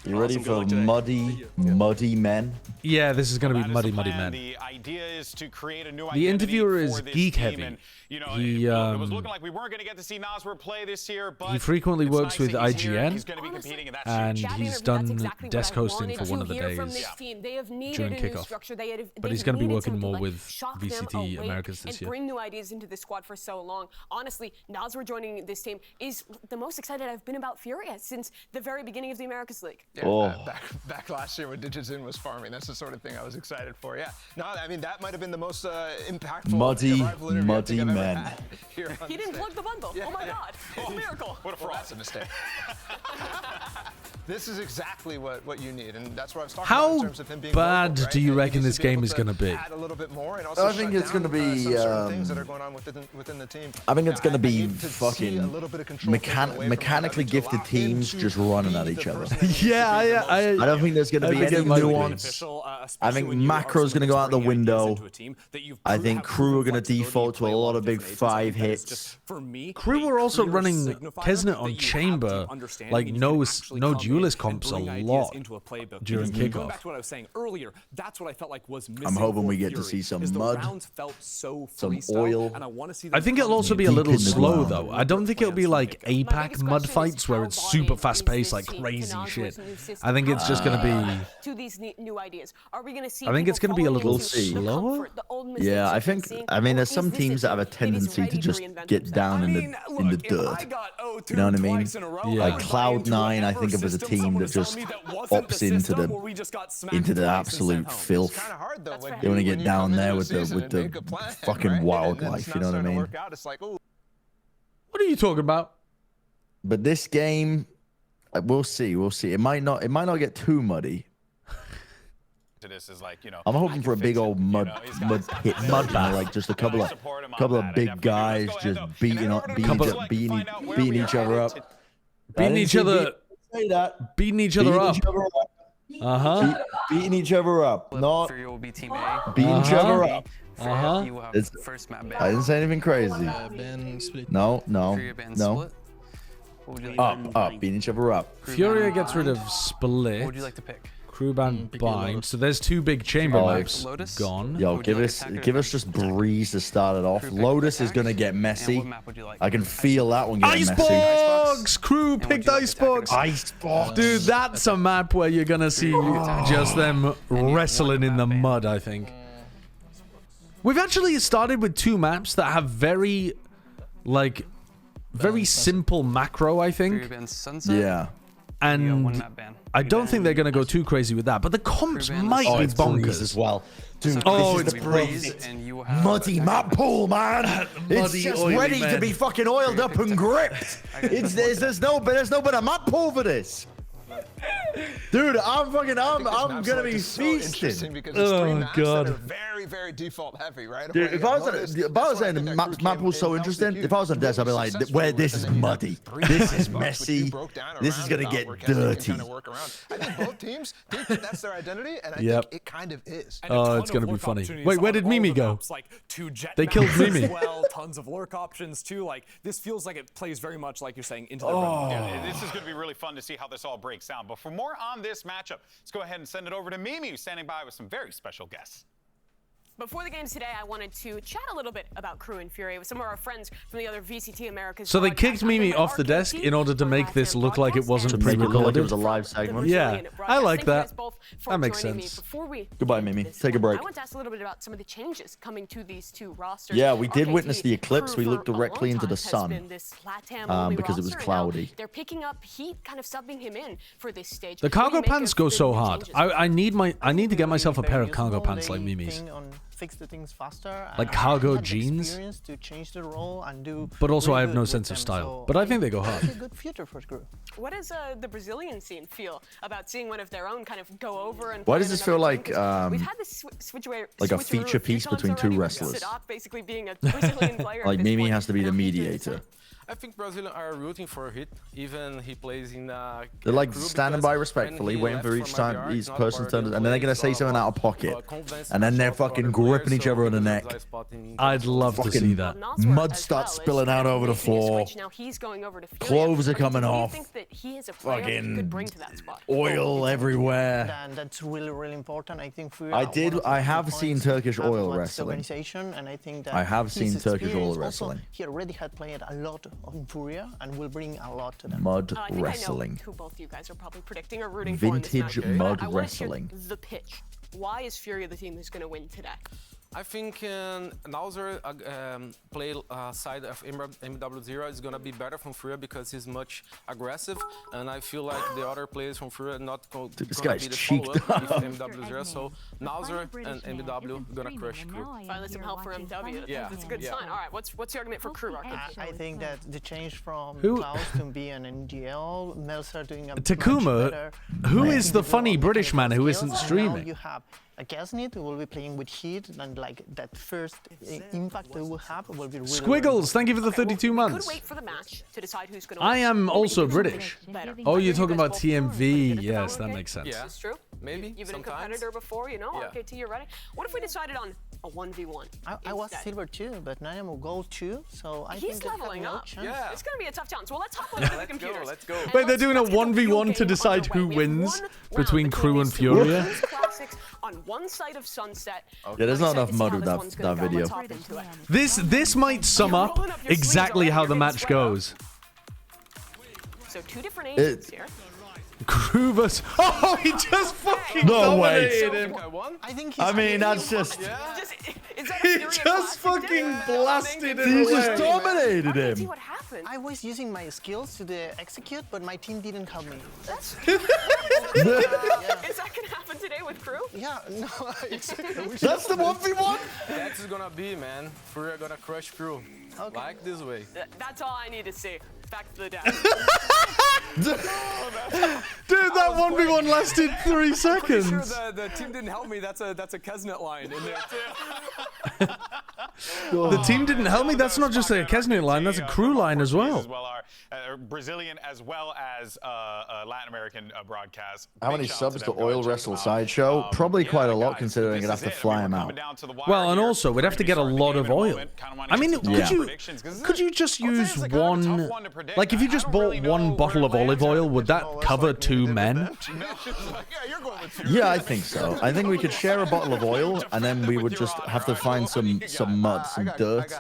You ready for muddy men? Yeah, this is going to be muddy men. The idea is to create a new the interviewer is Geek Heavy. And, you know, it was looking like we weren't going to get to see Nozwa play this year, but he frequently works with IGN, he's going to be competing in that and he's done desk hosting for one of the days during kickoff. But he's going to be working more with VCT Americas this year. Bring new ideas into the squad for so long. Honestly, Nozwa joining this team is the most excited I've been about Furia since the very beginning of the Americas League. Yeah, back last year when Digitsin was farming, that's the sort of thing I was excited for. Yeah, no, I mean that might have been the most impactful muddy men. He didn't plug the bundle. Yeah. Oh my God! Oh, miracle! What a fraud! That's a mistake. This is exactly what you need, and that's what I was talking about in terms of him being bad do you reckon this game is going to be? Add a little bit more, and also I think it's going to be. Things that are going on within the team. I think it's going to be fucking mechanically gifted teams just running at each other. I don't think there's going to be any nuance. I think macro's going to go out the window. I think KRU are going to default to a lot of big 5 hits. KRU are also running Kesnet on Chamber, like no duelist comps a lot during kickoff. Back to what I was saying earlier, that's what I felt like was missing. I'm hoping we get to see some mud, some oil. I think it'll also be a little slow though. I don't think it'll be like APAC mud fights where it's super fast paced like crazy shit. I think it's just going to be. To these new ideas, are we going to see? I think it's going to be a little slower. Yeah, I mean, there's some teams that have a tendency to just get down in the dirt. You know what I mean? Yeah. Like Cloud9, I think of as a team that just opts into the absolute filth. They want to get down there with the fucking wildlife. You know what I mean? What are you talking about? But this game, we'll see. We'll see. It might not get too muddy. This is like, you know, I'm hoping for a big old mud bath, like just a couple of big guys just beating each other up. Beating each other up. Beating each other up. Not beating each other up. I didn't say anything crazy. No. Up. Beating each other up. Furia gets rid of Split. What would you like to pick? Crew Band Bind. So there's 2 big chamber maps gone. Yo, give us just Breeze to start it off. Lotus is gonna get messy. I can feel that one getting messy. Icebox! Crew picked Icebox. Icebox. Dude, that's a map where you're gonna see just them wrestling in the mud, I think. We've actually started with 2 maps that have very simple macro, I think. Yeah. And I don't think they're going to go too crazy with that. But the comps might be bonkers as well. Dude, it's Breeze. Muddy map pool, man. It's just ready to be fucking oiled up and gripped. There's no better map pool for this. Dude, I'm gonna be feasting. Because it's 3 maps that are very, very default heavy, right? Dude, if I was saying the map was so interesting, if I was on Des, I'd be like, where this is muddy, this is messy, this is gonna get dirty. I think both teams think that that's their identity, and I think it kind of is. Oh, it's gonna be funny. Wait, where did Mimi go? They killed Mimi. Well, tons of lurk options too. Like this feels like it plays very much like you're saying into the run. Yeah, this is going to be really fun to see how this all breaks down. But for more on this matchup, let's go ahead and send it over to Mimi, who's standing by with some very special guests. Before the games today, I wanted to chat a little bit about KRU and FURIA with some of our friends from the other VCT Americas. So they kicked Mimi off the desk in order to make this look like it wasn't pre-recorded. Like it was a live segment. Yeah, I like that. That makes sense. Goodbye, Mimi. Take a break. I want to ask a little bit about some of the changes coming to these 2 rosters. Yeah, we did witness the eclipse. We looked directly into the sun because it was cloudy. They're picking up heat, kind of subbing him in for this stage. The cargo pants go so hard. I need to get myself a pair of cargo pants like Mimi's. Fix the things faster. Like cargo jeans. To change the role and do but also I have no sense of style. But I think they go hard. It's a good future for KRU. What does the Brazilian scene feel about seeing one of their own kind of go over and why does this feel like we've had this like a feature piece between 2 wrestlers? Basically being a Brazilian player. Like Mimi has to be the mediator. I think Brazilians are rooting for Hit, even he plays in they're like standing by respectfully, waiting for each person's turn, and then they're gonna say something out of pocket, and then they're fucking gripping each other on the neck. I'd love to see that. Mud starts spilling out over the floor. Clothes are coming off. Fucking oil everywhere. And that's really, really important. I think I have seen Turkish oil wrestling. And I think that I have seen Turkish oil wrestling. He already had played a lot on FURIA and will bring a lot to them. Mud I think wrestling. I know who both you guys are probably predicting or rooting Vintage for in this mud match. wrestling. I want to hear the pitch. Why is FURIA the team who's going to win today? I think Nauser play side of MW0 is gonna be better from FURIA because he's much aggressive, and I feel like the other players from FURIA not gonna be the follow-up with MW0. So Nauser and MW gonna crush KRU. Finally, some help for MW. Yeah, that's a good sign. All right, what's your argument for KRU, Rocket? I think that the change from Who? Klaus to be an NGL, Melzer doing a Takuma, much better who is the funny British man who isn't streaming? Now you have a Gasnit who will be playing with heat, and like that first impact they will have will be really Squiggles, thank you for the 32 months. Wait for the match to decide who's going to I am also British. Oh, you're talking about TMV. Yes, that makes sense. Yeah, it's true. Maybe. You've been a competitor before, you know. Yeah. Okay, T, you're ready. What if we decided on a 1v1? I was silver 2, but now I'm a gold 2 , so I He's think leveling up. Chance. Yeah. It's going to be a tough challenge. Well, let's hop on the computers. Let's go. Wait, they're doing a 1v1 to decide who wins between KRU and FURIA? Classics on one side of Sunset. Yeah, there's not enough mud with that video. This might sum up exactly how the match goes. So 2 different agents here. KRU vs. Oh, he just fucking dominated him. I think I mean, that's just... He just fucking blasted him. He just dominated him. What happened? I was using my skills to execute, but my team didn't help me. Is that going to happen today with KRU? Yeah, no. That's the 1v1? That's gonna be, man. FURIA gonna crush KRU. Okay. Like this way. That's all I need to see. Back to the deck. Dude, that 1v1 lasted 3 seconds. I'm pretty sure the team didn't help me. That's a Kesnet line in there too. The team didn't help me. That's not just a Kesnet line. That's a crew line as well. Brazilian as well as Latin American broadcast. How many subs to Oil Wrestle Sideshow? Probably quite a lot, considering I'd have to fly him out. Well, and also we'd have to get a lot of oil. I mean, could you just use one? Like, if you just bought one bottle of olive oil, would that cover 2 men? Yeah, I think so. I think we could share a bottle of oil, and then we would just have to find some mud, some dirt,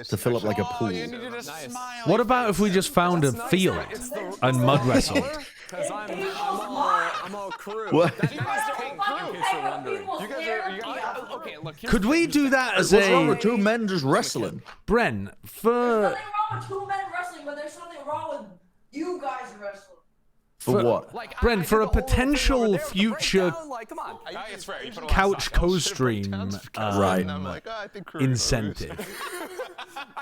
to fill up like a pool. What about if we just found a field and mud wrestled? Because I'm all crew. What? That is pink, in case you're wondering. You guys are okay, look. Could we do that as What's wrong with 2 men just wrestling? Bren, for... There's nothing wrong with 2 men wrestling, but there's something wrong with you guys wrestling. For what? Bren, for a potential future couch co-stream incentive.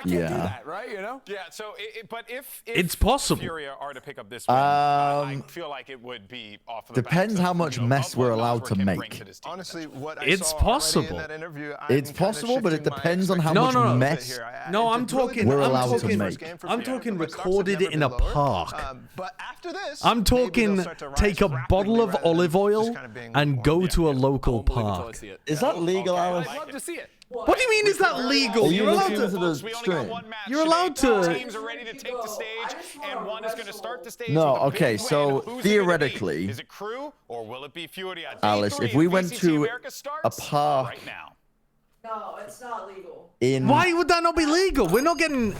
Yeah. Right, you know? Yeah, so but if it's possible. Furia are to pick up this win, I feel like it would be off of the Depends how much mess we're allowed to make. Honestly, what I It's saw possible. in that interview, It's possible, but it depends on how much mess No, I'm talking. we're allowed to make. I'm talking recorded in a park. But after this, I'm talking take a bottle of olive oil and go to a local park. Is that legal, Alice? I'd love to see it. What do you mean? Is that legal? Are you You're allowed listening to to. the stream? You're allowed to. Teams are ready to take the stage, and one is going to start the stage. No, with a okay, big so win. Who's it gonna be? theoretically, Is it Crew or will it be Furia? Day Alice, 3 if we of went VCT to America a starts park right now. No, it's not legal. Why would that not be legal? We're not getting.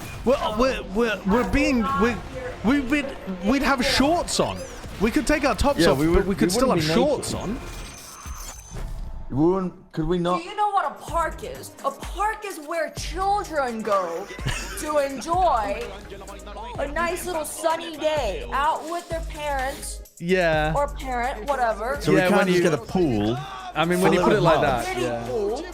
We'd have shorts on. We could take our tops off, but we could still have shorts on. Could we not? Do you know what a park is? A park is where children go to enjoy a nice little sunny day out with their parents. Yeah. Or parent, whatever. So we can't just get a pool. I mean, when you put it like that,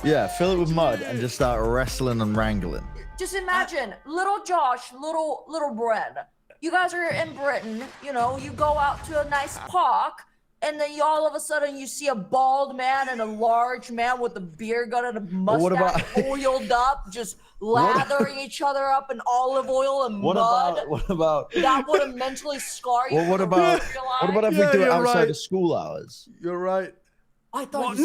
yeah, fill it with mud and just start wrestling and wrangling. Just imagine, little Josh, little Bren. You guys are in Britain, you know, you go out to a nice park, and then all of a sudden you see a bald man and a large man with a beer gun and a mustache oiled up, just lathering each other up in olive oil and mud. What about? That would have mentally scar you. Well, what about if we do it outside of school hours? You're right. I thought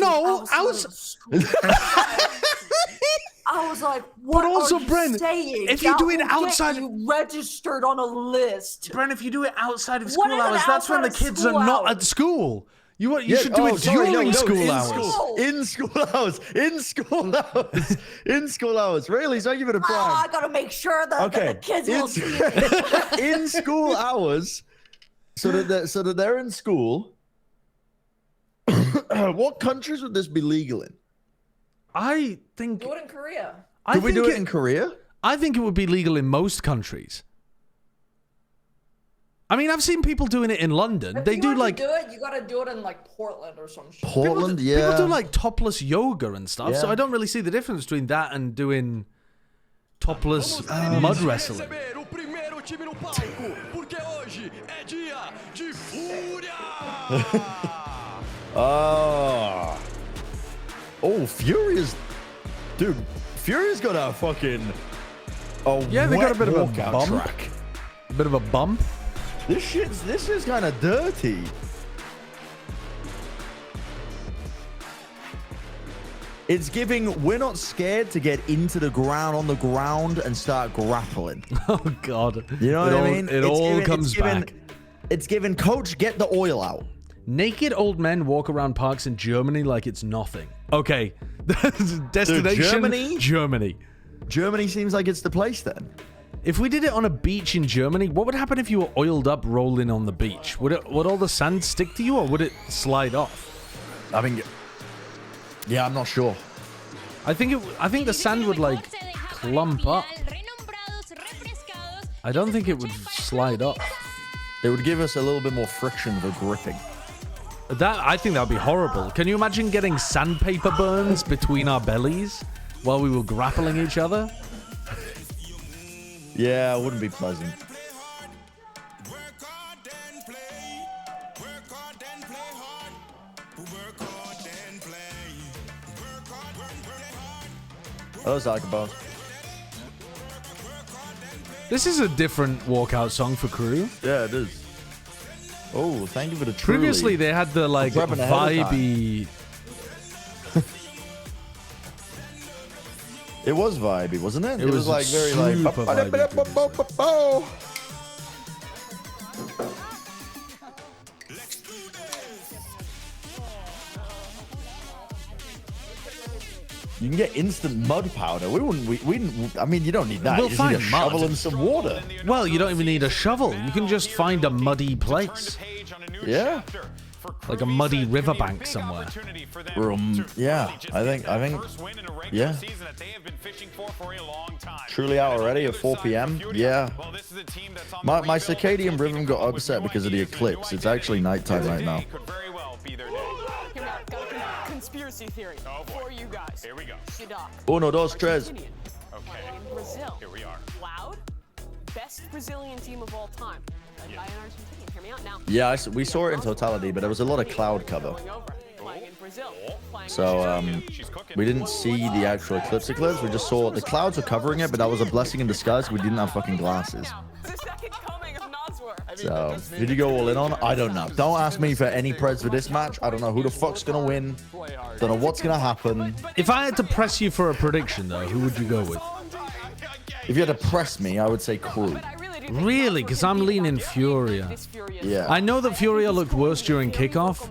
I was like, what also, are you Bren, saying? if you do it That will get outside- you registered on a list. Bren, if you do it outside of What school is hours, it that's when the outside of kids are school not hours? at school. You should do it during school hours. In school hours. In school hours. In school hours. Really? So I give it a prime. I gotta make sure that the kids will see it. In school hours, so that they're in school. What countries would this be legal in? I think. Do it in Korea. Could we do it in Korea? I think it would be legal in most countries. I mean, I've seen people doing it in London. If They you do want to like do it, you gotta do it in like Portland or some shit. Portland, people do like topless yoga and stuff. So Yeah. I don't really see the difference between that and doing topless mud wrestling. O primeiro time no palco, porque hoje é dia de Fúria! Furia's, dude. Furia's got a fucking Yeah, they got a bit of a walkout bump. track. A bit of a bump. This is kind of dirty. It's giving. We're not scared to get into the ground on the ground and start grappling. Oh God! You know what I mean? It all comes back. It's given. Coach, get the oil out. Naked old men walk around parks in Germany like it's nothing. Okay, destination Germany. Germany seems like it's the place then. If we did it on a beach in Germany, what would happen if you were oiled up rolling on the beach? Would all the sand stick to you, or would it slide off? I mean, yeah, I'm not sure. I think the sand would like clump up. I don't think it would slide up. It would give us a little bit more friction for gripping. I think that would be horrible. Can you imagine getting sandpaper burns between our bellies while we were grappling each other? Yeah, it wouldn't be pleasant. Oh, Zygoboss. This is a different walkout song for KRU. Yeah, it is. Oh, thank you for the Previously, they had the like vibey. It was vibey, wasn't it? It was like very like. You can get instant mud powder. We didn't. I mean, you don't need that. We'll you just need a find mud. shovel and some water. Well, you don't even need a shovel. You can just find a muddy place. Yeah. Like a muddy riverbank somewhere. Yeah, I think, yeah. Truly out already at 4 p.m. Yeah. My circadian rhythm got upset because of the eclipse. It's actually nighttime right now. Conspiracy theory for you guys. Here we go. Uno, dos, tres. Okay. Brazil. Here we are. Loud. Best Brazilian team of all time. Led by an Argentinian. Hear me out now. Yeah, we saw it in totality, but there was a lot of cloud cover. So we didn't see the actual eclipse. We just saw the clouds were covering it, but that was a blessing in disguise. We didn't have fucking glasses. So, did you go all in on? I don't know. Don't ask me for any preds for this match. I don't know who the fuck's gonna win. Don't know what's gonna happen. If I had to press you for a prediction, though, who would you go with? If you had to press me, I would say KRU. Really? Because I'm leaning Furia. Yeah. I know that Furia looked worse during kickoff,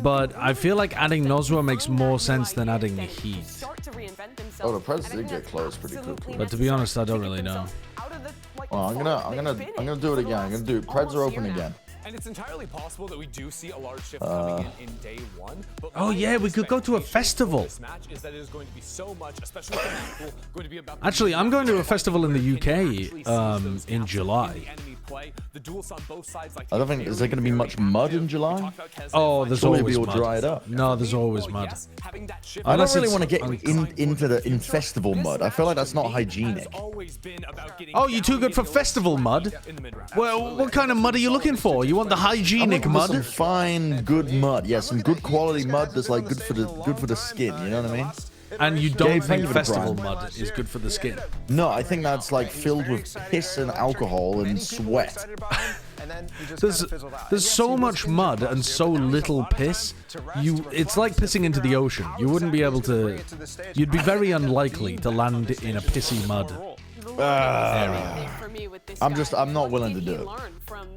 but I feel like adding Nozwa makes more sense than adding Heat. Oh, the preds did get close pretty quickly. But to be honest, I don't really know. Well, I'm gonna do it again. I'm gonna do preds are open again. And it's entirely possible that we do see a large shift coming in day one. But oh yeah, we could go to a festival. This match is that it is going to be so much, especially for that pool, going to be about. Actually, I'm going to a festival in the UK in July. I don't think is there going to be much mud in July. Oh, there's always all mud. dried up. No, there's always mud. I don't really want to get into festival mud. I feel like that's not hygienic. Oh, you're too good for festival mud? Well, what kind of mud are you looking for? You want the hygienic mud? Some fine, good mud. Yeah, some good quality mud that's like good for the skin. You know what I mean? And you don't think festival mud is good for the skin? No, I think that's like filled with piss and alcohol and sweat. There's so much mud and so little piss. It's like pissing into the ocean. You wouldn't be able to. You'd be very unlikely to land in a pissy mud area. I'm not willing to do it.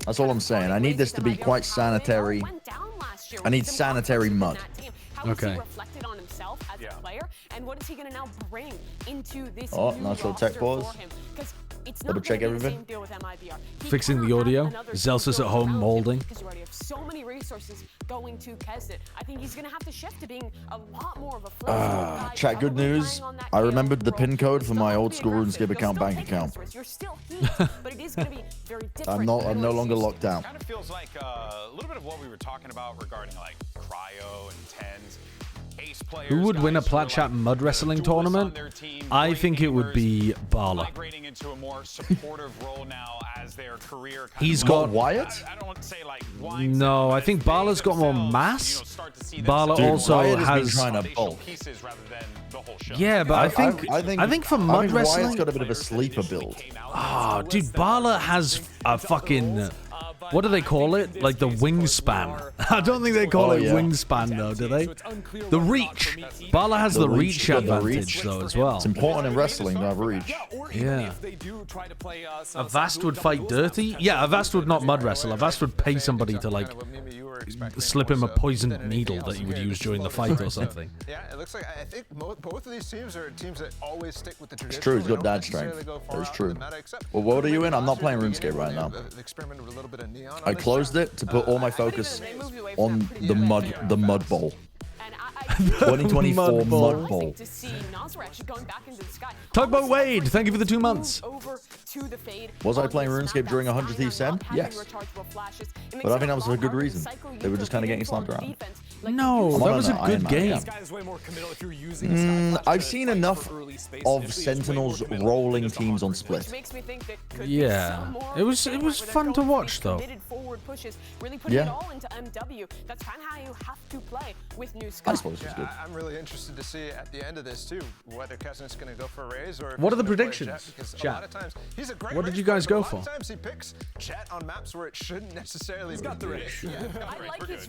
That's all I'm saying. I need this to be quite sanitary. I need sanitary mud. Okay. And what is he going to now bring into this natural tech pause. Double check everything. Fixing the audio. Zelsa's at home molding. Because you already have so many resources going to Kesnet. I think he's going to have to shift to being a lot more of a chat, good news. I remembered the pin code for my old school RuneScape account bank account. You're still Heat, but it is going to be very different. I'm no longer locked out. Kind of feels like a little bit of what we were talking about regarding like cryo and tens. Who would win a Plat Chat mud wrestling tournament? I think it would be Bala. He's got Wyatt? No, I think Bala's got more mass. Bala also has trying to bulk. Yeah, but I think for mud wrestling, Wyatt's got a bit of a sleeper build. Oh, dude, Bala has a fucking. What do they call it? Like the wingspan. I don't think they call it wingspan though, do they? The reach. Bala has the reach advantage though as well. It's important in wrestling to have reach. Yeah. Avast would fight dirty? Yeah, Avast would not mud wrestle. Avast would pay somebody to like slip him a poisoned needle that he would use during the fight or something. Yeah, it looks like I think both of these teams are teams that always stick with the tradition. It's true, he's got dad strength. It's true. Well, what are you in? I'm not playing RuneScape right now. I closed it to put all my focus on the mud bowl. 2024 Mud Bowl. Tugboat Wade, thank you for the 2 months. Was I playing RuneScape during 100 Thieves 10? Yes. But I think that was for a good reason. They were just kind of getting slapped around. No, that was a good game. I've seen enough of Sentinels rolling teams on Split. Yeah, it was fun to watch though. Yeah. I suppose it's good. I'm really interested to see at the end of this too whether Kesnit's going to go for a raise or. What are the predictions? A lot of times he's a great what did you guys go for? A lot of times he picks Jet on maps where it shouldn't necessarily. He's got the raise.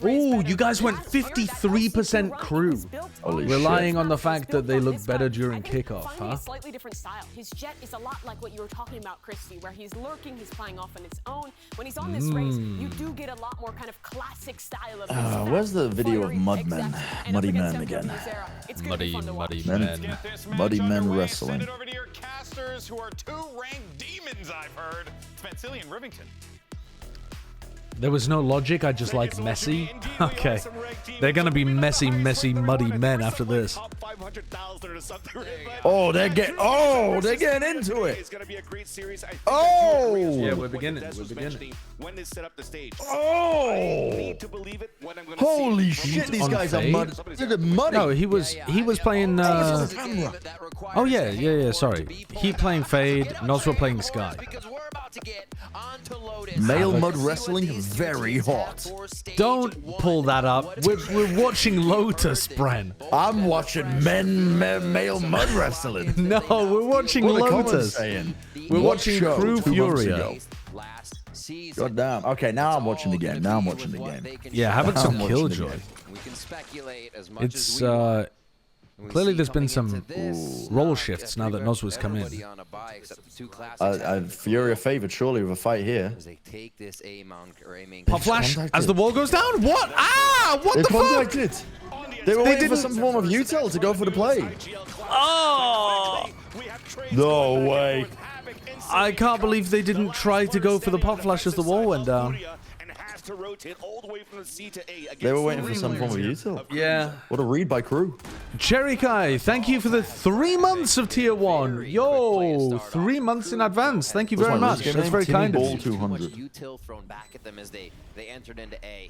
Ooh, you guys went 53% crew, relying on the fact that they look better during kickoff, huh? Slightly different style. His Jet is a lot like what you were talking about, Christy, where he's lurking, he's playing off on his own. When he's on this race, you do get a lot more kind of classic style of. Where's the video of Mudmen? Muddy Men again. Muddy men wrestling. Over to your casters, who are 2 ranked demons, I've heard. Spencilli and Rivington. There was no logic, I just like messy. Okay. They're gonna be messy, muddy men after this. Oh, they're getting into it. Oh! Yeah, we're beginning. When they set up the stage. Oh! I need to believe it when I'm gonna Holy shit, these guys are muddy. No, he was playing oh yeah, sorry. He playing Fade, Nosra playing Sky. Male mud wrestling, very hot. Don't pull that up. We're watching Lotus, Bren. I'm watching male mud wrestling. No, we're watching Lotus. We're watching KRU FURIA. God damn. Okay, now I'm watching the game. Yeah, having some Killjoy. It's clearly there's been some role shifts now that Nozwa's come in. Furia favored surely with a fight here. Pop flash as the wall goes down. What? Ah! What the fuck? They were waiting for some form of util to go for the play. Oh! No way. I can't believe they didn't try to go for the pop flash as the wall went down. They were waiting for some form of util. Yeah. What a read by KRU. Cherry Kai, thank you for the 3 months of tier 1. Yo, 3 months in advance. Thank you very much. That's very kind of you. 200. Util thrown back at them as they entered into A.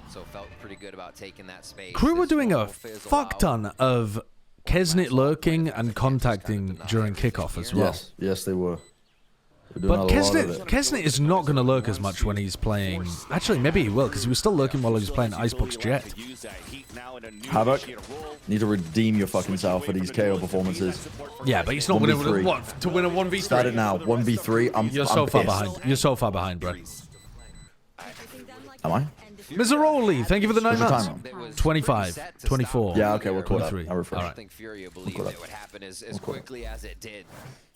So felt pretty good about taking that space. KRU were doing a fuck ton of Kesnit lurking and contacting during kickoff as well. Yes, they were. But Kesnit is not going to lurk as much when he's playing. Actually, maybe he will, because he was still lurking while he was playing Icebox Jet. Havoc, need to redeem your fucking self for these KO performances. Yeah, but he's not going to win a 1v3. Start it now. 1v3. You're so far behind. You're so far behind, bro. Am I? Miseroli, thank you for the 9 months. 25, 24. Yeah, okay, we'll call 23. I'll refresh. I don't think Furia believed it would happen as quickly as it did.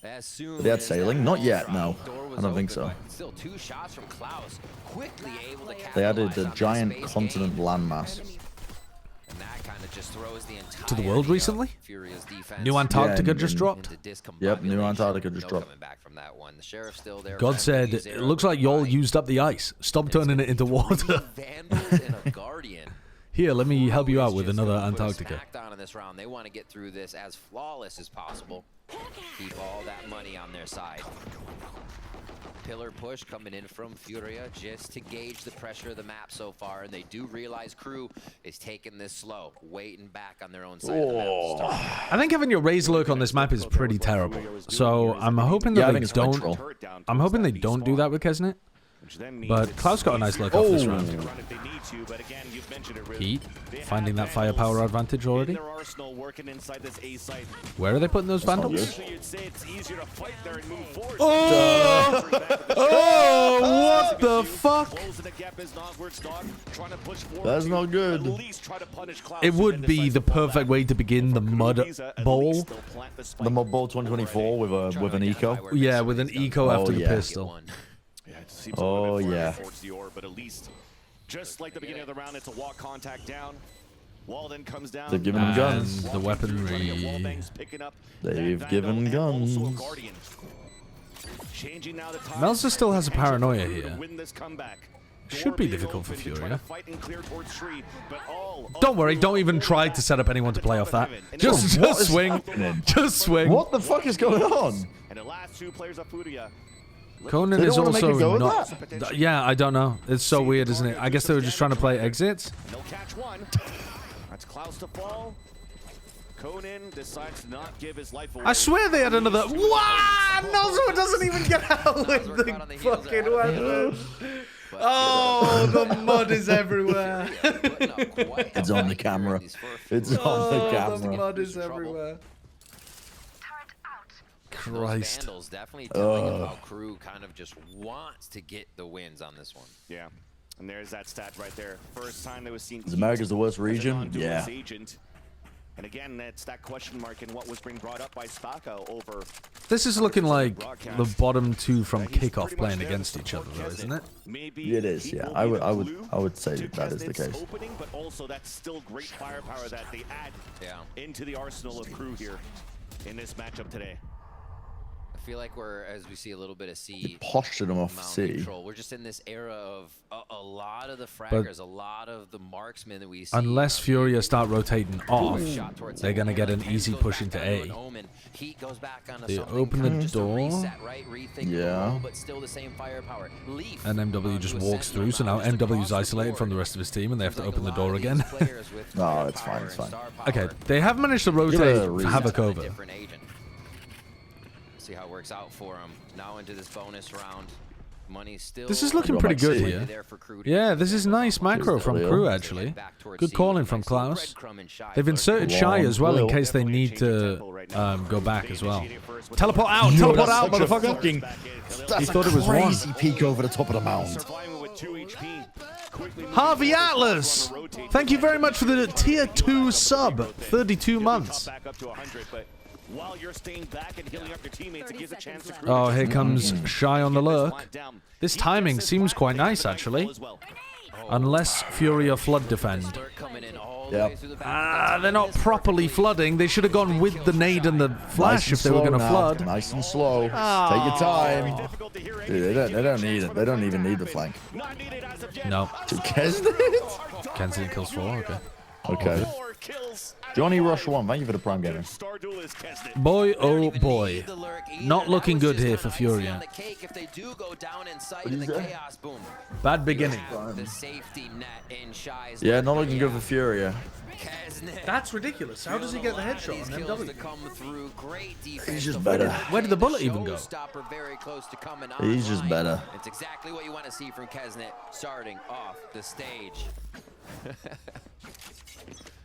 As soon they had sailing? Not yet, no. I don't think so. Still 2 shots from Klaus. Quickly able to they added a giant continent landmass. And that kind of just throws the entire to the world recently? New Antarctica just dropped? Yep, New Antarctica just dropped. God said, it looks like y'all used up the ice. Stop turning it into water. Here, let me help you out with another Antarctica. On in this round. They want to get through this as flawless as possible. Keep all that money on their side. Pillar push coming in from Furia just to gauge the pressure of the map so far, and they do realize KRU is taking this slow, waiting back on their own side of the map. I think having your raise lurk on this map is pretty terrible. So I'm hoping that they don't. I'm hoping they don't do that with Kesnit. But Klaus got a nice lurk off this round. Heat, finding that firepower advantage already. Where are they putting those Vandals? Oh! Oh, what the fuck? That's not good. It would be the perfect way to begin the Mud Bowl. The Mud Bowl 2024 with an eco? Yeah, with an eco after the pistol. Oh, yeah. But at least, just like the beginning of the round, it's a walk contact down. Wall then comes down. They've given them guns. The weaponry. They've given guns. Melzer still has a paranoia here. Should be difficult for Furia. Don't worry, don't even try to set up anyone to play off that. Just swing. Just swing. What the fuck is going on? And the last 2 players of Furia. Conan is also not... Yeah, I don't know. It's so weird, isn't it? I guess they were just trying to play exits. They'll catch one. That's Klaus to fall. Conan decides to not give his life away. I swear they had another... Wow! Nozo doesn't even get out with the fucking weapon. Oh, the mud is everywhere. It's on the camera. It's on the camera. The mud is everywhere. Christ. Vandals definitely telling him how KRU kind of just wants to get the wins on this one. Yeah. And there's that stat right there. First time that was seen. Is America's the worst region? Yeah. And again, that's that question mark in what was being brought up by Spaka over. This is looking like the bottom 2 from kickoff playing against each other, though, isn't it? It is, yeah. I would say that is the case. Opening, but also that's still great firepower that they add into the arsenal of KRU here in this matchup today. I feel like we're, as we see a little bit of C postured them off C. Control. We're just in this era of a lot of the fraggers, a lot of the marksmen that we see. Unless Furia start rotating off, they're going to get an easy push into A. They open the door. Yeah. And MW just walks through, so now MW's isolated from the rest of his team and they have to open the door again. No, it's fine, it's fine. Okay, they have managed to rotate Havoc over. See how it works out for him. Now into this bonus round. Money still. This is looking pretty good here. Yeah, this is nice macro from KRU, actually. Good calling from Klaus. They've inserted Shy as well in case they need to go back as well. Teleport out! Teleport out, motherfucker! He thought it was one. Crazy peek over the top of the mound. Harvey Atlas! Thank you very much for the tier 2 sub. 32 months. While you're staying back and healing up your teammates, it gives a chance to Oh, here comes Shy on the lurk. This timing seems quite nice, actually. Unless Furia flood defend. Yep. They're not properly flooding. They should have gone with the nade and the flash if they were going to flood. Nice and slow. Take your time. Dude, they don't need it. They don't even need the flank. No. Kesnet? Kenzie kills 4, okay. Okay. Johnny Rush 1, thank you for the prime gaming. Boy, oh boy. Not looking good here for Furia. Bad beginning. Yeah, not looking good for Furia. That's ridiculous. How does he get the headshot on MW? He's just better. Where did the bullet even go? He's just better. It's exactly what you want to see from Kesnet starting off the stage.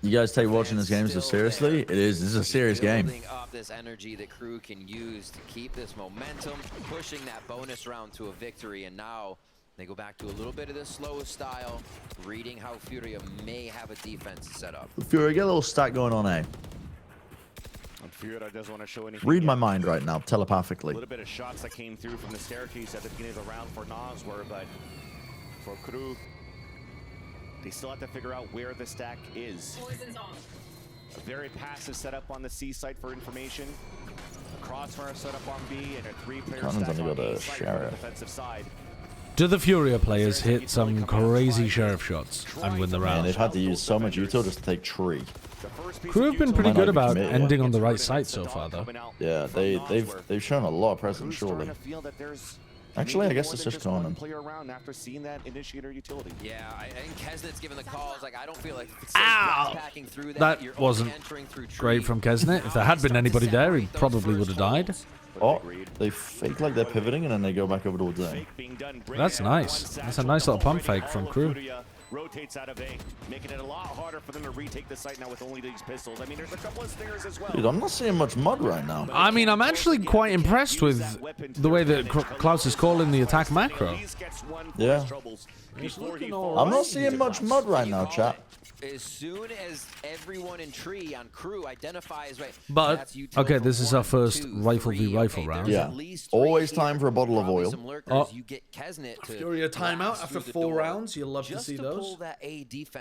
You guys take watching this game so seriously? It is. This is a serious game. Up this energy that KRU can use to keep this momentum, pushing that bonus round to a victory, and now they go back to a little bit of the slow style, reading how Furia may have a defense set up. Furia, get a little stack going on, eh? Furia doesn't want to show anything. Read my mind right now, telepathically. A little bit of shots that came through from the staircase at the beginning of the round for Noswer, but for KRU, they still have to figure out where the stack is. A very passive setup on the C site for information. A crossfire setup on B and a 3-player stack on A site for the defensive side. Do the Furia players hit some crazy sheriff shots and win the round? Man, they've had to use so much util just to take tree. KRU have been pretty good about ending on the right site so far, though. Yeah, they've shown a lot of presence, surely. Actually, I guess it's just Conan. After seeing that initiator utility. Yeah, I think Kesnet's giving the calls. Like, I don't feel like packing through that wasn't great from Kesnet. If there had been anybody there, he probably would have died. Oh, they fake like they're pivoting and then they go back over towards A. That's nice. That's a nice little pump fake from KRU. Rotates out of A, making it a lot harder for them to retake the site now with only these pistols. I mean, there's a couple of stairs as well. Dude, I'm not seeing much mud right now. I mean, I'm actually quite impressed with the way that Klaus is calling the attack macro. Yeah. I'm not seeing much mud right now, chat. As soon as everyone in tree on KRU identifies, right? But, okay, this is our first rifle v rifle round. Yeah. Always time for a bottle of oil. Oh, Furia timeout after 4 rounds. You'll love to see those.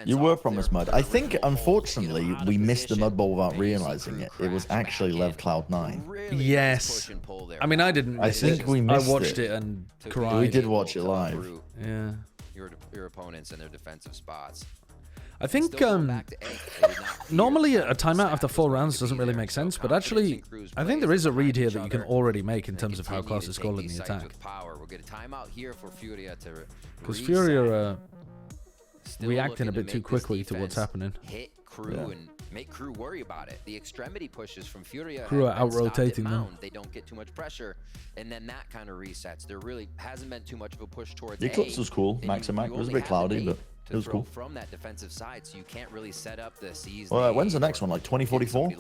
You were promised mud. I think, unfortunately, we missed the mud ball without realizing it. It was actually Lev Cloud 9. Yes. I mean, I didn't miss it. I think we missed it. I watched it and cried. We did watch it live. Yeah. your opponents in their defensive spots. I think normally a timeout after 4 rounds doesn't really make sense, but actually, I think there is a read here that you can already make in terms of how Klaus is calling the attack. We'll get a timeout here for Furia to because Furia are reacting a bit too quickly to what's happening. Hit KRU and make KRU worry about it. The extremity pushes from Furia. KRU are out-rotating now. They don't get too much pressure, and then that kind of resets. There really hasn't been too much of a push towards The Eclipse was cool. Max and Mac. It was a bit cloudy, but it was cool. From that defensive side, so you can't really set up the season. Well, when's the next one? Like 2044?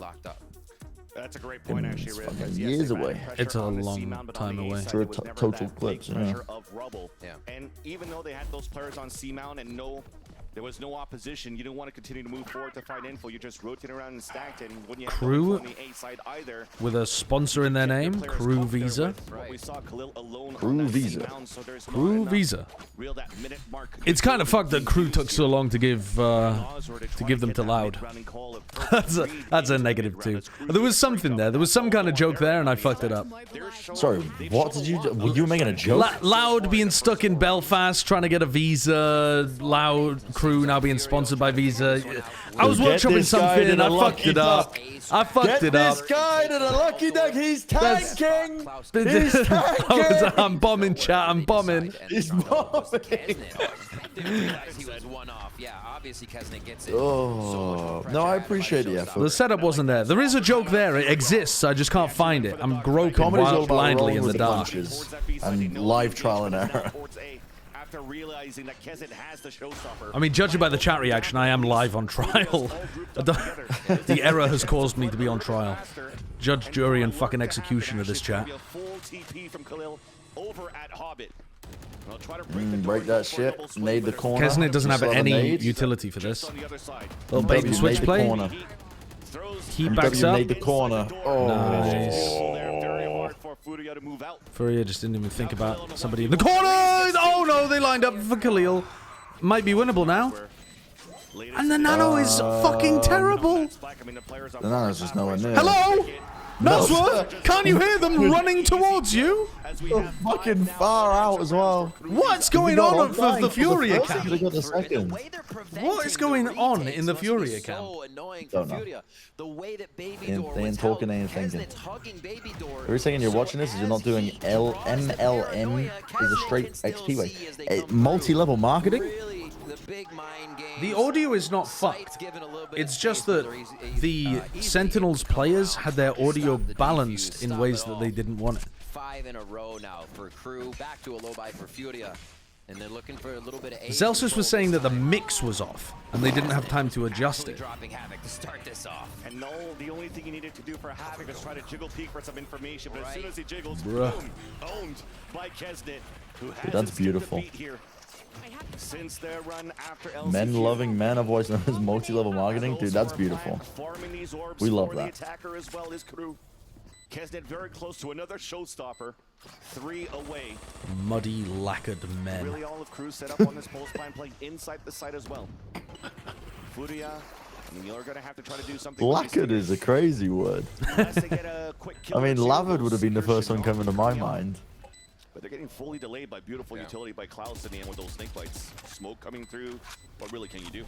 That's a great point, actually, Rick. Fucking years away. It's a long time away. For a total clips, yeah. Of rubble. And even though they had those players on C-mount and there was no opposition, you didn't want to continue to move forward to find info. You just rotated around and stacked, and when you have KRU on the A side either, with a sponsor in their name, KRU Visa. KRU Visa. KRU Visa. It's kind of fucked that KRU took so long to give them to Loud. that's a negative too. There was something there. There was some kind of joke there, and I fucked it up. Sorry, what did you do? Were you making a joke? Loud being stuck in Belfast, trying to get a visa. Loud KRU now being sponsored by Visa. I was workshopping something and I fucked it up. I fucked it up. This guy to the lucky duck. He's tanking. He's tanking. I'm bombing, chat. I'm bombing. He's bombing. Oh, no, I appreciate the effort. The setup wasn't there. There is a joke there. It exists. I just can't find it. I'm groping blindly in the dark. And live trial and error. After realizing that Kezit has the showstopper. I mean, judging by the chat reaction, I am live on trial. The error has caused me to be on trial. Judge, jury, and fucking execution of this chat. Break that shit. Nade the corner. Kesnet doesn't have any utility for this. Little baby switch play. He backs up. Nade the corner. Oh. Nice. Furia just didn't even think about somebody in the corner. Oh no, they lined up for Khalil. Might be winnable now. And the nano is fucking terrible. The nano's just nowhere near. Hello? Nosworth? Can't you hear them running towards you? So fucking far out as well. What's going on for the Furia camp? What is going on in the Furia camp? Don't know. They ain't talking, they ain't thinking. Every second you're watching this is you're not doing MLM is a straight XP way. Multi-level marketing? The audio is not fucked. It's just that the Sentinels players had their audio balanced in ways that they didn't want it. 5 in a row now for KRU. Back to a low buy for Furia. And they're looking for a little bit of Zelsus was saying that the mix was off, and they didn't have time to adjust it. Dropping Havoc to start this off. And no, the only thing he needed to do for Havoc was try to jiggle peek for some information, but as soon as he jiggles, boom, owned by Kesnet, who has that's beautiful. Here. Since their run after men loving man, a voice known as multi-level marketing. Dude, that's beautiful. We love that. The attacker as well as KRU. Kesnet very close to another showstopper. 3 away. Muddy, lacquered men. Really all of KRU set up on this pulse plan, playing inside the site as well. Furia, I mean, you're going to have to try to do something. Lacquered is a crazy word. I mean, lavered would have been the first one coming to my mind. But they're getting fully delayed by beautiful utility by Klaus in the end with those snake bites. Smoke coming through. What really can you do?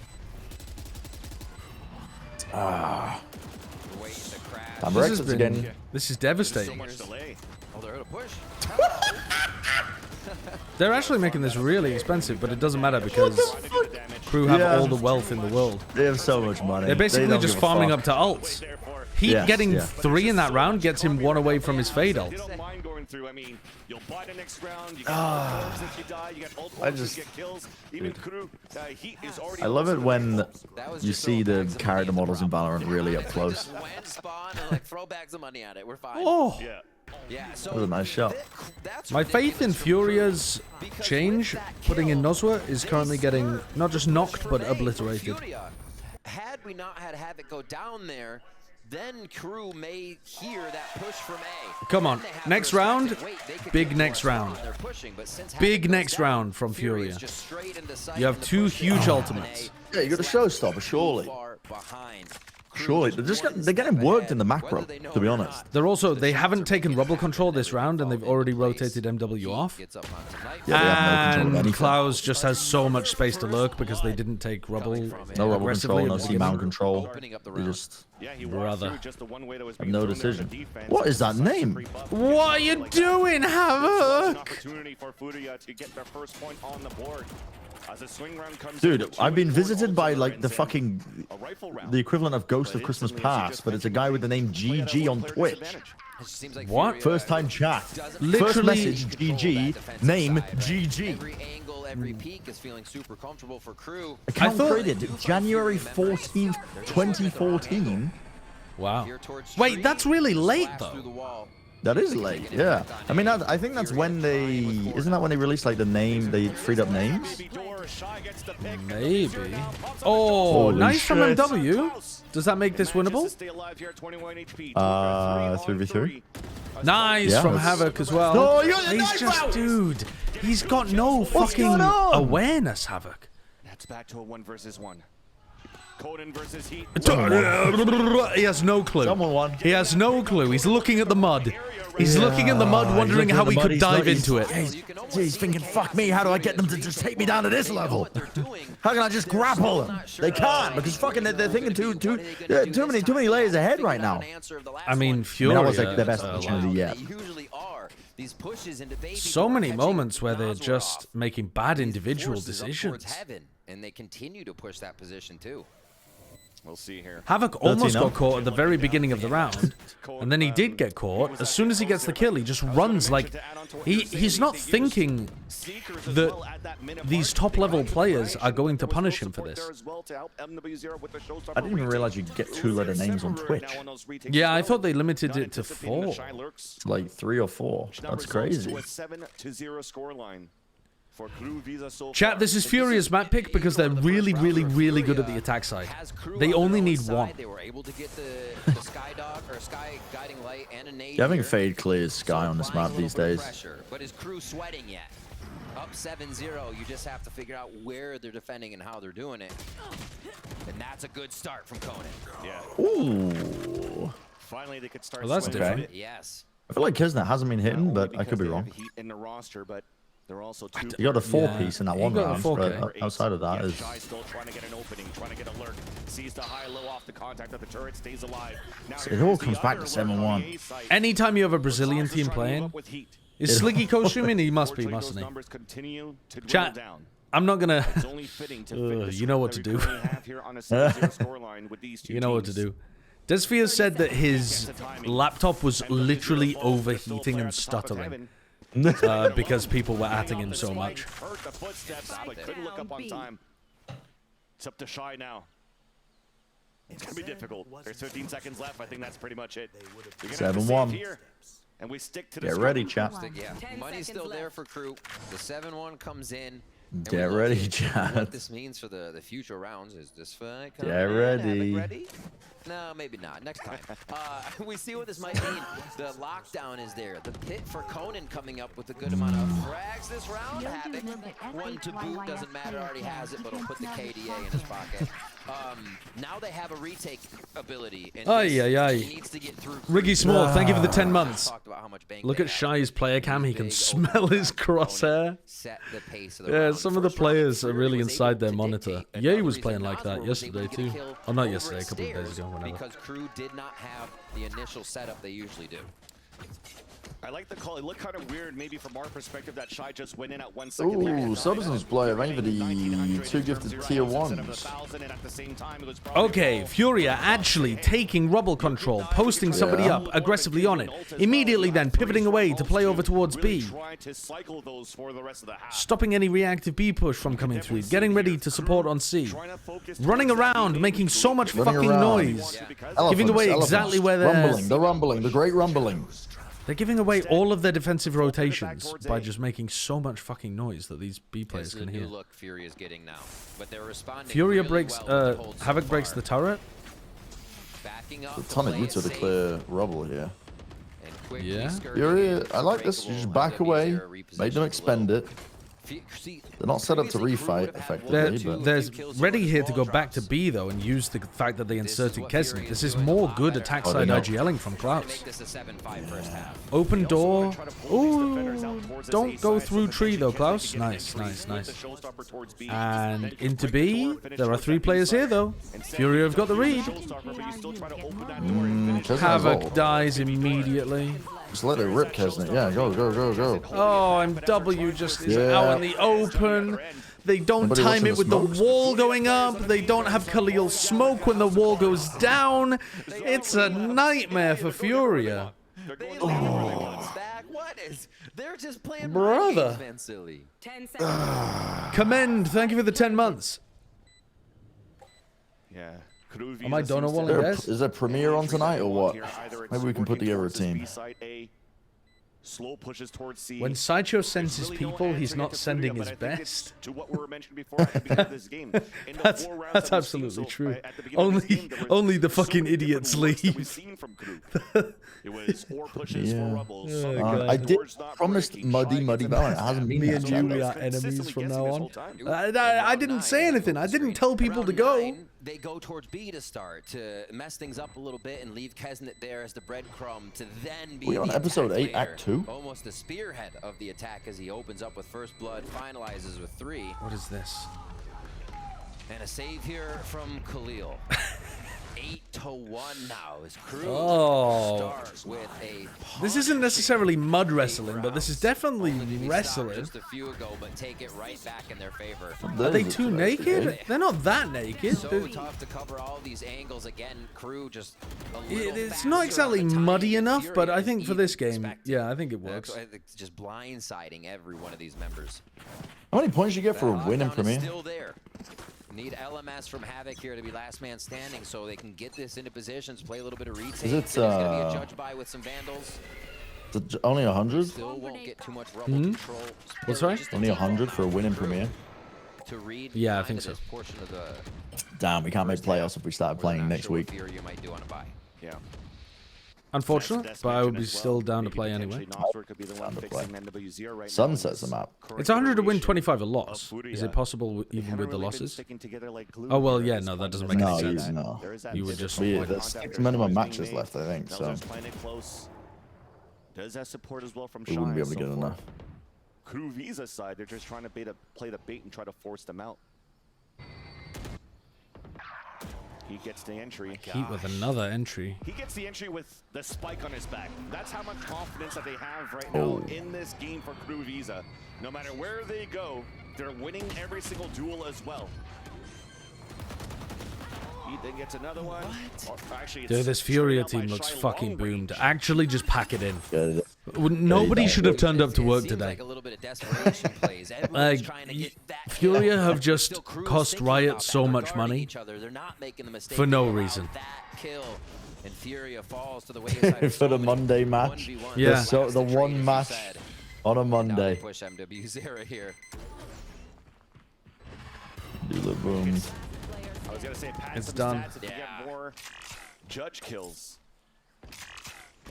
Paper Rex again. This is devastating. So much delay. Oh, they're gonna push. They're actually making this really expensive, but it doesn't matter because KRU have all the wealth in the world. They have so much money. They're basically just farming up to ults. Getting 3 in that round gets him 1 away from his fade ult. I mean, you'll buy the next round, you get if you die, you get ultimates, you get kills. Even KRU, Heat is already. I love it when you see the character models in Valorant really up close. Throw bags of money at it. We're fine. Oh. Yeah, so that was a nice shot. My faith in Furia's change, putting in Nozwa, is currently getting not just knocked, but obliterated. Had we not had Havoc go down there, then KRU may hear that push from A. Come on, next round, big next round. Big next round from Furia. You have 2 huge ultimates. Yeah, you got a showstopper, surely. Surely they're getting worked in the macro, to be honest. They haven't taken rubble control this round, and they've already rotated MW off. And Klaus just has so much space to lurk because they didn't take rubble. No rubble control, no C-mount control. They just brother have no decision. What is that name? What are you doing, Havoc? Opportunity for Furia to get their first point on the board. As a swing round comes Dude, I've been visited by like the equivalent of Ghost of Christmas Past, but it's a guy with the name GG on Twitch. What? First time chat. Literally, first message GG, name GG. Every angle, every peak is feeling super comfortable for Crew. Account created January 14th, 2014. Wow. Wait, that's really late though. That is late, yeah. I mean, I think that's when isn't that when they released like the name, they freed up names? Maybe. Oh, nice from MW. Does that make this winnable? 3v3. Nice from Havoc as well. No, he's just, dude, he's got no fucking awareness, Havoc. That's back to a 1 versus 1. Conan versus Heat. He has no clue. Someone won. He has no clue. He's looking at the mud. He's looking at the mud, wondering how he could dive into it. He's thinking, fuck me, how do I get them to just take me down to this level? How can I just grapple them? They can't, because fucking they're thinking too many layers ahead right now. I mean, Furia. That was like their best opportunity yet. So many moments where they're just making bad individual decisions. And they continue to push that position too. We'll see here. Havoc almost got caught at the very beginning of the round, and then he did get caught. As soon as he gets the kill, he just runs like he's not thinking that these top-level players are going to punish him for this. I didn't even realize you could get 2-letter names on Twitch. Yeah, I thought they limited it to 4. Like 3 or 4. That's crazy. Chat, this is Furia's map pick because they're really, really, really good at the attack side. They only need 1. They were able to get the Sky Dog or Sky Guiding Light and a nade. Having Fade clears Sky on this map these days. But is Crew sweating yet? Up 7-0, you just have to figure out where they're defending and how they're doing it. And that's a good start from Conan. Yeah. Ooh. Finally, they could start. Well, that's different. Yes. I feel like Kisnet hasn't been hitting, but I could be wrong. Heat in the roster, but they're also two. You got a 4-piece in that one round, but outside of that is. Still trying to get an opening, trying to get a lurk. Sees the high-low off the contact of the turret, stays alive. It all comes back to 7-1. Anytime you have a Brazilian team playing, is Sliggy co-streaming? He must be, mustn't he? Chat, I'm not gonna. You know what to do. You know what to do. Desfia said that his laptop was literally overheating and stuttering. Because people were atting him so much. Couldn't look up on time. It's up to Shy now. It's gonna be difficult. There's 15 seconds left. I think that's pretty much it. 7-1. And we stick to the Get ready, chat. Yeah, money's still there for Crew. The 7-1 comes in. Get ready, chat. What this means for the future rounds is this fight. Get ready. No, maybe not. Next time. We see what this might mean. The lockdown is there. The pit for Conan coming up with a good amount of frags this round. Havoc, 1 to boot, doesn't matter, already has it, but he'll put the KDA in his pocket. Now they have a retake ability. And he needs to get through. Riggy Small, thank you for the 10 months. Look at Shy's player cam. He can smell his crosshair. Yeah, some of the players are really inside their monitor. Ye was playing like that yesterday too. Oh, not yesterday, a couple of days ago. Whenever. Because Crew did not have the initial setup they usually do. I like the call. It looked kind of weird, maybe from our perspective, that Shy just went in at 1 second. Ooh, Substance player, maybe the 2 gifted tier 1s. Okay, Furia actually taking rubble control, posting somebody up aggressively on it, immediately then pivoting away to play over towards B. Stopping any reactive B push from coming through, getting ready to support on C. Running around, making so much fucking noise, giving away exactly where they're... Rumbling, the great rumbling. They're giving away all of their defensive rotations by just making so much fucking noise that these B players can hear. Look Furia's getting now, but they're responding. Furia breaks, Havoc breaks the turret. A ton of Utah to clear rubble here. Yeah. Furia, I like this. You just back away, make them expend it. They're not set up to refight effectively, but There's Ready here to go back to B, though, and use the fact that they inserted Kesnet. This is more good attack side IGLing from Klaus. Open door. Ooh, don't go through tree, though, Klaus. Nice, nice, nice. And into B. There are 3 players here, though. Furia have got the read. Havoc dies immediately. Just let it rip, Kesnet. Yeah, go, go, go, go. Oh, MW just is out in the open. They don't time it with the wall going up. They don't have Khalil smoke when the wall goes down. It's a nightmare for Furia. They're just playing brother. Commend. Thank you for the 10 months. Yeah. Am I done or what? Is there Premiere on tonight or what? Maybe we can put together a team. Slow pushes towards C. When Sideshow sends his people, he's not sending his best. To what we were mentioned before at the beginning of this game. That's absolutely true. Only the fucking idiots leave. It was 4 pushes, 4 rebels. I did promise muddy balance. It hasn't been Me and you, we are enemies from now on. I didn't say anything. I didn't tell people to go. They go towards B to start, to mess things up a little bit and leave Kesnet there as the breadcrumb to then be on episode 8, Act 2? Almost the spearhead of the attack as he opens up with first blood, finalizes with 3. What is this? And a save here from Khalil. 8-1 now as Crew starts with a this isn't necessarily mud wrestling, but this is definitely wrestling. Just a few ago, but take it right back in their favor. Are they too naked? They're not that naked. So tough to cover all these angles again. Crew just it's not exactly muddy enough, but I think for this game, yeah, I think it works. It's just blindsiding every one of these members. How many points you get for a win in Premiere? Still there. Need LMS from Havoc here to be last man standing so they can get this into positions, play a little bit of retake. Is it gonna be a judge by with some vandals. Only 100? Still won't get too much rubble control. What's right? Only 100 for a win in Premiere? Yeah, I think so. Damn, we can't make playoffs if we started playing next week. Yeah. Unfortunate, but I would be still down to play anyway. Sunsets them up. It's 100 to win, 25 a loss. Is it possible even with the losses? Oh, well, yeah, no, that doesn't make any sense. No. You would just... There's 6 minimum matches left, I think, so... Does have support as well from we wouldn't be able to get enough. Crew Visa side, they're just trying to play the bait and try to force them out. He gets the entry. Heat with another entry. He gets the entry with the spike on his back. That's how much confidence that they have right now in this game for Crew Visa. No matter where they go, they're winning every single duel as well. He then gets another one. Actually, dude, this Furia team looks fucking boomed. Actually, just pack it in. Nobody should have turned up to work today. Furia have just cost Riot so much money for no reason. For the Monday match. Yeah. The one match on a Monday. Push MW0 here. Do the boom. I was gonna say, it's done. To get more judge kills.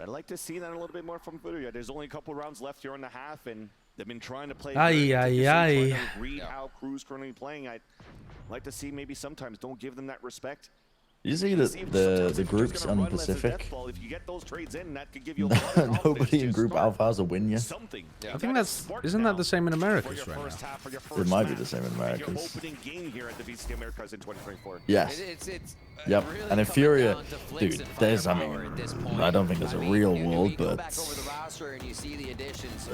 I'd like to see that a little bit more from Furia. There's only a couple rounds left here in the half, and they've been trying to play. Trying to read how Crew's currently playing. I'd like to see maybe sometimes don't give them that respect. You see that the groups on Pacific, if you get those trades in, that could give you a nobody in Group Alpha has a win yet. I think isn't that the same in Americas right now? It might be the same in Americas. Yes. Yep. And in Furia, dude, there's, I don't think there's a real world, but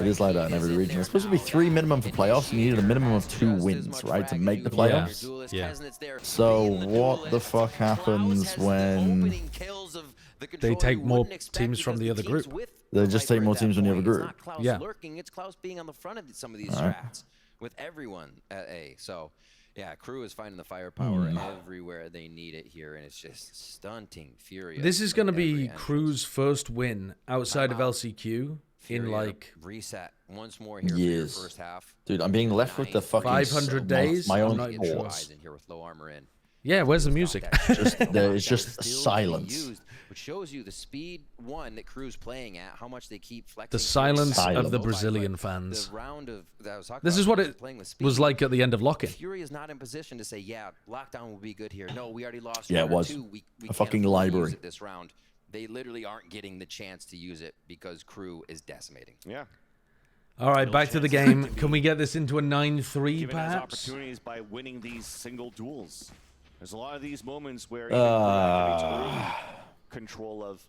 it is like that in every region. It's supposed to be 3 minimum for playoffs. You needed a minimum of 2 wins, right, to make the playoffs. Yeah. So what the fuck happens when they take more teams from the other group? They just take more teams from the other group. Yeah. It's Klaus being on the front of some of these strats with everyone at A. So. Yeah, Crew is finding the firepower everywhere they need it here, and it's just stunting Furia. This is going to be Crew's first win outside of LCQ in like reset once more here years. For your first half. Dude, I'm being left with the fucking 500 days. My own in here with low armor in. Yeah, where's the music? It's just silence. Which shows you the speed that KRU's playing at, how much they keep flexing. The silence of the Brazilian fans. This is what it was like at the end of lock-in. Furia is not in position to say, yeah, lockdown will be good here. No, we already lost. Yeah, it was we a fucking library. Use it this round. They literally aren't getting the chance to use it because KRU is decimating. Yeah. All right, back to the game. Can we get this into a 9-3, Given perhaps? opportunities by winning these single duels. There's a lot of these moments where control of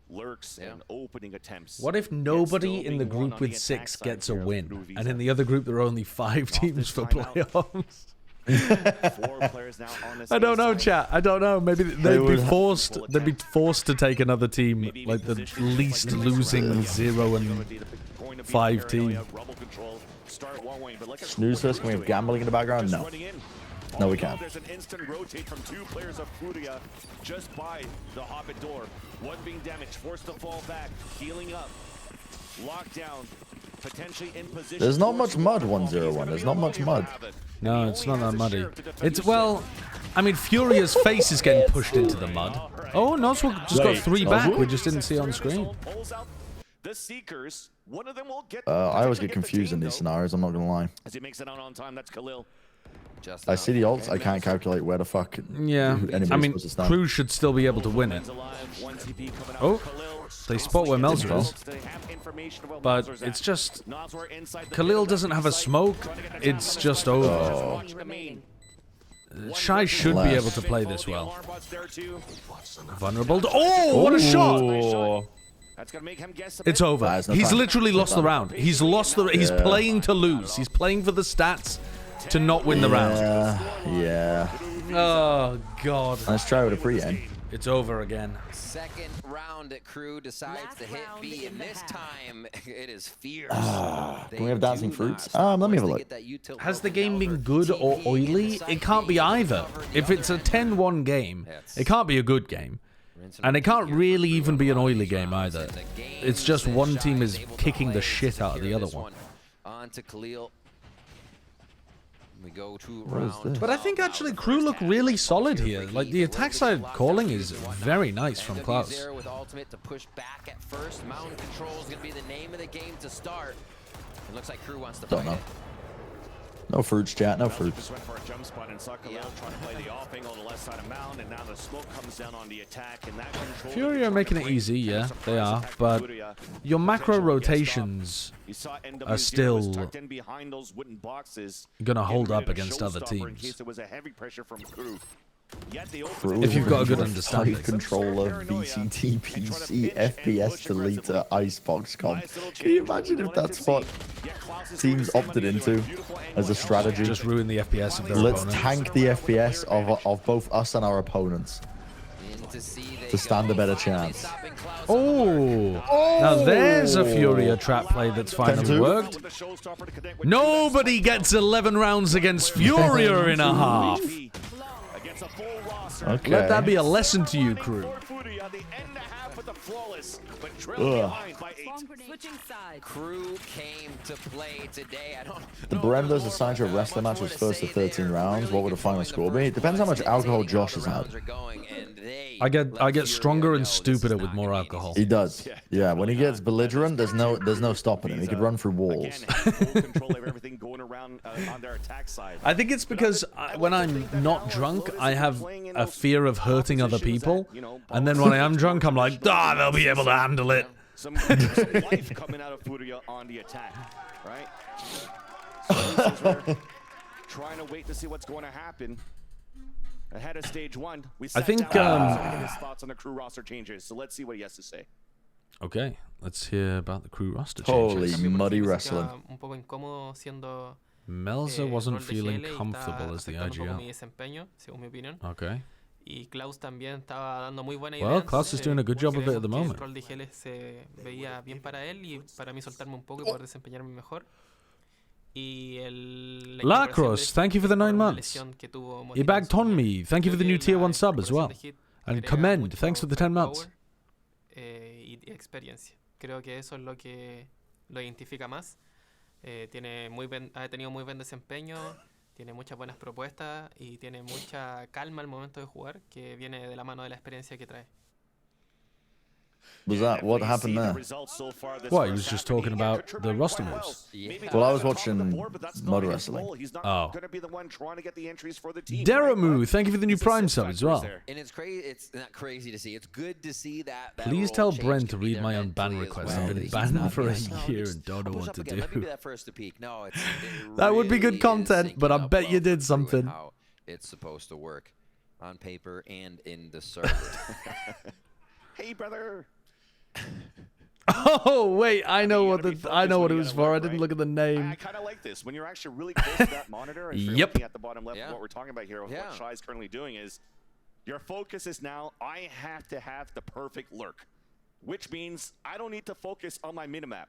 lurks and opening attempts. What if nobody in the group with 6 gets a win, and in the other group there are only 5 teams for playoffs? I don't know, chat. I don't know. Maybe they'd be forced. They'd be forced to take another team, like the least losing 0-5 team. Snooze first. Can we have gambling in the background? No. No, we can't. There's an instant rotate from 2 players of Furia just by the Hobbit door. One being damaged, forced to fall back, healing up, lockdown, potentially in position. There's not much mud 1-0-1. There's not much mud. No, it's not that muddy. It's, well, I mean, Furia's face is getting pushed into the mud. Oh, Noswell just got 3 back. We just didn't see on screen. The Seekers, one of them will get. I always get confused in these scenarios. I'm not gonna lie. As he makes it out on time, that's Khalil. I see the ults. I can't calculate where the fuck. Yeah, I mean, KRU should still be able to win it. Oh, they spot where Melzer is, but it's just Khalil doesn't have a smoke. It's just over. Oh. Shy should be able to play this well. Vulnerable. Oh, what a shot! It's over. He's literally lost the round. He's lost the. He's playing to lose. He's playing for the stats to not win the round. Yeah. Oh god. Let's try with a pre-aim. It's over again. Second round at KRU decides to hit B, and this time it is fierce. Can we have dancing fruits? Let me have a look. Has the game been good or oily? It can't be either. If it's a 10-1 game, it can't be a good game. And it can't really even be an oily game either. It's just one team is kicking the shit out of the other one. On to Khalil. We go to round. But I think actually KRU look really solid here. Like the attack side calling is very nice from Klaus. With ultimate to push back at first. Mountain control is going to be the name of the game to start. It looks like KRU wants to Don't know. No fruits, chat. No fruits. Just went for a jump spot and saw Khalil trying to play the off angle on the left side of Mound, and now the smoke comes down on the attack, and that control. Furia are making it easy, yeah, they are, but your macro rotations are still gonna hold up against other teams. If you've got a good understanding. Controller, VCT, PC, FPS deleter, Icebox comp. Can you imagine if that's what teams opted into as a strategy? Just ruin the FPS of their Let's opponents. tank the FPS of both us and our opponents to stand a better chance. Oh! Now there's a Furia trap play that's finally worked. Nobody gets 11 rounds against Furia in a half. Okay. Let that be a lesson to you, KRU. KRU came to play today. I don't. The Brenda's assigned to a wrestling match was first to 13 rounds. What would the final score be? It depends how much alcohol Josh has had. I get stronger and stupider with more alcohol. He does. Yeah, when he gets belligerent, there's no stopping him. He could run through walls. I think it's because when I'm not drunk, I have a fear of hurting other people, and then when I am drunk, I'm like, they'll be able to handle it. Some life coming out of Furia on the attack, right? So we're trying to wait to see what's going to happen. Ahead of stage 1, I think his thoughts on the KRU roster changes. So let's see what he has to say. Okay, let's hear about the KRU roster Holy changes. muddy wrestling. Melzer wasn't feeling comfortable as the IGL. Okay. Well, Klaus is doing a good job of it at the moment. Lacrosse, thank you for the 9 months. Ibag Tonmi, thank you for the new tier 1 sub as well. And Commend, thanks for the 10 months. Creo que eso es lo que lo identifica más. Ha tenido muy buen desempeño. Tiene muchas buenas propuestas y tiene mucha calma al momento de jugar, que viene de la mano de la experiencia que trae. Was that what happened there? What, he was just talking about the roster moves. Well, I was watching Mud Wrestling. Oh. Deramu, thank you for the new Prime sub as well. And it's crazy. It's not crazy to see. It's good to see that. Please tell Brent to read my unban request. I've been banned for a year and don't know what to do. Let me be that first to peek. No, That would be good content, but I bet you did something. How it's supposed to work on paper and in the server. Hey, brother. Oh wait, I know what it was for. I didn't look at the name. I kind of like this when you're actually really close to that monitor. And you're looking at the bottom left, what we're talking about here, what Shy is currently doing is your focus is now I have to have the perfect lurk, which means I don't need to focus on my minimap.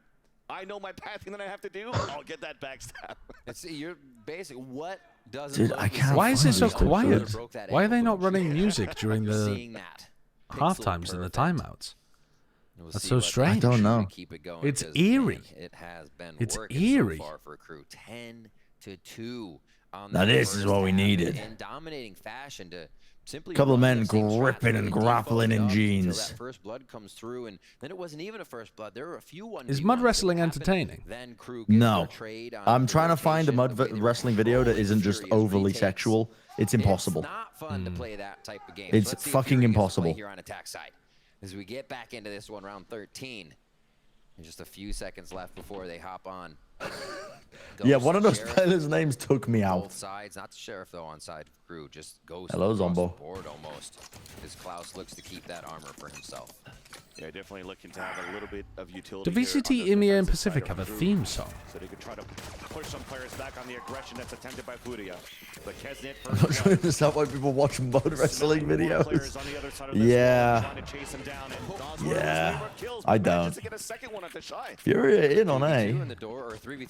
I know my pathing that I have to do. I'll get that backstab. It's you're basic. What doesn't? Dude, I can't. Why is it so quiet? Why are they not running music during the half times and the timeouts? That's so strange. I don't know. It's eerie. It has been it's working eerie. So far for Crew. 10-2 on Now this is what we needed. in dominating fashion to simply Couple of men gripping and grappling in jeans. That first blood comes through, and then it wasn't even a first blood. There were a few 1v1s. Is mud wrestling entertaining? Then Crew No. I'm trying to find a mud wrestling video that isn't just overly sexual. It's impossible. It's not fun to play that type of game. It's Let's see if fucking Fury gets to play impossible. here on attack side. As we get back into this one, round 13. And just a few seconds left before they hop on. Yeah, one of those players' names took me out. Both sides, not the Sheriff though, on side of Crew, just goes Hello, across Zombo. the board almost. As Klaus looks to keep that armor for himself. Yeah, definitely looking to have a little bit of utility. Do VCT, EMEA, and Pacific have a theme song? So they could try to push some players back on the aggression that's attempted by Furia. But Kesnet I'm not sure if that's why people watch mud wrestling videos. Yeah. Yeah. I don't. Furia in on A.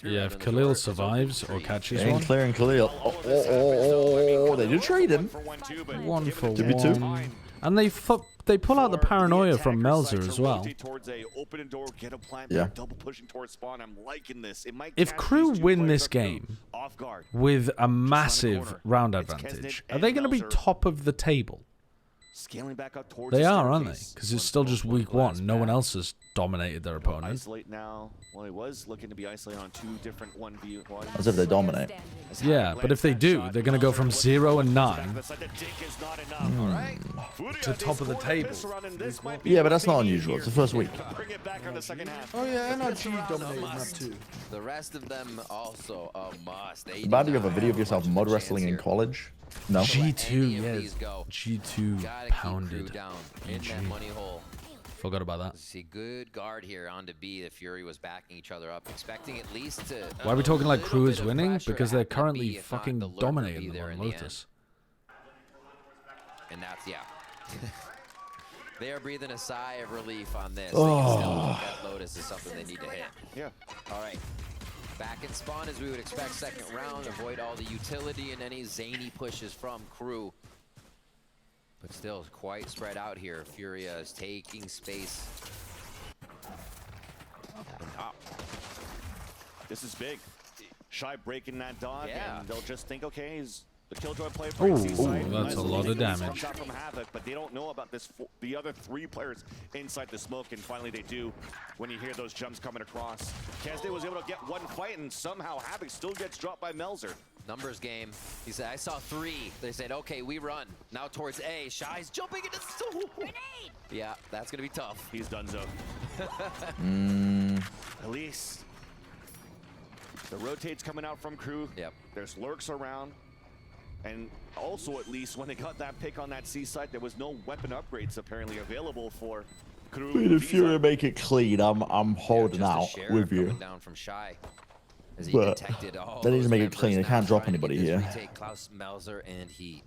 Yeah, if Khalil survives or catches Ain't one. clear and Khalil. Oh, they did trade him. 1 for 2v2. 1. And they pull out the paranoia from Melzer as well. Yeah. If Crew win this game with a massive round advantage, are they going to be top of the table? Scaling back up towards They the are, aren't they? staircase. Because it's still just week 1. No one else has dominated their opponent. Isolate now. Well, he was looking to be isolated on 2 different 1v1s. As if they dominate. Yeah, but if they do, they're going to go from 0 and 9 to top of the table. Yeah, but that's not unusual. It's the first week. Oh yeah, NRG dominated map 2. The rest of them also a must. They Bad you have a video of yourself mud wrestling in college? No. G2, yes. G2 pounded. down in that money hole. Forgot about that. See, good guard here on to B. The Fury was backing each other up, expecting at least to. Why are we talking like Crew is winning? Because they're currently fucking dominating them on Lotus. And that's, yeah. They are breathing a sigh of relief on this. Oh. They can still look at Lotus is something they need to hit. Yeah. All right. Back in spawn as we would expect. Second round. Avoid all the utility and any zany pushes from Crew. But still quite spread out here. Furia is taking space. This is big. Shy breaking that dog, and they'll just think, okay, he's the Killjoy player. That's a lot of damage. Shot from Havoc, but they don't know about this. The other 3 players inside the smoke, and finally they do. When you hear those jumps coming across, Kesnet was able to get 1 fight, and somehow Havoc still gets dropped by Melzer. Numbers game. He said, I saw 3. They said, okay, we run. Now towards A. Shy's jumping into grenade. Yeah, that's gonna be tough. He's done so. At least the rotates coming out from Crew. Yep. There's lurks around. And also, at least, when they got that pick on that C site, there was no weapon upgrades apparently available for Crew. If Furia make it clean, I'm holding out with you. Down from Shy. As he But detected all they need to those make it members clean. They now can't drop trying to anybody get this here. retake. Klaus, Melzer, and Heat.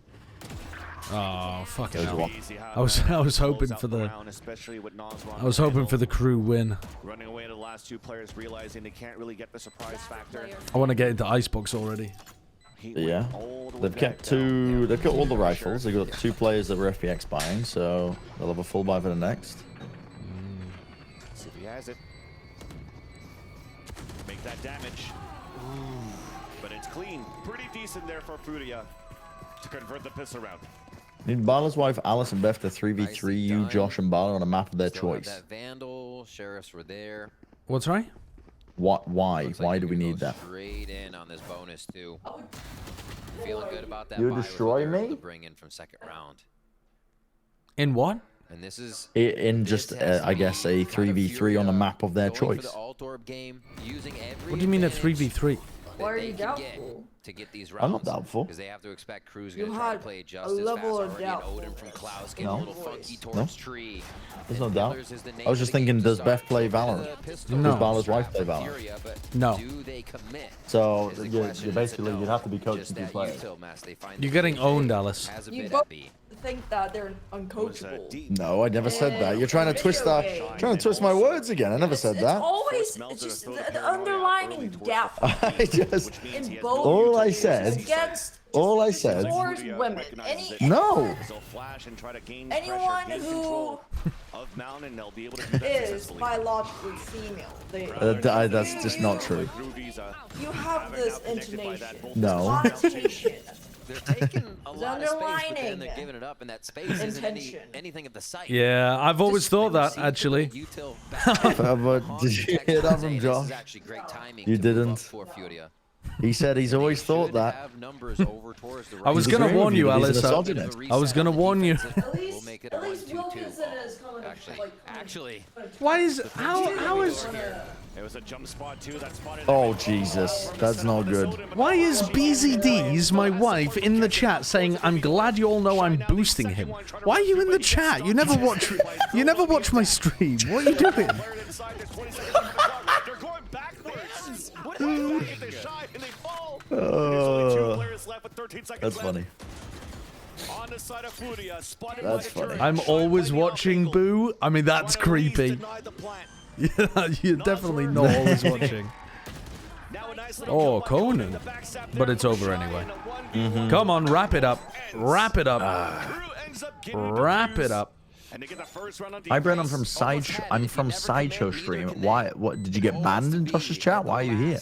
Oh fucking There's hell! one. I was hoping for the Crew win. Running away to the last 2 players, realizing they can't really get the surprise factor. I want to get into Icebox already. Yeah. They've kept all the rifles. They've got 2 players that were FPX buying, so they'll have a full buy for the next. See if he has it. Make that damage. But starts clean. Pretty decent there for Furia to convert the pistol round. Need Barla's wife, Alice, and Beth to 3v3 you, Josh, and Barla on a map of their choice. That Vandal, sheriffs were there. What's right? What? Why? Why do we need that? Straight in on this bonus too. Feeling good about that. You destroy me? Bring in from second round. In what? And this is in just I guess a 3v3 on a map of their choice. What do you mean a 3v3? Why are you doubtful? To get these I'm not rounds, doubtful. because they have to expect Crew's You going to try to had play a just as level fast. of Already doubt. an Odin from Klaus getting No. a little funky towards Tree. There's no doubt. I was just thinking, does Beth play Valorant? No. Does Barla's wife play Valorant? No. So you basically you'd have to be coached to play it. You're getting owned, Alice. You both think that they're uncoachable. No, I never said that. You're trying to twist that. Trying to twist my words again. I never said that. Always, it's just the underlining gap I just in both all I said. against All I said. towards women. No. Anyone who is biologically female, That's just not true. you have this intonation. No. Connotation. They're taking a lot of space, but then underlining they're giving it up, and that space isn't anything at the site. Yeah, I've always thought that, actually. But did you hear that from Josh? You didn't. He said he's always thought that. I was going to warn you, Alice. I was going to warn you. At least Wilkinson is coming Actually. Why is... How is... It was a jump spot too. That spotted. Oh Jesus, that's not good. Why is BZD's, my wife, in the chat saying, "I'm glad you all know I'm boosting him"? Why are you in the chat? You never watch. You never watch my stream. What are you doing? That's funny. That's funny. I'm always watching Boo. I mean, that's creepy. Yeah, you're definitely not always watching. Oh, Conan. But it's over anyway. Come on, wrap it up. Wrap it up. Wrap it up. Hi, Brent. I'm from Sideshow stream. Why? What? Did you get banned in Josh's chat? Why are you here?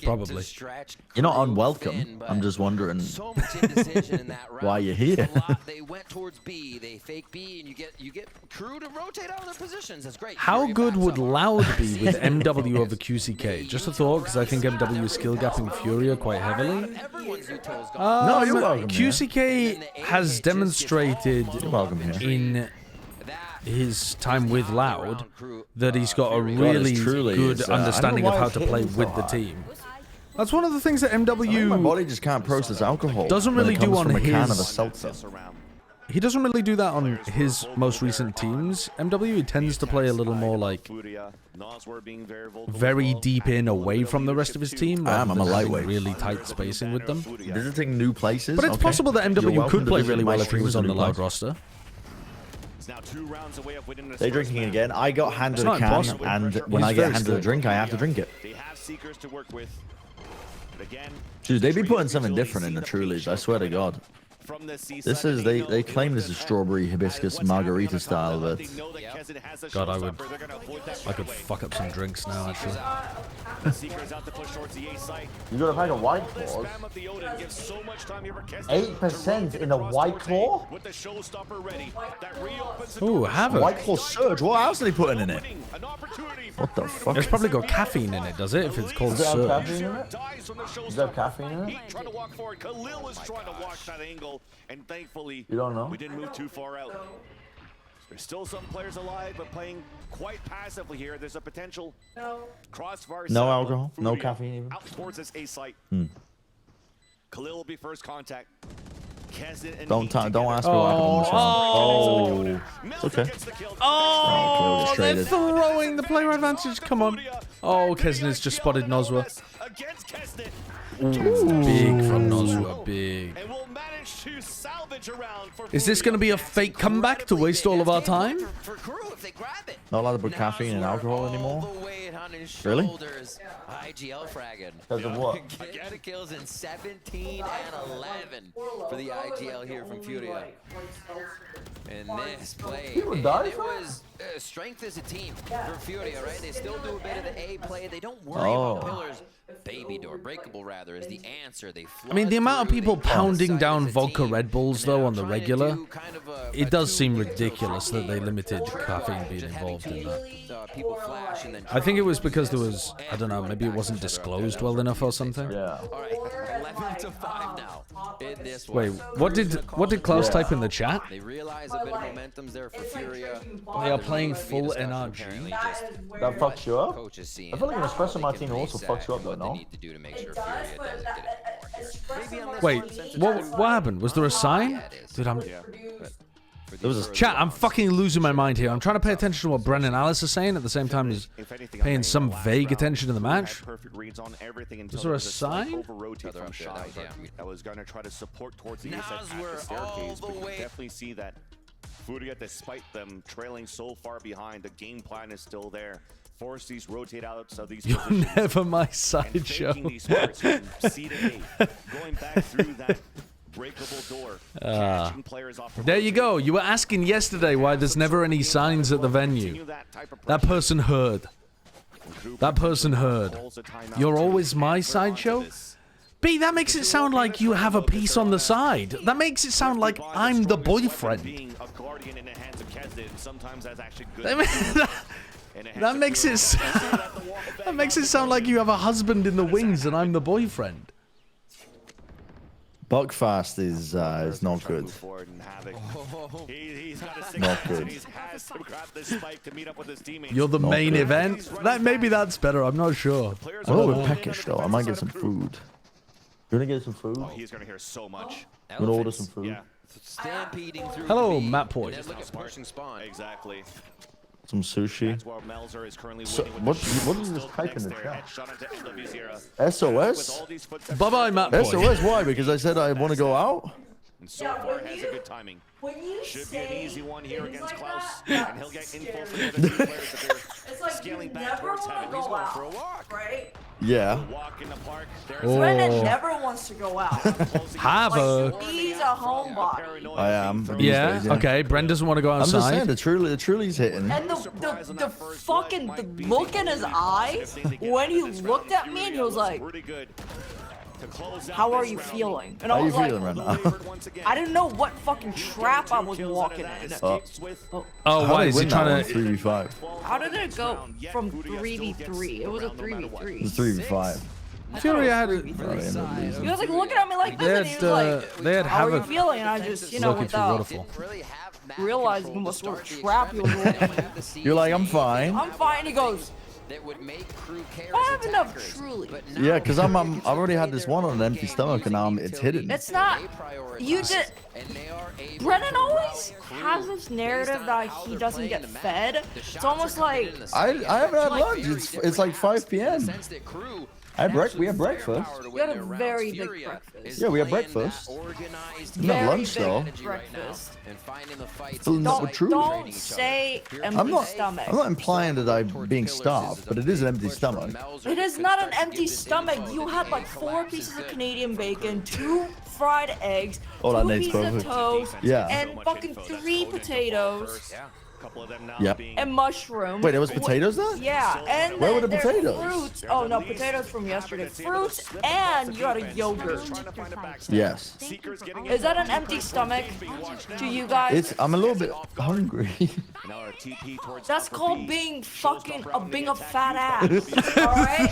Probably. You're not unwelcome. I'm just wondering why you're here. They went towards B. They fake B, and you get Crew to rotate out of their positions. That's great. How good would Loud be with MW over QCK? Just a thought, because I think MW is skill gapping Furia quite heavily. No, you're welcome. QCK has demonstrated in his time with Loud that he's got a really good understanding of how to play with the team. That's one of the things that MW my body just can't process alcohol. Doesn't really do on his. seltzer. He doesn't really do that on his most recent teams. MW, he tends to play a little more like very deep in away from the rest of his team. I'm a lightweight. Really tight spacing with them. Visiting new places. But it's possible that MW could play really well if he was on the Loud roster. They're drinking it again. I got handed a can, and when I get handed a drink, I have to drink it. Dude, they be putting something different in the Trulies, I swear to God. This is, they claim this is strawberry hibiscus margarita style, but... God, I could fuck up some drinks now, actually. You got a pack of White Claws? 8% in a White Claw? Ooh, Havoc. White Claw Surge, what else are they putting in it? What the fuck? It's probably got caffeine in it, does it? If it's called Does it have Surge. caffeine in it? Does it have caffeine in it? Khalil was trying to watch that angle, and thankfully, you don't know? we didn't move too far out. There's still some players alive, but playing quite passively here. There's a potential crossfire. No alcohol, no caffeine even. Out towards this A site. Khalil will be first contact. Don't ask me what happened. It's okay. Oh, they're throwing the player advantage. Come on. Oh, Kesnit's just spotted Nozwa. Big from Nozwa, big. managed to salvage a round for Is this going to be a fake comeback to waste all of our time? For KRU They grab it. Not allowed to put caffeine and alcohol anymore. Really? IGL fragging. Because of what? Get the kills in 17 and 11 for the IGL here from Furia. In this play, it was strength as a team for Furia, right? They still do a bit of the A play. They don't worry about pillars. Baby door, breakable rather, is the answer. I mean, the amount of people pounding down vodka Red Bulls, though, on the regular, it does seem ridiculous that they limited caffeine being involved in that. I think it was because there was, I don't know, maybe it wasn't disclosed well enough or something. Yeah. All right, 11-5 now in this one. Wait, what did Klaus type in the chat? They realize a bit of momentum's there for Furia. They are playing full NRG. That fucks you up? I feel like an espresso martini also fucks you up, though, no? Wait, what happened? Was there a sign? Dude, there was a chat. I'm fucking losing my mind here. I'm trying to pay attention to what Brennan Alice is saying at the same time as paying some vague attention to the match. Was there a sign? I was going to try to support towards the east at the staircase, but you can definitely see that Furia, despite them trailing so far behind, the game plan is still there. Force these rotate outs of these You're never my sideshow. going back through that breakable door. There you go. You were asking yesterday why there's never any signs at the venue. That person heard. That person heard. You're always my sideshow? B, that makes it sound like you have a piece on the side. That makes it sound like I'm the boyfriend. That makes it sound like you have a husband in the wings and I'm the boyfriend. Buckfast is not good. Not good. You're the main event? Maybe that's better, I'm not sure. I'm a little bit peckish though. I might get some food. You wanna get some food? Oh, he's gonna hear so much. I'm gonna order some food. Yeah. Stampeding through Hello, Matt Poy. Exactly. Some sushi. So, what is this type in the chat? SOS? Bye-bye, Matt Poy. SOS, why? Because I said I want to go out? And so far has a good timing. Should be an easy one here against Klaus. And he'll get info from the other two players that they're scaling back towards heaven. He's going for a walk. Right? Yeah. Walk in the park. Brennan never wants to go out. Havoc. He's a homebody. I am. Yeah, okay. Brent doesn't want to go outside. I'm just saying, the truly's hitting. And the fucking look in his eyes when he looked at me and he was like, how are you feeling? And I was like, right now? I didn't know what fucking trap I was walking in. Why is he trying to 3v5? How did it go from 3v3? It was a 3v3. It was 3v5. Furia had it. He was like looking at me like this, and he was like, how are you feeling? And I just, without realizing what sort of trap he was walking in. You're like, I'm fine. I'm fine. He goes, I have enough truly. Yeah, because I've already had this one on an empty stomach and now it's hidden. It's not. You did. Brennan always has this narrative that he doesn't get fed. It's almost like I haven't had lunch. It's like 5 p.m. We had breakfast. You had a very big breakfast. Yeah, we had breakfast. Not lunch though. Breakfast. Don't say empty stomach. I'm not implying that I'm being starved, but it is an empty stomach. It is not an empty stomach. You had like 4 pieces of Canadian bacon, 2 fried eggs, 2 pieces of toast, and fucking 3 potatoes. Yep. And mushrooms. Wait, there was potatoes there? Yeah, and where were the there's potatoes? Fruits. Oh no, potatoes from yesterday. Fruits, and you had a yogurt. Yes. Is that an empty stomach to you guys? I'm a little bit hungry. That's called being a fat ass. All right.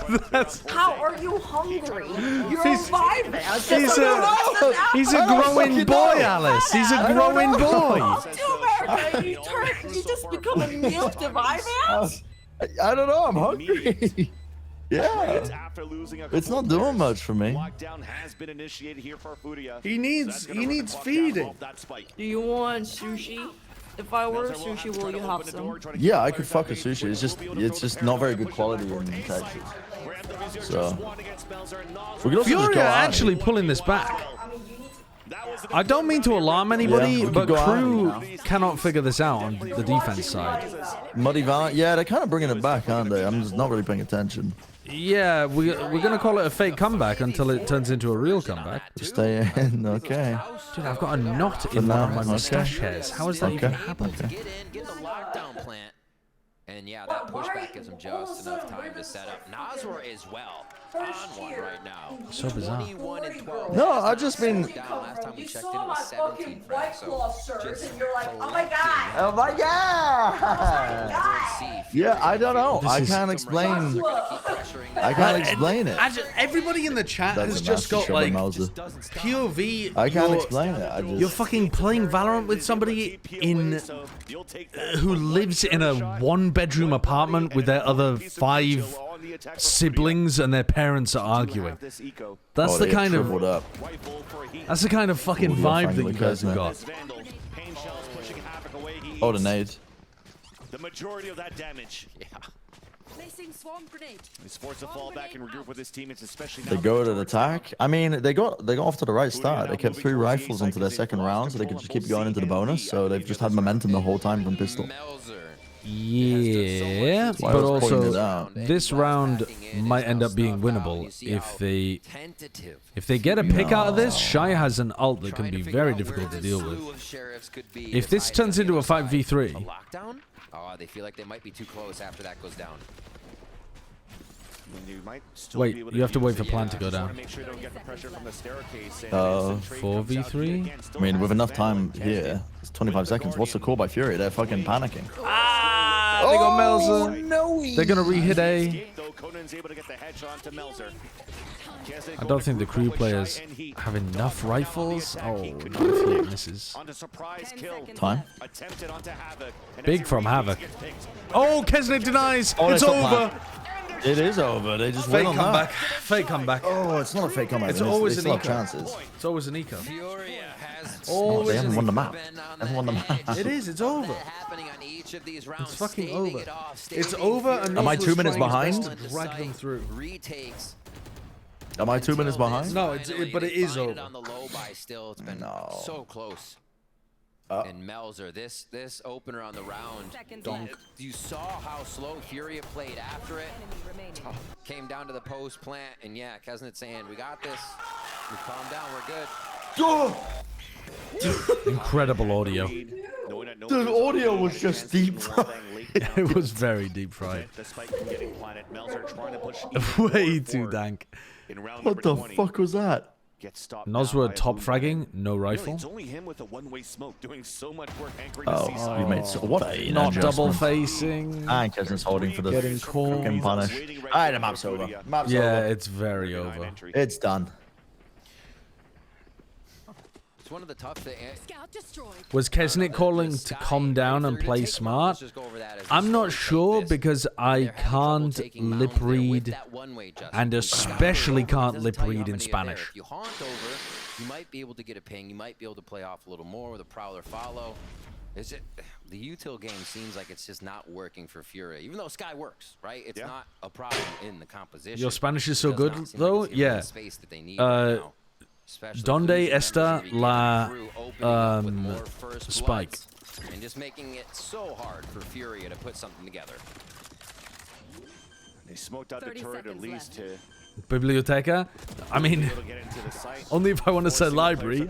How are you hungry? You're a 5 ass. He's a growing boy, Alice. He's a growing boy. To America, you just become a milk to 5 ass. I don't know. I'm hungry. Yeah. It's not doing much for me. He needs feeding. Do you want sushi? If I order sushi, will you have some? Yeah, I could fuck a sushi. It's just not very good quality in Texas. So we could also just go out. Actually pulling this back. I don't mean to alarm anybody, Yeah, we but could go out Crew now. cannot figure this out on the defense side. Muddy Valley. Yeah, they're kind of bringing it back, aren't they? I'm just not really paying attention. Yeah, we're gonna call it a fake comeback until it turns into a real comeback. Stay in, okay. Dude, I've got a knot in one of my mustache hairs. How is that even happening? Get the lockdown plant. And yeah, that pushback gives him just enough time to set up. Nazor as well on one right now. So bizarre. 21 and 12. No, I just mean. Last time we You checked saw in, it my was 17 fucking frames. White So Claw shirt, just and you're like, oh my god! Oh my god! Yeah, I don't know. I can't explain. I can't explain it. Everybody in the chat has That's a just got massive shot by like Mauser. POV. I can't explain it. I just. You're fucking playing Valorant with somebody in who lives in a one-bedroom apartment with their other 5 siblings, and their parents are arguing. That's the kind of that's the kind of fucking vibe that you guys have got. Oh, the nades. The majority of that damage. Yeah. Placing swarm grenade. He's forced to fall back and regroup with his teammates, especially now. They go to the attack. I mean, they got off to the right start. They kept 3 rifles into their second round, so they could just keep going into the bonus. So they've just had momentum the whole time from pistol. Yeah, but also this round might end up being winnable if they get a pick out of this. Shy has an ult that can be very difficult to deal with. If this turns into a 5v3, oh, they feel like they might be too close after that goes down. wait, you have to wait for plan to go down. 4v3? I mean, with enough time here, it's 25 seconds. What's the call by Furia? They're fucking panicking. Ah, they got Melzer. No, they're gonna re-hit A. I don't think the crew players have enough rifles. Oh, not if he misses. Time. Big from Havoc. Oh, Kesnet denies. Oh, it's over. It is over. They just fake win on comeback. that. Fake comeback. Oh, it's not a fake comeback. It's always an eco. eco. Chances. It's always an eco. Oh, they haven't won the map. They haven't won the map. It is. It's over. It's fucking over. It's over. And am I 2 minutes behind? To drag them through. Am I 2 minutes behind? No, but it is over. No. So close. And Melzer, this opener on the round, you saw how slow Furia played after it. Came down to the post plant, and yeah, Kesnet saying, we got this. We calm down, we're good. Incredible audio. The audio was just deep fried. It was very deep fried. Way too dank. What the fuck was that? Nosworth top fragging, no rifle. It's only him with a one-way smoke doing so much work anchoring Oh, you made what a not double facing. And Kesnet's holding for the getting caught. fucking punish. Alright, the map's over. Map's yeah, over. it's very over. It's done. It's one of the tough things. Was Kesnet calling to calm down and play smart? I'm not sure because I can't lip read, and especially can't lip read in Spanish. If you haunt over, you might be able to get a ping. You might be able to play off a little more with a prowler follow. The util game seems like it's just not working for Furia, even though Sky works, right? It's not a problem in the composition. Your Spanish is so good, though. Yeah. Donde está la spike? And just making it so hard for Furia to put something together. They smoked out the turret at least to Biblioteca? I mean, only if I want to say library.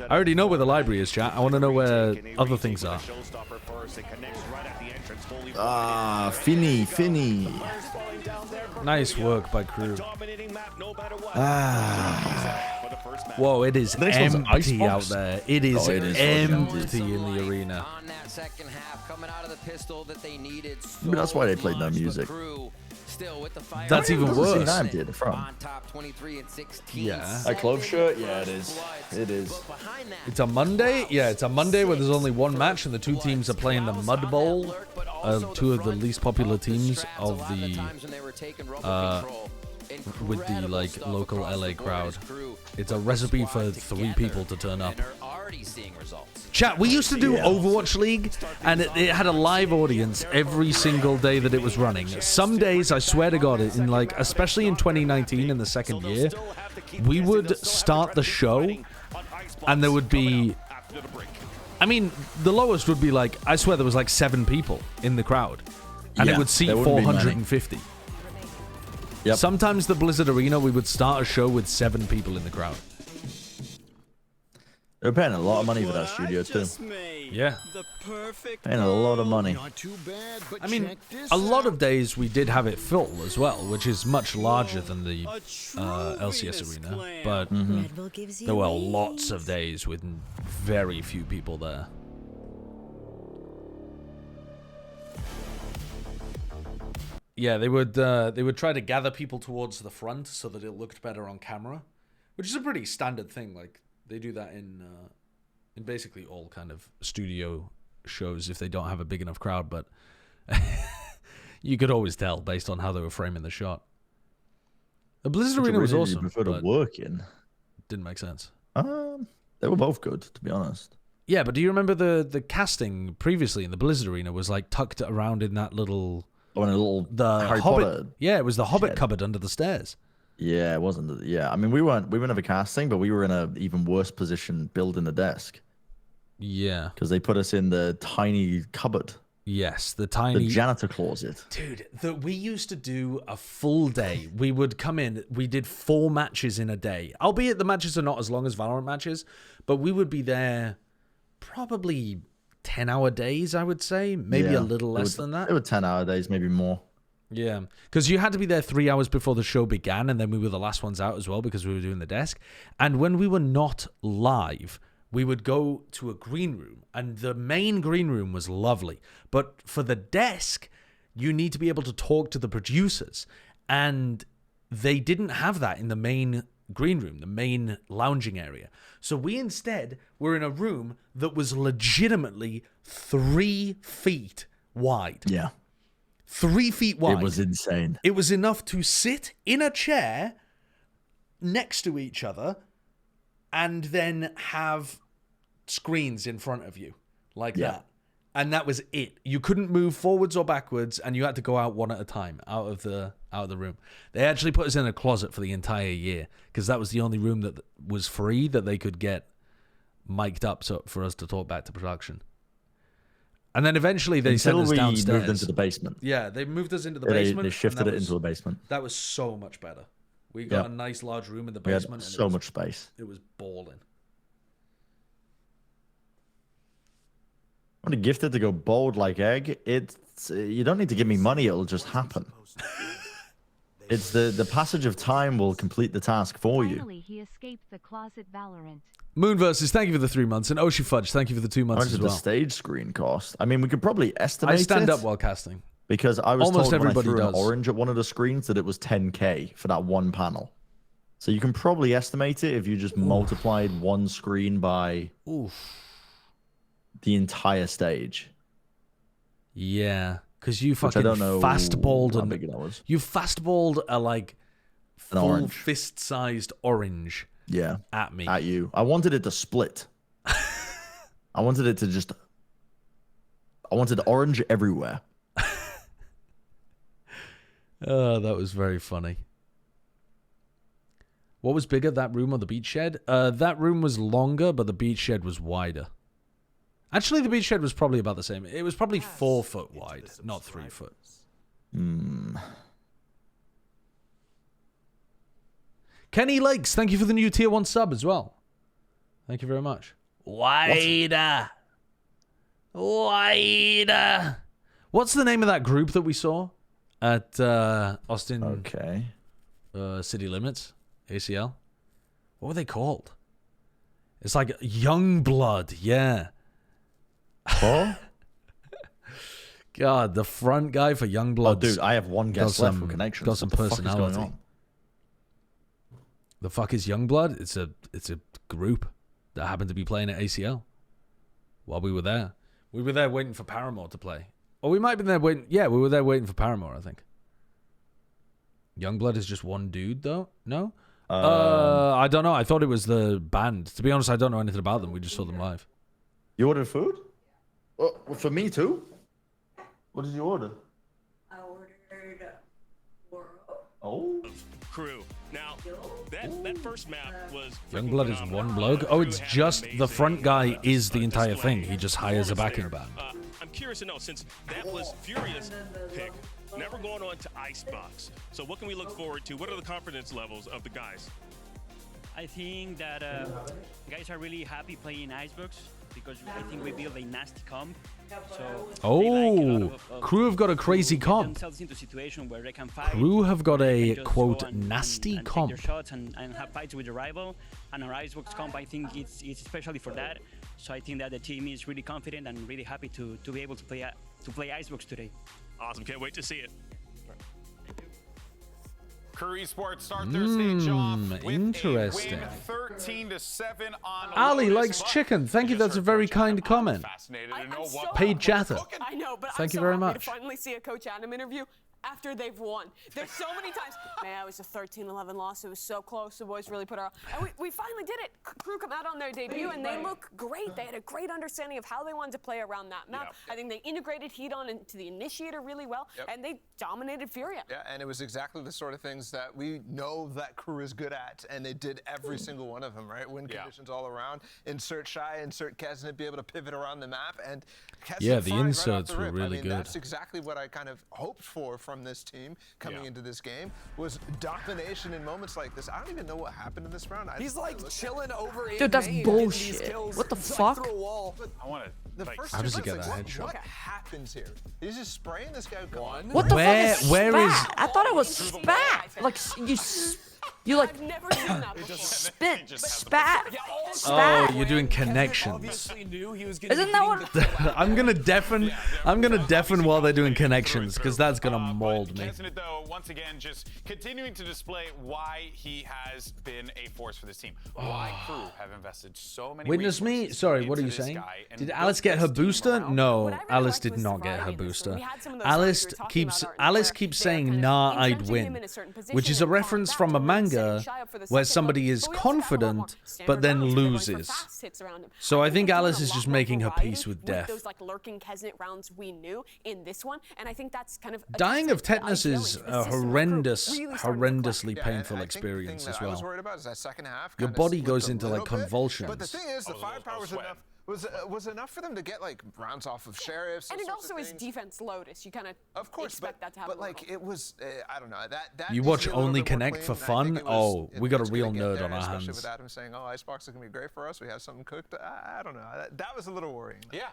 I already know where the library is, chat. I want to know where other things are. Ah, Finny. Nice work by crew. Ah. Whoa, it is empty out there. It is empty in the arena. On that second half, coming out of the pistol that they needed. Maybe that's why they played no music. That's even worse. On top 23 and 16. Yeah. A clove shirt? Yeah, it is. It is. It's a Monday? Yeah, it's a Monday where there's only one match and the two teams are playing the Mud Bowl. Two of the least popular teams of the with the like local LA crowd. It's a recipe for 3 people to turn up. Chat, we used to do Overwatch League, and it had a live audience every single day that it was running. Some days, I swear to God, in like, especially in 2019, in the second year, we would start the show, and there would be, I mean, the lowest would be like, I swear there was like 7 people in the crowd, and it would seat 450. Yep. Sometimes the Blizzard Arena, we would start a show with 7 people in the crowd. They're paying a lot of money for that studio too. Yeah. Paying a lot of money. I mean, a lot of days we did have it full as well, which is much larger than the LCS Arena. But there were lots of days with very few people there. Yeah, they would try to gather people towards the front so that it looked better on camera, which is a pretty standard thing. Like they do that in basically all kind of studio shows if they don't have a big enough crowd. But you could always tell based on how they were framing the shot. The Blizzard Arena was awesome. Prefer to work in. Didn't make sense. They were both good, to be honest. Yeah, but do you remember the casting previously in the Blizzard Arena was like tucked around in that little. Oh, in a little Hobbit. Harry Potter. Yeah, it was the Hobbit shed. cupboard under the stairs. Yeah, it wasn't. Yeah, I mean, we weren't have a casting, but we were in an even worse position building the desk. Yeah, because they put us in the tiny cupboard. Yes, the tiny janitor closet. Dude, we used to do a full day. We would come in. We did 4 matches in a day. Albeit the matches are not as long as Valorant matches, but we would be there probably 10-hour days, I would say. Maybe a little less than that. They were 10-hour days, maybe more. Yeah, because you had to be there 3 hours before the show began, and then we were the last ones out as well because we were doing the desk. And when we were not live, we would go to a green room, and the main green room was lovely. But for the desk, you need to be able to talk to the producers, and they didn't have that in the main green room, the main lounging area. So we instead were in a room that was legitimately 3 feet wide. Yeah. 3 feet wide. It was insane. It was enough to sit in a chair next to each other and then have screens in front of you like that. And that was it. You couldn't move forwards or backwards, and you had to go out one at a time out of the room. They actually put us in a closet for the entire year because that was the only room that was free that they could get mic'd up so for us to talk back to production. And then eventually they sent us downstairs. Until we moved into the basement. Yeah, they moved us into the basement. They shifted it into the basement. That was so much better. We got a nice large room in the basement. We had so much space. It was balling. I'm gifted to go bold like egg. It's you don't need to give me money; it'll just happen. It's the passage of time will complete the task for you. Finally, he escaped the closet Valorant. Moonversus, thank you for the 3 months, and Oshi Fudge, thank you for the 2 months as well. The stage screen cost? I mean, we could probably estimate. I stand up while casting because I was almost told everybody when I threw does. an orange at one of the screens that it was 10K for that one panel. So you can probably estimate it if you just multiplied one screen by the entire stage. Yeah, because you fucking fastballed you fastballed a like full fist-sized orange. Yeah, at me, at you. I wanted it to split. I wanted it to just. I wanted orange everywhere. Oh, that was very funny. What was bigger, that room or the beach shed? That room was longer, but the beach shed was wider. Actually, the beach shed was probably about the same. It was probably 4 foot wide, not 3 foot. Kenny Lakes, thank you for the new tier 1 sub as well. Thank you very much. Wider. Wider. What's the name of that group that we saw at Austin City Limits, ACL? What were they called? It's like Young Blood, yeah. Oh? God, the front guy for Young Blood. Oh, dude, I have one guest left from Connections. Got some personality. Going on? The fuck is Youngblood? It's a group that happened to be playing at ACL while we were there. We were there waiting for Paramore to play. Or we might have been there waiting. Yeah, we were there waiting for Paramore, I think. Youngblood is just one dude, though? No? I don't know. I thought it was the band. To be honest, I don't know anything about them. We just saw them live. You ordered food? Well, for me, too? What did you order? I ordered Worldle. Oh. Crew. Now, That first map was Youngblood is one bloke. Oh, it's just the front guy is the entire thing. He just hires a backing band. I'm curious to know, since that was Furia's pick, now we're going on to Icebox. So what can we look forward to? What are the confidence levels of the guys? I think that guys are really happy playing Icebox because I think we build a nasty comp. So Crew have got a crazy comp. Crew have got a quote nasty comp. Take their shots and have fights with the rival. And our Icebox comp, I think it's especially for that. So I think that the team is really confident and really happy to be able to play Icebox today. Awesome! Can't wait to see it. KRU Esports start their stage off with interesting. a win, 13-7 on Ali likes chicken. Thank you. That's a very kind comment. Paid chatter. I know, but Thank I'm you so very happy much. to finally see a Coach Adam interview after they've won. There's so many times, man, it was a 13-11 loss. It was so close. The boys really put our, and we finally did it. Crew come out on their debut, and they look great. They had a great understanding of how they wanted to play around that map. I think they integrated Heat on into the initiator really well, and they dominated Furia. Yeah, and it was exactly the sort of things that we know that Crew is good at, and they did every single one of them, right? Win conditions all around. Insert Shy, insert Kesnet, be able to pivot around the map, and Kesnet the inserts were really good. That's exactly what I kind of hoped for from this team coming into this game, was domination in moments like this. I don't even know what happened in this round. He's like chilling over in Dude, that's main, bullshit. What the fuck? I want to. How does he get that headshot? What happens here? He's just spraying this guy gone. What the fuck is spat? where is? I thought it was spat. Like you like spit, spat. Oh, you're doing connections. Isn't that what? I'm gonna deafen while they're doing connections because that's gonna mold me. Kesnet, though, once again, just continuing to display why he has been a force for this team. Why Crew have invested so many. Witness me. Sorry, what are you saying? Did Alice get her booster? No, Alice did not get her booster. Alice keeps saying, "Nah, I'd win," which is a reference from a manga where somebody is confident but then loses. So I think Alice is just making her peace with death. Those like lurking Kesnet rounds we knew in this one, and I think that's kind of dying of tetanus is a horrendously painful experience as well. I was worried about is that second half. Your body goes into like convulsions. But the thing is, the firepower was enough for them to get like rounds off of sheriffs. And it also is defense Lotus. You kind of expect that to happen. But like it was, I don't know that. You watch Only Connect for fun? Oh, we got a real nerd on our hands. Especially with Adam saying, "Oh, Icebox is gonna be great for us. We have something cooked." I don't know. That was a little worrying. Yeah.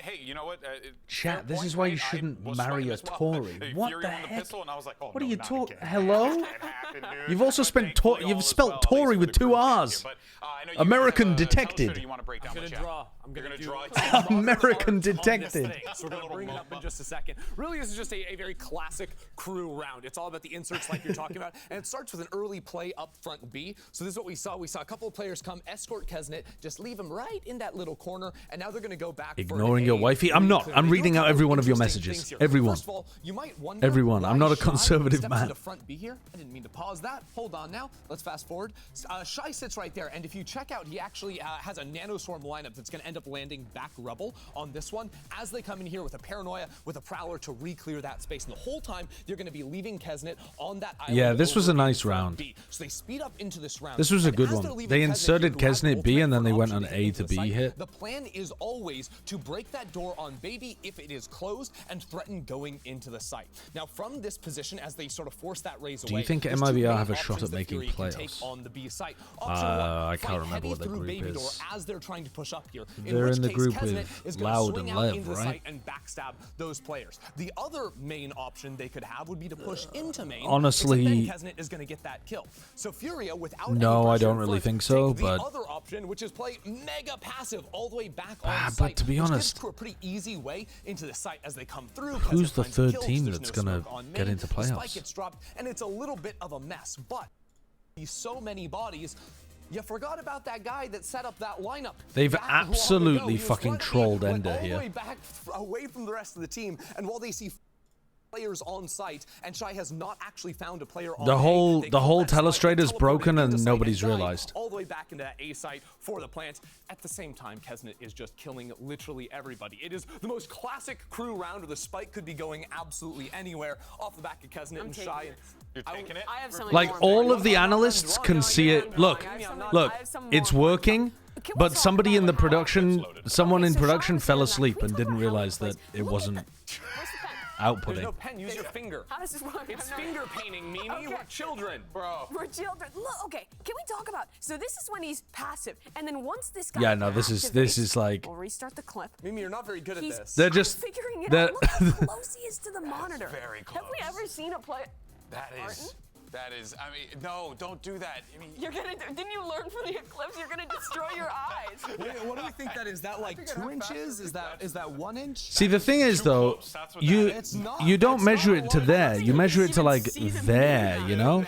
Hey, you know what? Chat. This is why you shouldn't marry a Tory. What the heck? What are you talking? Hello? You've also spent you've spelt Tory with 2 R's. American detected. I'm gonna draw. I'm gonna draw. American detected. So we're gonna bring it up in just a second. Really, this is just a very classic Crew round. It's all about the inserts, like you're talking about, and it starts with an early play up front B. So this is what we saw. We saw a couple of players come, escort Kesnet, just leave him right in that little corner, and now they're gonna go back. Ignoring your wifey? I'm not. I'm reading out every one of your messages. Everyone. First of all, you might wonder everyone. I'm not a conservative man. Front B here. I didn't mean to pause that. Hold on now. Let's fast forward. Shy sits right there, and if you check out, he actually has a nanoswarm lineup that's going to end up landing back Rebel on this one as they come in here with a Paranoia, with a Prowler to re-clear that space. And the whole time, you're going to be leaving Kesnet on that island. Yeah, this was a nice round. So they speed up into this round. This was a good one. They inserted Kesnet B and then they went on A to B hit. The plan is always to break that door on Baby if it is closed and threaten going into the site. Now, from this position, as they sort of force that raise away, do you think MIBR have a shot at making playoffs? On the B site. I can't remember what the group is. As they're trying to push up here. They're in the group with Loud and Lev, right? And backstab those players. The other main option they could have would be to push into main. Honestly, Kesnet is going to get that kill. So Furia without no, I don't really think so. But the other option, which is play mega passive all the way back on site, but to be honest, a pretty easy way into the site as they come through. Who's the third team that's going to get into playoffs? Spike gets dropped, and it's a little bit of a mess. But so many bodies. You forgot about that guy that set up that lineup. They've absolutely fucking trolled Ender here. All the way back away from the rest of the team, and while they see players on site, and Shy has not actually found a player on The whole telestrator's broken and nobody's realized. all the way back into that A site for the plant. At the same time, Kesnet is just killing literally everybody. It is the most classic crew round where the spike could be going absolutely anywhere off the back of Kesnet and Shy. You're taking it? I have something Like all of the analysts can see it. Look, it's working, but somebody in the production, someone in production fell asleep and didn't realize that it wasn't There's outputting. no pen, use your finger. How does this work? It's finger painting, Mimi. Okay. We're children. Bro. We're children. Look, okay, can we talk about, so this is when he's passive, and then once this guy Yeah, no, this is like we'll restart the clip. Mimi, you're not very good at this. they're just Figuring it they're out. Look how close he is to the monitor. very Have we ever seen a play? That is, I mean, no, don't do that. I mean, You're gonna, didn't you learn from the eclipse? You're gonna destroy your eyes. What do we think that is? That like 2 inches? Is that 1 inch? See, the thing is though, you don't measure it to there. You measure it to like there, you know?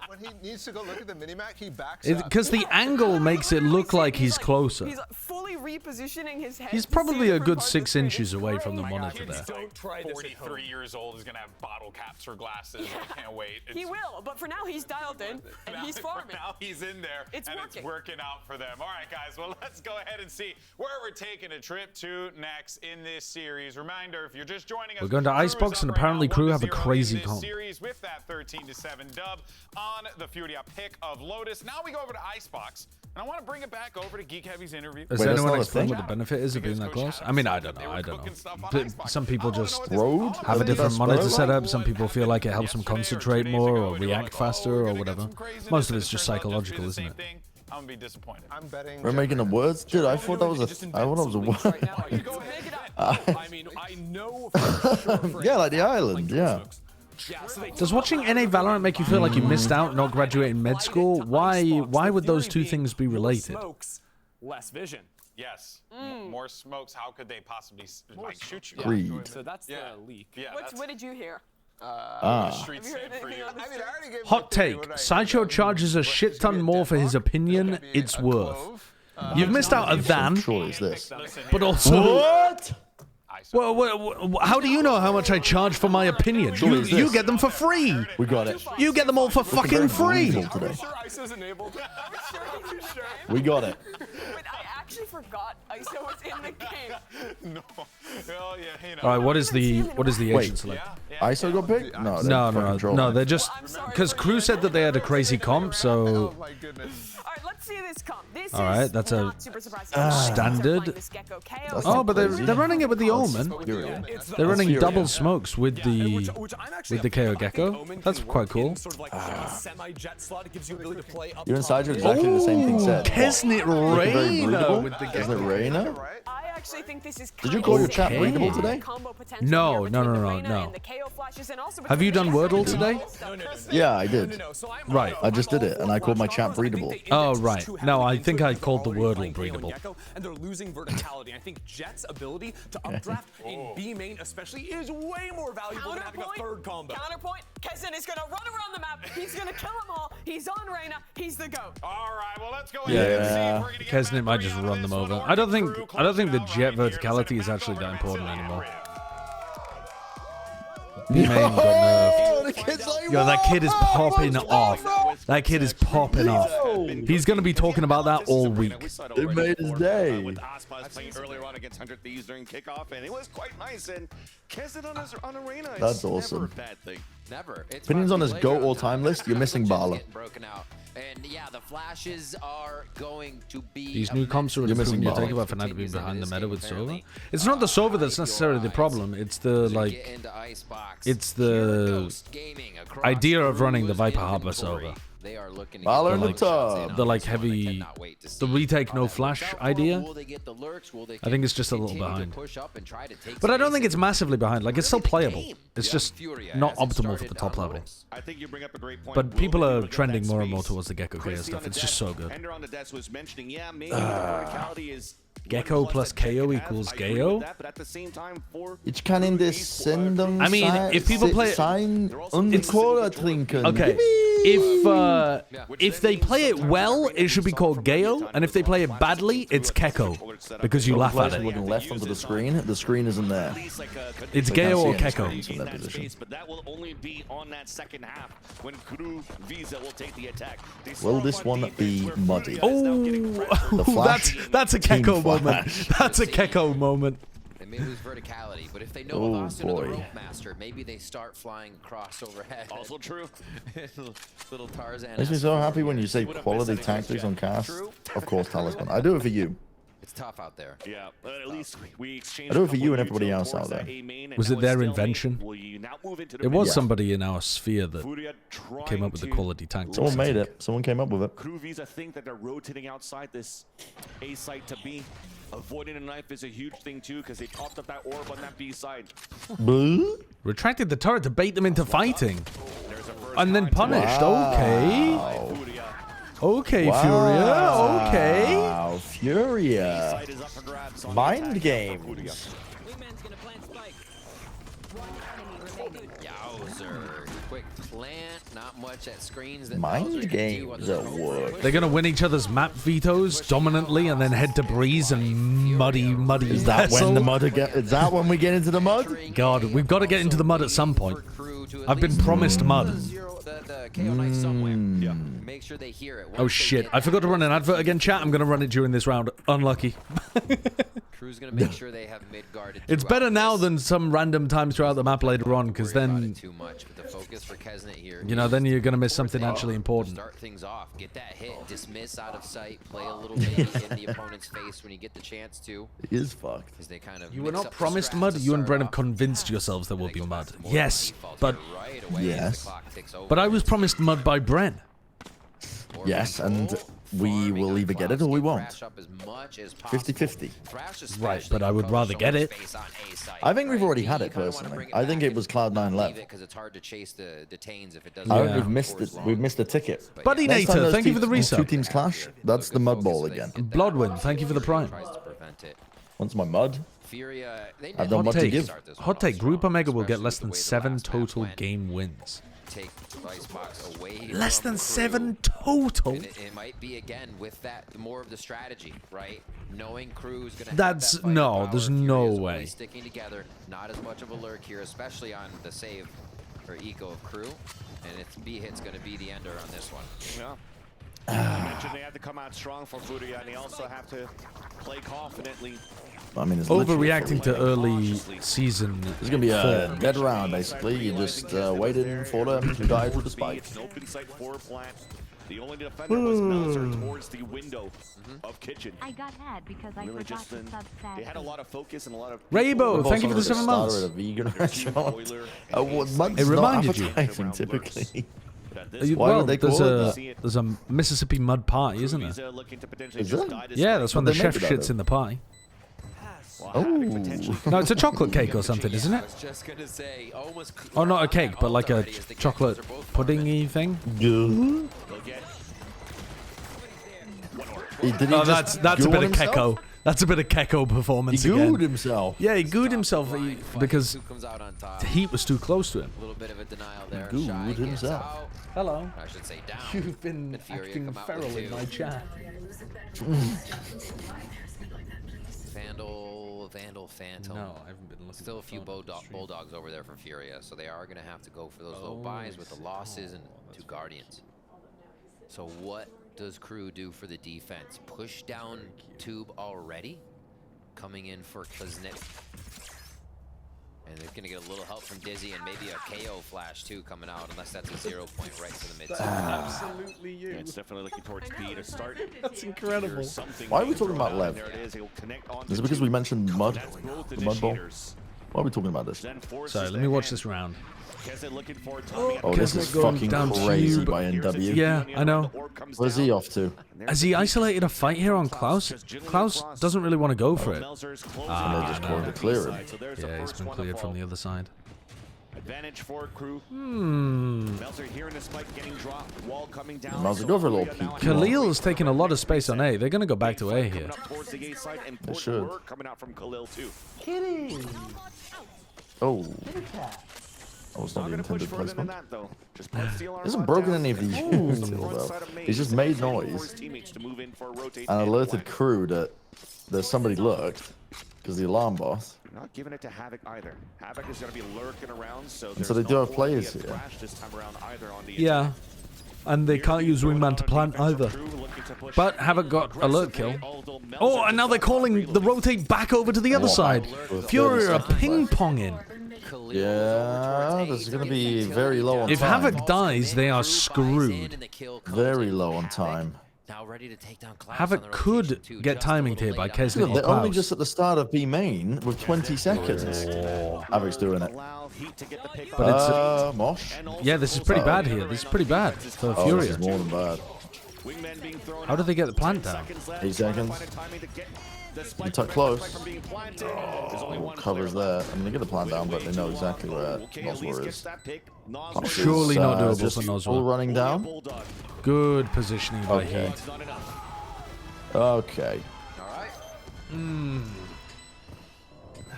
When he needs to go look at the minimap, he backs Because the angle makes it look like he's closer. He's fully repositioning his head. He's probably a good 6 inches away from the monitor there. don't try this 43 years old is going to have bottle caps for glasses. I can't wait. He will, but for now he's dialed in and he's farming. Now he's in there It's working out for them. All right, guys, well, let's go ahead and see where we're taking a trip to next in this series. Reminder, if you're just joining us, We're going to Icebox, and apparently Crew have a crazy comp. series with that 13-7 dub on the Furia pick of Lotus. Now we go over to Icebox, and I want to bring it back over to Geek Heavy's interview. Does anyone explain what the benefit is of being that close? I mean, I don't know. Some people just have a different monitor setup. Some people feel like it helps them concentrate more or react faster or whatever. Most of it's just psychological, isn't it? I'm gonna be disappointed. I'm betting. We're making up words, dude. I thought that was a word. I mean, I know for sure. Yeah, like the island. Yeah. Does watching NA Valorant make you feel like you missed out not graduating med school? Why would those two things be related? Less vision. Yes. More smokes. How could they possibly like shoot you? Greed. So that's the leak. Yeah. What did you hear? Street for you. Hot take. Sideshow charges a shit ton more for his opinion. It's worth. You've missed out a than. Sure is this. But also... What? Well, how do you know how much I charge for my opinion? You get them for free. We got it. You get them all for fucking free. Today. We got it. Wait, I actually forgot ISO was in the game. No. Well, yeah, you know. All right, what is the agent select? ISO got picked? No. They're just because Crew said that they had a crazy comp, so. Oh my goodness. All right, let's see this comp. This all right, is that's not a super surprising. standard. Oh, but they're running it with the Omen. They're running double smokes with the KO Gecko. That's quite cool. You're inside. You're exactly the same thing said. Kesnet Reyna with the Gecko. Isn't it Reyna? I actually think this is. Did you call your chat readable today? No. Have you done Worldle today? Yeah, I did. Right. I just did it, and I called my chat breedable. Oh, right. No, I think I called the Worldle breedable. And they're losing verticality. I think Jet's ability to updraft in B main especially is way more valuable than having a third combo. Counterpoint, Kesnet is gonna run around the map. He's gonna kill them all. He's on Reyna. He's the GOAT. All right, well, let's go ahead and see if we're gonna get Kesnet might just run them over. I don't think the Jet verticality is actually that important anymore. B main got nerfed. Yo, that kid is popping off. That kid is popping off. He's gonna be talking about that all week. It made his day. With Aspas playing earlier on against 100 Thieves during kickoff, and it was quite nice. And Kesnet on Arena is That's awesome. never a bad thing. Never. It's Opinions on his GOAT all-time list? You're missing Bala. Broken out. And yeah, the flashes are going to be. These new comps are improving. You're talking about Fnatic being behind the meta with Sova. It's not the Sova that's necessarily the problem. It's the it's the idea of running the Viper Harbor Sova. Bala in the top. The like heavy, the retake no flash idea. I think it's just a little behind. But I don't think it's massively behind. Like it's still playable. It's just not optimal for the top level. I think you bring up a great point. But people are trending more and more towards the Gecko KO stuff. It's just so good. Ender on the desk was mentioning, yeah, maybe the verticality is Gecko plus KO equals Gayo. Ich kann in der Sendung I mean, if people play sein und Cola trinken. Okay, if they play it well, it should be called Gayo, and if they play it badly, it's Keko, because you laugh at it. Looking left onto the screen isn't there. It's Gayo or Keko. But that will only be on that second half when KRU Visa will take the attack. Will this one be muddy? Oh, the flash. That's a Keko moment. That's a Keko moment. They may lose verticality, but if they know Austin of the Rope Master, maybe they start flying across overhead. Also true. Little Tarzan. Makes me so happy when you say quality tactics on cast. Of course, Talisman. I do it for you. It's tough out there. Yeah, but at least we exchanged. I do it for you and everybody else out there. Was it their invention? It was somebody in our sphere that came up with the quality tactics. Someone made it. Someone came up with it. KRU Visa think that they're rotating outside this A site to B. Avoiding a knife is a huge thing too, because they popped up that orb on that B side. Retracted the turret to bait them into fighting. And then punished. Okay. Okay, Furia. Okay. Wow, Furia. Mind games. Yowzer. Quick plant. Not much at screens. Mind games at work. They're going to win each other's map vetoes dominantly and then head to Breeze and muddy. Is that when the mud is that when we get into the mud? God, we've got to get into the mud at some point. I've been promised mud. Make sure they hear it. Oh shit, I forgot to run an advert again, chat. I'm going to run it during this round. Unlucky. KRU's going to make sure they have mid guarded. It's better now than some random times throughout the map later on, because then, too much, but the focus for Kesnet here, you know, then you're going to miss something actually important. Start things off, get that hit, dismiss out of sight, play a little bit in the opponent's face when you get the chance to. It is fucked. They kind of You were not promised mud. You and Bren have convinced yourselves there will be mud. Yes, but But I was promised mud by Bren. Yes, and we will either get it or we won't. 50-50. Right, but I would rather get it. I think we've already had it personally. I think it was Cloud9 left. Because it's hard to chase the detains if it doesn't. I think we've missed it. We've missed the ticket. Buddy Nater, thank you for the resub. Two teams clash. That's the mud ball again. Bloodwind, thank you for the prime. Once my mud. I've done Hot much to give. Hot take. Group Omega will get less than 7 total game wins. Less than 7 total. It might be again with that more of the strategy, right? Knowing KRU's gonna. That's no. There's no way. Sticking together, not as much of a lurk here, especially on the save for eco of KRU, and its B hit's gonna be the ender on this one. Yeah. You mentioned they have to come out strong for Furia, and they also have to play confidently. I mean, it's overreacting to early season. It's gonna be a dead round, basically. You're just waiting for them to die through the spike. Open site for plant. The only defender was Melzer towards the window of kitchen. I got mad because I Really forgot just to sub sad. they had a lot of focus and a lot of Rainbow, thank you for the 7 months. At a vegan restaurant. It reminded you. Typically. Well, there's a Mississippi mud pie, isn't there? Is there? Yeah, that's when the chef shits in the pie. Oh. No, it's a chocolate cake or something, isn't it? Oh, not a cake, but like a chocolate puddingy thing. Oh, that's a bit of Keko. That's a bit of Keko performance again. He gooed himself. Yeah, he gooed himself because the heat was too close to him. A little bit of a denial there. He gooed himself. Hello. I should say down. You've been acting feral in my chat. Vandal, Phantom. No, I haven't been looking. Still a few bulldogs over there from Furia, so they are going to have to go for those low buys with the losses and 2 Guardians. So what does KRU do for the defense? Push down tube already? Coming in for Kuznets. And they're going to get a little help from Dizzy and maybe a KO flash too coming out, unless that's a 0 point right to the mid. Absolutely you. Yeah, it's definitely looking towards B to start. That's incredible. Why are we talking about Lev? Is it because we mentioned mud? The mud ball? Why are we talking about this? Sorry, let me watch this round. Oh, this is fucking crazy by NW. Yeah, I know. Where's he off to? Has he isolated a fight here on Klaus? Klaus doesn't really want to go for it. And they're just going to clear him. Yeah, he's been cleared from the other side. Advantage for KRU. Melzer hearing the spike getting dropped. Wall coming down. Melzer, go for a little peek. Khalil's taking a lot of space on A. They're going to go back to A here. They should. Coming out from Khalil too. Kitty. Oh. Kitty cat. Oh, it's not the intended placement. He Hasn't broken any of these units still, though. He's just made noise and alerted KRU that there's somebody lurked because the alarm boss. Not giving it to Havoc either. Havoc is going to be lurking around, so And so they do have players here. This time around either on the Yeah. And they can't use Wingman to plant either. But haven't got a lurk kill. Oh, and now they're calling the rotate back over to the other side. Furia are ping-ponging. Yeah, this is going to be very low on time. If Havoc dies, they are screwed. Very low on time. Now ready to take down Havoc could get timing here by Kesney or They're only Klaus. just at the start of B main with 20 seconds. Havoc's doing it. But it's Mosh? Yeah, this is pretty bad here. This is pretty bad for Oh, Furia. this is more than bad. How did they get the plant down? 8 seconds. You tuck close. Oh, covers there. I mean, they get the plant down, but they know exactly where Noswar is. Surely not doable just for Noswar. full running down. Good positioning by Okay. Heat. Okay.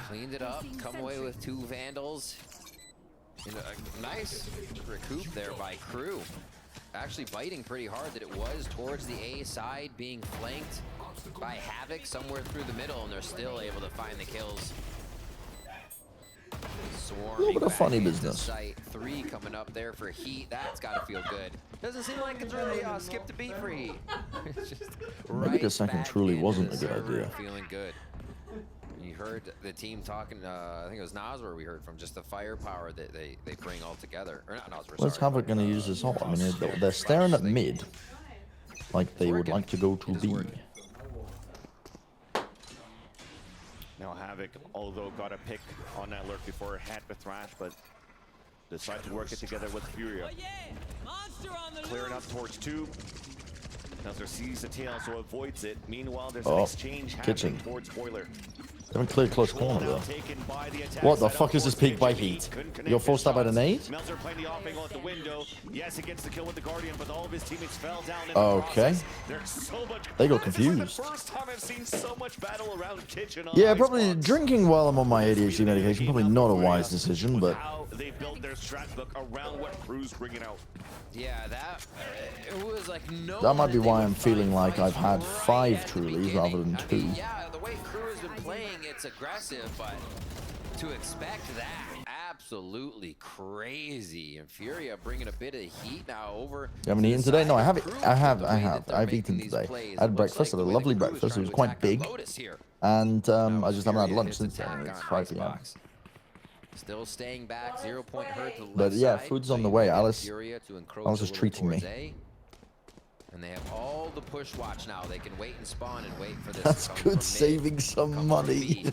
Cleaned it up, come away with 2 Vandals. And a nice recoup there by KRU. Actually biting pretty hard that it was towards the A side, being flanked by Havoc somewhere through the middle, and they're still able to find the kills. A little bit of funny business. Site 3 coming up there for Heat. That's got to feel good. Doesn't seem like it's really skipped a beat for Heat. It's just Maybe the second truly wasn't a good idea. Feeling good. You heard the team talking, I think it was Noswar we heard from, just the firepower that they bring all together. Or not Noswar, What's Havoc going to use this ult? I mean, they're staring at mid like they would like to go to B. Now Havoc, although got a pick on that lurk before, had the thrash, but decided to work it together with Furia. Clearing up towards 2. Melzer sees the tail, so avoids it. Meanwhile, there's an exchange happening towards Boiler. They haven't cleared close corner though. What the fuck is this peak by Heat? You're forced out by the nade? Melzer playing the off angle at the window. Yes, he gets the kill with the Guardian, but all of his teammates fell down in the Okay. process. There's so much. They got This is like confused. the first time I've seen so much battle around kitchen. On Yeah, probably drinking while I'm on my ADHD medication, probably not a wise decision, but how they built their strat book around what KRU's bringing out. Yeah, that it was like no. that might be why I'm feeling like I've had 5 trulies rather than 2. Yeah, the way KRU has been playing, it's aggressive, but to expect that, absolutely crazy. And Furia bringing a bit of heat now over. You haven't eaten today? No, I have. I've eaten today. I had breakfast. I had a lovely breakfast. It was quite big, and I just haven't had lunch since then. It's 5 p.m. Still staying back, 0-point hurt to the left But yeah, side. food's on the way. Alice Furia to encroach is a little treating me. towards A. And they have all the push watch now. They can wait and spawn and wait for this. That's to come good, from mid. saving some money.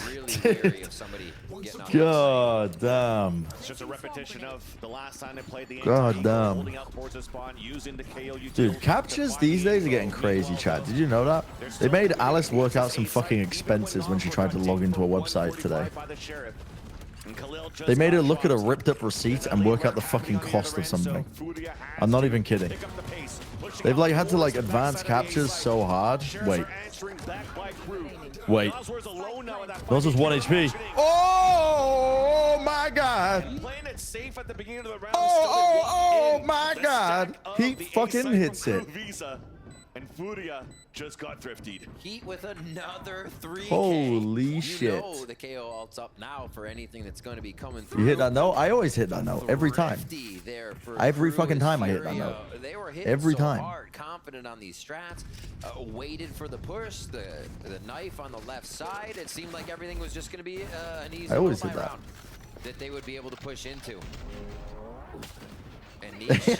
Really weary of somebody getting on God damn. It's just a repetition of the last time they played the God anti-heat, damn. holding out towards the spawn, using the KO utility. Dude, captures these days are getting crazy, chat. Did you know that? They made Alice work out some fucking expenses when she tried to log into a website today. They made her look at a ripped up receipt and work out the fucking cost of something. I'm not even kidding. They've like had to like advance captures so hard. Wait. Wait. Those was 1 HP. Oh my god. Oh my god. He fucking hits it. And Furia just got thrifted. Heat with another 3K. Holy shit. You know the KO ult's up now for anything that's going to be coming through. You hit that note? I always hit that note. Every time. Every fucking time I hit that note. They were hitting Every so time. hard, confident on these strats, waited for the push, the knife on the left side. It seemed like everything was just going to be an easy I always round hit that. that they would be able to push into. And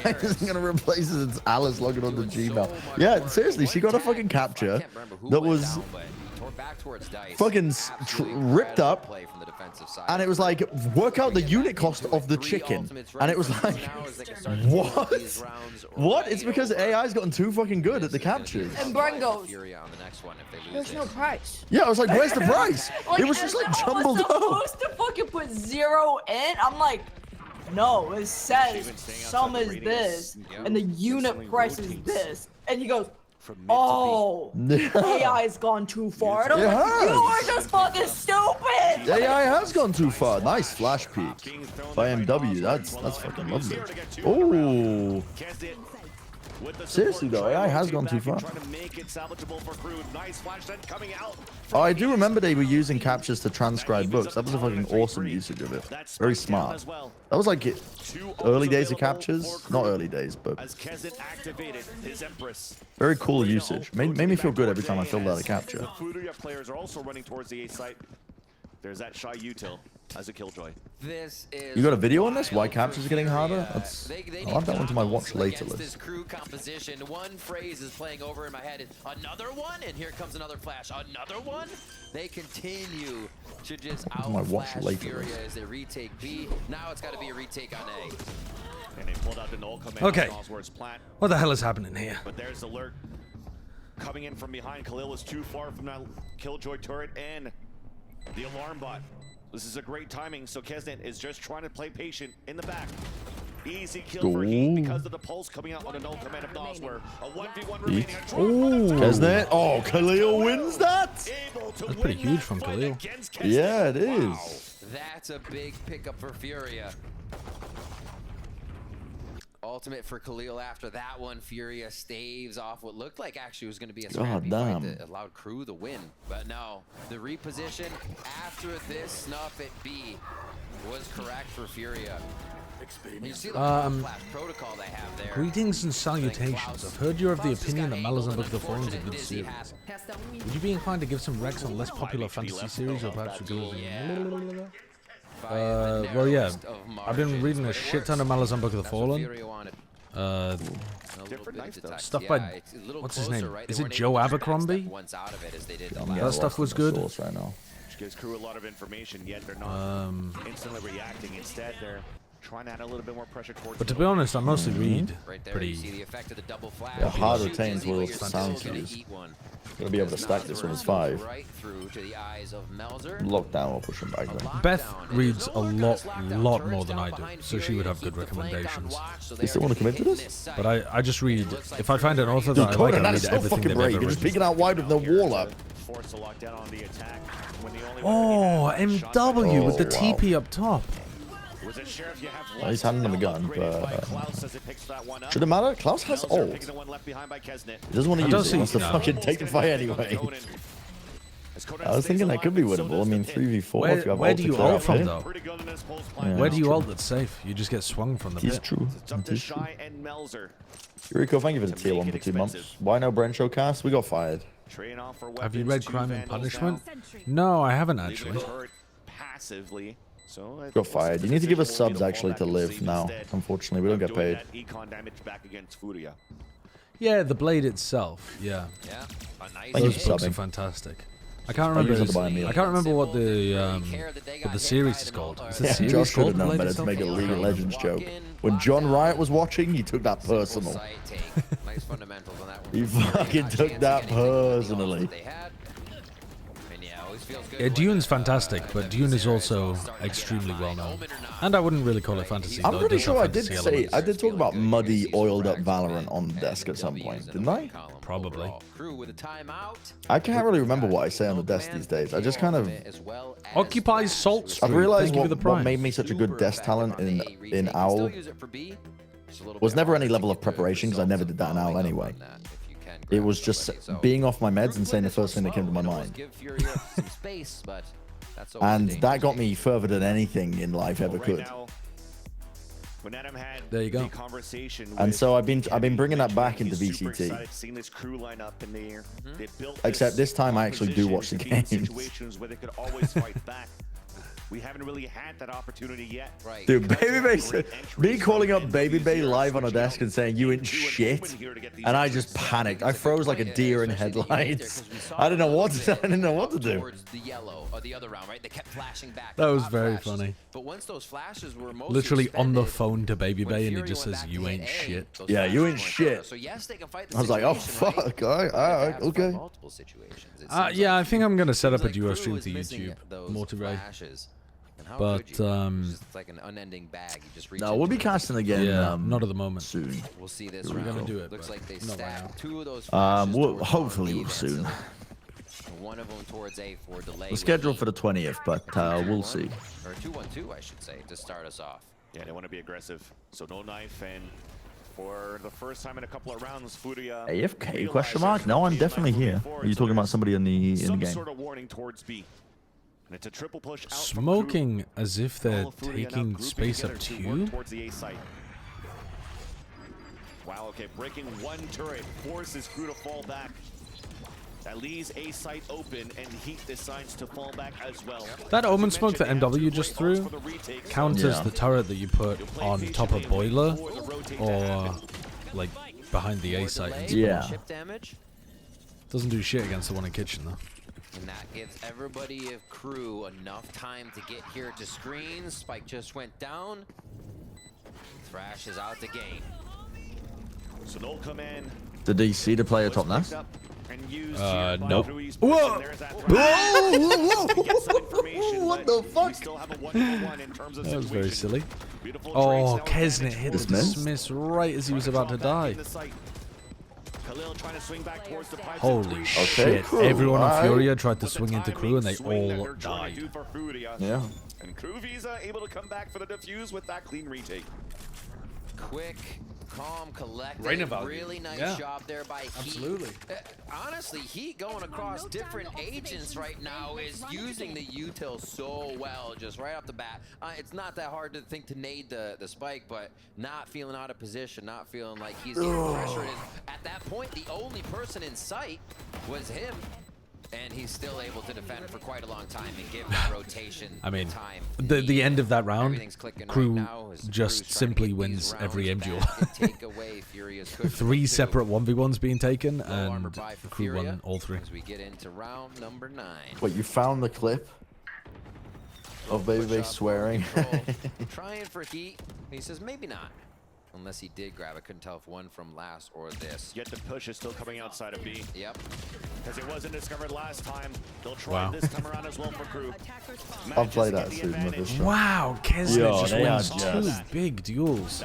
I'm just gonna replace it. It's Alice logging on the Gmail. Yeah, seriously, she got a fucking capture that was fucking ripped up, and it was like, work out the unit cost of the chicken, and it was like, what? What? It's because AI's gotten too fucking good at the captures. And Bren goes, there's no price. Yeah, I was like, where's the price? Like, It was just like jumbled up. supposed to fucking put 0 in? I'm like, no, it says sum is this, and the unit price is this. And he goes, oh, AI's gone too far. And I'm like, you are just fucking stupid. AI has gone too far. Nice flash peek by MW. That's fucking lovely. Oh. Seriously though, AI has gone too far. Oh, I do remember they were using captures to transcribe books. That was a fucking awesome usage of it. Very smart. That was like early days of captures. Not early days, but very cool usage. Made me feel good every time I filled out a capture. The Furia players are also running towards the A site. There's that shy util as a killjoy. You got a video on this? Why captures are getting harder? I'll add that one to my watch later list. This crew composition, one phrase is playing over in my head. Another one, and here comes another flash. Another one. They continue to just outflash Furia as they retake B. Now it's got to be a retake on A. And they pulled out the null command. Okay. What the hell is happening here? But there's alert coming in from behind. Khalil was too far from that killjoy turret and the alarm bot. This is a great timing, so Kesnet is just trying to play patient in the back. Easy kill for Heat because of the pulse coming out on the null command of Noswer. A 1v1 remaining. Kesnet. Oh, Khalil wins that. That's pretty huge from Khalil. Yeah, it is. That's a big pickup for Furia. Ultimate for Khalil after that one. Furia staves off what looked like actually was going to be a scrappy fight that allowed Crew the win. But no, the reposition after this snuff at B was correct for Furia. You see the flash protocol they have there. Greetings and salutations. I've heard you're of the opinion that Malazan Book of the Fallen is a good series. Would you be inclined to give some Rex on less popular fantasy series, or perhaps go well, yeah. I've been reading a shit ton of Malazan Book of the Fallen. Stuff by what's his name? Is it Joe Abercrombie? That stuff was good. Right now. Which gives Crew a lot of information, yet they're not instantly reacting. Instead, they're trying to add a little bit more pressure towards. But to be honest, I mostly read pretty. Yeah, hard retains World sound cues. Gonna be able to stack this one as 5. Lockdown will push him back then. Beth reads a lot more than I do, so she would have good recommendations. You still want to commit to this? But I just read. If I find an author that I like, I read everything they've ever written. You're just peeking out wide with the wall up. Oh, MW with the TP up top. Well, he's handing him a gun, but should it matter? Klaus has ult. He doesn't want to use it. He wants to fucking take the fight anyway. I was thinking that could be winnable. I mean, 3v4 if you have where do you ult from, though? Yeah, where do you ult that's safe? You just get swung from the pit. He's true. Yuriko, thank you for the tier 1 for 2 months. Why no Bren Showcast? We got fired. Have you read Crime and Punishment? No, I haven't actually. Got fired. You need to give us subs actually to live now. Unfortunately, we don't get paid. Yeah, the blade itself. Yeah. Those books are fantastic. I can't remember. I can't remember what the series is called. Is Yeah, Josh could have known better to make a League of Legends joke. When John Riot was watching, he took that personal. He fucking took that personally. Yeah, Dune's fantastic, but Dune is also extremely well known. And I wouldn't really call it fantasy. I'm pretty sure I did talk about muddy, oiled up Valorant on the desk at some point, didn't I? Probably. I can't really remember what I say on the desk these days. I just kind of occupies Salt Street. I've realized what made me such a good desk talent in OWL was never any level of preparation, because I never did that in OWL anyway. It was just being off my meds and saying the first thing that came to my mind. And that got me further than anything in life ever could. There you go. And so I've been bringing that back into VCT. Except this time I actually do watch the games. We haven't really had that opportunity yet. Right. Dude, Baby me calling up Baby Bay live on a desk and saying you ain't shit, and I just panicked. I froze like a deer in headlights. I didn't know what to do. The yellow or the other round, right? They kept flashing back. That was very funny. But once those flashes were mostly literally on the phone to Baby Bay, and it just says, "You ain't shit." Yeah, you ain't shit. So yes, they can fight the I was like, oh fuck, all right, okay. multiple situations. Yeah, I think I'm gonna set up a duo stream to YouTube, more to Ray. But it's like an unending bag. You just reach no, we'll be casting again. Yeah, not at the moment. Soon. We'll see this. We're gonna do it. Looks like they stacked 2 of those. We'll hopefully soon. One of them towards A for delay. We're scheduled for the 20th, but we'll see. Or 2-1-2, I should say, to start us off. Yeah, they want to be aggressive. So no knife, and for the first time in a couple of rounds, Furia AFK question mark? No, I'm definitely here. Are you talking about somebody in the game? Sort of warning towards B. And it's a triple push out smoking as if they're taking space up too. Towards the A site. Wow, okay, breaking one turret forces Crew to fall back. That leaves A site open, and Heat decides to fall back as well. That Omen smoke that MW just threw counters the turret that you put on top of boiler or like behind the A site. Yeah. Doesn't do shit against the one in kitchen though. And that gives everybody of Crew enough time to get here to screen. Spike just went down. Thrash is out the gate. So they'll come in. Did they see the player top now? Nope. Whoa! What the fuck? That was very silly. Oh, Kesnet hit the dismiss right as he was about to die. Holy shit. Crew. Everyone on Furia tried to swing into Crew and they all died. Yeah. And Crew Visa able to come back for the defuse with that clean retake. Quick, calm, collected. Really nice job there by Heat. Absolutely. Honestly, Heat going across different agents right now is using the util so well, just right off the bat. It's not that hard to think to nade the spike, but not feeling out of position, not feeling like he's getting pressured. At that point, the only person in sight was him. And he's still able to defend for quite a long time and give the rotation time. The end of that round, Crew just simply wins every aim duel. 3 separate 1v1s being taken, and Crew won all 3. As we get into round number 9. Wait, you found the clip of Baby swearing? Trying for Heat. He says maybe not. Unless he did grab it. Couldn't tell if one from last or this. Yet the push is still coming outside of B. Yep. Because it wasn't discovered last time. They'll try this time around as well for Crew. I'll play that soon with this one. Wow, Kesnet just wins 2 big duels.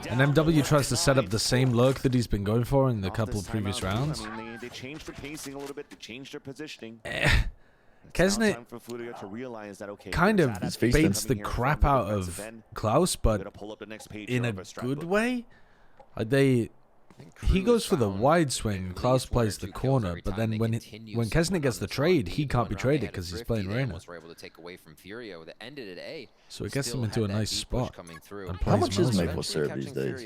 And MW tries to set up the same lurk that he's been going for in the couple of previous rounds. I mean, they changed their pacing a little bit. They changed their positioning. Kesnet kind of baits the crap out of Klaus, but in a good way. He goes for the wide swing, Klaus plays the corner, but then when Kesnet gets the trade, he can't be traded because he's playing Reyna. So it gets him into a nice spot. How much is maple syrup these days?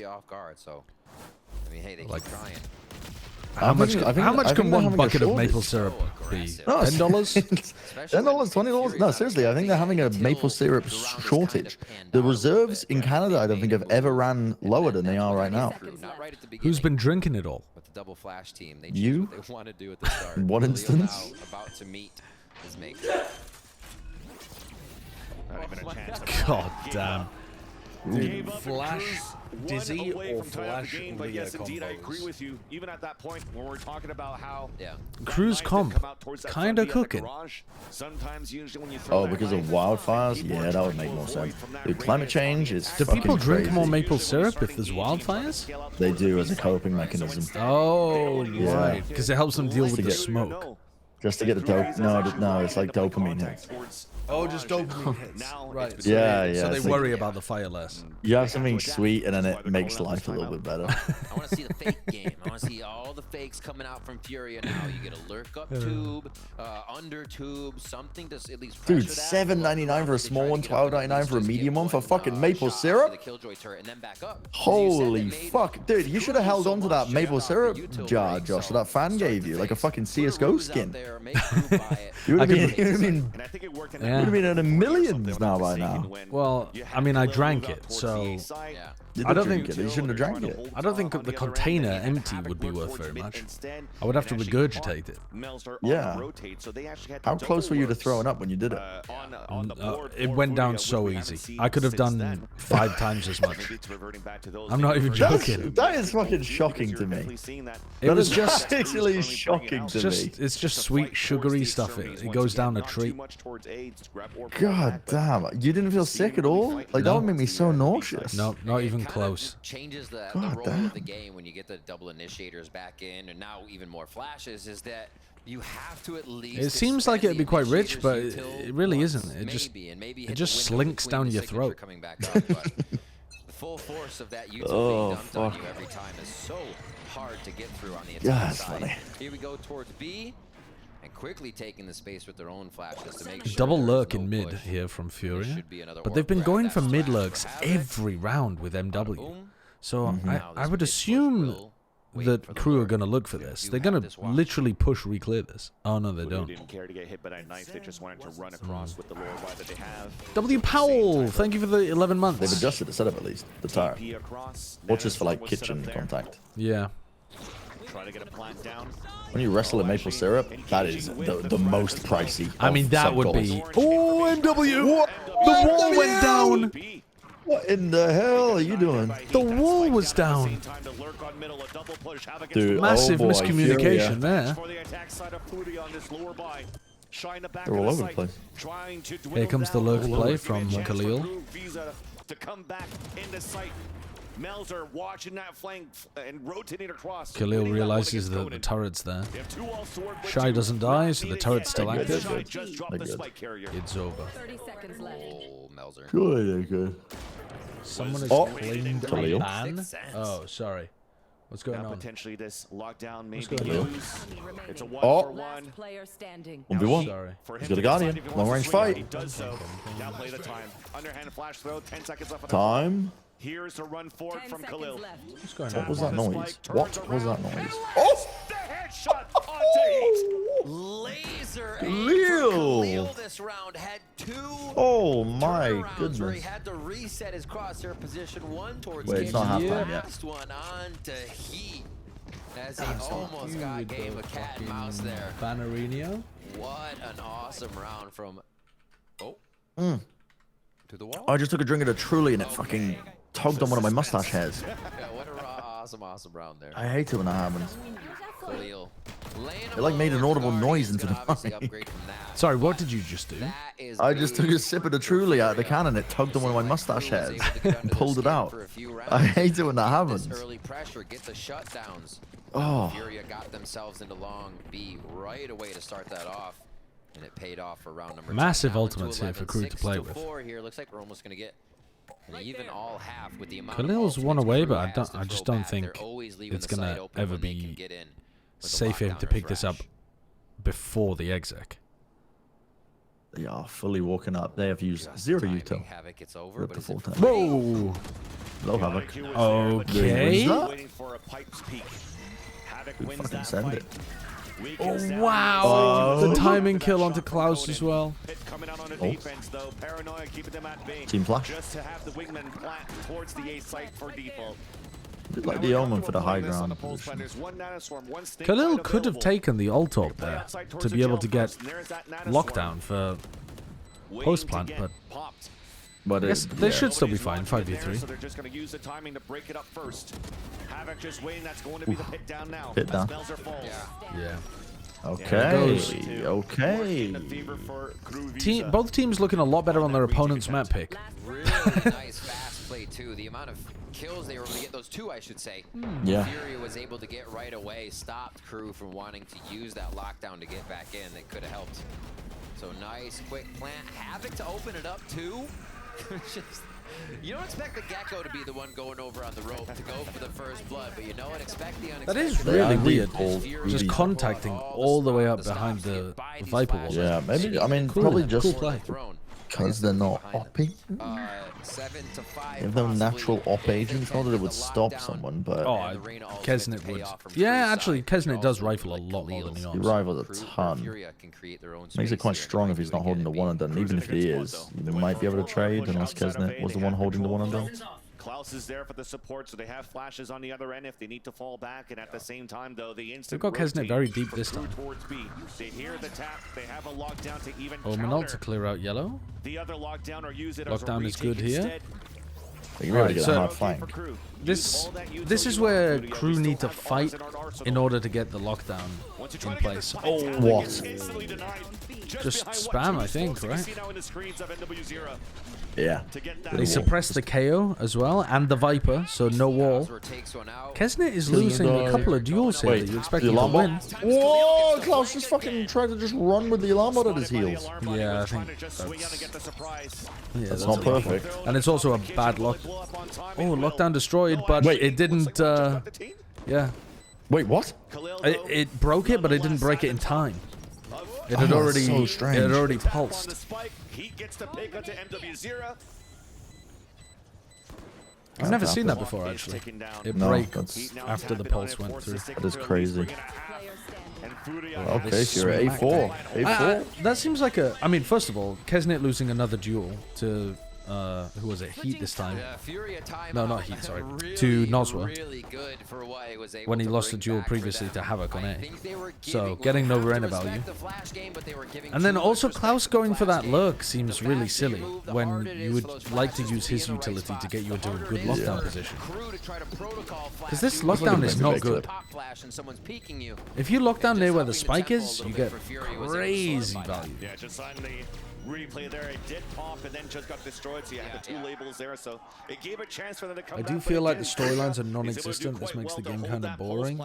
Like, how much can one bucket of maple syrup be? No, $10? $10, $20? No, seriously, I think they're having a maple syrup shortage. The reserves in Canada, I don't think have ever ran lower than they are right now. Who's been drinking it all? With the double flash team, they you? What they want to do at the start. In one instance? About to meet his mate. Not even a chance. God damn. Dude, Flash Dizzy or Flash game, but yes, indeed, I agree with you. Even at that point, when we're talking about how Crew's comp kinda cooking. Sometimes, usually, when you throw because of wildfires? Yeah, that would make more sense. Dude, climate change is Do people drink crazy. more maple syrup if there's wildfires? They do as a coping mechanism. Oh, right. Because it helps them deal with the smoke. Just to get the dope. No, it's like dopamine hits. Oh, just dopamine hits. Right. So Yeah. So they worry about the fire less. You have something sweet, and then it makes life a little bit better. I want to see the fake game. I want want to see all the fakes coming out from Furia now. You get a lurk up tube, under tube, something to at least pressure Dude, that. $7.99 for a small one, $12.99 for a medium one for fucking maple syrup? Holy fuck. Dude, you should have held on to that maple syrup jar, Josh, that that fan gave you, like a fucking CSGO skin. You would have been in the millions now by now. Well, I mean, I drank it, so I don't think you shouldn't have drank it. I don't think the container empty would be worth very much. I would have to regurgitate it. Yeah. How close were you to throwing up when you did it? It went down so easy. I could have done 5 times as much. I'm not even joking. That is fucking shocking to me. It was just actually shocking to me. It's just sweet, sugary stuff. It goes down a treat. God damn. You didn't feel sick at all? Like, that would make me so nauseous. No, not even close. Changes the role of the game when you get the double initiators back in, and now even more flashes, is that you have to at least. It seems like it'd be quite rich, but it really isn't. It just slinks down your throat. The full force of that util being dumped on you every time is so hard to get through on the attack side. Funny. Here we go towards B, and quickly taking the space with their own flashes to make sure. Double lurk in mid here from Furia, but they've been going for mid lurks every round with MW. So I would assume that crew are going to look for this. They're going to literally push re-clear this. Oh no, they don't. Didn't care to get hit by that knife. They just wanted to run across with the lower bar that they have. W Powell, thank you for the 11 months. They've adjusted the setup at least, the tire. Or just for like kitchen contact. Yeah. Try to get a plant down. When you wrestle in maple syrup, that is the most pricey. I mean, that would be. Oh, MW! What? The wall went down! What in the hell are you doing? The wall was down. Dude, massive miscommunication there. They're all over the place. Here comes the lurk play from Khalil. To come back into sight. Melzer watching that flank and rotating across. Khalil realizes that the turret's there. Shy doesn't die, so the turret's still active. It's over. 30 seconds left. Oh, Melzer. Good. Someone has claimed a Khalil. ban. Oh, sorry. What's going on? Potentially this lockdown maybe going on? It's a 1-for-1. 1v1. Sorry. He's got a guardian. Long range fight. He does so. Downplay the time. Underhand flash throw. 10 seconds left. Time. Here's a run forward from Khalil. What's going on? What was that noise? What was that noise? Oh! The headshot onto Heat. Laser Khalil this round had 2. Oh my Where he goodness. had to reset his crosshair position 1 towards Wait, it's not half time yet. last one on to Heat. As he almost got game of cat and mouse there. Bannerino. What an awesome round from to the wall. I just took a drink of the Truly and it fucking tugged on one of my mustache hairs. Yeah, what a awesome round there. I hate it when that happens. Khalil. It like made an audible noise into the mic. Sorry, what did you just do? I just took a sip of the Truly out of the can and it tugged on one of my mustache hairs and pulled it out. I hate it when that happens. Early pressure, get the shutdowns. Oh. Furia got themselves into long B right away to start that off. And it paid off for round number 2. Massive ultimates here for crew to play with. Here. Looks like we're almost going to get an even all half with the amount Khalil's one away, but I just don't think leaving it's the going site to open ever when they be can get in with the safe for him lockdown to or pick this up flash. before the exec. They are fully walking up. They have used 0 util. Havoc, it's over, We're up but to is full it time. Whoa! Low Havoc. Okay. Waiting for a pipe's peak. Havoc wins Fucking that send fight. it. Oh, wow! The timing kill onto Klaus as well. Coming out on the defense though. Paranoia keeping them at bay. Team flash. Just to have the wingman plant towards the A site for default. Did like the omen for the high ground. Khalil could have taken the ult up there to be able to get lockdown for post plant, but I guess they should still be fine. 5v3. So they're just going to use the timing to break it up first. Havoc just waiting. That's going to be the pit down now. Pit down. Yeah. Okay. Okay. Both teams looking a lot better on their opponent's map pick. Really nice fast play too. The amount of kills they were able to get, those 2 I should say. Yeah. Furia was able to get right away, stopped crew from wanting to use that lockdown to get back in. That could have helped. So nice quick plant. Havoc to open it up too. Just You don't expect the Gecko to be the one going over on the rope to go for the first blood, but you know what? Expect the unexpected. That is really weird. Just contacting all the way up behind the Viper wall. Yeah, maybe. I mean, Cool, probably man. just Cool play. because they're not opping. If they're natural op agents, not that it would stop someone, but Kesnet would. Yeah, actually, Kesnet does rifle a lot more than he he arms. rifles a ton. Makes it quite strong if he's not holding the one and done. Even if he is, you might be able to trade unless Kesnet was the one holding the one and done. Klaus is there for the support, so they have flashes on the other end if they need to fall back, and at the same time, though, the instant They've got Kesnet very deep this time. towards B. They hear the tap, they have a lockdown to even Oh, Manal to clear out yellow. the other lockdown or use it as a Lockdown is good retake here. instead. You really get a hard flank. This is where crew need to fight in order to get the lockdown in place. Oh, what? Just spam, I think, right? Yeah. They suppress the KO as well and the Viper, so no wall. Kesnet is losing a couple of duels here that you expect him to win. Whoa! Klaus just fucking tried to just run with the alarm bot at his heels. Yeah, I think that's not perfect. And it's also a bad lock. Oh, lockdown destroyed, but it didn't. Yeah. Wait, what? It broke it, but it didn't break it in time. It had already. So strange. It had already pulsed. He gets the pick onto MW0. I've never seen that before, actually. It breaks after the pulse went through. That is crazy. Okay, so you're at A4. A4? That seems like a... I mean, first of all, Kesnet losing another duel to... who was it? Heat this time. No, not Heat, sorry. To Noswa. When he lost the duel previously to Havoc on A. So, getting no arena value. And then also Klaus going for that lurk seems really silly when you would like to use his utility to get you into a good lockdown position. Because this lockdown is not good. If you lock down near where the spike is, you get crazy value. Yeah, just on the replay there, it did pop and then just got destroyed, so you had the two labels there, so it gave a chance for them to come I back. do feel like the storylines are non-existent. This makes the game kind of boring.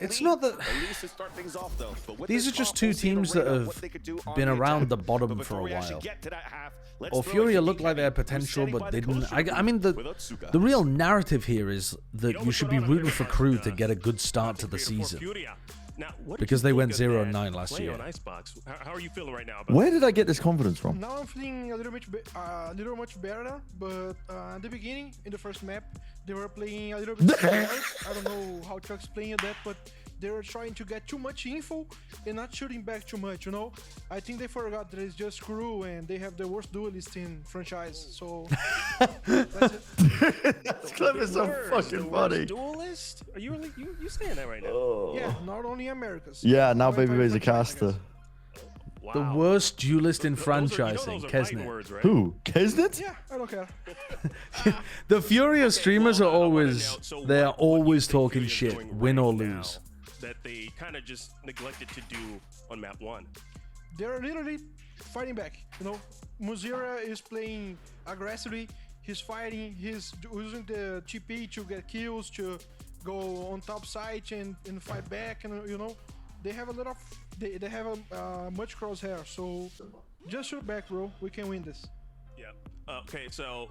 It's not that... These are just two teams that have been around the bottom for a while. Or Furia looked like they had potential, but didn't. I mean, the real narrative here is that you should be rooting for Crew to get a good start to the season. Because they went 0-9 last year. How are you feeling right now? Where did I get this confidence from? Now I'm feeling a little much better, but at the beginning, in the first map, they were playing a little bit scared. I don't know how to explain that, but they were trying to get too much info and not shooting back too much, you know? I think they forgot that it's just Crew and they have the worst duelist in franchise, so that's it. That's clever, so fucking funny. Duelist? Are you really you saying that right now? Oh. Yeah, not only Americas. Yeah, now Babyface a caster. Wow. The worst duelist in franchising, Kesnet. Words, right? Who? Kesnet? Yeah, I don't care. The Furia streamers are they're always talking shit, win or lose. That they kind of just neglected to do on map 1. They're literally fighting back, you know? Muzira is playing aggressively, he's fighting, he's using the TP to get kills, to go on top side and fight back, and you know, they have a lot of, they have a much crosshair, so just shoot back, bro, we can win this. Yeah. Okay, so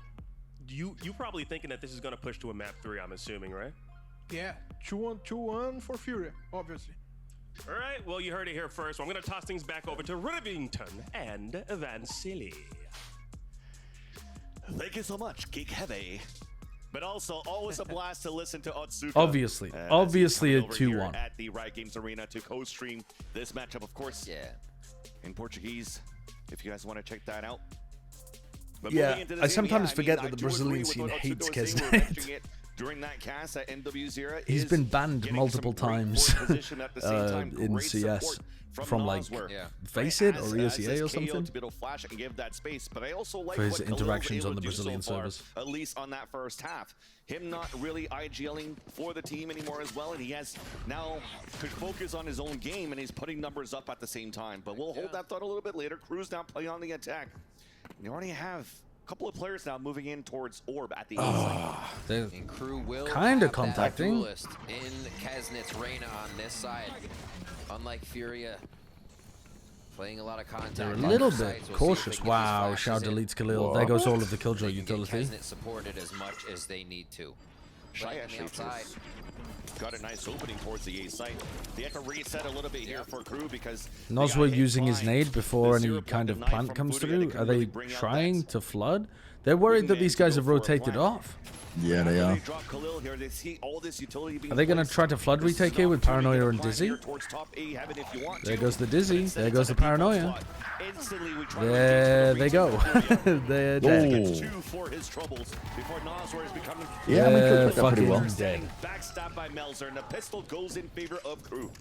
you probably thinking that this is going to push to a map 3, I'm assuming, right? Yeah, 2-1 for Furia, obviously. All right, well, you heard it here first. So I'm going to toss things back over to Rivington and Vansili. Thank you so much, Geek Heavy. But also, always a blast to listen to Otsuka. Obviously a 2-1. At the Riot Games Arena to co-stream this matchup, of course. Yeah. In Portuguese, if you guys want to check that out. But yeah, I sometimes forget that the Brazilian scene hates Kesnet. During that cast, that NW0 He's been banned multiple times in CS from like Face It or EOCA or something to be able to flash and give that space. But I also like for his what interactions able on the to do Brazilian so far, servers. at least on that first half. Him not really IGLing for the team anymore as well, and he has now could focus on his own game, and he's putting numbers up at the same time. But we'll hold that thought a little bit later. Crew's now playing on the attack. They already have a couple of players now moving in towards Orb at the They're Crew will kind of contacting. In Kesnet's Reina on this side. Unlike Furia, Playing a lot of contact. They're a little bit cautious. Wow, Shao deletes Khalil. There goes all of the Killjoy utility. Supported as much as they need to. Shy actually got a nice opening towards the A site. They have to reset a little bit here for Crew because Noswa using his nade before any kind of plant comes through. Are they trying to flood? They're worried that these guys have rotated off. Yeah, they are. Are they going to try to flood retake here with Paranoia and Dizzy? There goes the Dizzy. There goes the Paranoia. There they go. They're dead. Yeah, we could put that pretty well. Dead. Backstabbed by Melzer, and the pistol goes in favor of Crew.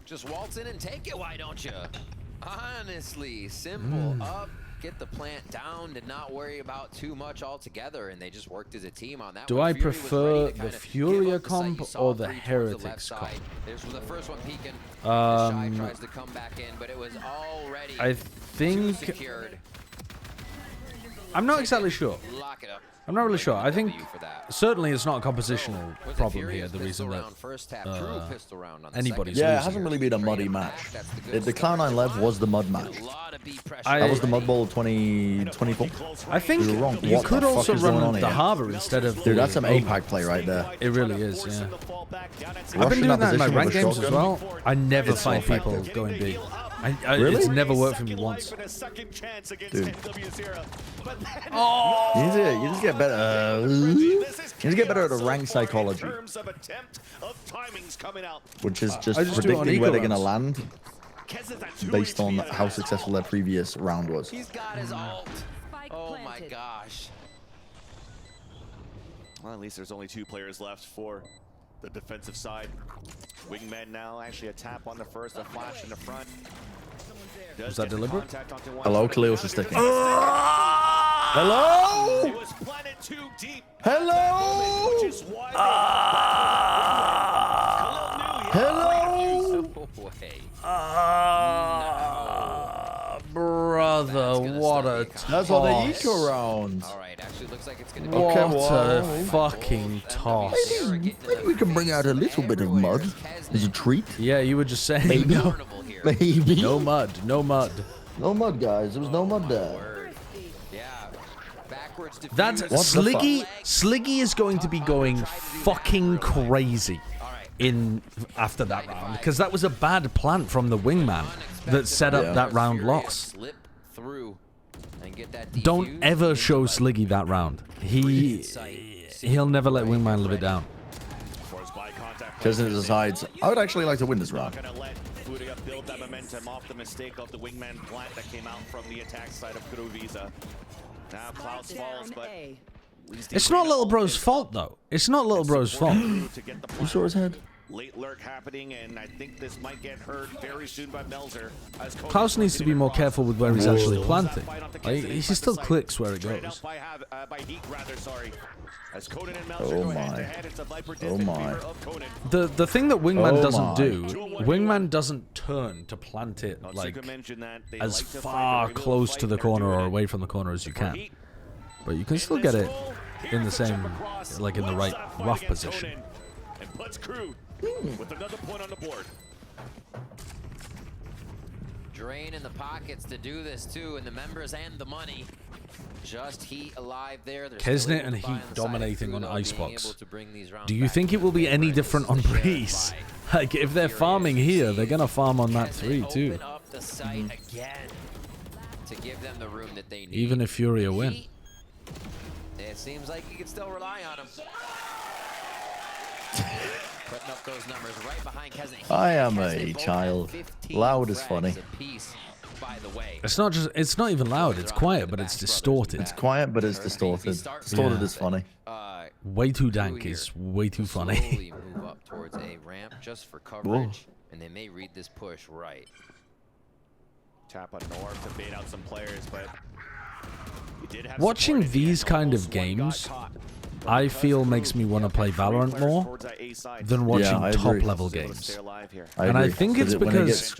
Just waltz in and take it, why don't you? Honestly, simple. Up, get the plant down, did not worry about too much altogether, and they just worked as a team on that. Do I prefer the Furia comp or the Heretics comp? There's the first one peeking. Shy tries to come back in, but it was already I think secured. I'm not exactly sure. Lock it up. I'm not really sure. I think certainly it's not a compositional problem here. The reason that anybody's it losing. hasn't really been a muddy match. The Cloud9 Lev was the mud match. That was the Mud Bowl 2024. I think we were wrong. you What could the fuck also is going run on the here? Harbor instead of. Dude, that's some APAC play right there. It really is, yeah. I've been doing that in my ranked games as well. I never find people going big. Really? It's never worked for me once. Dude. Oh! You just get better. You just get better at the rank psychology. Which is just predicting where they're going to land based on how successful their previous round was. He's got his ult. Oh my gosh. Well, at least there's only 2 players left for the defensive side. Wingman now, actually a tap on the first, a flash in the front. Was that deliberate? Hello, Khalil's just sticking. Hello? It was planted too deep. Hello? Hello? Brother, what a toss. That's all the eco rounds. Alright, actually looks like it's gonna be what a fucking toss. Maybe we can bring out a little bit of mud as a treat. Yeah, you were just saying. Maybe. No, Maybe. no mud, no mud. No mud, guys. There was no mud there. That's Sliggy. Sliggy is going to be going fucking crazy after that round because that was a bad plant from the wingman that set up that round loss. Don't ever show Sliggy that round. He'll never let wingman live it down. Because it decides, I would actually like to win this round. Furia build that momentum off the mistake of the wingman plant that came out from the attack side of Crew Visa. Now Klaus falls, but It's not Little Bro's fault, though. It's not Little Bro's fault. You saw his head? Late lurk happening, and I think this might get heard very soon by Melzer. Klaus needs to be more careful with where he's actually planting. He still clicks where it goes. Oh my. Oh my. The thing that Wingman doesn't do, Wingman doesn't turn to plant it like as far close to the corner or away from the corner as you can. But you can still get it in the same, like in the right rough position. And puts Crew with another point on the board. Drain in the pockets to do this too, and the members and the money. Just Heat alive there. Kesnet and Heat dominating on Icebox. Do you think it will be any different on Breeze? Like, if they're farming here, they're going to farm on that 3 too. The site again to give them the room that they need. Even if Furia win. It seems like you can still rely on them. Putting up those numbers right behind Kesnet. I am a child. Loud is funny. It's not even loud, it's quiet, but it's distorted. It's quiet, but it's distorted. Distorted is funny. Way too dank is way too funny. Move up towards a ramp just for coverage, and they may read this push right. Tap on North to bait out some players, but he did have watching these kind of games, I feel makes me want to play Valorant more than watching top-level games. And I think it's because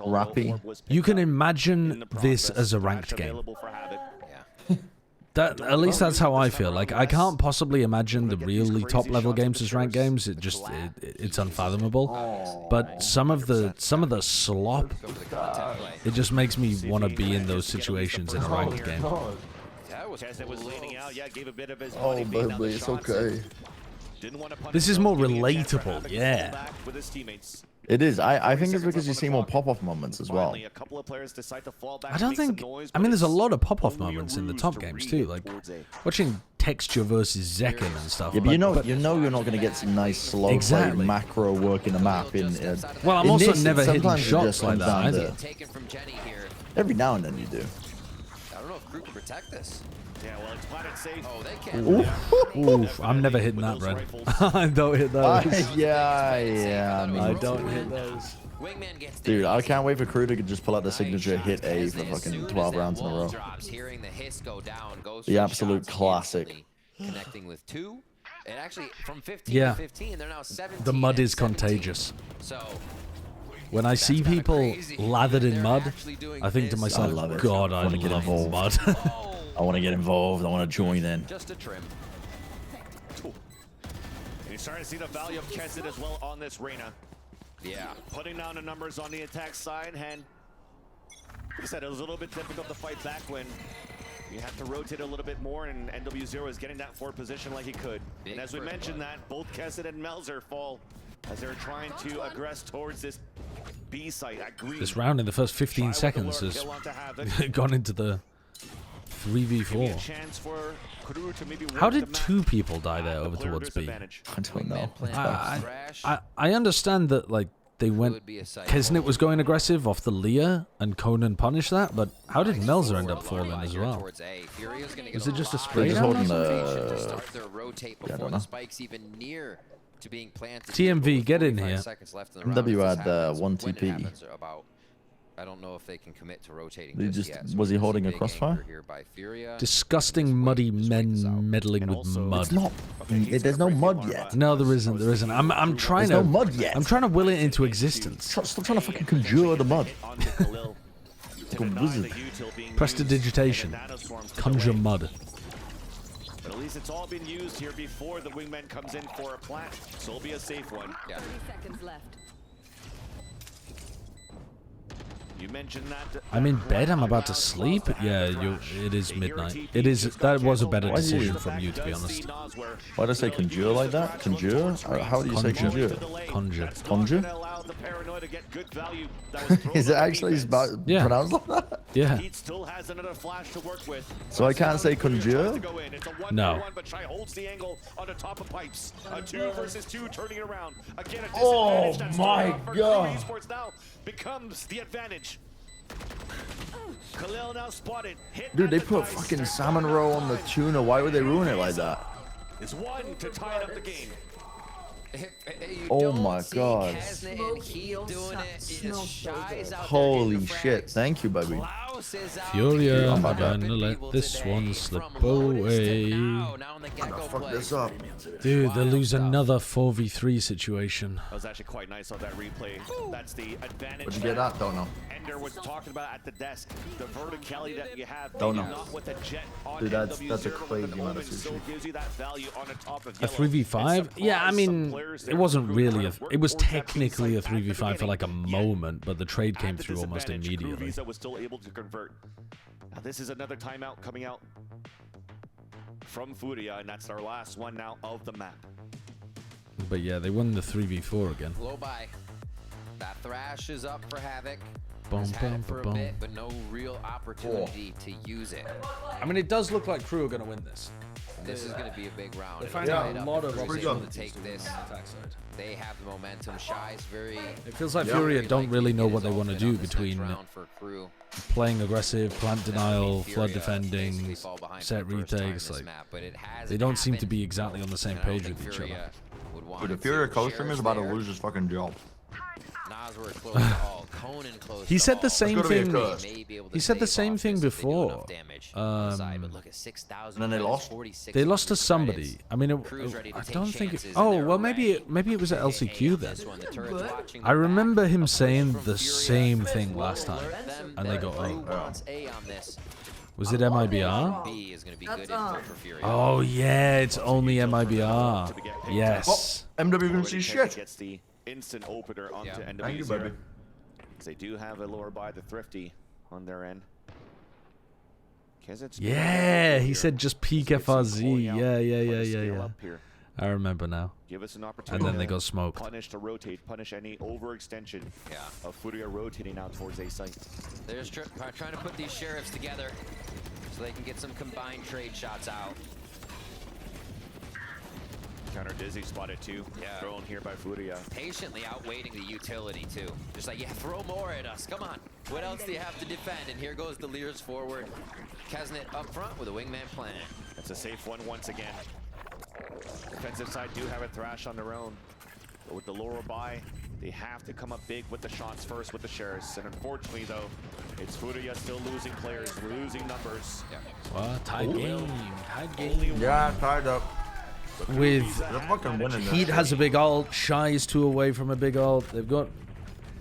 you can imagine this as a ranked game. At least that's how I feel. Like, I can't possibly imagine the really top-level games as ranked games. It's unfathomable. But some of the slop It just makes me want to be in those situations in a ranked game. Chesnett was leaning out. Yeah, gave a bit of his Oh, baby, it's okay. This is more relatable, yeah. With his teammates. It is. I think it's because you see more pop-off moments as well. A couple of players decide to fall back. I don't think... I mean, there's a lot of pop-off moments in the top games, too. Like, watching Texture versus Zekken and stuff. Yeah, but like, you know you're not going to get some nice slow play macro work in the map. Well, I'm also never hitting shots like that either. Every now and then you do. I don't know if Crew can protect this. Yeah, well, it's plotted safe. Oh, they can. Oof, I'm never hitting that, Brent. I don't hit those. Yeah. I don't hit those. Dude, I can't wait for Crew to just pull out the signature hit A for fucking 12 rounds in a row. The absolute classic. Connecting with 2. And actually, from 15 yeah. to 15, they're now 17. The mud is contagious. When I see people lathered in mud, I think to myself, God, I love mud. I want to get involved. I want to join in. Just a trim. And you're starting to see the value of Chesnett as well on this Reyna. Yeah. Putting down the numbers on the attack side. And like I said, it was a little bit difficult to fight back when you have to rotate a little bit more, and NW0 is getting that forward position like he could. And as we mentioned that, both Chesnett and Melzer fall as they're trying to aggress towards this B site at green. This round in the first 15 seconds has gone into the 3v4. How did 2 people die there over towards B? I don't know. I understand that, like, they went... Chesnett was going aggressive off the Leah, and Conan punished that, but how did Melzer end up falling as well? Was it just a spray? Just holding the... Yeah, I don't know. TMV, get in here. MW had 1 TP. I don't know if they can commit to rotating. Was he holding a crossfire? Disgusting muddy men meddling with mud. It's not. There's no mud yet. No, there isn't. There isn't. I'm trying There's no mud yet. I'm trying to will it into existence. Stop trying to fucking conjure the mud. Prestidigitation. Conjure mud. But at least it's all been used here before the wingman comes in for a plant, so it'll be a safe one. 30 seconds left. You mentioned that. I'm in bed. I'm about to sleep. Yeah, it is midnight. It is. That was a better decision from you, to be honest. Why did I say conjure like that? Conjure? How do you say conjure? Conjure. Conjure? Is it actually pronounced like that? Yeah. He still has another flash to work with. So I can't say conjure? No. But Try holds the angle on the top of pipes. A 2 versus 2 turning it around. Again, a oh disadvantage. my God. Esports now becomes the advantage. Khalil now spotted. Dude, they put fucking salmon roe on the tuna. Why would they ruin it like that? Is 1 to tie up the game. Oh my God. Holy shit. Thank you, baby. Furia, I'm gonna let this one slip away. I'm gonna fuck this up. Dude, they lose another 4v3 situation. That was actually quite nice on that replay. That's the advantage. Where'd you get that? Don't know. Ender was talking about at the desk. The verticality that you have. Don't know. Not with a jet on Dude, that's a crazy amount of still gives you that value on the top of a 3v5? Yeah, I mean, it wasn't really a... It was technically a 3v5 for like a moment, but the trade came through almost immediately. Was still able to convert. Now this is another timeout coming out from Furia, and that's our last one now of the map. But yeah, they won the 3v4 again. Low by. That Thrash is up for Havoc. Boom, Has had boom, it for a boom. bit, but no real opportunity to use it. I mean, it does look like Crew are going to win this. This is going to be a big round. They find out a lot of to take this. They have the momentum. Shy's very... It feels like Furia don't really know what they want to do between playing aggressive, plant denial, flood defending, set retakes. Like, they don't seem to be exactly on the same page with each other. Dude, if Furia co-stream is about to lose his fucking job. He said the same thing. He said the same thing before. And then they lost. They lost to somebody. I mean, I don't think. Oh well, maybe it was at LCQ then. I remember him saying the same thing last time, and they got Was it MIBR? Oh yeah, it's only MIBR. Yes. MW can see shit. Gets the instant opener onto NW0. Thank you, baby. They do have a lower by the Thrifty on their end. Yeah, he said just peek FRZ. Yeah. I remember now. Give us an opportunity. And then they got smoked. Punish to rotate. Punish any overextension of Furia rotating out towards A site. They're just trying to put these sheriffs together so they can get some combined trade shots out. Counter Dizzy spotted too. Thrown here by Furia. Patiently outweighting the utility too. Just like, yeah, throw more at us. Come on. What else do you have to defend? And here goes the Leers forward. Kesnet up front with a wingman plan. That's a safe one once again. Defensive side do have a Thrash on their own. But with the lower buy, they have to come up big with the shots first with the Sheriffs. And unfortunately though, it's Furia still losing players, losing numbers. Well, tied game. Tied game. Yeah, tied up. With Heat has a big ult, Shy is 2 away from a big ult. They've got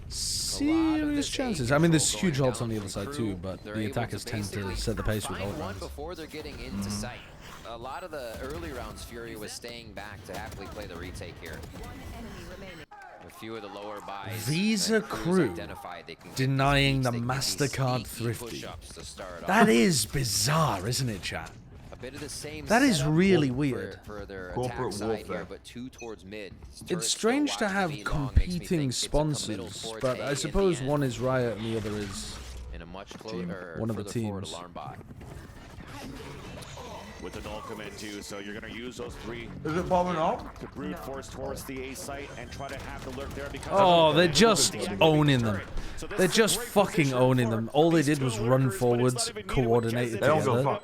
serious chances. I mean, there's huge ults on the other side too, but the attackers tend to set the pace with ult rounds. Before they're getting into sight. A lot of the early rounds, Furia was staying back to happily play the retake here. A few of the lower buys. Visa Crew denying the MasterCard Thrifty. That is bizarre, isn't it, chat? Bit of the same that is really weird. For their attack side here, but 2 towards mid. It's strange to have competing sponsors, but I suppose one is Riot and the other is in a much closer one of the teams. With the null command too, so you're gonna use those 3. Is it bombing up? To brute force towards the A site and try to have the lurk there because oh, they're just owning them. They're just fucking owning them. All they did was run forwards, coordinated together,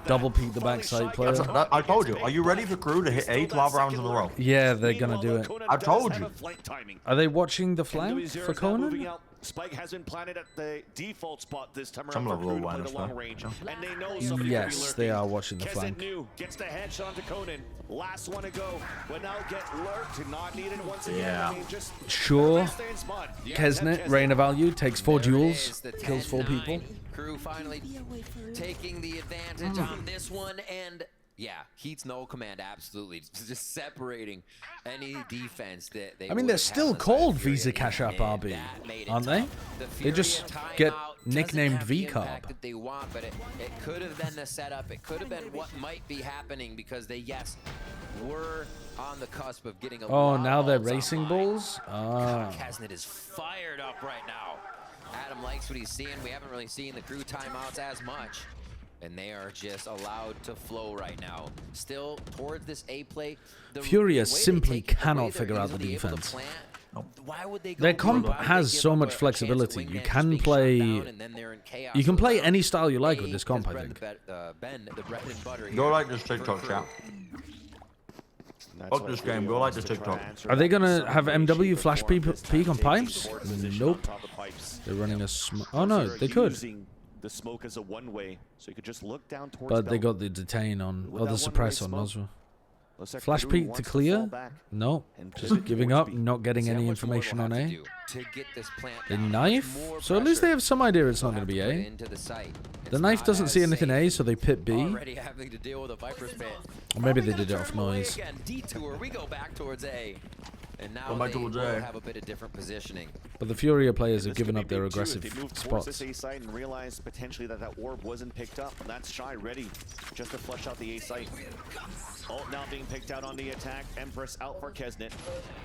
double peek the backside player. I told you. Are you ready for Crew to hit A 12 rounds in a row? Yeah, they're gonna do it. I told you. Are they watching the flank for Conan? Spike has been planted at the default spot this time around for Crew to play the long range. And they know yes, they are watching the flank. Gets the headshot onto Conan. Last one to go. But now get lurked. Not needed once again. Yeah. I mean, just sure. Kesnet, Reign of Value, takes 4 duels, kills 4 people. Crew finally taking the advantage on this one, and yeah, Heat's no command, absolutely. Just separating any defense that they I mean, they're still called Visa Cash App RB, aren't they? They just get nicknamed VCarb. That they want, but it could have been the setup. It could have been what might be happening because they, yes, were on the cusp of getting a oh, now they're racing bulls? Kesnet is fired up right now. Adam likes what he's seeing. We haven't really seen the Crew timeouts as much. And they are just allowed to flow right now. Still towards this A play. Furia simply cannot figure out the defense. Their comp has so much flexibility. You can play any style you like with this comp, I think. Go like this TikTok, chat. Fuck this game, go like this TikTok. Are they gonna have MW flash peek on pipes? Nope. They're running a oh no, they could. The smoke is a one-way, so you could just look down towards. But they got the detain on, or the suppress on as well. Flash peek to clear? No, just giving up, not getting any information on A. The knife? So at least they have some idea it's not going to be A. The knife doesn't see anything A, so they pit B. Or maybe they did it off noise. We go back towards A. And now they will have a bit of different positioning. But the Furia players have given up their aggressive spots. This A site and realize potentially that orb wasn't picked up. And that's Shy ready just to flush out the A site. Ult now being picked out on the attack. Empress out for Kesnet.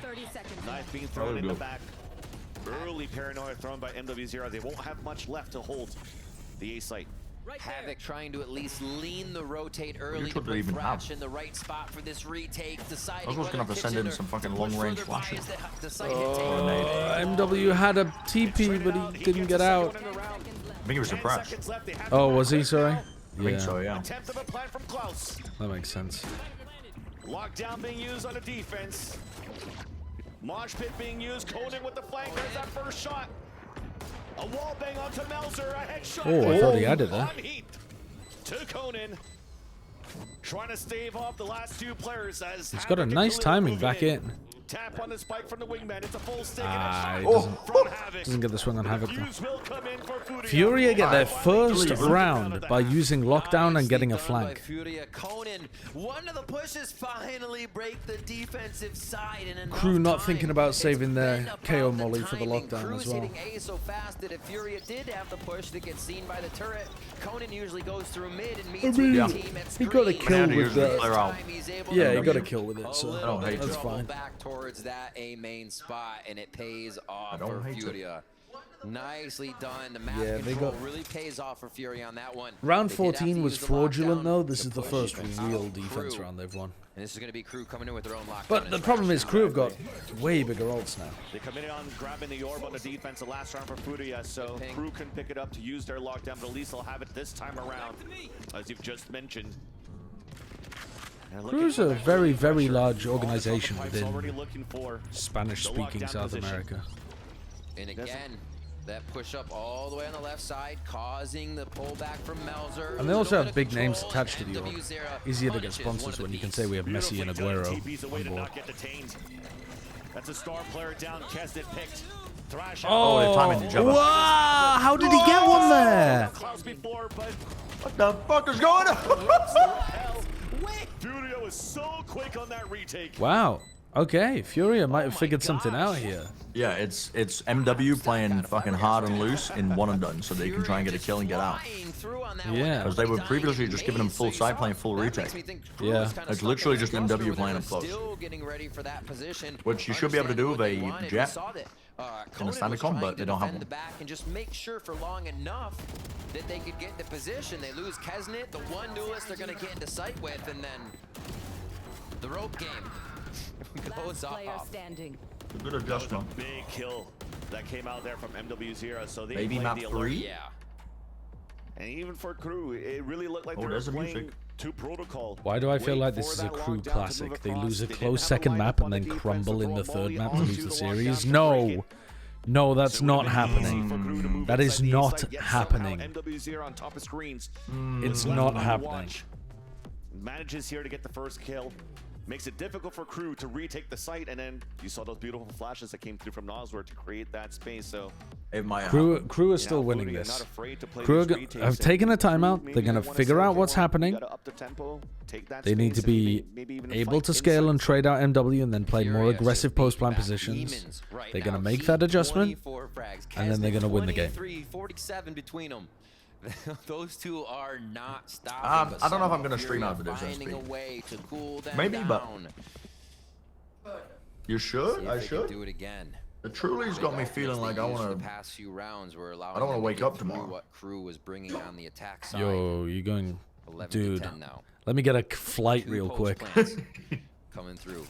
30 seconds. Knife being thrown in the back. Early paranoia thrown by MW0. They won't have much left to hold the A site. Havoc trying to at least lean the rotate early to put Thrash in the right spot for this retake. I was gonna have to send in some fucking long range flashes. MW had a TP, but he didn't get out. I think he was suppressed. Oh, was he? Sorry. I think so, yeah. That makes sense. Lockdown being used on the defense. Mosh pit being used. Conan with the flank. There's that first shot. A wall bang onto Melzer, a headshot. Oh, I thought he had it there. To Conan. Trying to stave off the last 2 players as he's got a nice timing back in. Tap on the spike from the wingman. It's a full stick It and doesn't get the swing on Havoc. Furia get their first round by using lockdown and getting a flank. Furia, Conan, one of the pushes finally break the defensive side. And Crew not thinking about saving their KO molly for the lockdown as well. Hitting A so fast that if Furia did have the push that gets seen by the turret, Conan usually goes through mid and meets with the team at he got a kill with that. Yeah, he got a kill with it, so that's fine. Back towards that A main spot, and it pays off for Furia. Nicely done. The map control really pays off for Furia on that one. Round 14 was fraudulent though. This is the first real defense round they've won. And this is going to be Crew coming in with their own lockdown. But the problem is Crew have got way bigger ults now. They committed on grabbing the orb on the defense the last round for Furia, so Crew can pick it up to use their lockdown, but at least they'll have it this time around, as you've just mentioned. Crew's a very, very large organization within Spanish-speaking South America. And again, that push up all the way on the left side, causing the pullback from Melzer. And they also have big names attached to the org. Easier to get sponsors when you can say we have Messi and Aguero on board. That's a star player down. Kesnet picked. Oh, they're timing each other. Wow, how did he get one there? What the fuck is going on? Furia was so quick on that retake. Wow. Okay, Furia might have figured something out here. Yeah, it's MW playing fucking hard and loose in one and done, so they can try and get a kill and get out. Yeah. Because they were previously just giving them full side playing full retake. Yeah. It's literally just MW playing them close. Which you should be able to do with a jet in a standard comp, but they don't have one. And just make sure for long enough that they could get into position. They lose Kesnet, the one duelist they're going to get into sight with, and then the rope game goes off. Good adjustment. Big kill that came out there from MW0. So they maybe map 3. Yeah. And even for Crew, it really looked like they were playing to protocol. Why do I feel like this is a Crew classic? They lose a close second map and then crumble in the third map to lose the series? No. No, that's not happening. That is not happening. MW0 on top of screens. It's not happening. Manages here to get the first kill. Makes it difficult for Crew to retake the site, and then you saw those beautiful flashes that came through from Nosworth to create that space. So Crew is still winning this. Crew have taken a timeout. They're going to figure out what's happening. They need to be able to scale and trade out MW and then play more aggressive post-plan positions. They're going to make that adjustment, and then they're going to win the game. 47 between them. Those two are not stopping. I don't know if I'm going to stream after this. Maybe, but you should. I should do it again. The Truly's got me feeling like I want to. Past few rounds were allowing. I don't want to wake up tomorrow. What Crew was bringing on the attack side. Yo, you going, dude? Let me get a flight real quick. Coming through.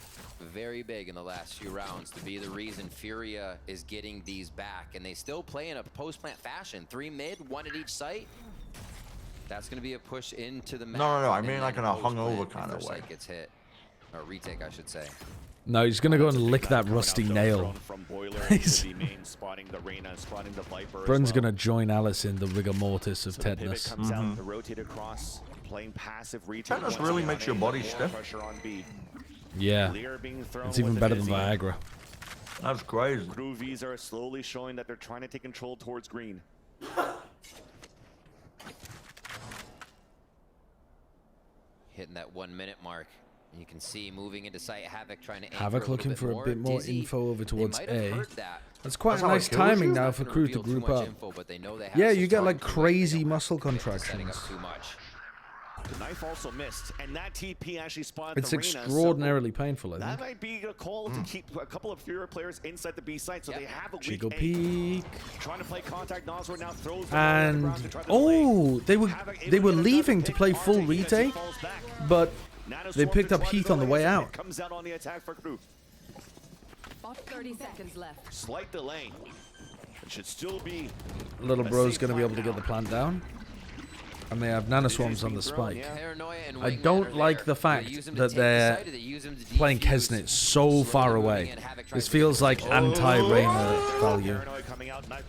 Very big in the last few rounds to be the reason Furia is getting these back, and they still play in a post-plant fashion. 3 mid, 1 at each site. That's going to be a push into the map. No. I mean like in a hungover kind of way. Gets hit, or retake, I should say. No, he's going to go and lick that rusty nail. Brun's going to join Alice in the rigor mortis of tetanus. Tetanus really makes your body stiff. Yeah, it's even better than Viagra. That's crazy. Crew V's are slowly showing that they're trying to take control towards green. Hitting that 1 minute mark. You can see moving into sight, Havoc trying to Havoc looking for a bit more info over towards A. That's quite a nice timing now for Crew to group up. Yeah, you get like crazy muscle contractions. The knife also missed, and that TP actually spawned It's the arena, extraordinarily painful, I think. That might be a call to keep a couple of Furia players inside the B site, so they have a Chico weak peek. Trying to play contact. Nosworth now throws And oh, they were leaving to play full retake, but they picked up heat on the way out. Comes out on the attack for Crew. 30 seconds left. Slight delay. It should still be. Little bro's going to be able to get the plant down. And they have nanoswarms on the spike. I don't like the fact that they're playing Kesnet so far away. This feels like anti-Reyna value.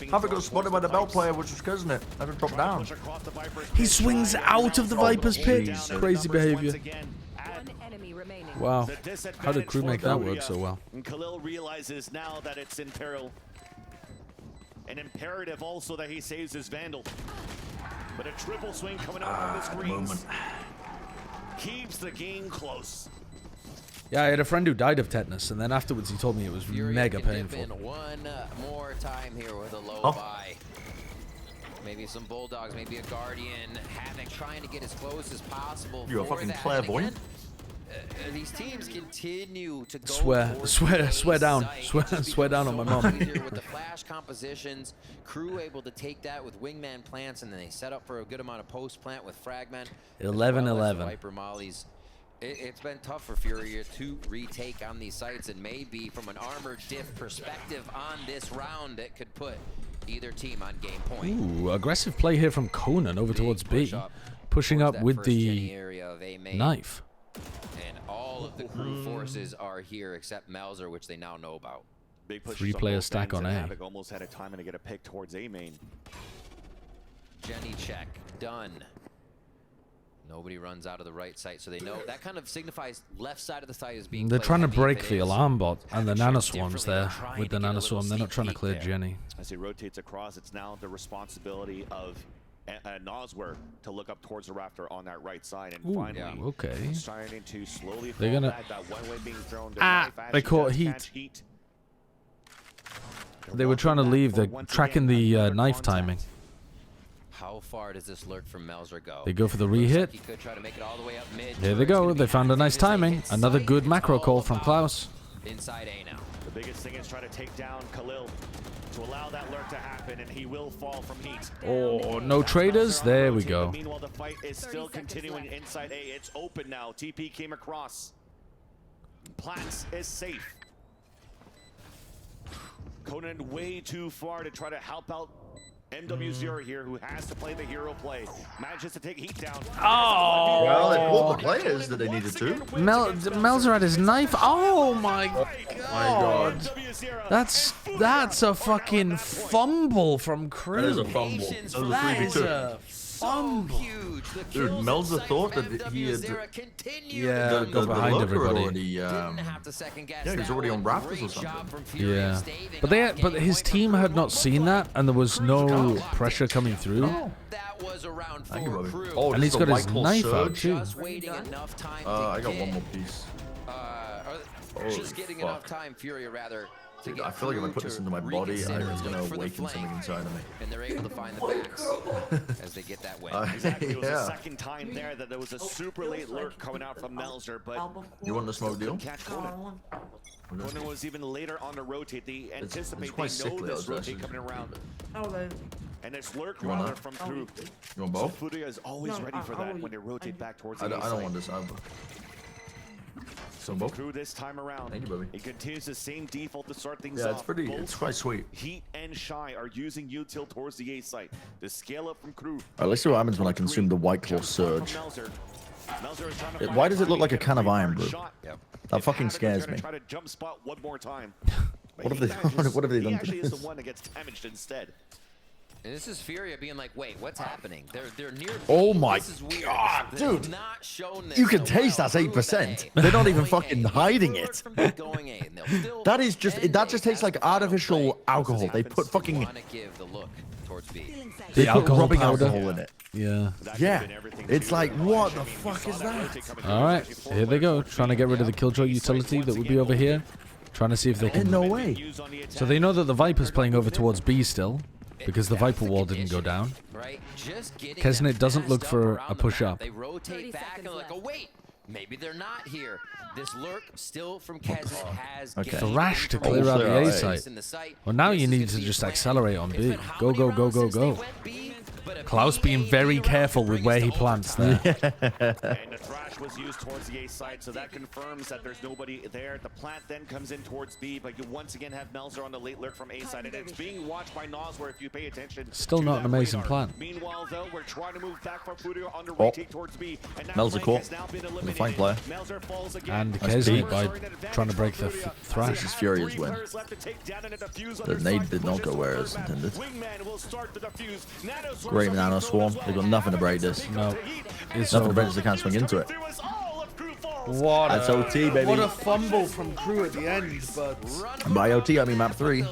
Havoc got spotted by the belt player, which was Kesnet. Had to drop down. He swings out of the Viper's pit. Crazy behavior. One enemy remaining. Wow. The How did disadvantage Crew for make that work Furia. so well? And Khalil realizes now that it's in peril. An imperative also that he saves his Vandal. But a triple swing coming out from the screens. Keeps the game close. Yeah, I had a friend who died of tetanus, and then afterwards he told me it was mega can dip painful. in one more time here with a low buy. Maybe some Bulldogs, maybe a Guardian. Havoc trying to get as close as possible. You're a fucking clairvoyant. These teams continue to go Swear down. Swear down on my mom. With the flash compositions, Crew able to take that with wingman plants, and then they set up for a good amount of post plant with fragment. 11-11. Viper mollies. It's been tough for Furia to retake on these sites, and maybe from an armored diff perspective on this round, it could put either team on game point. Ooh, aggressive play here from Conan over towards B. Pushing up with the knife. And all of the Crew forces are here except Melzer, which they now know about. Big push. 3-player stack on A. Havoc almost had a time to get a pick towards A main. Jenny check done. Nobody runs out of the right side, so they know that kind of signifies left side of the site is being. They're played trying to heavy. break If the it is, alarm bot and the Havoc nanoswarms differently. there. Trying With the to get a little nanoswarm, they're not sneak trying to peek clear there. Jenny. As he rotates across, it's now the responsibility of Noswer to look up towards the rafter on that right side, and Ooh, finally, okay. starting to slowly They're fall gonna- back. That one way being thrown. The Ah, knife they actually caught does heat. catch heat. They were trying to leave. They're tracking the knife timing. How far does this lurk from Melzer go? They go for the Looks re-hit. like he could try to make it all the way up mid. Here they go. They found a nice timing. Another good macro call from Klaus. Inside A now. The biggest thing is try to take down Khalil to allow that lurk to happen, and he will fall from heat. Oh, no traders. There we go. Meanwhile, the fight is still continuing inside A. It's open now. TP came across. Plants is safe. Conan way too far to try to help out MW0 here, who has to play the hero play. Manages to take heat down. Oh! Well, they pulled the players that they needed to. Melzer had his knife. Oh my god. That's a fucking fumble from Crew. That is a fumble. That was a That is 3v2. a fumble. Dude, Melzer thought that he had Got behind everybody. already, yeah, he was already on rafters or something. Yeah, but his team had not seen that, and there was no pressure coming through. Thank you, Bobby. Oh, And he's got his knife out too. I got one more piece. Just getting enough time, Furia rather. Dude, I feel like if I put this into my body, it's gonna awaken something inside of me. And they're able to find the backs as they get that win. Exactly. It was Yeah. the second time there that there was a super late lurk coming out from Melzer, but You want the smoke deal? catch Conan. Conan was even later on the rotate. They anticipate, quite they know sickly, this I was rotate actually- coming around. And it's lurk You want rather that? from Crew. You want both? Furia is always ready for that when they rotate back towards the I don't A want this either. So both? Crew this time around. Thank you, Bobby. It continues the same default to start things Yeah, off. it's quite sweet. Heat and Shy are using util towards the A site. The scale up from Crew. Alright, let's see what happens when I consume the White Claw Surge. Melzer. Melzer is trying to Why does it look like a can of iron brew? Yep. That fucking scares me. Try to jump spot one more time. What have they what have they done He to actually is the this? one that gets damaged instead. And this is Furia being like, wait, what's happening? They're near. Oh B. my This is weird. god, They've dude! not shown this You can in a taste while. that's 8%. They're not even fucking hiding it. Going A, and they'll still That is just that just tastes like artificial alcohol. They put fucking want to give the look towards B. they put alcohol rubbing powder. alcohol in it. Yeah. Yeah. It's like what the fuck is that? All right, here they go, trying to get rid of the Killjoy utility that would be over here. Trying to see if they can. No way. So they know that the Viper's playing over towards B still, because the Viper wall didn't go down. Right? Just getting Kesnet them doesn't passed look up for around a the push map. up. They rotate back and like, oh wait, maybe they're not here. This lurk still from Kesnet has Okay. gained Thrash to information clear out the A in site. the site. Well, now This you is need gonna to be just planned. accelerate on It's B. been how Go, many go, go, rounds go, since they go. went B? But a Klaus being very careful with where he plants there. And the Thrash was used towards the A side, so that confirms that there's nobody there. The plant then comes in towards B, but you once again have Melzer on the late lurk from A side, and it's being watched by Noswer if you pay attention. Still to not an that amazing radar. plan. Meanwhile, though, we're trying to move back from Furia on the Oh. retake towards B, and that Melzer flank caught. has now been The eliminated. flank player. Melzer falls again. And That's B. Kesnet by trying to break the Thrash. This is Furia's win. The nade did not go where it was intended. Great Nano Swarm. They've got nothing to break this. No. It's Nothing to break over. this, they can't swing into it. That's OT, baby. What a fumble from KRU at the end, but... By OT, I mean map 3.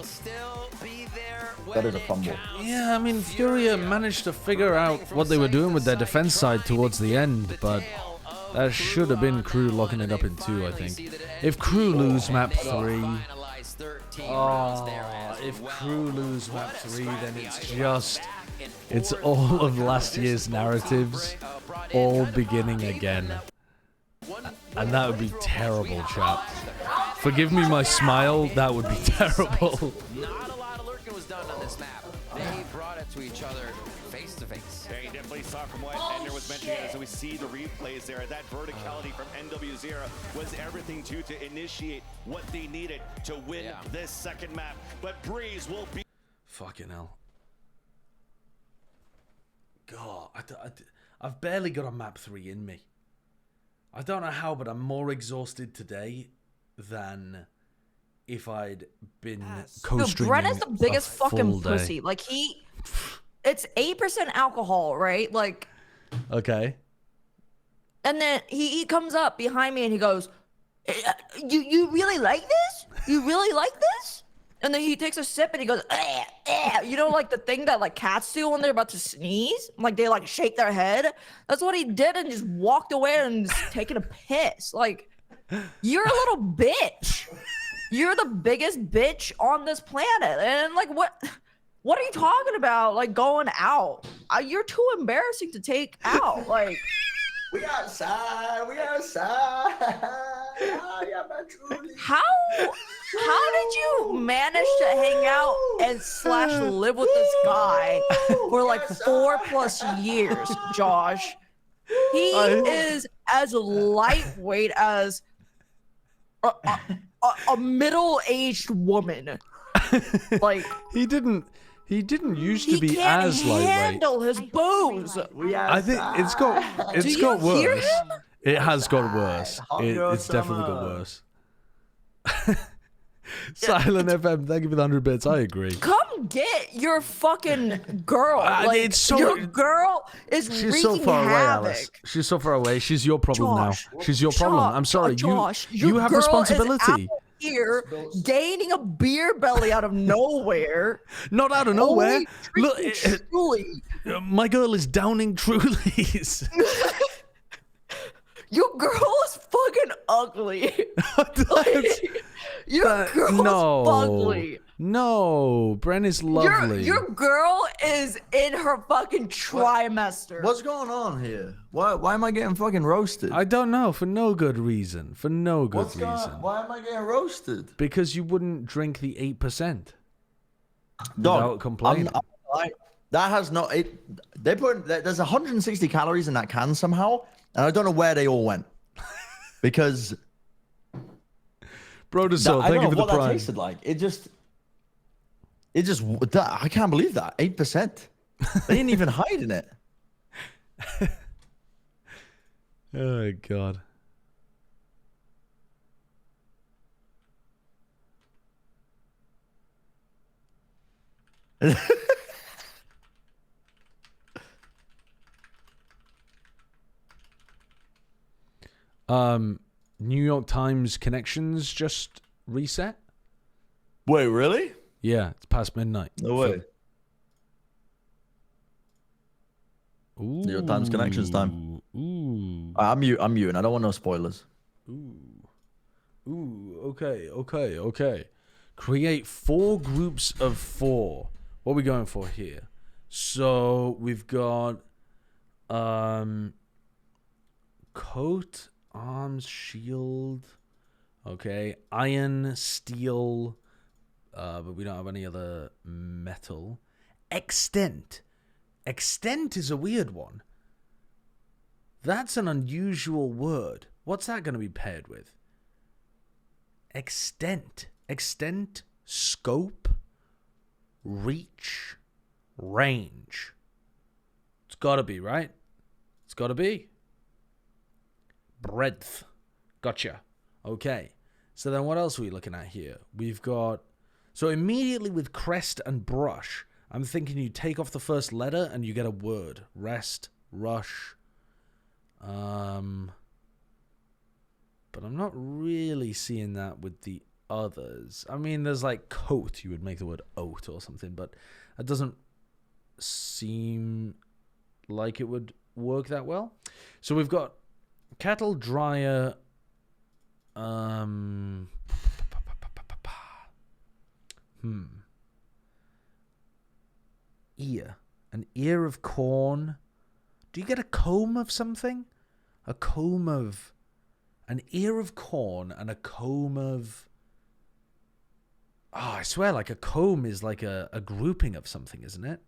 That is a fumble. Yeah, I mean, Furia managed to figure out what they were doing with their defense side towards the end, but that should have been KRU locking it up in 2, I think. If KRU lose map 3... Oh, if KRU lose map 3, then it's just... It's all of last year's narratives, all beginning again. And that would be terrible, chat. Forgive me my smile, that would be terrible. Not a lot of lurking was done on this map. They brought it to each other face to face. Yeah, you definitely saw from what Ender was mentioning as we see the replays there. That verticality from NW0 was everything to initiate what they needed to win this second map. But Breeze will be... Fucking hell. God, I've barely got a map 3 in me. I don't know how, but I'm more exhausted today than if I'd been co-streaming. Brent is the biggest fucking day. pussy. Like it's 8% alcohol, right? Like. Okay. And then he comes up behind me and he goes, "You really like this? You really like this?" And then he takes a sip and he goes, "Eh, eh." You know, like the thing that like cats do when they're about to sneeze, like they like shake their head. That's what he did, and just walked away and just taking a piss. Like, you're a little bitch. You're the biggest bitch on this planet. And like, what are you talking about? Like going out? You're too embarrassing to take out. Like, we outside. We outside. How did you manage to hang out and / live with this guy for like 4+ years, Josh? He is as lightweight as a middle-aged woman. Like he didn't used to be as lightweight. He can't handle his booze. I think it's got worse. It has got worse. It's definitely got worse. Silent FM, thank you for the 100 bits. I agree. Come get your fucking girl. Like, it's so, your girl is she's wreaking so far away, havoc. Alice. She's so far away. She's your problem Josh, now. She's your problem. I'm sorry. Josh, you have girl responsibility. Is out here gaining a beer belly out of nowhere. Not out of nowhere. Look, Truly. My girl is downing Trulies. Your girl is fucking ugly. Your girl's ugly. No, Bren is lovely. Your girl is in her fucking trimester. What's going on here? Why am I getting fucking roasted? I don't know, for no good reason. For no good reason. Why am I getting roasted? Because you wouldn't drink the 8%. Dog, without complaining. That has not... There's 160 calories in that can somehow, and I don't know where they all went. Because... Bro, thank you for the prime. That tasted like. It just, I can't believe that. 8%. They didn't even hide in it. Oh, God. New York Times connections just reset. Wait, really? Yeah, it's past midnight. No way. Ooh. New York Times connections time. Ooh. I'm muting. I don't want no spoilers. Ooh. Okay. Create 4 groups of 4. What are we going for here? So we've got coat, arms, shield. Okay, iron, steel, but we don't have any other metal. Extent. Extent is a weird one. That's an unusual word. What's that going to be paired with? Extent. Extent, scope, reach, range. It's got to be, right? It's got to be. Breadth. Gotcha. Okay. So then what else are we looking at here? We've got... So immediately with crest and brush, I'm thinking you take off the first letter and you get a word. Rest, rush. But I'm not really seeing that with the others. I mean, there's like coat. You would make the word oat or something, but that doesn't seem like it would work that well. So we've got kettle, dryer, ear. An ear of corn. Do you get a comb of something? A comb of... An ear of corn and a comb of... Oh, I swear, like a comb is like a grouping of something, isn't it?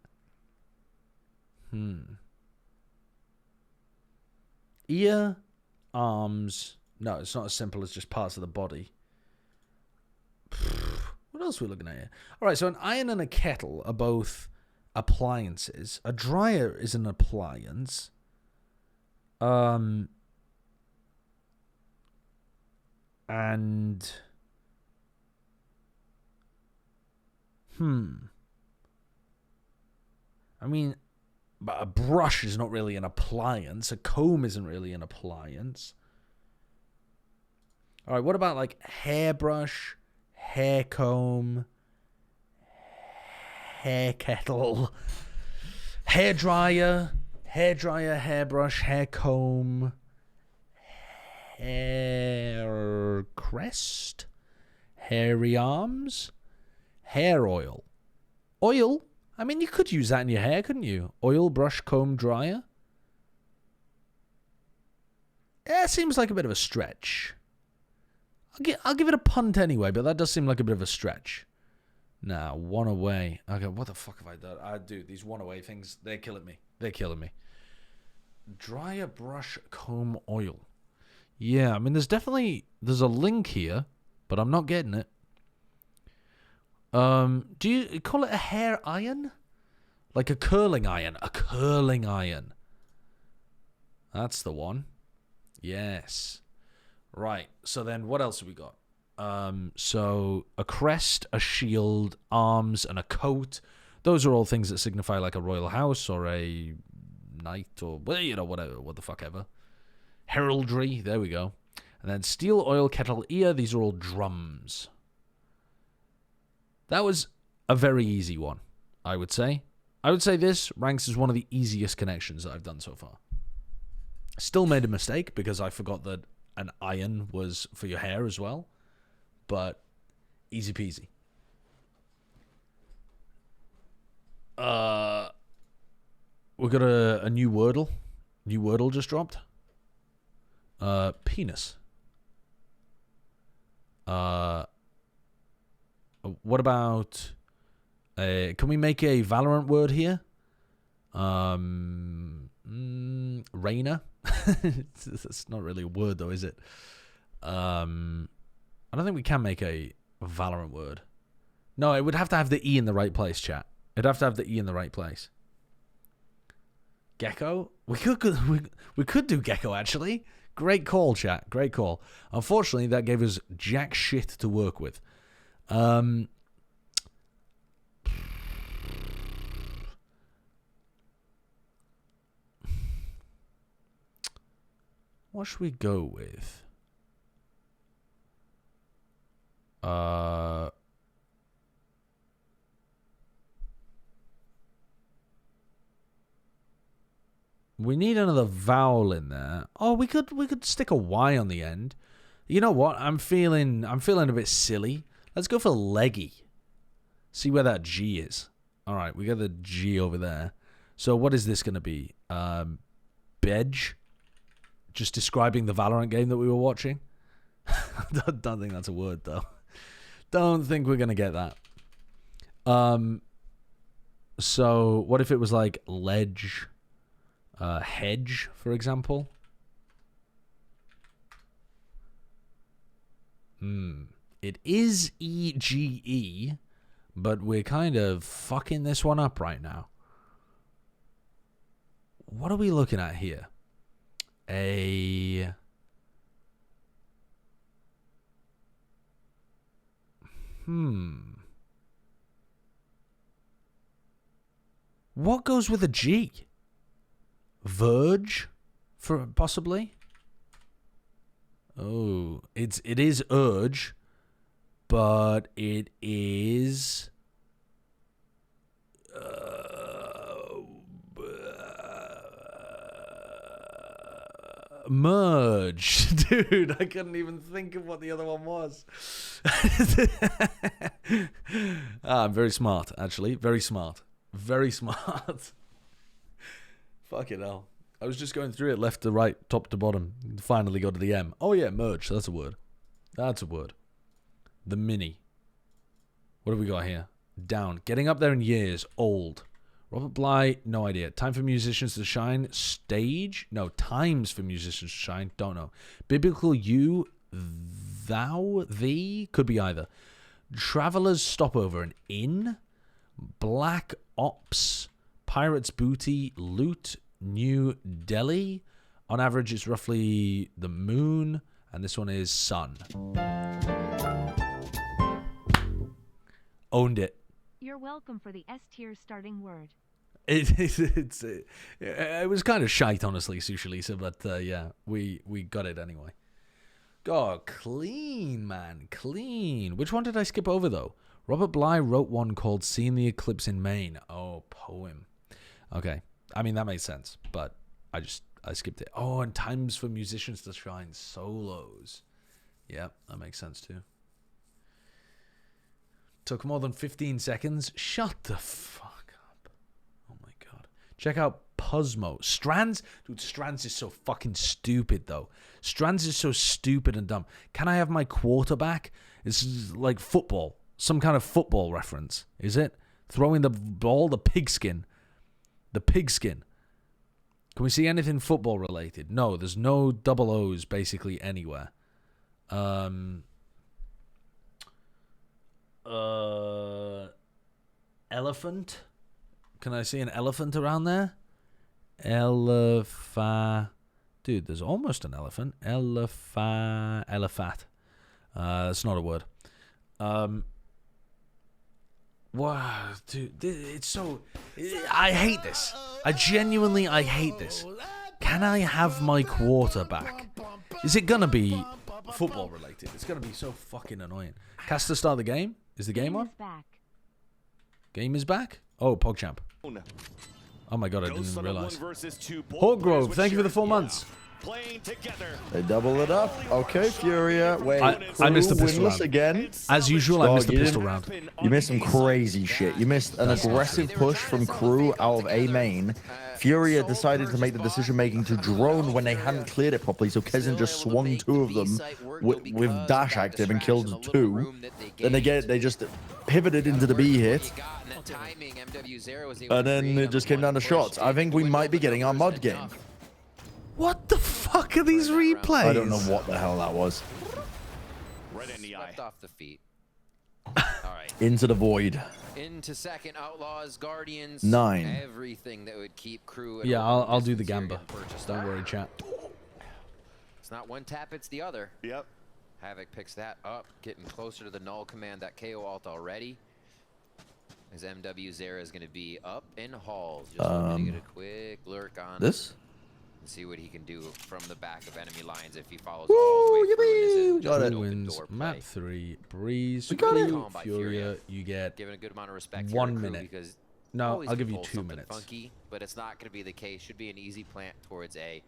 Ear, arms. No, it's not as simple as just parts of the body. What else are we looking at here? All right, so an iron and a kettle are both appliances. A dryer is an appliance. And I mean, but a brush is not really an appliance. A comb isn't really an appliance. All right, what about like hairbrush, hair comb, hair kettle, hair dryer, hairbrush, hair comb, hair crest, hairy arms, hair oil. Oil? I mean, you could use that in your hair, couldn't you? Oil, brush, comb, dryer. Yeah, it seems like a bit of a stretch. I'll give it a punt anyway, but that does seem like a bit of a stretch. Nah, one away. Okay, what the fuck have I done? Dude, these one away things, they're killing me. They're killing me. Dryer, brush, comb, oil. Yeah, I mean, there's a link here, but I'm not getting it. Do you call it a hair iron? Like a curling iron. A curling iron. That's the one. Yes. Right. So then what else have we got? So a crest, a shield, arms, and a coat. Those are all things that signify like a royal house or a knight or, well, you know, whatever, what the fuck ever. Heraldry. There we go. And then steel, oil, kettle, ear. These are all drums. That was a very easy one, I would say. I would say this ranks as one of the easiest connections that I've done so far. Still made a mistake because I forgot that an iron was for your hair as well. But easy peasy. We got a new Worldle. New Worldle just dropped. Penis. What about... can we make a Valorant word here? Rainer? It's not really a word, though, is it? I don't think we can make a Valorant word. No, it would have to have the E in the right place, chat. It'd have to have the E in the right place. Gecko? We could do Gecko, actually. Great call, chat. Great call. Unfortunately, that gave us jack shit to work with. What should we go with? We need another vowel in there. Oh, we could stick a Y on the end. You know what? I'm feeling a bit silly. Let's go for leggy. See where that G is. All right, we got the G over there. So what is this going to be? Bedge? Just describing the Valorant game that we were watching? Don't think that's a word, though. Don't think we're going to get that. So what if it was like ledge, hedge, for example? It is EGE, but we're kind of fucking this one up right now. What are we looking at here? What goes with a G? Verge, for possibly? Oh, it is Urge, but it is Merge. Dude, I couldn't even think of what the other one was. I'm very smart, actually. Very smart. Very smart. Fucking hell. I was just going through it left to right, top to bottom. Finally got to the M. Oh yeah, merge. That's a word. That's a word. The mini. What have we got here? Down. Getting up there in years. Old. Robert Bly, no idea. Time for musicians to shine. Stage? No, times for musicians to shine. Don't know. Biblical you, thou, thee? Could be either. Traveler's stopover, an inn? Black Ops? Pirate's booty? Loot? New Delhi? On average, it's roughly the moon. And this one is sun. Owned it. You're welcome for the S tier starting word. It was kind of shite, honestly, Sushi Lisa, but yeah, we got it anyway. God, clean, man, clean. Which one did I skip over, though? Robert Bly wrote one called Seeing the Eclipse in Maine. Oh, poem. Okay, I mean, that makes sense, but I skipped it. Oh, and times for musicians to shine. Solos. Yeah, that makes sense, too. Took more than 15 seconds. Shut the fuck up. Oh my god. Check out Puzmo. Strands? Dude, Strands is so fucking stupid, though. Strands is so stupid and dumb. Can I have my quarterback? It's like football. Some kind of football reference. Is it? Throwing the ball, the pigskin. The pigskin. Can we see anything football related? No, there's no double O's basically anywhere. Elephant? Can I see an elephant around there? Dude, there's almost an elephant. Elephant. That's not a word. Wow, dude, it's so... I hate this. I hate this. Can I have my quarterback? Is it gonna be football related? It's gonna be so fucking annoying. Cast to start the game? Is the game on? Game is back? Oh, PogChamp. Oh my god, I didn't realize. Hawkgrove, thank you for the 4 months. They double it up. Okay, Furia. Wait, I missed the pistol round. Again. As usual, I missed the pistol round. You missed some crazy shit. You missed an aggressive push from KRU out of A main. Furia decided to make the decision-making to drone when they hadn't cleared it properly, so Kezin just swung 2 of them with dash active and killed 2. Then they just pivoted into the B hit. And then it just came down to shots. I think we might be getting our mod game. What the fuck are these replays? I don't know what the hell that was. Right in the eye. Off the feet. All right. Into the void. Into second, Outlaws, Guardians. 9. Everything that would keep KRU. Yeah, I'll do the Gamba. Don't worry, chat. It's not one tap, it's the other. Yep. Havoc picks that up, getting closer to the null command, that KO ult already. As MW Zera is going to be up in halls. Just looking to get a quick lurk on. This? See what he can do from the back of enemy lines if he follows Woo, all the way through. Got it. Wins map 3. Breeze. Furia. You get given a good amount of respect 1 minute. Because no, I'll give you 2 minutes. Funky, but it's not going to be the case. Should be an easy plant towards A.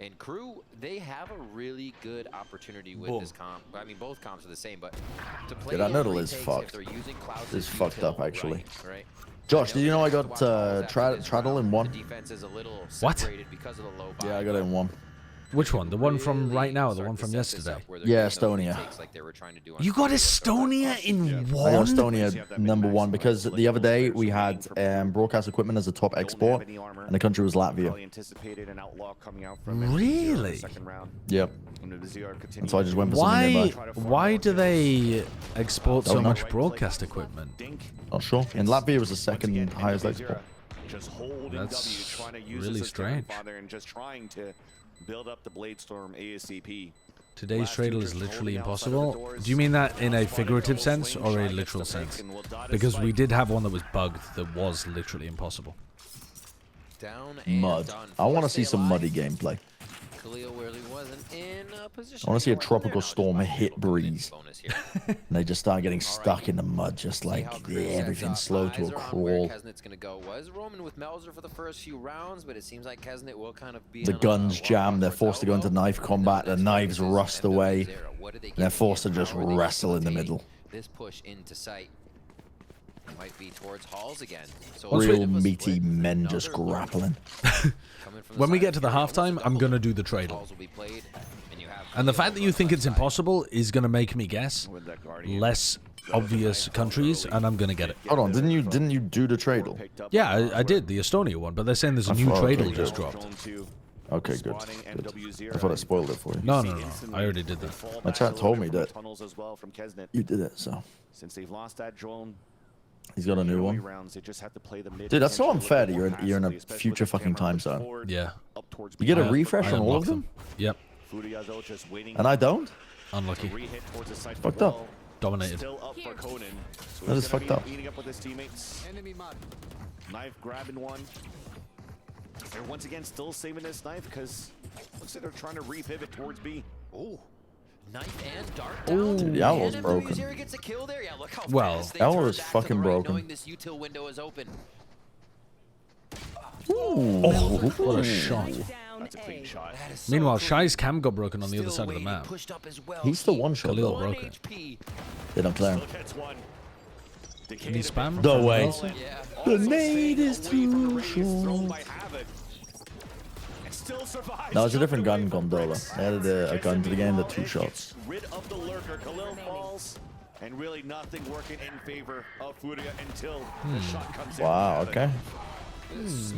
And KRU, they have a really good opportunity with this comp. I mean, both comps are the same, but to play that Noodle is fucked. It's fucked up, actually. Right? Josh, did you know I got Traddle in 1? What? Yeah, I got it in 1. Which one? The one from right now or the one from yesterday? Yeah, Estonia. You got Estonia in 1? I got Estonia number 1 because the other day we had broadcast equipment as a top export and the country was Latvia. Really? Yep. And so I just went for something nearby. Why do they export so much broadcast equipment? Not sure. In Latvia it was the 2nd highest export. That's really strange. Build up the Bladestorm ASCP. Today's trailer is literally impossible. Do you mean that in a figurative sense or a literal sense? Because we did have one that was bugged that was literally impossible. Down and Mud. I want to see some muddy gameplay. Khalil really wasn't in a position. I want to see a tropical storm hit breeze. And they just start getting stuck in the mud, just like everything's slow to a crawl. Kesnet's gonna go. Was roaming with Melzer for the first few rounds, but it seems like Kesnet will kind of be. The guns jam. They're forced to go into knife combat. The knives rust away. And they're forced to just wrestle in the middle. This push into sight might be towards Halls again. So real meaty men just grappling. When we get to the halftime, I'm gonna do the Tradle. And the fact that you think it's impossible is gonna make me guess less obvious countries, and I'm gonna get it. Hold on, didn't you do the Tradle? Yeah, I did the Estonia one, but they're saying there's a new Tradle just dropped. Okay, good. I thought I spoiled it for you. No, I already did that. My chat told me that you did it, so. Since they've lost that drone, he's got a new one. Dude, that's so unfair that you're in a future fucking time zone. Yeah. You get a refresh on all of them? Yep. And I don't? Unlucky. Fucked up. Dominated. That is fucked up. Knife grabbing one. They're once again still saving this knife because looks like they're trying to repivot towards B. Oh, knife and dart. Oh, dude, the owl's broken. Gets a kill there. Yeah, look how well, fast owl is fucking broken. This util window is open. Ooh, what a shot. That's a clean shot. Meanwhile, Shy's cam got broken on the other side of the map. He's the one shot. Khalil broke it. They don't clear him. Can he spam? No way. The nade is too short. No, it's a different gun, Gondola. They added a gun to the game, the 2 shots. Rid of the lurker. Khalil falls, and really nothing working in favor of Furia until the shot comes in. Wow, okay.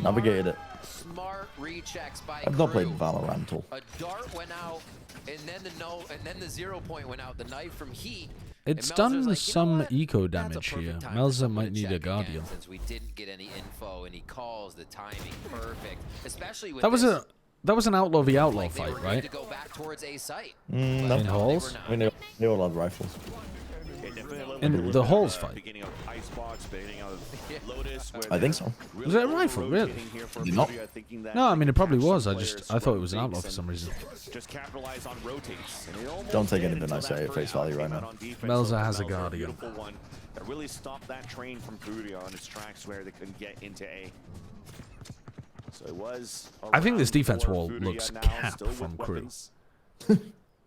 Navigated it. Smart rechecks by I've not played Valorant. A dart went out, and then the 0 point went out. The knife from Heat. It's done like, some eco damage here. Melzer might need a Guardian. Since we didn't get any info, and he calls the timing perfect, especially with that was an Outlaw v Outlaw fight, right? To go back towards A site. In Halls? I mean, they all had rifles. In the Halls fight? I think so. Was it a rifle, really? No. No, I mean, it probably was. I thought it was an Outlaw for some reason. Don't take anything I say at face value right now. Melzer has a Guardian. That really stopped that train from Furia on its tracks where they couldn't get into A. So it was. I think this defense wall looks cap from KRU.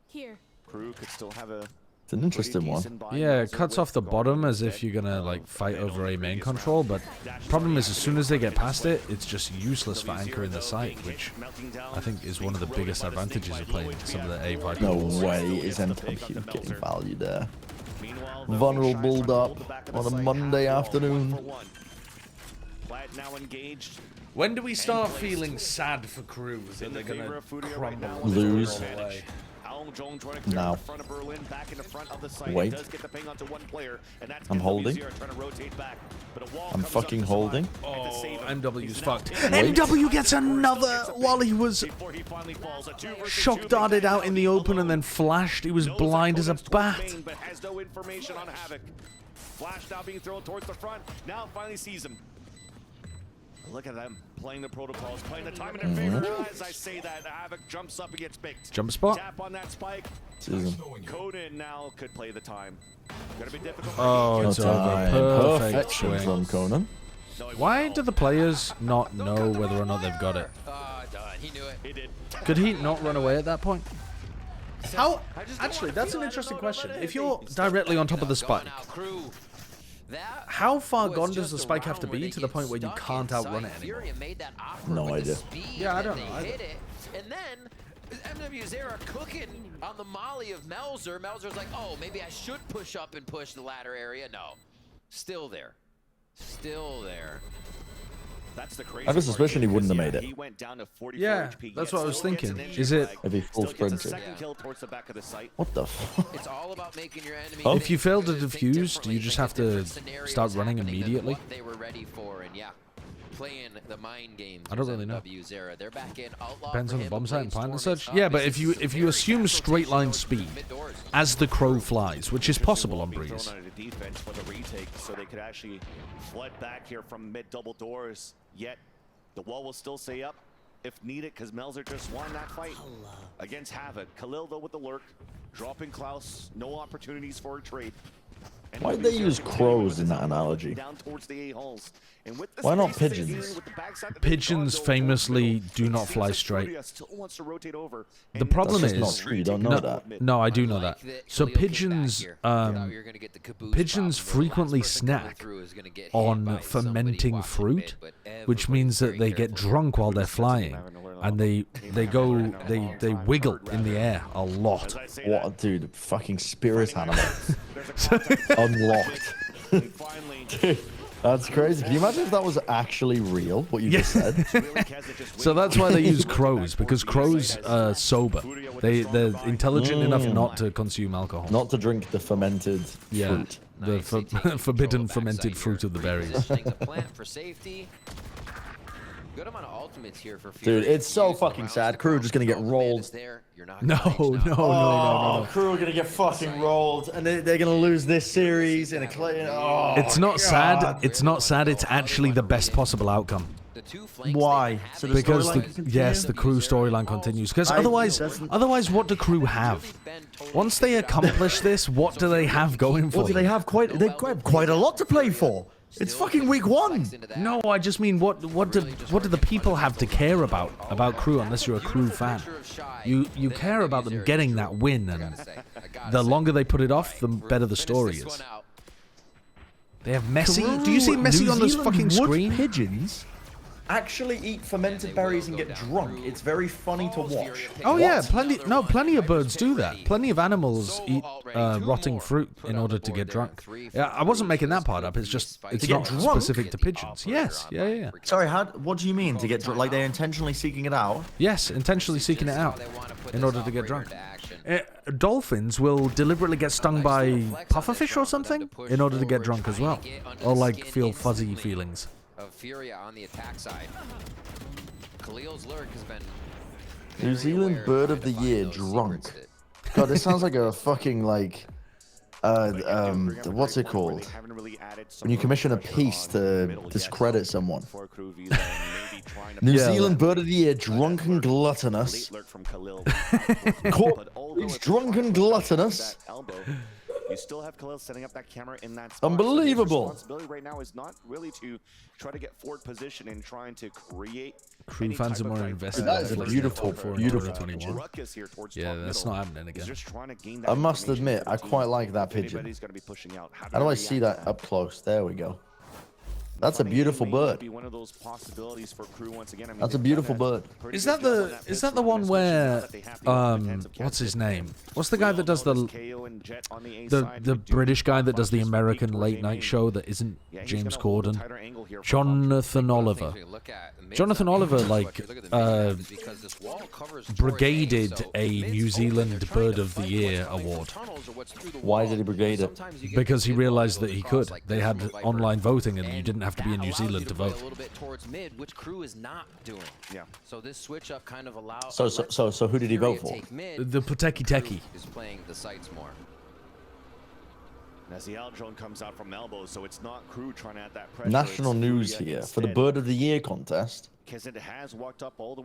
Here. KRU could still have a. It's an interesting one. Yeah, it cuts off the bottom as if you're gonna like fight over a main control, but problem is as soon as they get past it, it's just useless for anchoring the site, which I think is one of the biggest advantages of playing some of the A Viper. No way is NW getting value there. Vulnerable build up on a Monday afternoon. When do we start feeling sad for KRU that they're gonna crumble? Lose. Now. Wait. I'm holding. I'm fucking holding. Oh, MW's fucked. MW gets another while he was shock darted out in the open and then flashed. He was blind as a bat. But has no information on Havoc. Flash now being thrown towards the front. Now finally sees him. Look at them playing the protocols, playing the time in their favor. As I say that, Havoc jumps up and gets picked. Jump spot. Tap on that spike. Conan now could play the time. Gonna be difficult. Oh, it's over. Perfect swing from Conan. Why do the players not know whether or not they've got it? He knew it. He did. Could he not run away at that point? How? Actually, that's an interesting question. If you're directly on top of the spike, how far gone does the spike have to be to the point where you can't outrun it anymore? No idea. Yeah, I don't know. And then MW Zera cooking on the molly of Melzer. Melzer's like, oh, maybe I should push up and push the ladder area. No, still there. Still there. That's the crazy I have a suspicion he wouldn't have made it. He went down to 44 Yeah, HP. that's what I was thinking. Is it? If he full sprinted. What the fuck? It's all about making your enemy. If you fail to defuse, do you just have to start running immediately? They were ready for, and yeah, playing the mind games. I don't really know. They're back in. Depends on the bomb site and plant and such. Yeah, but if you assume straight line speed as the crow flies, which is possible on Breeze. Defense for the retake, so they could actually flood back here from mid double doors. Yet the wall will still stay up. if needed, because Melzer just won that fight against Havoc. Khalil, though, with the lurk, dropping Klaus, no opportunities for a trade. Why did they use crows in that analogy? Down towards the A-holes. And with the Why not space pigeons? here, with the backside that Pigeons they've famously gone, do it not seems fly like straight. Furia still wants to rotate over. The problem That's is just not true. You don't know that. No, I do know that. So pigeons, pigeons frequently snack on fermenting fruit, which means that they get drunk while they're flying, and they wiggle in the air a lot. What a dude, fucking spirit animal. Unlocked. Dude, that's crazy. Can you imagine if that was actually real, what you just said? So that's why they use crows, because crows are sober. They're intelligent enough not to consume alcohol. Not to drink the fermented fruit. The forbidden fermented fruit of the berries. Good amount of ultimates here for Dude, it's so fucking sad. Crew just gonna get rolled. No. Crew are gonna get fucking rolled, and they're gonna lose this series in a clay. Oh, It's not sad. It's not sad. It's actually the best possible outcome. Why? So the Because storyline the crew storyline continues. Because otherwise, what do crew have? Once they accomplish this, what do they have going for What do they have? They have quite a lot to play for. It's fucking week 1. No, I just mean what do the people have to care about crew unless you're a crew fan? You care about them getting that win, and the longer they put it off, the better the story is. They have Messi. Do you see Messi on this fucking screen? Pigeons actually eat fermented berries and get drunk. It's very funny to watch. Oh yeah, plenty of birds do that. Plenty of animals eat rotting fruit in order to get drunk. Yeah, I wasn't making that part up. It's just it's not specific to pigeons. Yes, yeah. Sorry, what do you mean to get drunk? Like they're intentionally seeking it out? Yes, intentionally seeking it out in order to get drunk. Dolphins will deliberately get stung by pufferfish or something in order to get drunk as well, or like feel fuzzy feelings. Of Furia on the attack side. Khalil's lurk has been New Zealand Bird of the Year drunk. God, this sounds like a fucking like what's it called? When you commission a piece to discredit someone. New Zealand Bird of the Year, drunk and gluttonous. He's drunk and gluttonous. You still have Khalil setting up that camera in that spot. Unbelievable. So his responsibility right now is not really to try to get forward position and trying to create. Crew fans are more invested. That is a beautiful 21. Yeah, that's not happening again. I must admit, I quite like that pigeon. How do I see that up close? There we go. That's a beautiful bird. That's a beautiful bird. Is that the one where what's his name? What's the guy that does the British guy that does the American late night show that isn't James Corden? Jonathan Oliver. Jonathan Oliver brigaded a New Zealand Bird of the Year award. Why did he brigade it? Because he realized that he could. They had online voting and you didn't have to be in New Zealand to vote. A little bit towards mid, which crew is not doing. Yeah. So this switch up kind of allows. So who did he vote for? The Pateki Teki. Is playing the sites more. As the out drone comes out from elbow, so it's not crew trying to add that pressure. National news here for the Bird of the Year contest.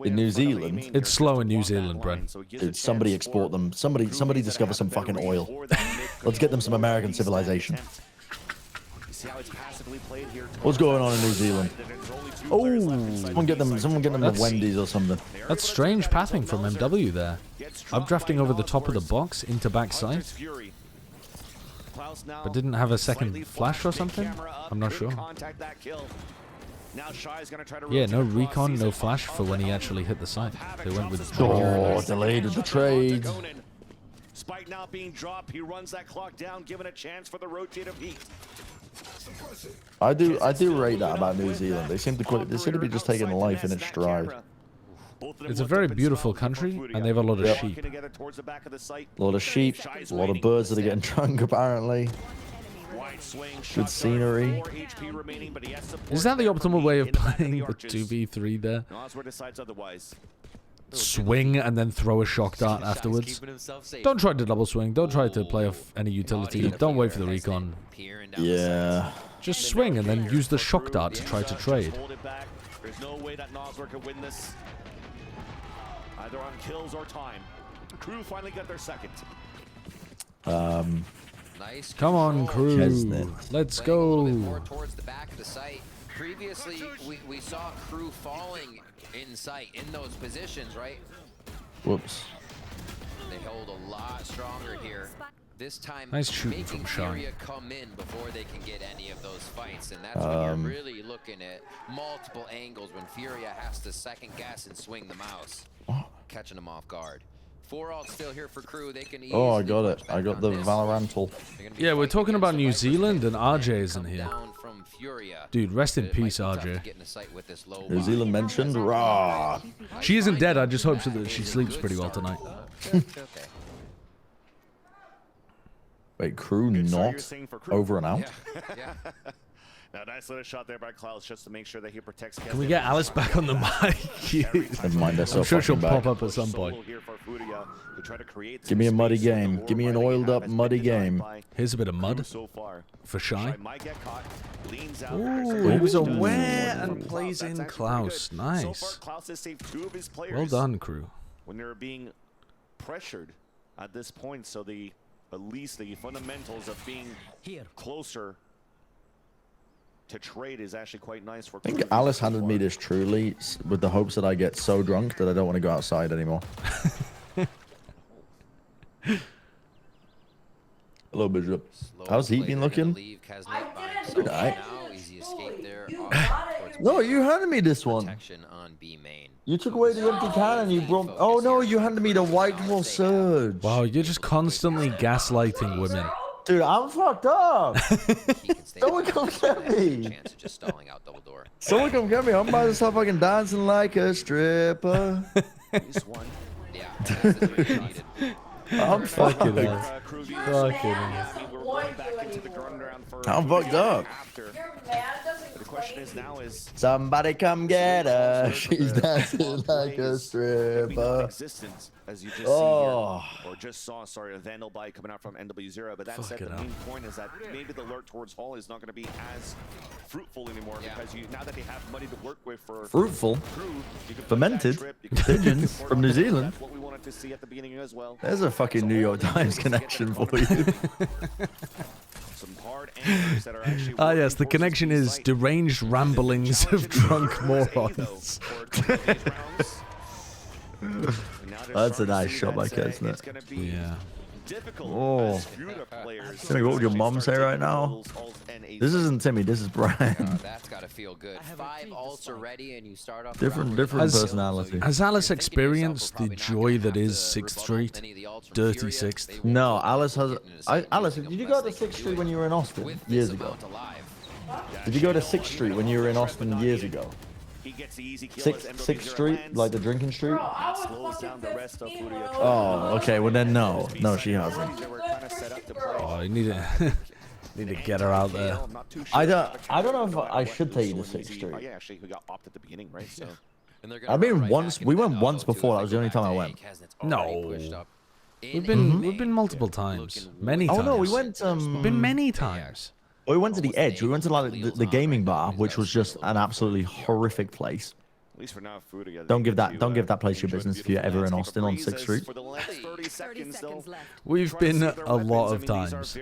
In New Zealand. It's slow in New Zealand, Bren. Dude, somebody export them. Somebody discover some fucking oil. Let's get them some American civilization. What's going on in New Zealand? Oh, someone get them a Wendy's or something. That's strange pathing from MW there. I'm drafting over the top of the box into backside. But didn't have a second flash or something? I'm not sure. Yeah, no recon, no flash for when he actually hit the site. They went with delayed the trade. Spike now being dropped. He runs that clock down, given a chance for the rotate of heat. I do rate that about New Zealand. They seem to be just taking life in its stride. It's a very beautiful country, and they have a lot of sheep. A lot of sheep, a lot of birds that are getting drunk, apparently. Good scenery. Is that the optimal way of playing the 2v3 there? Swing and then throw a shock dart afterwards. Don't try to double swing. Don't try to play off any utility. Don't wait for the recon. Yeah. Just swing and then use the shock dart to try to trade. Either on kills or time. Crew finally got their second. Nice. Come on, Crew. Let's go. More towards the back of the site. Previously, we saw Crew falling in sight in those positions, right? Whoops. They hold a lot stronger here. This time, Nice shooting making from Sean. Furia come in before they can get any of those fights, and that's when you're really looking at multiple angles when Furia has to second guess and swing the mouse, catching them off guard. 4 ult still here for Crew. They can Oh, I got it. I got the Valorantal. Yeah, we're talking about New Zealand, and RJ isn't here. Dude, rest in peace, RJ. New Zealand mentioned. Rah. She isn't dead. I just hope that she sleeps pretty well tonight. Wait, Crew not over and out? Yeah. Now, nice little shot there by Klaus just to make sure that he protects. Can we get Alice back on the mic? Never mind, I'm sure she'll pop up at some point. Give me a muddy game. Give me an oiled up muddy game. Here's a bit of mud for Shy. Ooh, he was aware and plays in Klaus. Nice. Well done, Crew. When they're being pressured at this point, so at least the fundamentals of being closer to trade is actually quite nice for. I think Alice handed me this truly with the hopes that I get so drunk that I don't want to go outside anymore. Hello, Bishop. How's he been looking? Good eye. No, you handed me this one. You took away the empty can and you brought. Oh no, you handed me the white wall surge. Wow, you're just constantly gaslighting women. Dude, I'm fucked up. Someone come get me. Someone come get me. I'm about to start fucking dancing like a stripper. I'm fucking I'm fucked up. The question is now is somebody come get her. She's dancing like a stripper. Existence, as you just see here, or just saw. Sorry, a Vandal bite coming out from NW0. But that said, the main point is that maybe the lurk towards Hall is not going to be as fruitful anymore because now that they have money to work with for fruitful, Crew, fermented pigeons from New Zealand. That's what we wanted to see at the beginning as well. There's a fucking New York Times connection for you. Some hard anchors that are actually yes, the connection is deranged ramblings of drunk morons. That's a nice shot by Kesnet. Yeah. Oh. Timmy, what would your mom say right now? This isn't Timmy, this is Brian. That's gotta feel good. 5 ults already and you start off different personality. Has Alice experienced the joy that is 6th Street? Dirty 6th? No, Alice has. Alice, did you go to 6th Street when you were in Austin years ago? Did you go to 6th Street when you were in Austin years ago? 6th Street, like the drinking street? Oh, okay. Well then, no, she hasn't. Oh, you need to need to get her out there. I don't know if I should take you to 6th Street. Yeah, actually, we got popped at the beginning, right? So. I've been once. We went once before. That was the only time I went. No. We've been multiple times. Many times. Oh no, we went. We've been many times. We went to the Edge. We went to like the gaming bar, which was just an absolutely horrific place. At least for now, Furia. Don't give that place your business if you're ever in Austin on 6th Street. We've been a lot of times.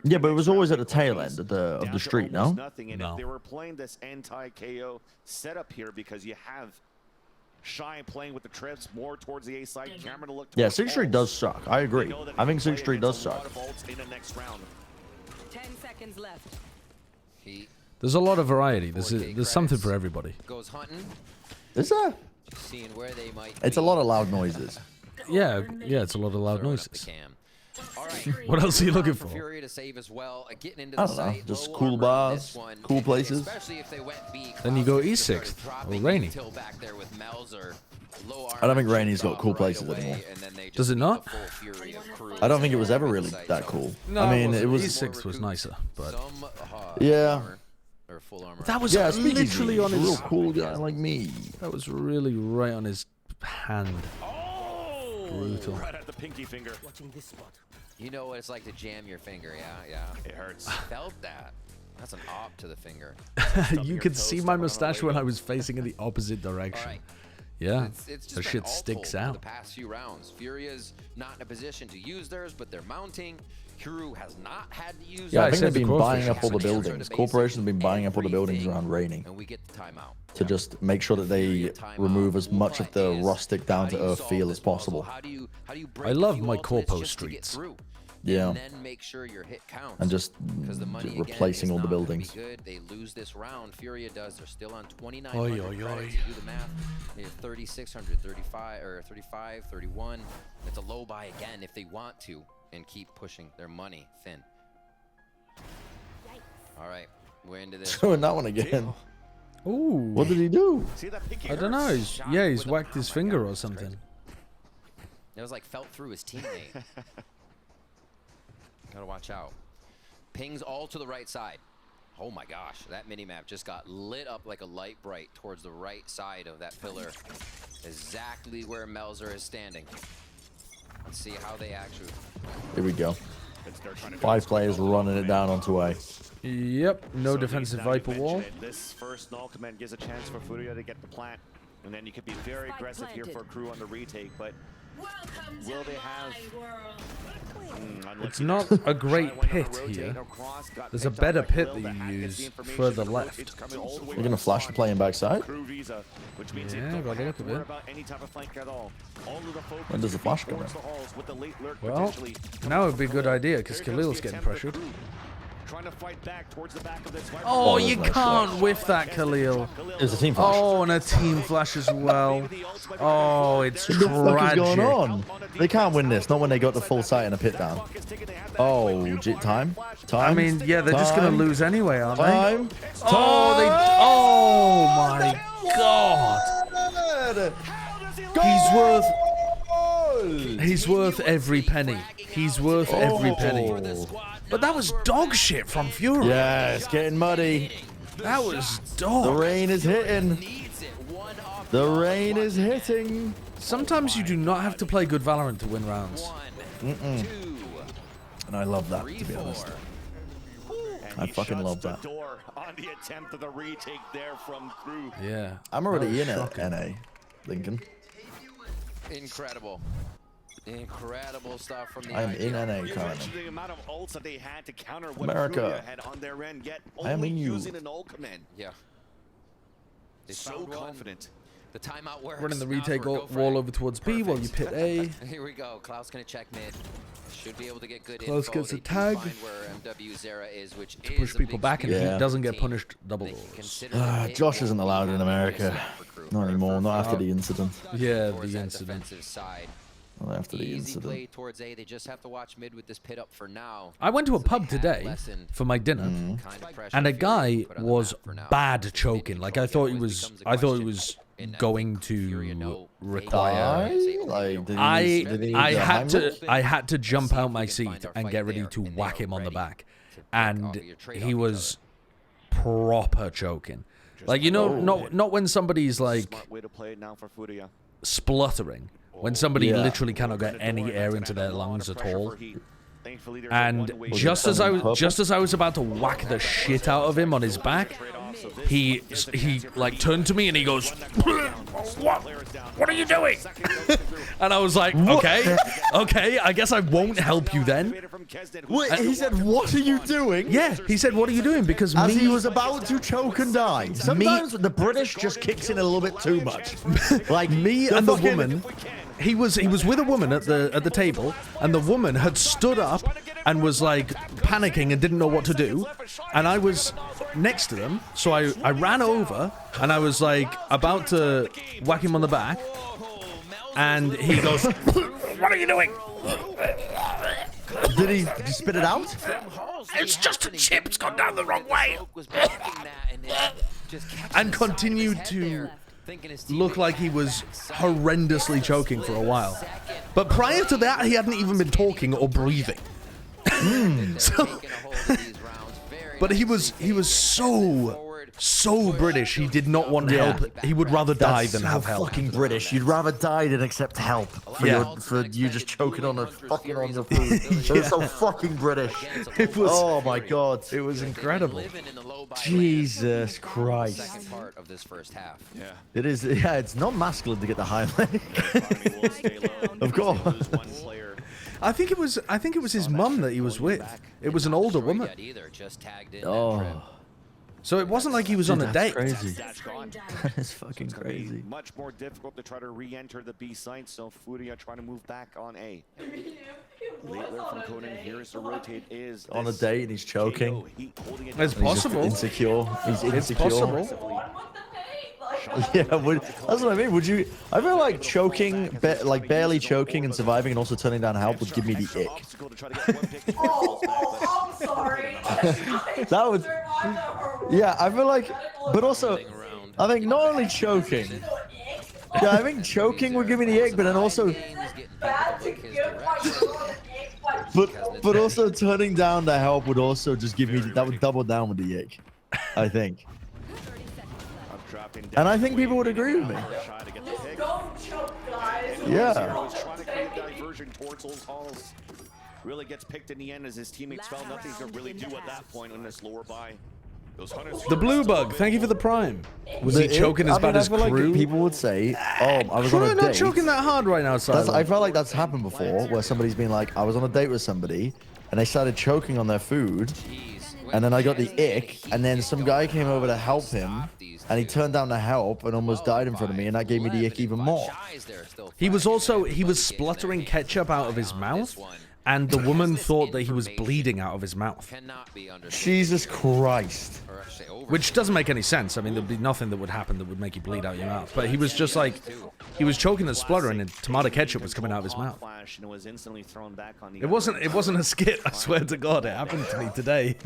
Yeah, but it was always at the tail end of the street, no? No. They were playing this anti-KO setup here because you have Shy playing with the trips more towards the A side. Cameron to look. Yeah, 6th Street does suck. I agree. I think 6th Street does suck. 10 seconds left. There's a lot of variety. There's something for everybody. Goes hunting. Is there? Seeing where they might it's a lot of loud noises. Yeah, it's a lot of loud noises. What else are you looking for? Furia to save as well. Getting into I don't know, just cool bars, cool places. Then you go E6th or Rainy. I don't think Rainy's got cool places anymore. Does it not? I don't think it was ever really that cool. No, I mean, it was. E6th was nicer, but yeah. That was literally on his real cool guy like me. That was really right on his hand. Brutal. Right at the pinky finger. Watching this spot. You know what it's like to jam your finger, yeah. It hurts. Felt that. That's an op to the finger. You could see my mustache when I was facing in the opposite direction. Yeah, it's the just shit been sticks awful out. for the past few rounds. Furia's not in a position to use theirs, but they're mounting. KRU has not had to use. Yeah, I theirs. think they've been buying They up all the have an answer buildings. to Corporations have basically been buying up all the buildings around Raining. And we get the timeout. To just make sure that they remove as much of the rustic, down-to-earth feel as possible. I love my corpo streets. Yeah. And then make sure your hit counts. And just the money replacing again all the is not gonna buildings. be good. They lose this round. Furia does. They're still on 29. Oy, oy, oy. Do the math. They have 3,600, 35 or 35, 31. It's a low buy again if they want to and keep pushing their money thin. All right, we're into this. Throwing that one again. Ooh. What did he do? I don't know. He's whacked his finger or something. It was like felt through his teammate. Gotta watch out. Pings all to the right side. Oh my gosh, that minimap just got lit up like a light bright towards the right side of that pillar. Exactly where Melzer is standing. Let's see how they actually... Here we go. 5 players running it down onto A. Yep, no defensive Viper wall. This first null command gives a chance for Furia to get the plant, and then you could be very aggressive here for KRU on the retake, but will they have... It's not a great pit here. There's a better pit that you use further left. You're going to flash the play in backside? Yeah, by the look of it. When does the flash come in? Well, now would be a good idea because Khalil's getting pressured. Trying to fight back towards the back of this. Oh, you can't whiff that, Khalil. It's a team flash. Oh, and a team flash as well. Oh, it's What the fuck is tragic. going on? They can't win this. Not when they got the full sight and a pit down. Oh, time? I mean, yeah, they're just going to lose anyway, aren't they? Time? Oh, they... Oh, my God. He's worth every penny. He's worth every penny. But that was dog shit from Fury. Yeah, it's getting muddy. That was dog. The rain is hitting. The rain is hitting. Sometimes you do not have to play good Valorant to win rounds. And I love that, to be honest. I fucking love that. On the attempt of the retake there from KRU. Yeah. I'm already in NA, Lincoln. Incredible. Incredible stuff from the I am in NA currently. America. I am in you. Yeah. So confident. The timeout works. Running the retake wall over towards B while you pit A. Here we go. Klaus gonna check mid. Should be able to get good Klaus info. gets a tag Where MW Zera is, which to push people back, and he doesn't get punished double doors. Josh isn't allowed in America. Not anymore. Not after the incident. Yeah, the incident. Not after the incident. Play towards A. They just have to watch mid with this pit up for now. I went to a pub today for my dinner, and a guy was bad choking. Like I thought he was going to require. I had to jump out my seat and get ready to whack him on the back, and he was proper choking. Like, you know, not when somebody's like spluttering. When somebody literally cannot get any air into their lungs at all. And just as I was about to whack the shit out of him on his back, he like turned to me and he goes, "What are you doing?" And I was like, okay, I guess I won't help you then. Wait, he said, "What are you doing?" Yeah, he said, "What are you doing?" Because as he was about to choke and die. Sometimes the British just kicks in a little bit too much. Like me and the woman. He was with a woman at the table, and the woman had stood up and was like panicking and didn't know what to do, and I was next to them, so I ran over and I was like about to whack him on the back, and he goes, "What are you doing?" Did he spit it out? It's just a chip. It's gone down the wrong way. And continued to look like he was horrendously choking for a while. But prior to that, he hadn't even been talking or breathing. But he was so So British, he did not want help. He would rather die than have help. Fucking British. You'd rather die than accept help for you just choking on your food. It's so fucking British. It was. Oh my god. It was incredible. Jesus Christ. Second part of this first half. Yeah. It is. Yeah, it's not masculine to get the high leg. Of course. I think it was his mum that he was with. It was an older woman. Oh. So it wasn't like he was on a date. Crazy. That is fucking crazy. Much more difficult to try to re-enter the B site, so Furia trying to move back on A. Later from Conan, here's the rotate is On a date and he's choking. It's possible. He's insecure. He's insecure. It's possible. Yeah, that's what I mean. Would you? I feel like choking, like barely choking and surviving, and also turning down help would give me the ick. I'm sorry. That would. Yeah, I feel like, but also, I think not only choking. Yeah, I think choking would give me the ick, but then also. But also turning down the help would also just give me that would double down with the ick, I think. And I think people would agree with me. Just don't choke, guys. Yeah. Really gets picked in the end as his teammates felt nothing to really do at that point on this lower buy. The blue bug, thank you for the prime. Was he choking as bad as I feel Crew? like people would say, "Oh, I was on a Crew date." not choking that hard right now, Simon. I felt like that's happened before, where somebody's been like, "I was on a date with somebody, and they started choking on their food, and then I got the ick, and then some guy came over to help him, and he turned down the help and almost died in front of me, and that gave me the ick even more." He was spluttering ketchup out of his mouth, and the woman thought that he was bleeding out of his mouth. Jesus Christ. Which doesn't make any sense. I mean, there'd be nothing that would happen that would make you bleed out your mouth. But he was just like, he was choking and spluttering, and tomato ketchup was coming out of his mouth. It wasn't a skit. I swear to God, it happened to me today.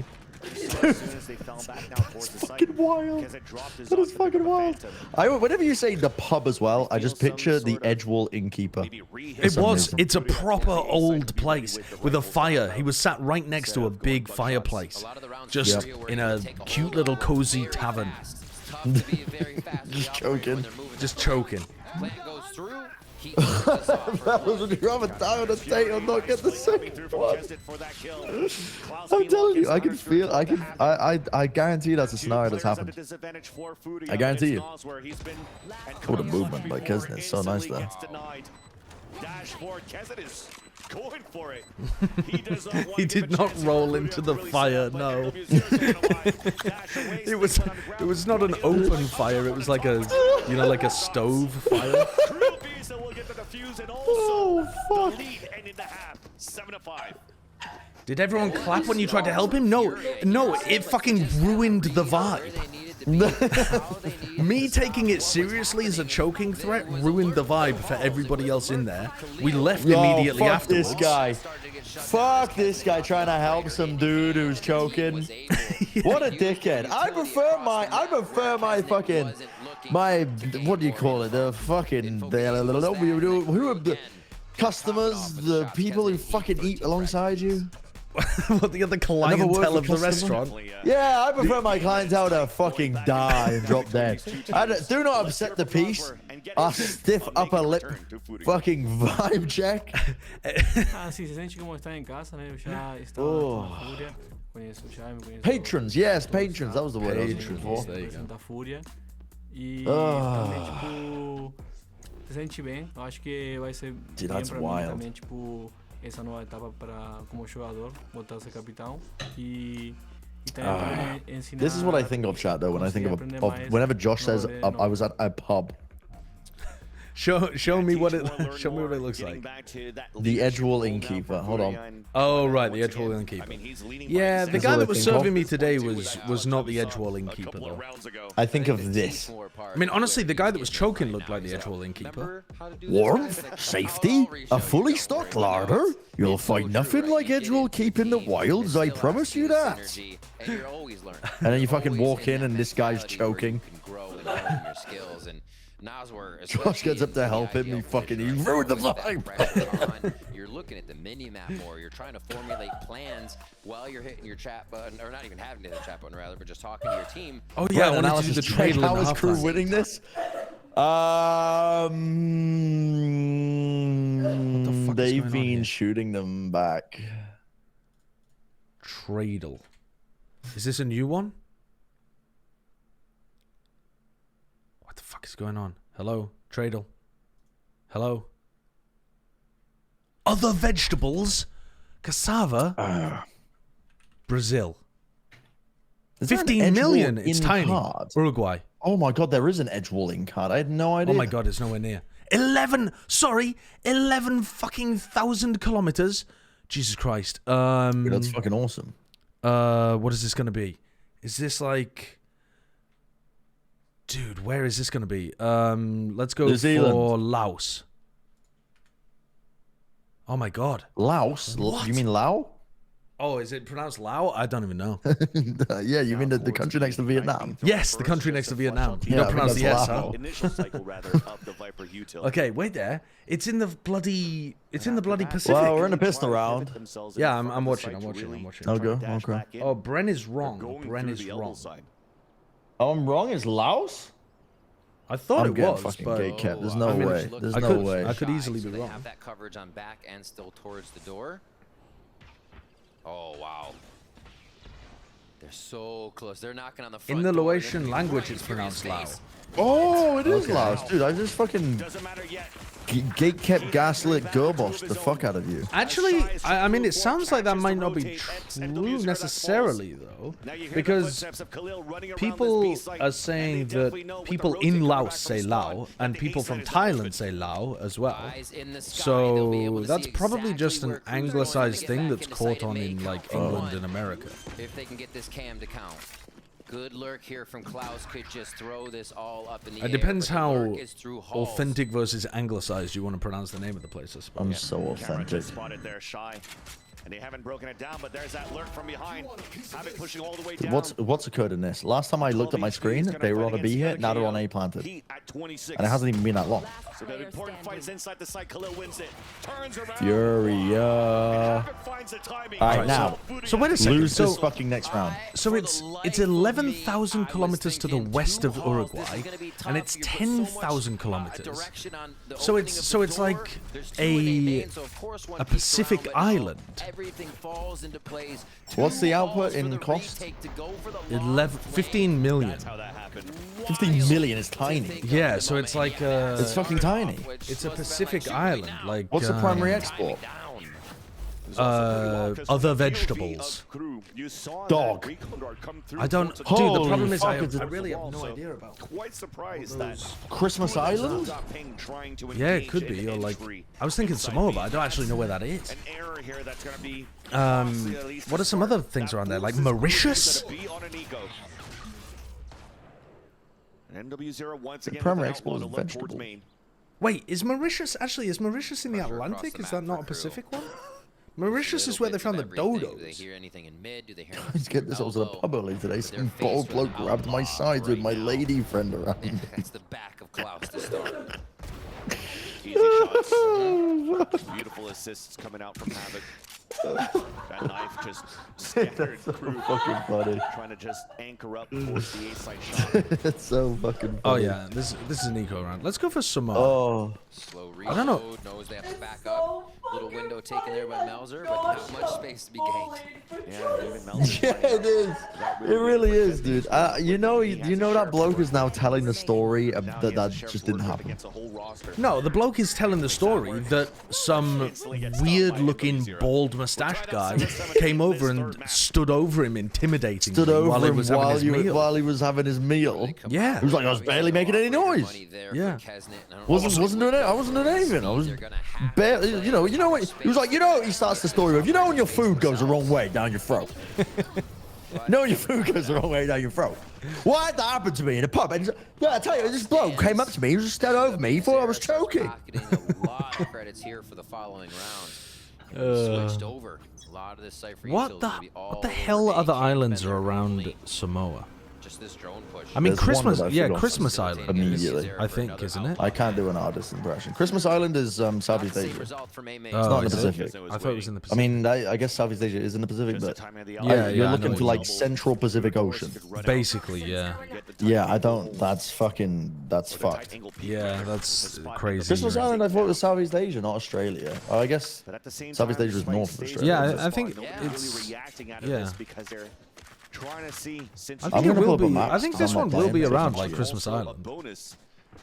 That's fucking wild. That is fucking wild. Whenever you say the pub as well, I just picture the Edgewall innkeeper. It's a proper old place with a fire. He was sat right next to a big fireplace, just in a cute little cozy tavern. Just choking. Just choking. That was when you rather die on a date or not get the second one. I'm telling you, I can feel, I guarantee you that's a scenario that's happened. I guarantee you. What a movement by Kesnet, so nice there. Going for it. He did not roll into the fire, no. It was not an open fire, it was like a, like a stove fire. Oh, fuck. Did everyone clap when you tried to help him? No, it fucking ruined the vibe. Me taking it seriously as a choking threat ruined the vibe for everybody else in there. We left immediately fuck afterwards. This guy. Fuck this guy trying to help some dude who's choking. What a dickhead. I prefer my fucking, what do you call it? The fucking, who are the customers, the people who fucking eat alongside you? What, the other clientele of the restaurant? Yeah, I prefer my clientele to fucking die and drop dead. Do not upset the peace. A stiff upper lip fucking vibe check. Sim, se a gente como está em casa, né? Eu já estava na Fúria. Conheço o Jaime, conheço Patrons, yes, patrons. That was the word I was looking for. Da Fúria. E também, tipo, se sente bem. Eu acho que vai ser bem pra mim também, tipo, essa nova etapa para como jogador, botar ser capitão e também ensinar. This is what I think of, chat, though, when I think of whenever Josh says I was at a pub. Show me what it looks like. The Edgewall innkeeper. Hold on. Oh right, the Edgewall innkeeper. Yeah, the guy that was serving me today was not the Edgewall innkeeper though. I think of this. I mean, honestly, the guy that was choking looked like the Edgewall innkeeper. Warmth, safety, a fully stocked larder. You'll find nothing like Edgewall keeping the wilds. I promise you that. And then you fucking walk in and this guy's choking. Noswer, Josh gets up to help him. He ruined the vibe. You're looking at the mini map more. You're trying to formulate plans while you're hitting your chat button, or not even having to hit the chat button rather, but just talking to your team. Oh yeah, I wanted to do the trade. How is Crew winning this? They've been shooting them back. Tradle. Is this a new one? What the fuck is going on? Hello, Tradle. Hello. Other vegetables, cassava, Brazil. 15 million. It's tiny. Card? Uruguay. Oh my god, there is an edge walling card. I had no idea. Oh my god, it's nowhere near. 11 fucking thousand kilometers. Jesus Christ. Dude, that's fucking awesome. What is this gonna be? Is this like, dude, where is this gonna be? Let's go for Laos. Oh my god. Laos? What? You mean Lao? Oh, is it pronounced Lao? I don't even know. Yeah, you mean the country next to Vietnam? Yes, the country next to Vietnam. You don't pronounce the S, huh? Initial cycle rather of the Viper util. Okay, wait there. It's in the bloody Pacific. Well, we're in a pistol round. Yeah, I'm watching. I'll go. Okay. Oh, Bren is wrong. Bren is wrong. Oh, I'm wrong. It's Laos? I thought it was, fucking but gatekept. There's no way. There's no way. I could easily be They wrong. have that coverage on back and still towards the door. Oh, wow. They're so close. They're knocking on the front In the door. Laotian language, it's pronounced Lao. Oh, it is Laos. Dude, I just fucking gatekept, gaslit, girlbossed the fuck out of you. Actually, I mean, it sounds like that might not be true necessarily, though, because people are saying that people in Laos say Lao, and people from Thailand say Lao as well. So that's probably just an anglicized thing that's caught on in like England and America. If they can get this cam to count. Good lurk here from Klaus could just throw this all up in the air. It depends how Halls. authentic versus anglicized you want to pronounce the name of the place, I suppose. I'm so authentic. Spotted there, Shy. And they haven't broken it down, but there's that lurk from behind. Havoc pushing all the way down. What's occurred in this? Last time I looked at my screen, they were on a B hit, now they're on A planted. And it hasn't even been that long. So the important fights inside the site. Khalil wins it. Turns around. Furia. Alright, now. So wait a second. Lose this fucking next round. So it's 11,000 kilometers to the west of Uruguay, and it's 10,000 kilometers. So it's like a Pacific island. Everything falls into place. What's the output in cost? 15 million. 15 million is tiny. Yeah, so it's like it's fucking tiny. It's a Pacific island. Like what's the primary export? Other vegetables. Dog. I don't. Dude, the problem is I really have no idea about. Quite surprised that Christmas Island. Yeah, it could be. Or like, I was thinking Samoa, but I don't actually know where that is. An error here that's going to be. What are some other things around there? Like Mauritius. MW0 once again. Primary export is vegetable. Wait, is Mauritius in the Atlantic? Is that not a Pacific one? Mauritius is where they found the dodos. Do they hear anything in mid? Do they hear Let's get this. I was at a pub earlier today. Some bald bloke grabbed my sides with my lady friend around. That's the back of Klaus to start. Easy shots. Beautiful assists coming out from Havoc. That knife just scattered Crew. Fucking funny. Trying to just anchor up towards the A-side shot. It's so fucking funny. Oh yeah, this is an eco round. Let's go for Samoa. Oh. Slow reload. I don't know. Knows they have to back up. Little window taken there by Melzer, but not much space to be gained. Yeah, even Melzer. Yeah, it is. It really is, dude. You know that bloke is now telling the story that just didn't happen. No, the bloke is telling the story that some weird-looking bald mustached guy came over and stood over him, intimidating him while he was having his meal. While he was having his meal. Yeah. He was like, I was barely making any noise. Yeah. Wasn't doing it. I wasn't doing anything. I was barely. You know what? He was like, he starts the story with, when your food goes the wrong way down your throat. When your food goes the wrong way down your throat. What had that happened to me in a pub? And yeah, I tell you, this bloke came up to me. He was just stood over me. He thought I was choking. A lot of credits here for the following round. Switched over. A lot of this Cypher What the hell other islands are around Samoa? just this drone push. I mean, There's one Christmas, that I yeah, forgot. Christmas Island. Immediately. I think, isn't it? I can't do an artist impression. Christmas Island is Southeast Asia. It's not in the Pacific. I thought it was in the Pacific. I mean, I guess Southeast Asia is in the Pacific, but Yeah, you're I looking know for what you like Central Pacific Ocean. Basically, yeah. Yeah, I don't. That's fucked. Yeah, that's crazy. Christmas Island, I thought it was Southeast Asia, not Australia. Oh, I guess Southeast Asia is north of Australia. Yeah, I think it's yeah. because they're trying to see since I think it will be. I think this one will be around like Christmas Island.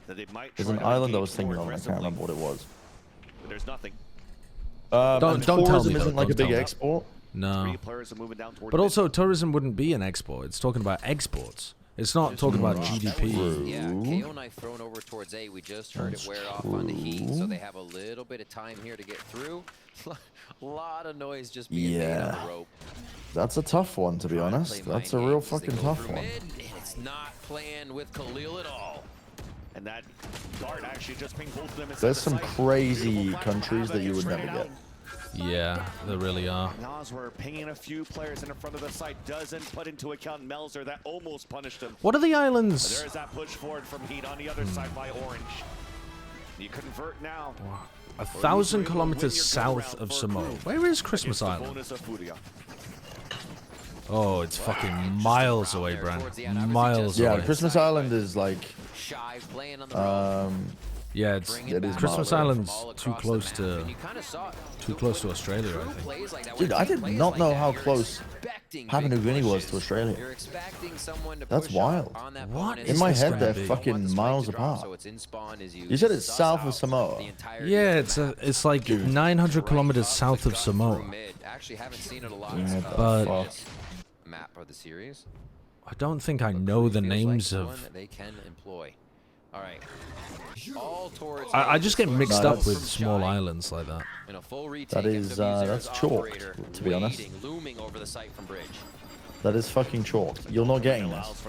There's an island I was thinking of. I can't remember what it was. There's nothing. Don't tell me. Tourism isn't like a big Don't tell me. export. No. But also, tourism wouldn't be an export. It's talking about exports. It's not talking about GDP. Yeah, KO knife thrown over towards A. We just heard it wear off on the heat, so they have a little bit of time here to get through. A lot of noise just being made on the rope. That's a tough one, to be honest. That's a real fucking tough one. It's not playing with Khalil at all. And that dart actually just pinged both of them. There's some crazy countries that you would never get. Yeah, there really are. Nas were pinging a few players in the front of the site. Doesn't put into account Melzer. That almost punished him. What are the islands? There's that push forward from Heat on the other side by Orange. You convert now. 1,000 kilometers south of Samoa. Where is Christmas Island? Oh, it's fucking miles away, Bran. Miles away. Yeah, Christmas Island is like. Yeah, it's Christmas Island's too close to Australia, I think. Dude, I did not know how close Papua New Guinea was to Australia. That's wild. What? In my head, they're fucking miles apart. You said it's south of Samoa. Yeah, it's like 900 kilometers south of Samoa. But map of the series. I don't think I know the names of. They can employ. All right. All towards I just get mixed up with small islands like that. That is that's chalk, to be honest. Looming over the site from bridge. That is fucking chalk. You're not getting this.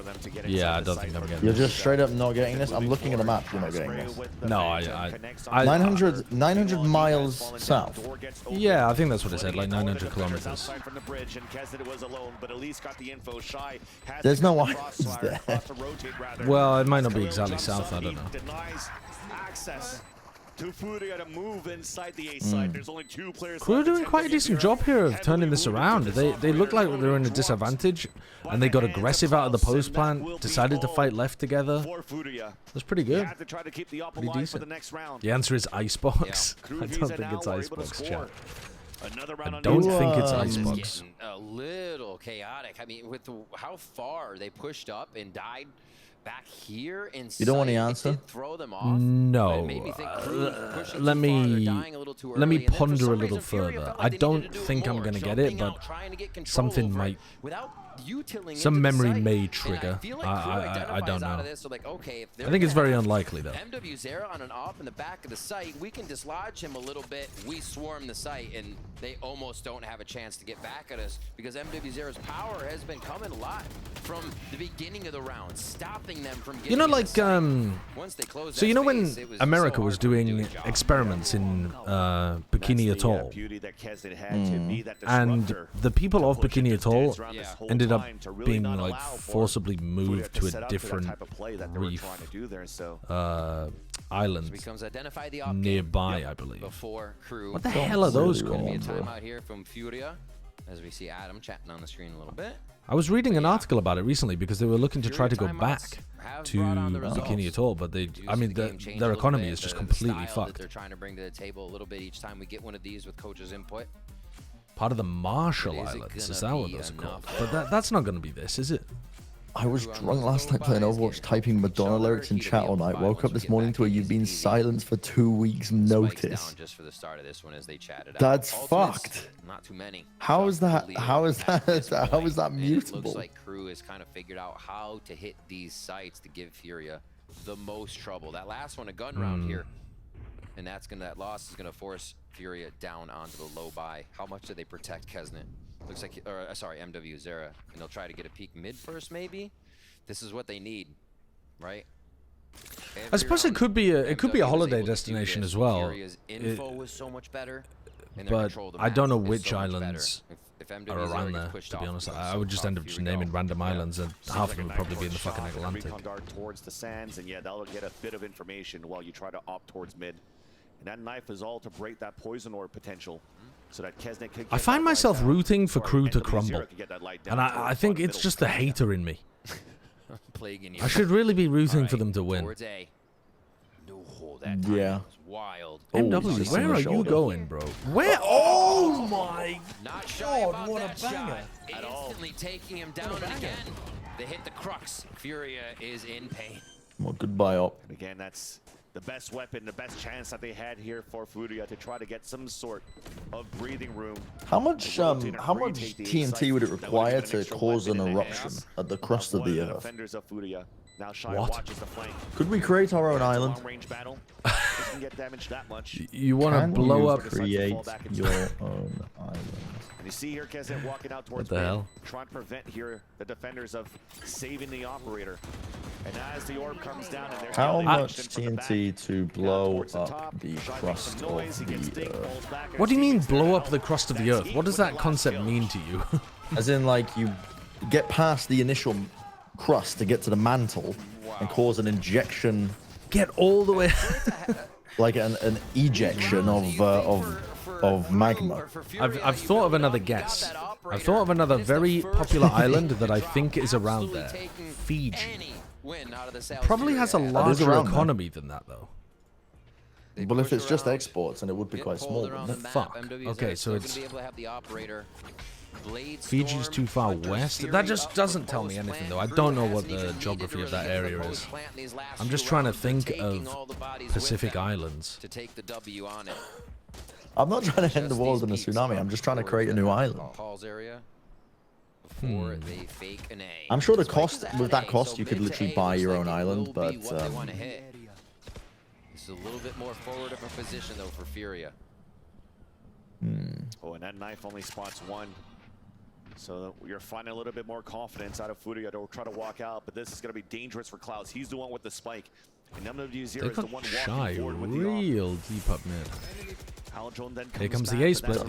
Yeah, I don't think I'm getting You're this. just straight up not getting this. I'm looking at the map. You're not getting this. No, I 900 miles south. Yeah, I think that's what it said, like 900 kilometers. There's no islands there. Well, it might not be exactly south, I don't know. To Furia to move inside the A side. There's only 2 players. Crew are doing quite a decent job here of turning this around. They look like they're in a disadvantage, and they got aggressive out of the post plant, decided to fight left together. That's pretty good. Pretty decent. The answer is Icebox. I don't think it's Icebox, chat. I don't think it's Icebox. A little chaotic. I mean, with how far they pushed up and died back here in You don't want the answer? Throw them off. No. Let me ponder a little further. I don't think I'm gonna get it, but something might. Some memory may trigger. I don't know. I think it's very unlikely though. MW0 on an op in the back of the site. We can dislodge him a little bit. We swarm the site, and they almost don't have a chance to get back at us because MW0's power has been coming a lot from the beginning of the round, stopping them from getting. You know, like once they closed so you know when space, America was doing experiments in Bikini Atoll, and the people of Bikini Atoll ended up being like forcibly moved to a different reef island nearby, I believe. What the hell are those called? Time out here from Furia, as we see Adam chatting on the screen a little bit. I was reading an article about it recently because they were looking to try to go back to Bikini Atoll, but I mean, their economy is just completely fucked. They're trying to bring to the table a little bit each time we get one of these with coach's input. Part of the Marshall Islands, is that what those are called? But that's not going to be this, is it? I was drunk last night playing Overwatch, typing Madonna lyrics in chat all night. Woke up this morning to a "You've been silenced for 2 weeks" notice. Just for the start of this one as they chatted. That's fucked. Not too many. How is that? How is that? How is that mutable? It looks like Crew has kind of figured out how to hit these sites to give Furia the most trouble. That last one, a gun round here, and that loss is gonna force Furia down onto the low buy. How much do they protect Kesnet? Looks like, sorry, MW0, and they'll try to get a peek mid first, maybe. This is what they need, right? I suppose it could be a holiday destination as well. Furia's info was so much better, but I don't know which islands are around there, to be honest. I would just end up just naming random islands, and half of them would probably be in the fucking Atlantic. Recon dart towards the sands, and yeah, that'll get a bit of information while you try to opt towards mid. And that knife is all to break that poison orb potential, so that Kesnet could. I find myself rooting for Crew to crumble, and I think it's just the hater in me. I should really be rooting for them to win. Yeah. MW, where are you going, bro? Where? Oh my God, what a banger. Instantly taking him down again. They hit the crux. Furia is in pain. Well, goodbye, Op. Again, that's the best weapon, the best chance that they had here for Furia to try to get some sort of breathing room. How much TNT would it require to cause an eruption at the crust of the Earth? What? Could we create our own island? You want to blow up? Create your own island. And you see here Kesnet walking out towards what the hell? Trying to prevent here the defenders of saving the operator. And as the orb comes down, and there's how much TNT to blow up the crust of the Earth? What do you mean blow up the crust of the Earth? What does that concept mean to you? As in, like, you get past the initial crust to get to the mantle and cause an injection. Get all the way. Like an ejection of magma. I've thought of another guess. I've thought of another very popular island that I think is around there. Fiji. Probably has a larger economy than that, though. Well, if it's just exports, then it would be quite small, wouldn't it? Fuck. Okay, so it's... Fiji's too far west? That just doesn't tell me anything, though. I don't know what the geography of that area is. I'm just trying to think of Pacific Islands. I'm not trying to end the world in a tsunami. I'm just trying to create a new island. I'm sure the cost, with that cost, you could literally buy your own island, but... This is a little bit more forward of a position, though, for Furia. Oh, and that knife only spots one. So you're finding a little bit more confidence out of Furia to try to walk out, but this is going to be dangerous for Klaus. He's the one with the spike. And MW0 is the one walking forward with the real deep up mid. Then Here comes the A split.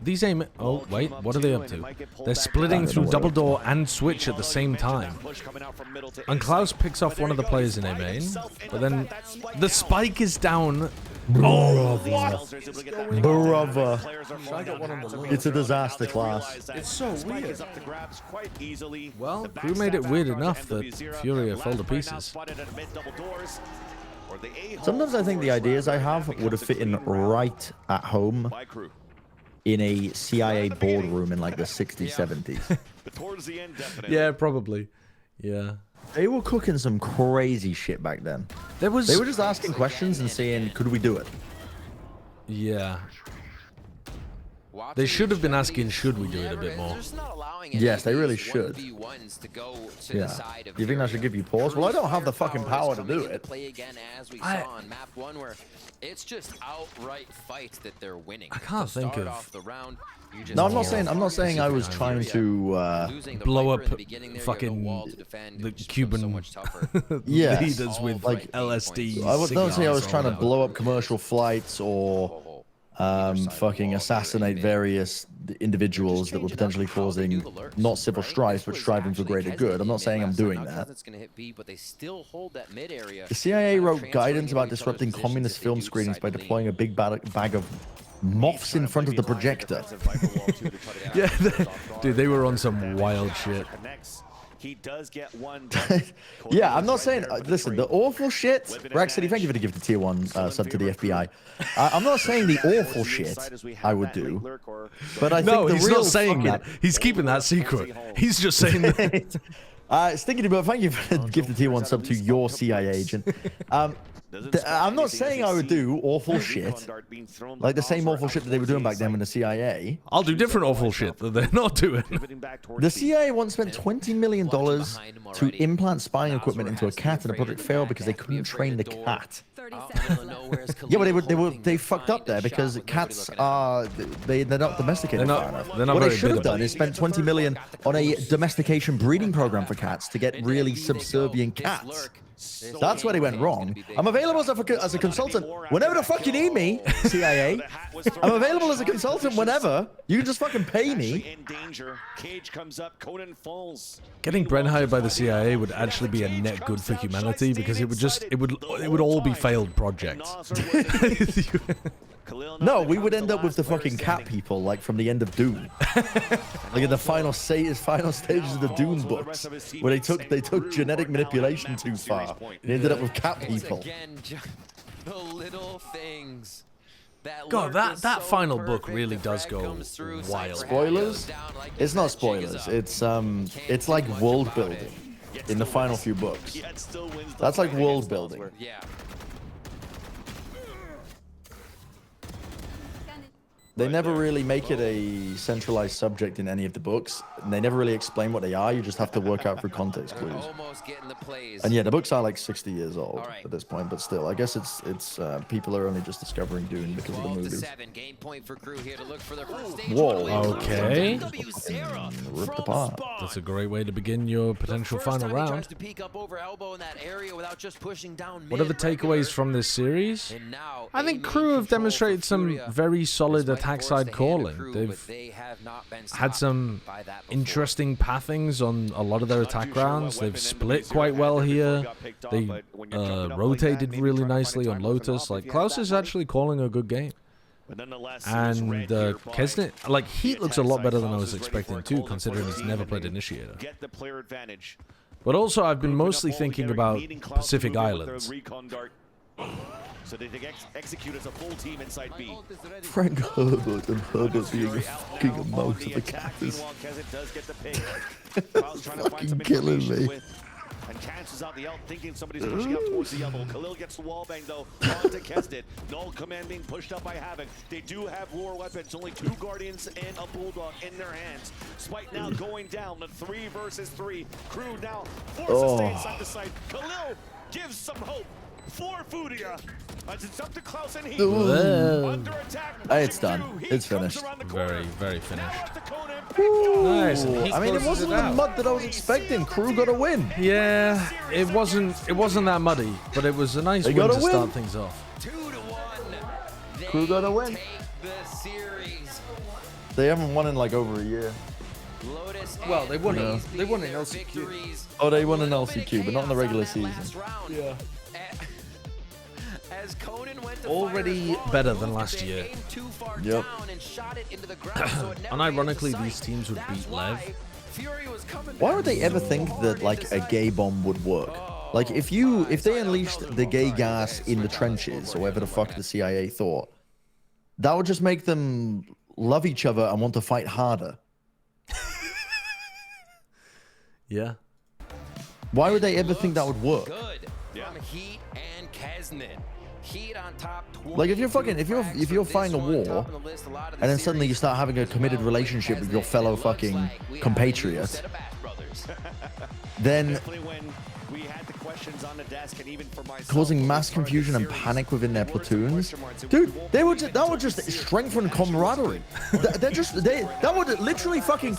These A. Oh wait, what are they up to? They're splitting through double door and switch at the same time. And Klaus picks off one of the players in A main, but then the spike is down. Brother. It's a disaster, Class. It's so weird. Well, Crew made it weird enough that Furia fell to pieces. Sometimes I think the ideas I have would have fit in right at home in a CIA boardroom in like the 60s, 70s. Yeah, probably. Yeah. They were cooking some crazy shit back then. They were just asking questions and saying, could we do it? Yeah. They should have been asking, should we do it a bit more? Yes, they really should. Yeah. You think I should give you pause? Well, I don't have the fucking power to do it. It's just outright fights that they're winning. I can't think of. No, I'm not saying I was trying to blow up fucking the Cuban leaders with like LSD. I don't say I was trying to blow up commercial flights or fucking assassinate various individuals that were potentially causing not civil strife but striving for greater good. I'm not saying I'm doing that. The CIA wrote guidance about disrupting communist film screenings by deploying a big bag of moths in front of the projector. Yeah, dude, they were on some wild shit. He does get one. Yeah, I'm not saying. Listen, the awful shit. Rex City, thank you for the gift of tier 1 sub to the FBI. I'm not saying the awful shit I would do, but I think he's not saying that. He's keeping that secret. He's just saying that. Sticky but thank you for the gift of tier 1 sub to your CIA agent. I'm not saying I would do awful shit, like the same awful shit that they were doing back then with the CIA. I'll do different awful shit that they're not doing. The CIA once spent $20 million to implant spying equipment into a cat, and the project failed because they couldn't train the cat. Yeah, but they fucked up there because cats are they're not domesticated far enough. What they should have done is spent 20 million on a domestication breeding program for cats to get really subservient cats. That's where they went wrong. I'm available as a consultant whenever the fuck you need me, CIA. I'm available as a consultant whenever. You can just fucking pay me. Cage comes up, Conan falls. Getting Bren hired by the CIA would actually be a net good for humanity because it would all be failed projects. No, we would end up with the fucking cat people, like from the end of Dune, like in the final stages of the Dune books, where they took genetic manipulation too far. They ended up with cat people. The little things. God, that final book really does go wild. Spoilers? It's not spoilers. It's like world building in the final few books. That's like world building. Yeah. They never really make it a centralized subject in any of the books, and they never really explain what they are. You just have to work out through context clues. And yeah, the books are like 60 years old at this point, but still, I guess it's people are only just discovering Dune because of the movies. Whoa. Okay. Ripped apart. That's a great way to begin your potential final round. What are the takeaways from this series? I think KRU have demonstrated some very solid attack side calling. They've had some interesting pathings on a lot of their attack rounds. They've split quite well here. They rotated really nicely on Lotus. Like, Klaus is actually calling a good game. And Kesnet, like, Heat looks a lot better than I was expecting too, considering he's never played Initiator. But also, I've been mostly thinking about Pacific Islands. So they execute as a full team inside B. Frank Herbert and Herbert being a fucking emote of the cat is fucking killing me. And cancels out the ult, thinking somebody's pushing up towards the elbow. Khalil gets the wall bang though, onto Kesnet. Null command being pushed up by Havoc. They do have war weapons, only 2 Guardians and a Bulldog in their hands. Spike now going down to 3 versus 3. KRU now forced to stay inside the site. Khalil gives some hope for Furia. As it's up to Klaus and Heat. Under attack. It's done. It's finished. Very, very finished. Nice. I mean, it wasn't the mud that I was expecting. KRU got a win. Yeah, it wasn't that muddy, but it was a nice win to start things off. 2-1. KRU got a win. They haven't won in like over a year. Well, they won in LCQ. Oh, they won in LCQ, but not in the regular season. Yeah. Already better than last year. Yep. Unironically, these teams would beat Lev. Why would they ever think that like a gay bomb would work? Like if they unleashed the gay gas in the trenches or whatever the fuck the CIA thought, that would just make them love each other and want to fight harder. Yeah. Why would they ever think that would work? Heat and Kesnet. Heat on top. Like if you're fighting a war, and then suddenly you start having a committed relationship with your fellow fucking compatriot, then causing mass confusion and panic within their platoons, dude, that would just strengthen camaraderie. That would literally fucking.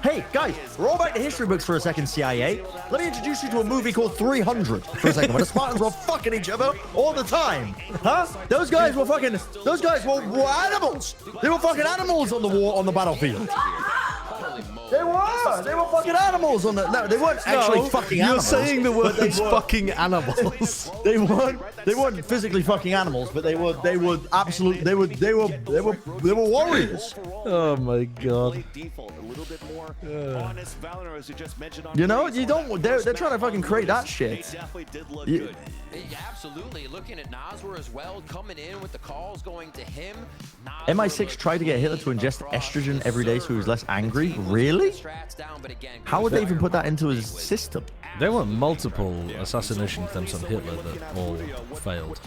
Hey guys, roll back the history books for a second, CIA. Let me introduce you to a movie called 300 for a second, where the Spartans were fucking each other all the time, huh? Those guys were animals. They were fucking animals on the battlefield. They were fucking animals on the. No, they weren't actually fucking animals. You're saying the words fucking animals. They weren't physically fucking animals, but they were warriors. Oh my god. You know, they're trying to fucking create that shit. Absolutely. Looking at Naswer as well, coming in with the calls going to him. MI6 tried to get Hitler to ingest estrogen every day so he was less angry? Really? How would they even put that into his system? There were multiple assassination attempts on Hitler that all failed.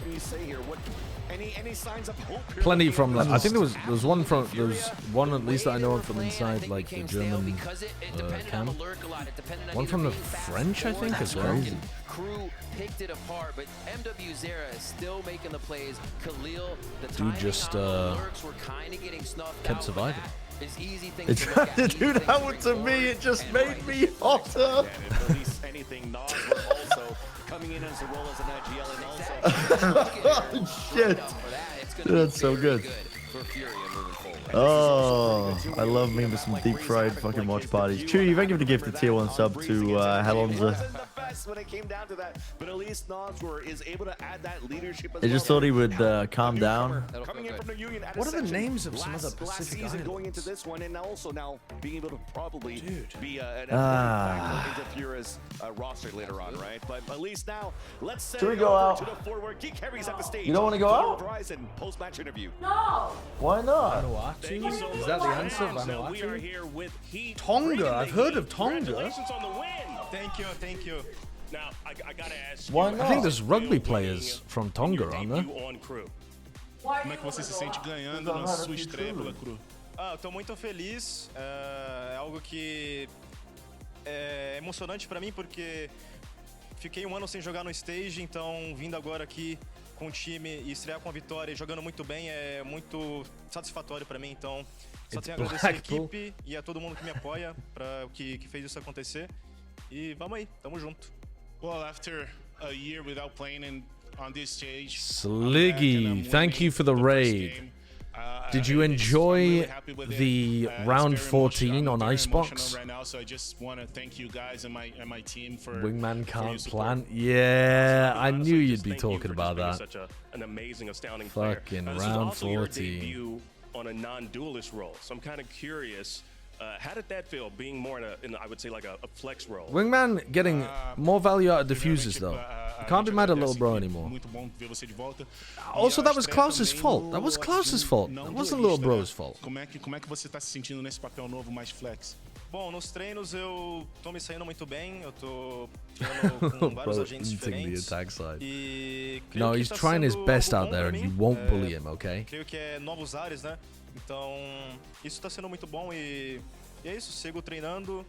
Any signs of hope here? Plenty from like, I think there was one at least that I know of from inside like the German camp. One from the French, I think, as well. Crew picked it apart, but MW Zera is still making the plays. Khalil, the dude just lurks were kind of getting snuffed kept out. surviving. Is easy thing It tried to do that to me. It just made me hotter. At least anything, Nas were also coming in as a role as an IGL and also. Oh, shit. That's so good. Oh, I love me with some deep fried fucking watch parties. Chewy, thank you for the gift of tier 1 sub to Helonza. When it came down to that, but at least Noswer is able to add that leadership. I just thought he would calm down. Coming in from the Union. What are the names of some of the last Pacific season Islands? going into this one, and also now being able to probably be an into Furia's roster later on, right? But at least now, let's send Should we it go over out? to the forward. Geek Harry's at the stage. You don't wanna go out? Horizon post-match interview. No. Why not? Vanuatu? you so Is that the much. answer? So we are Vanuatu? here with Heat. Tonga. I've heard of Tonga. Congratulations on the win. Thank you, thank you. Now, I gotta ask you. Why not? I think there's rugby players from Tonga, aren't there? On Crew. Como é que você se sente ganhando na sua estreia pela Cru? Eu tô muito feliz. É algo que é emocionante pra mim porque fiquei um ano sem jogar no stage, então vindo agora aqui com o time e estrear com a vitória e jogando muito bem é muito satisfatório pra mim. Então só tenho a agradecer a equipe e a todo mundo que me apoia para que fez isso acontecer. E vamos aí, tamo junto. Well, after a year without playing on this stage, Sliggy, thank you for the raid. Did you enjoy the round 14 on Icebox? Right now, so I just want to thank you guys and my team for Wingman can't plant. Yeah, I knew you'd be talking about that. Such an amazing, astounding Fucking player. round This is also your 14. debut on a non-duelist role, so I'm kind of curious. How did that feel, being more in I would say, like a flex role? Wingman getting more value out of diffusers, though. You can't be mad at little bro anymore. Also, that was Klaus's fault. That was Klaus's fault. That wasn't little bro's fault. Como é que você tá se sentindo nesse papel novo mais flex? Bom, nos treinos eu tô me saindo muito bem, eu tô treinando com vários agentes diferentes. No, he's trying his best out there and you won't bully him, okay? Creio que é novos ares, né? Então, isso tá sendo muito bom e é isso, sigo treinando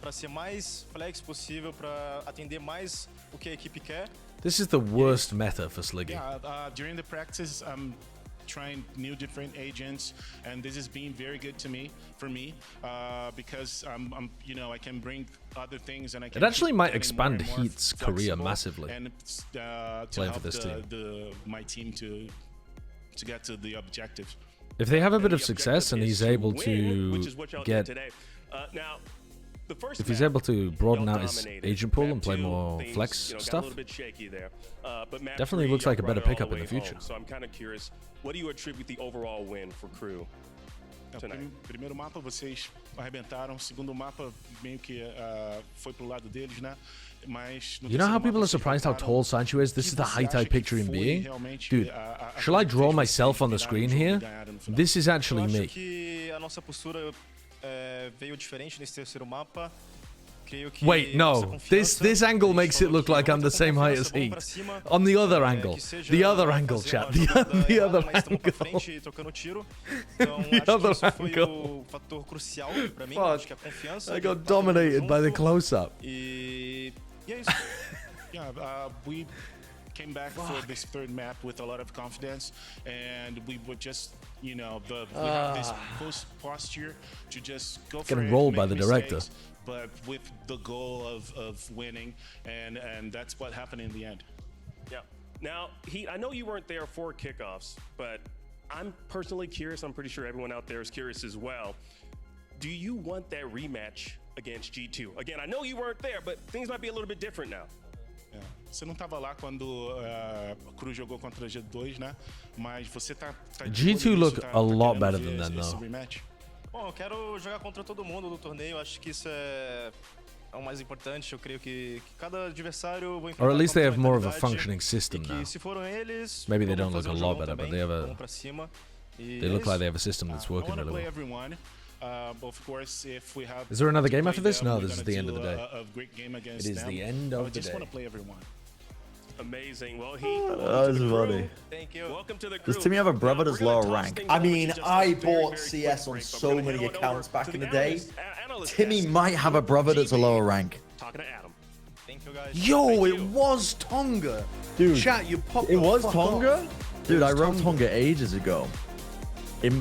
para ser mais flex possível, para atender mais o que a equipe quer. This is the worst meta for Sliggy. Yeah, during the practice, I'm trying new different agents, and this has been very good to me, because I'm you know, I can bring other things, and I can. It actually might getting expand more and more Heat's career flexible, massively. and to playing help for this team. my team to get to the objective. If they have a bit of success and he's able to get, if he's able to broaden out his agent pool and play more flex stuff, definitely looks like a better pickup in the future. So I'm kind of curious, what do you attribute the overall win for Crew tonight? Primeiro mapa vocês arrebentaram, segundo mapa meio que foi pro lado deles, né? You know how people are surprised how tall Sancho is? This is the height I picture him being? Dude, shall I draw myself on the screen here? This is actually me. A nossa postura veio diferente nesse terceiro mapa. Wait, no. This angle makes it look like I'm the same height as Heat. On the other angle. The other angle, chat. The other angle. The other angle. Fuck. I got dominated by the close-up. Yeah, we came back for this third map with a lot of confidence, and we would just, you know, we have this close posture to just go for it. Getting rolled by the director. But with the goal of winning, and that's what happened in the end. Yeah. Now, Heat, I know you weren't there for kickoffs, but I'm personally curious. I'm pretty sure everyone out there is curious as well. Do you want that rematch against G2? Again, I know you weren't there, but things might be a little bit different now. Você não estava lá quando o Cru jogou contra a G2, né? Mas você tá G2 look a lot better than them, though. Bom, eu quero jogar contra todo mundo no torneio. Acho que isso é o mais importante. Eu creio que cada adversário vou enfrentar. Or at least they have more of a functioning system now. Se foram eles, maybe they don't look a lot better, but they have a. Vamos pra cima. They look like they have a system that's working really well. But of course, if we have... Is there another to game play after this? them, No, we're this is gonna the end of do the day. A great game against It is them. the end I of the just day. want to play everyone. Amazing. Well, That's funny. Thank you. Welcome to the crew. Does Timmy have a brother that's lower rank? I mean, just I a very, bought very CS quick on break, but so we're gonna many head on accounts over back to in the the day. analyst Timmy desk. might have a brother that's a lower rank. Talking to Adam. Thank you, guys. Yo, it was Tonga. Dude, Chat, you popped it the was fuck Tonga? off. Dude, It I was wrote Tonga ages ago.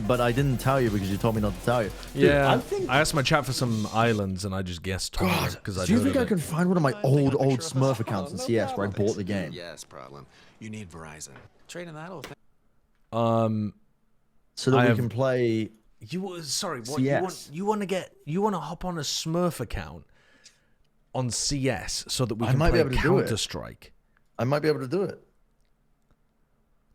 But I didn't tell you because you told me not to tell you. Dude, Yeah, I think... I asked my chat for some islands and I just guessed Tonga because I do you think I it. can find one of my old Smurf accounts in CS where I bought the game? Yes, problem. You need Verizon. Trading that whole thing. So that we can play. Sorry, what CS. you want to hop on a Smurf account on CS so that we can might be play able to do it. Counter-Strike? I might be able to do it.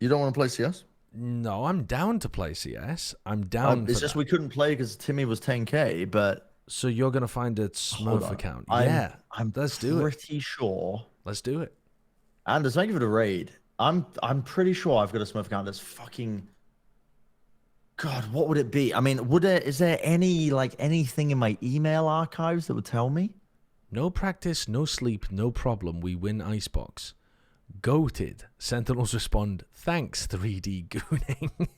You don't want to play CS? No, I'm down to play CS. I'm down. It's for just that. we couldn't play because Timmy was 10k, but So you're gonna find a hold Smurf on. account? I'm let's do it. Pretty sure. Let's do it. Anders, thank you for the raid. I'm pretty sure I've got a Smurf account that's fucking. God, what would it be? I mean, is there anything in my email archives that would tell me? No practice, no sleep, no problem. We win Icebox. Goated. Sentinels respond, thanks 3D gooning.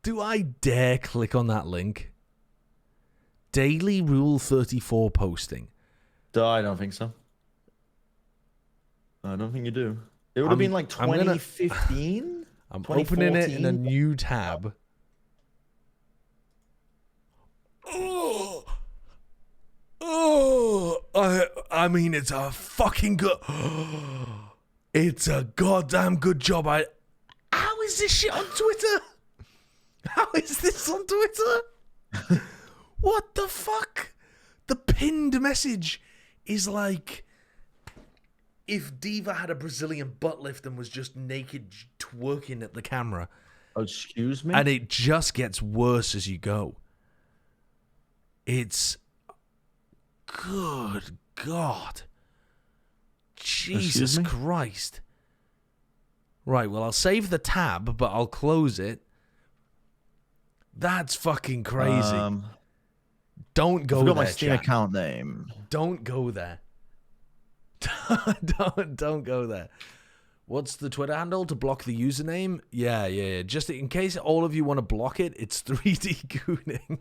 Do I dare click on that link? Daily Rule 34 posting. I don't think so. I don't think you do. It would have been like 2015. I'm opening it in a new tab. I mean, it's a fucking good. It's a goddamn good job. How is this shit on Twitter? How is this on Twitter? What the fuck? The pinned message is like if Diva had a Brazilian butt lift and was just naked twerking at the camera. Oh, excuse me? And it just gets worse as you go. It's good God. Jesus Christ. Right, well, I'll save the tab, but I'll close it. That's fucking crazy. Don't go I forgot there, my Steam chat. account name. Don't go there. don't go there. What's the Twitter handle to block the username? Yeah. Just in case all of you want to block it, it's 3D gooning.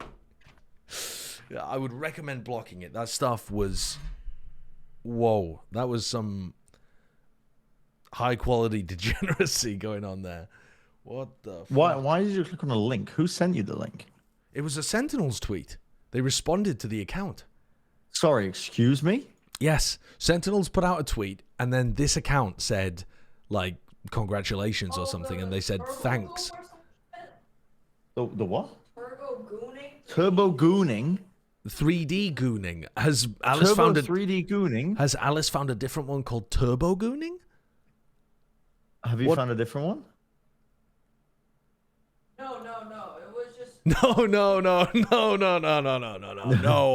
I would recommend blocking it. That stuff was... Whoa. That was some high-quality degeneracy going on there. What the fuck? Why did you click on a link? Who sent you the link? It was a Sentinels tweet. They responded to the account. Sorry, excuse me? Yes. Sentinels put out a tweet, and then this account said, like, congratulations or something, and they said, thanks. The what? Turbo gooning? Turbo gooning? 3D gooning. Has Alice Turbo found a 3D gooning? Has Alice found a different one called turbo gooning? Have you found a different one? No. It was just. No. No,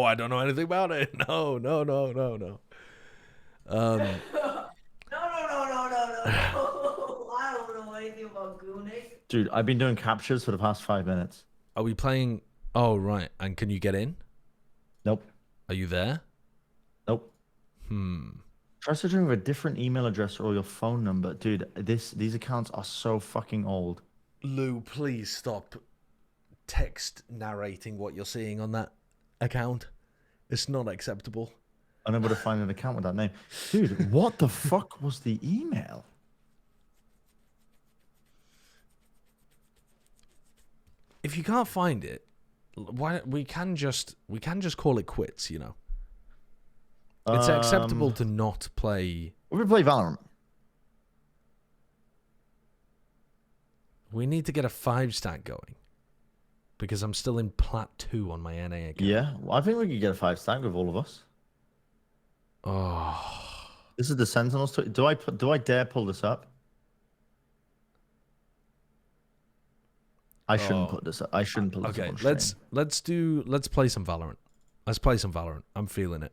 I don't know anything about it. No. No. I don't know anything about gooning. Dude, I've been doing captures for the past 5 minutes. Are we playing? Oh, right. And can you get in? Nope. Are you there? Nope. Try searching with a different email address or your phone number. Dude, these accounts are so fucking old. Lou, please stop text narrating what you're seeing on that account. It's not acceptable. Unable to find an account with that name. Dude, what the fuck was the email? If you can't find it, why we can just call it quits, you know. It's acceptable to not play. We play Valorant. We need to get a 5-stack going because I'm still in Plat 2 on my NA account. Yeah, well, I think we could get a 5-stack with all of us. Oh, this is the Sentinels. Do I dare pull this up? I shouldn't put this up. I shouldn't pull this up. Okay, let's play some Valorant. Let's play some Valorant. I'm feeling it.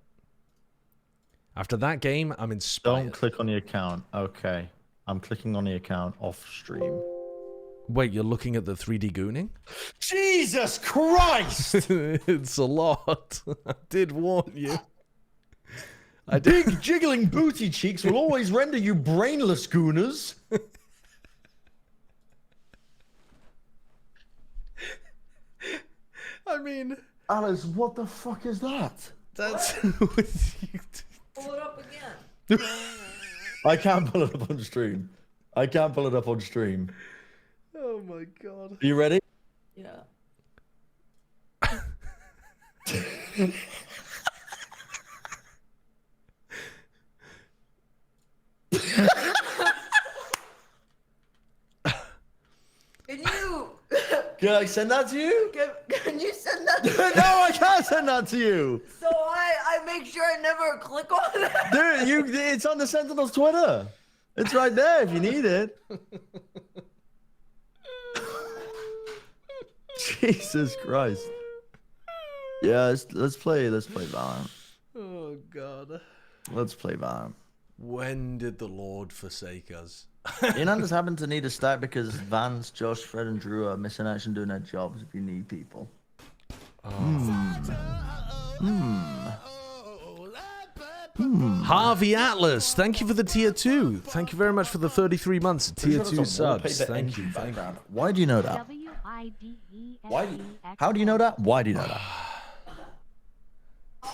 After that game, I'm inspired. Don't click on the account. Okay. I'm clicking on the account off stream. Wait, you're looking at the 3D gooning? Jesus Christ! It's a lot. I did warn you. Big jiggling booty cheeks will always render you brainless, gooners. I mean, Alice, what the fuck is that? That's. Pull it up again. I can't pull it up on stream. I can't pull it up on stream. Oh my god. Are you ready? Yeah. Can you? Can I send that to you? Can you send that to me? No, I can't send that to you. So I make sure I never click on that. Dude, it's on the Sentinel's Twitter. It's right there if you need it. Jesus Christ. Yeah, let's play Valorant. Oh god. Let's play Valorant. When did the Lord forsake us? Ian just happened to need a stack because Vance, Josh, Fred, and Drew are missing action doing their jobs if you need people. Harvey Atlas, thank you for the tier 2. Thank you very much for the 33 months of tier 2 subs. Thank you. Why do you know that? How do you know that? Why do you know that?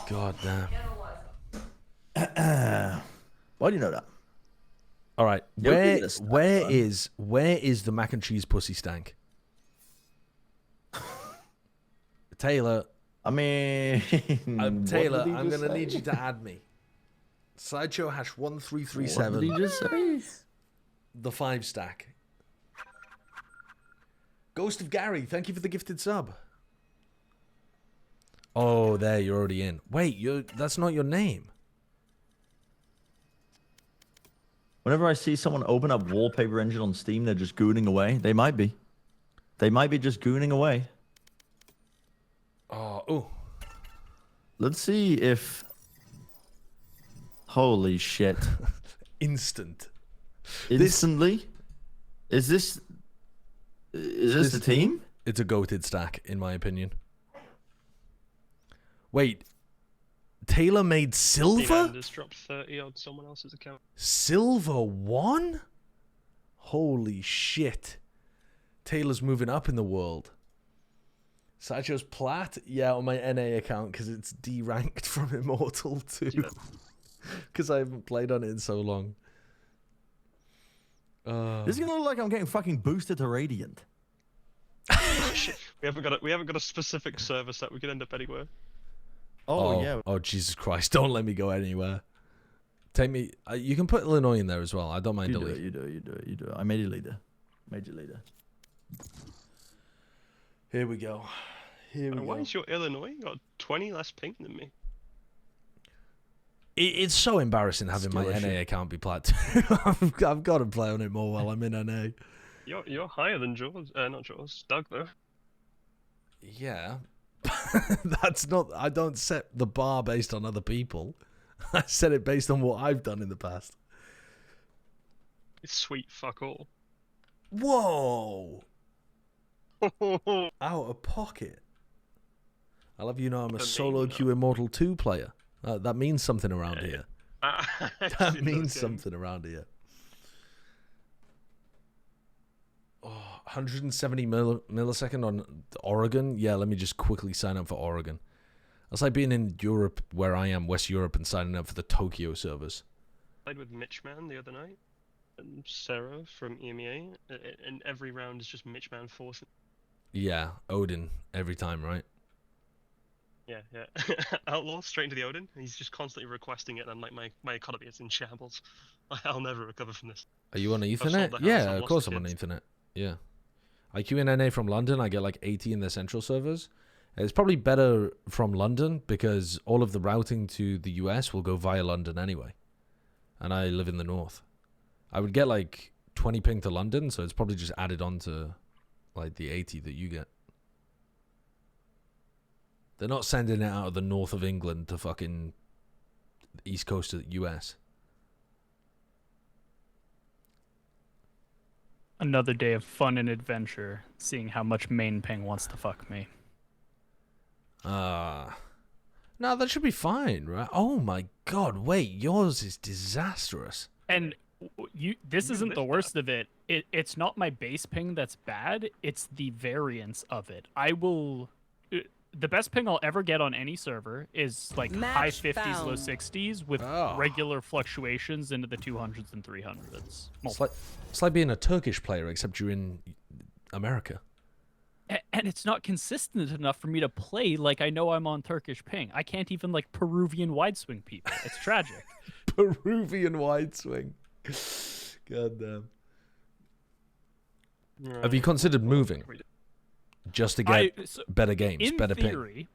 God damn. Why do you know that? All right, where is the mac and cheese pussy stank? Taylor. I mean, Taylor, I'm gonna need you to add me. Sideshow hash 1337. What did he just say? The 5 stack. Ghost of Gary, thank you for the gifted sub. Oh, there, you're already in. Wait, that's not your name. Whenever I see someone open up Wallpaper Engine on Steam, they're just gooning away. They might be. They might be just gooning away. Oh. Let's see if... Holy shit. Instantly? Is this the team? It's a goated stack, in my opinion. Wait. Taylor made silver? Just dropped 30 on someone else's account. Silver 1? Holy shit. Taylor's moving up in the world. Sideshow's plat? Yeah, on my NA account because it's D-ranked from Immortal 2. Because I haven't played on it in so long. This is going to look like I'm getting fucking boosted to Radiant. Shit. We haven't got a specific server set. We could end up anywhere. Oh, yeah. Oh, Jesus Christ. Don't let me go anywhere. Take me... you can put Illinois in there as well. I don't mind delete. You do it. I made you leader. Here we go. Why is your Illinois got 20 less ping than me? It's so embarrassing having my NA account be plat. I've got to play on it more while I'm in NA. You're higher than Jaws. Not Jaws. Doug, though. Yeah. That's not... I don't set the bar based on other people. I set it based on what I've done in the past. It's sweet fuck all. Whoa! Out of pocket. I love you know I'm a solo queue Immortal 2 player. That means something around here. That means something around here. Oh, 170 millisecond on Oregon? Yeah, let me just quickly sign up for Oregon. That's like being in Europe, where I am, West Europe, and signing up for the Tokyo servers. I played with Mitchman the other night, and Sarah from EMEA, and every round is just Mitchman forcing. Yeah, Odin every time, right? Yeah. Outlaw straight into the Odin. He's just constantly requesting it, and I'm like, my economy is in shambles. I'll never recover from this. Are you on Ethernet? Yeah, of course I'm on Ethernet. Yeah. I queue in NA from London. I get like 80 in their central servers. It's probably better from London because all of the routing to the US will go via London anyway. And I live in the north. I would get like 20 ping to London, so it's probably just added on to like the 80 that you get. They're not sending it out of the north of England to fucking east coast of the US. Another day of fun and adventure, seeing how much main ping wants to fuck me. No, that should be fine, right? Oh my god, wait, yours is disastrous. And this isn't the worst of it. It's not my base ping that's bad, it's the variance of it. The best ping I'll ever get on any server is like high 50s, low 60s with regular fluctuations into the 200s and 300s. It's like being a Turkish player, except you're in America. And it's not consistent enough for me to play like I know I'm on Turkish ping. I can't even like Peruvian wide swing people. It's tragic. Peruvian wide swing. God damn. Have you considered moving? Just to get better games, better ping. In theory,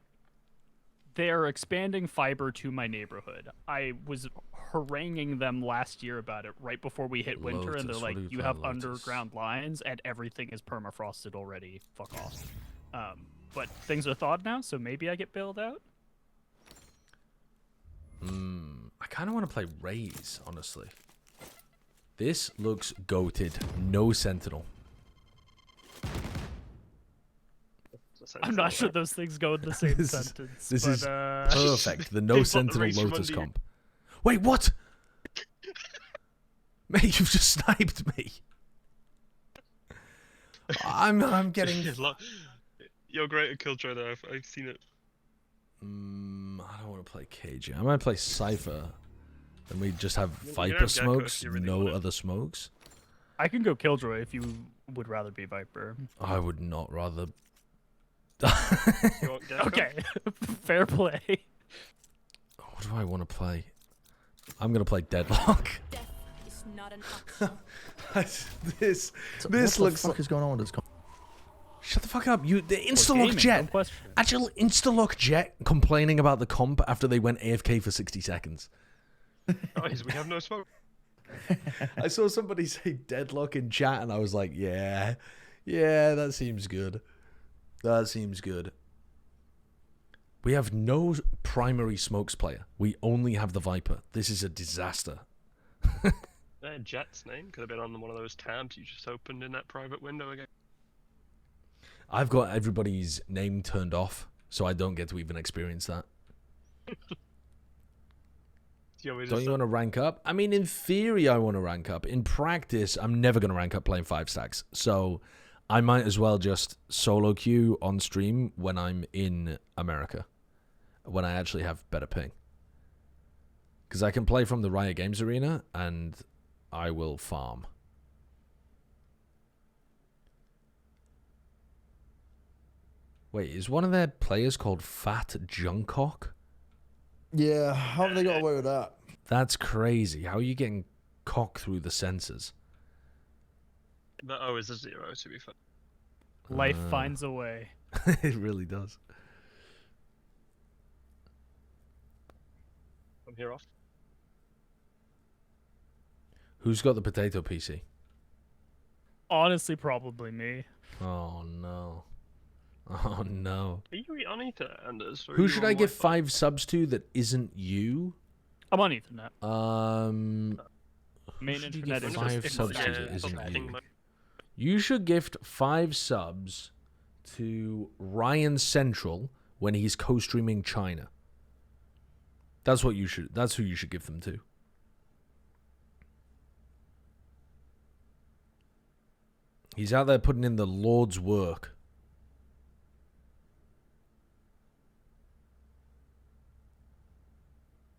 they're expanding fiber to my neighborhood. I was haranguing them last year about it right before we hit winter, and they're like, you have underground lines and everything is permafrosted already. Fuck off. But things are thawed now, so maybe I get bailed out. I kind of want to play Raze, honestly. This looks goated. No Sentinel. I'm not sure those things go in the same sentence. This is perfect. The no Sentinel Lotus comp. Wait, what? Mate, you've just sniped me. I'm getting. You're great at Killjoy though. I've seen it. I don't want to play KJ. I might play Cypher. And we just have Viper have smokes, Gecko if you really no want it. other smokes. I can go Killjoy if you would rather be Viper. I would not rather. Okay, fair play. What do I want to play? I'm gonna play Deadlock. This what looks. the fuck is going on with this? Shut the fuck up! The Instalock Jet. Actual Instalock Jet complaining about the comp after they went AFK for 60 seconds. Guys, we have no smoke. I saw somebody say Deadlock in chat, and I was like, yeah, that seems good. That seems good. We have no primary smokes player. We only have the Viper. This is a disaster. Jet's name could have been on one of those tabs you just opened in that private window again. I've got everybody's name turned off, so I don't get to even experience that. Don't you want to rank up? I mean, in theory, I want to rank up. In practice, I'm never going to rank up playing 5 stacks. So I might as well just solo queue on stream when I'm in America, when I actually have better ping. Because I can play from the Riot Games arena, and I will farm. Wait, is one of their players called Fat Jungkook? Yeah, how have they got away with that? That's crazy. How are you getting cock through the sensors? The O is a 0, to be fair. Life finds a way. It really does. I'm here off. Who's got the potato PC? Honestly, probably me. Oh, no. Oh, no. Are you on Ethernet, Anders? Who should I give 5 subs to that isn't you? I'm on Ethernet. Main should you internet give is 5 just subs to internet. that isn't Okay. you? You should gift 5 subs to Ryan Central when he's co-streaming China. That's what you should. That's who you should give them to. He's out there putting in the Lord's work.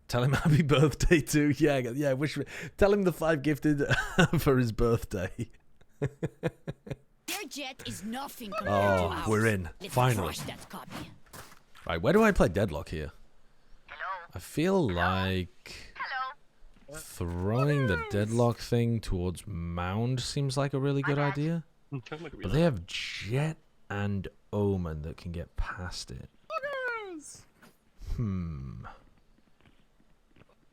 Tell him happy birthday too. Yeah. Tell him the 5 gifted for his birthday. Their jet is nothing compared to ours. We're in. Let's Finally. crush that copy. Right, where do I play Deadlock here? I feel like throwing the Deadlock thing towards Mound seems like a really good idea. But they have Jet and Omen that can get past it.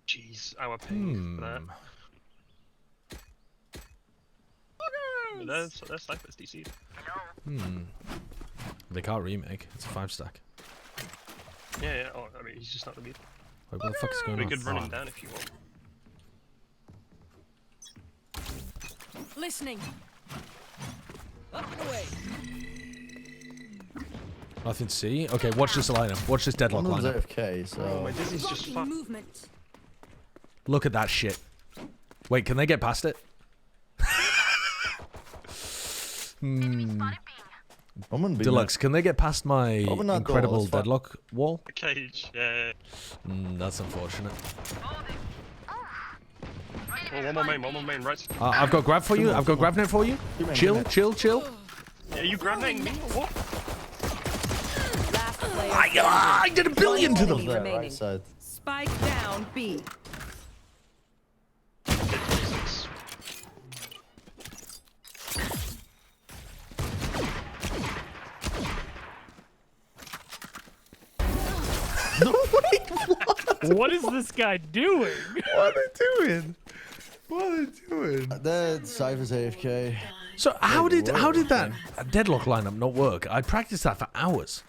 Jeez, our ping for that. There's Cypher's DC. They can't remake. It's a 5 stack. Yeah. Oh, I mean, he's just not the beat. Wait, what the fuck is going on? We could run him down if you want. Listening. Nothing to see. Okay, watch this lineup. Watch this deadlock One of lineup. them's AFK, so... My Dizzy's just fun. Movement. Look at that shit. Wait, can they get past it? Deluxe, can they get past my incredible deadlock wall? The cage, yeah. That's unfortunate. Oh, one more main, right. I've got grab for you. I've got grab net for you. Chill, chill, chill. Yeah, you grabbing me? What? I did a billion to them. Remaining. Spike down B. What is this guy doing? What are they doing? What are they doing? The Cypher's AFK. So how did that deadlock lineup not work? I practiced that for hours.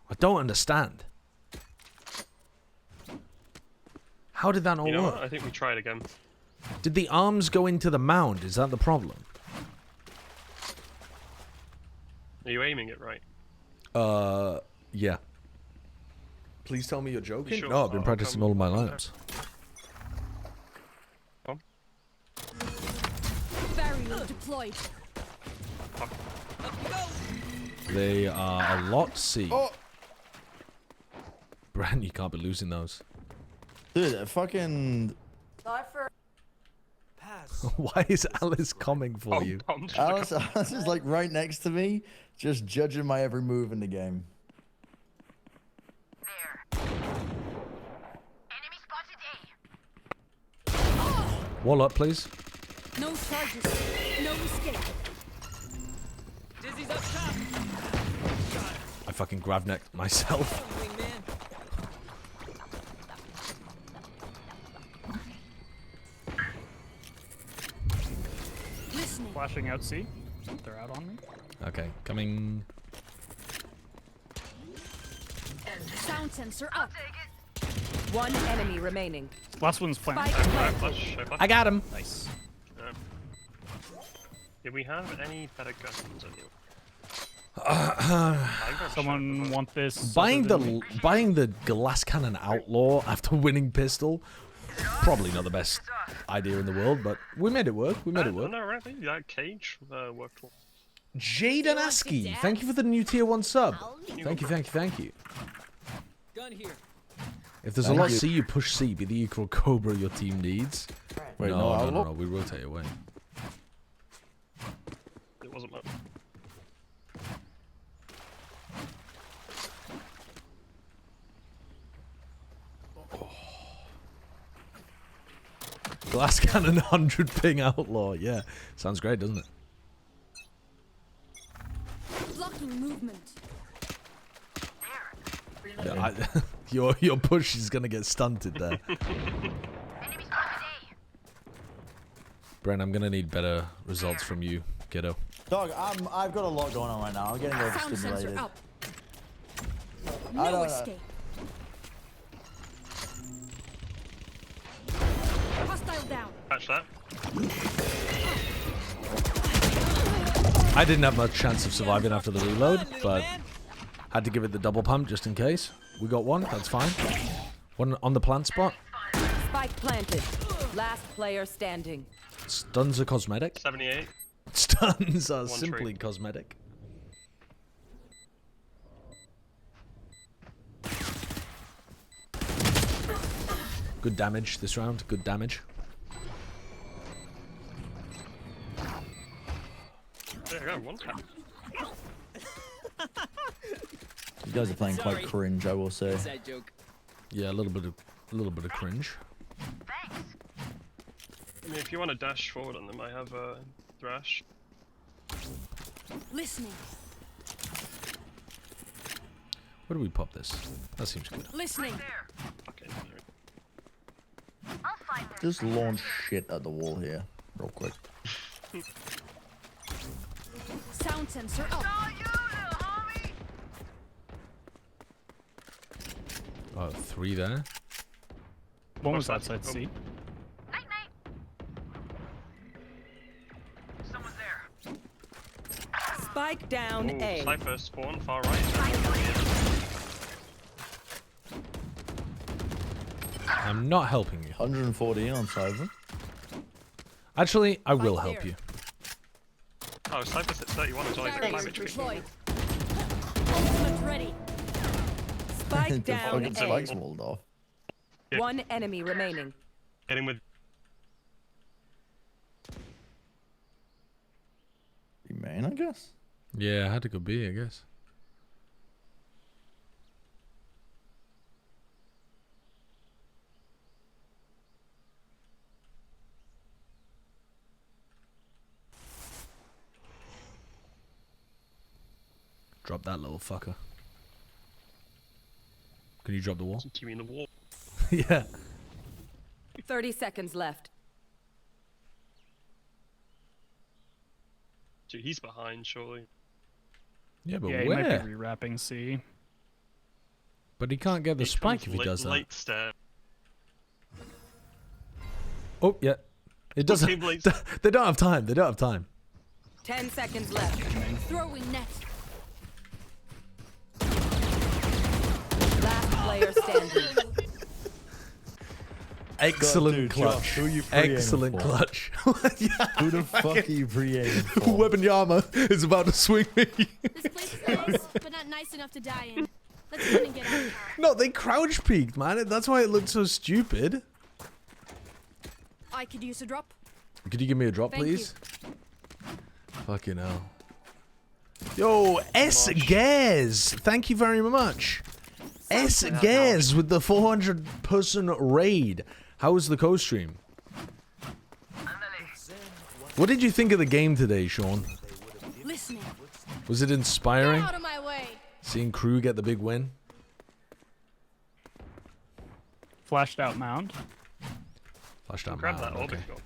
I don't understand. How did that not work? What? I think we try it again. Did the arms go into the mound? Is that the problem? Are you aiming it right? Yeah. Please tell me you're joking. Sure? No, I've been practicing all of my lineups. Barrier deployed. They are a lot C. Oh. Brand, you can't be losing those. Dude, fucking... Why is Alice coming for you? Alice is like right next to me, just judging my every move in the game. Wall up, please. No charges. No escape. Dizzy's up top. I fucking grab neck myself. Flashing out C. They're out on me. Okay, coming. Sound sensor up. One enemy remaining. Last one's planted. I got him. Nice. Do we have any better guns on you? Someone want this? Buying the glass cannon outlaw after winning pistol, probably not the best idea in the world, but we made it work. We made it work. No, right? That cage worked well. Jaden Askey, thank you for the new tier 1 sub. Thank you, thank you, thank you. Gun here. If there's a lot C, you push C. Be the equal Cobra your team needs. Wait, no. We rotate away. It wasn't much. Glass cannon 100 ping outlaw. Yeah, sounds great, doesn't it? Blocking movement. Yeah, your push is gonna get stunted there. Brent, I'm gonna need better results from you, kiddo. Dog, I've got a lot going on right now. I'm getting overstimulated. No escape. Hostile down. Catch that. I didn't have much chance of surviving after the reload, but had to give it the double pump just in case. We got one, that's fine. One on the plant spot. Spike planted. Last player standing. Stuns are cosmetic. 78. Stuns are simply cosmetic. Good damage this round, good damage. There you go, one tap. You guys are playing quite cringe, I will say. Yeah, a little bit of cringe. I mean, if you want to dash forward on them, I have a thrash. Listening. Where do we pop this? That seems good. Listening. Okay. Just launch shit at the wall here, real quick. Sound sensor up. Oh, 3 there. One was outside C. Spike down A. Cypher spawn, far right. I'm not helping you. 114 on Cypher. Actually, I will help you. Oh, Cypher's at 31 as well. He might be tricky. Ready. Spike The down fucking spike's A. walled off. One enemy remaining. Hit him with. You main, I guess. Yeah, I had to go B, I guess. Drop that little fucker. Can you drop the wall? You mean the wall? Yeah. 30 seconds left. Dude, he's behind, surely. Yeah, but yeah, he where? might be rewrapping C. But he can't get the spike if he does that. Late step. Oh, yeah. It doesn't. They don't have time. They don't have time. 10 seconds left. Throwing net. Last player standing. Excellent Dude, clutch. Josh, who are you pre-aiming Excellent for? clutch. Who the fuck are you pre-aiming for? Webinyama is about to swing me. This place is nice, but not nice enough to die in. Let's run and get out of here. No, they crouch peeked, man. That's why it looked so stupid. I could use a drop. Could you give me a drop, Thank please? Fucking hell. Yo, S. Gares. Thank you very much. S. Gares with the 400-person raid. How was the co-stream? What did you think of the game today, Sean? Listening. Was it inspiring? Get out of my way. Seeing crew get the big win? Flashed out mound. Flashed out Grab mound, that orb okay. if you want.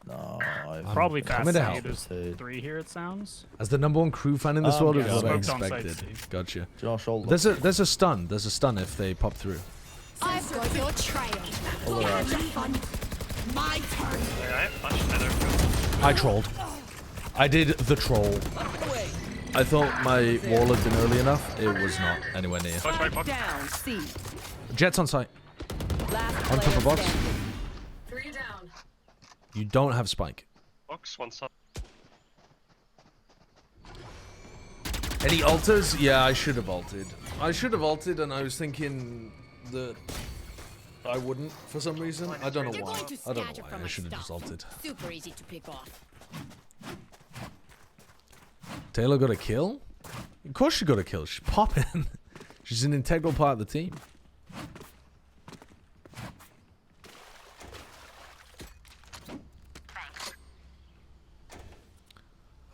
No, Probably coming fast to help. there's 3 here, it sounds. As the #1 crew fan in this world is yeah, what I smoked on site expected. C. Gotcha. Josh, hold There's a stun. There's a stun if they pop through. I've got your trail. Hold Go on. have your fun. My turn. Alright, flash there. I trolled. I did the troll. I thought my wall had been early enough. It was not anywhere near. Spike down C. Jets on site. Last On top player of box. standing. 3 down. You don't have spike. Box, one side. Any alters? Yeah, I should have altered. I should have altered, and I was thinking that I wouldn't for some reason. I don't know You're why. going to I don't scatter know why. from I my should have just stuff. altered. Super easy to pick off. Taylor got a kill? Of course she got a kill. She's popping. She's an integral part of the team.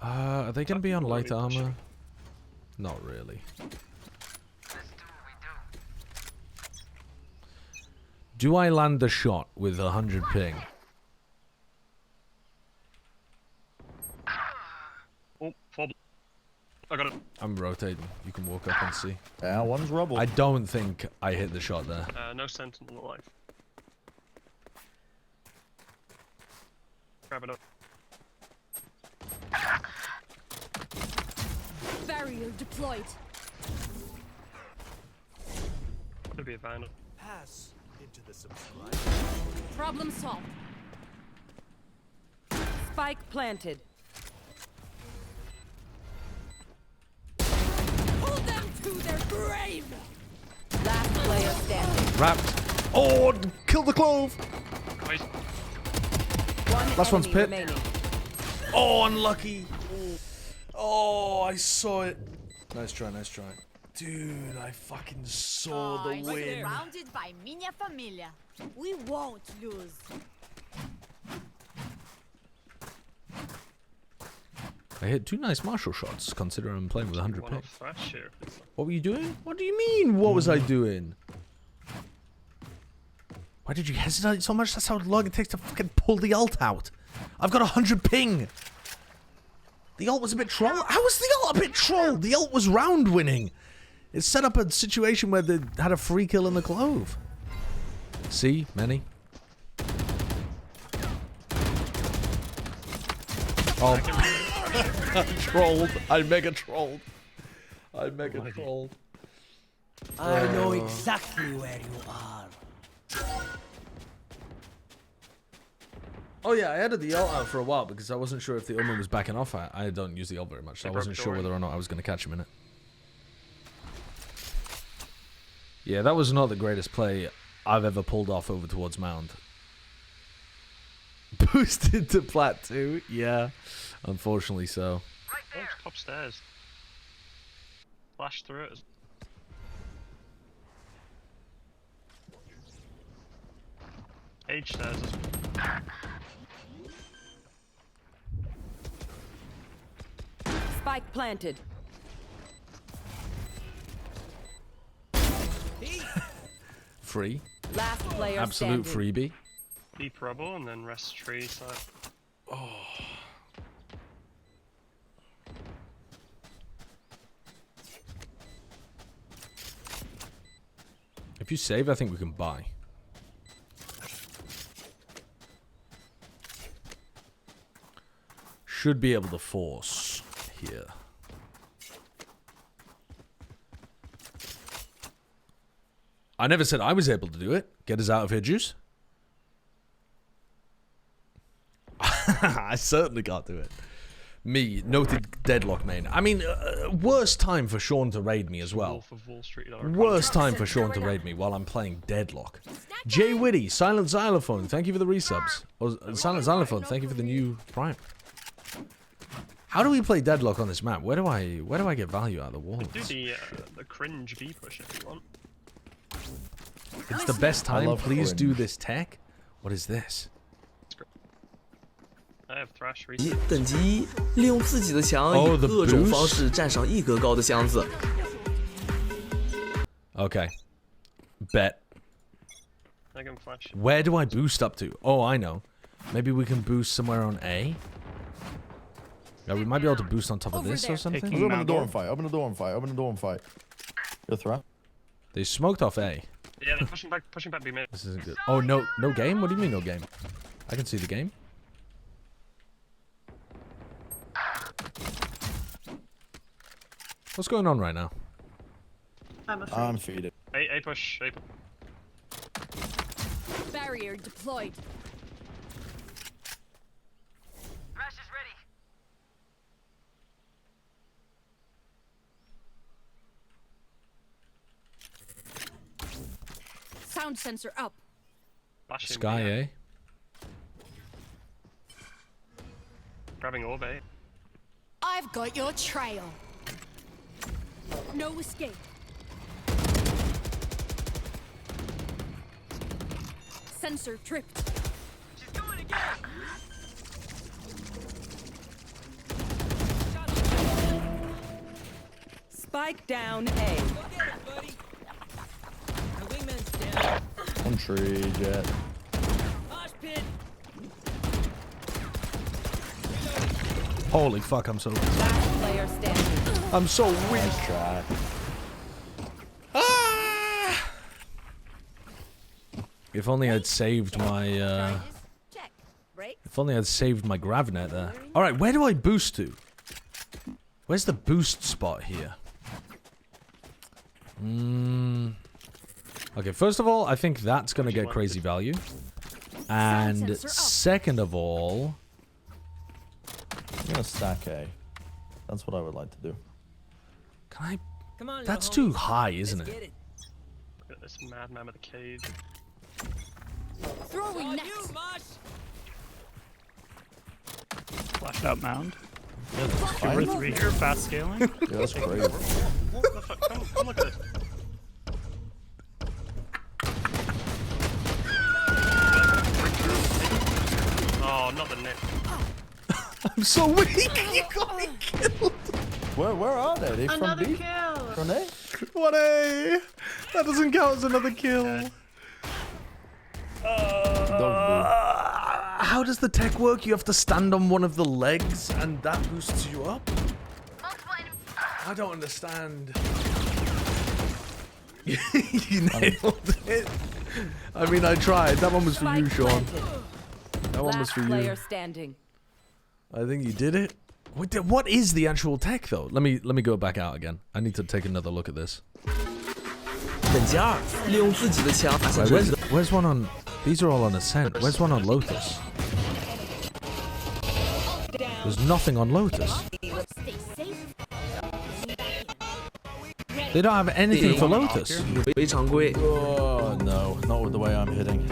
Are they going to be on light armor? Not really. Do I land the shot with 100 ping? Oh, problem. I got it. I'm rotating. You can walk up and see. Yeah, one's rubble. I don't think I hit the shot there. No sentinel alive. Grab it up. Barrier deployed. Could be a vandal. Pass into the subscribe. Problem solved. Spike planted. Pull them to their grave. Last player standing. Wrapped. Oh, kill the clove. Nice. One Last one's enemy pit. remaining. Oh, unlucky. Oh, I saw it. Nice try, nice try. Dude, I fucking saw the win. Surrounded by minha família. We won't lose. I hit 2 nice martial shots, considering I'm playing with 100 One ping. off flash here. What were you doing? What do you mean, what was I doing? Why did you hesitate so much? That's how long it takes to fucking pull the ult out. I've got 100 ping. The ult was a bit troll. How was the ult a bit troll? The ult was round winning. It set up a situation where they had a free kill in the clove. See, many. Oh. I trolled. I mega trolled. I mega trolled. I know exactly where you are. Oh yeah, I added the ult out for a while because I wasn't sure if the Omen was backing off. I don't use the ult very much, so I wasn't sure whether or not I was going to catch him in it. Yeah, that was not the greatest play I've ever pulled off over towards Mound. Boosted to plat 2? Yeah, unfortunately so. Oh, it's top stairs. Flash through it. H stairs. Spike planted. Free. Last player Absolute standing. freebie. Deep rubble and then rest tree side. Oh. If you save, I think we can buy. Should be able to force here. I never said I was able to do it. Get us out of here, Juice. I certainly can't do it. Me, noted deadlock main. I mean, worst time for Sean to raid me as well. Worst time for Sean to raid me while I'm playing deadlock. Jay Whitty, Silent Xylophone, thank you for the resubs. Or, Silent Xylophone, thank you for the new Prime. How do we play deadlock on this map? Where do I get value out of the walls? Do the cringe B push if you want. It's the best time. Please do this tech. What is this? I have thrash 等级利用自己的墙，以各种方式站上一格高的箱子。Okay. Bet. I can flash. Where do I boost up to? Oh, I know. Maybe we can boost somewhere on A. Yeah, we might be able to boost on top of this or something. Open the door and fight. Open the door and fight. Open the door and fight. Your threat. They smoked off A. Yeah, they're pushing back B mid. This isn't good. Oh, no game? What do you mean no game? I can see the game. What's going on right now? I'm feeding. A push. A push. Barrier deployed. Thrash is ready. Sound sensor up. Sky A. Grabbing orb A. I've got your trail. No escape. Sensor tripped. She's going again. Spike down A. Go get it, buddy. My wingman's down. One tree, Jet. Mosh pit. Holy fuck, I'm so weak. Last player standing. I'm so weak. Nice try. Ah! If only I'd saved my if only I'd saved my Gravnet there. Alright, where do I boost to? Where's the boost spot here? Okay, first of all, I think that's gonna get crazy value. And second of all, I'm gonna stack A. That's what I would like to do. can I? Come on, That's little too homies. high, isn't Let's it? get it. Look at this madman with a cage. Throwing net. You, Mosh. Flashed out mound. Yeah, that's 2 or fine. 3 here, fast scaling. Yeah, that's great. What the fuck? Come look at this. Oh, not the net. I'm so weak. You got me killed. Where are they? They from Another B? kill. From A? What a? That doesn't count as another kill. How does the tech work? You have to stand on one of the legs and that boosts you up? I don't understand. You nailed it. I mean, I tried. That one was for you, Sean. That one was for you. Player standing. I think you did it. What is the actual tech though? Let me go back out again. I need to take another look at this. Where's one on? These are all on Ascent. Where's one on Lotus? There's nothing on Lotus. They don't have anything for Lotus. Oh no, not with the way I'm hitting.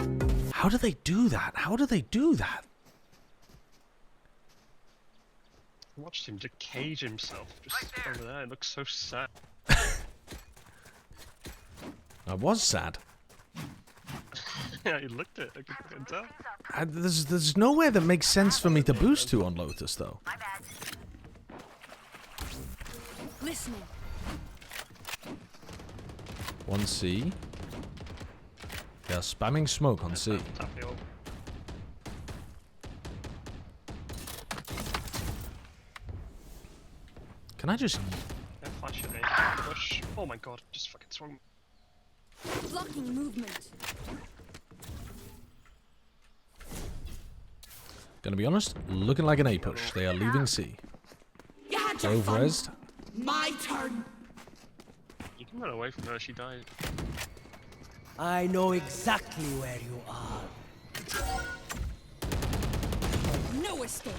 How do they do that? How do they do that? I watched him to cage himself just over there. It looks so sad. I was sad. Yeah, you looked at it. I can tell. There's nowhere that makes sense for me to boost to on Lotus though. Listening. 1C. They're spamming smoke on C. Can I just... Yeah, flash it, push. Oh my god, just fucking swung. Blocking movement. Gonna be honest, looking like an A push. They are leaving C. Over-resed. My turn. You can run away from her, she died. I know exactly where you are. No escape.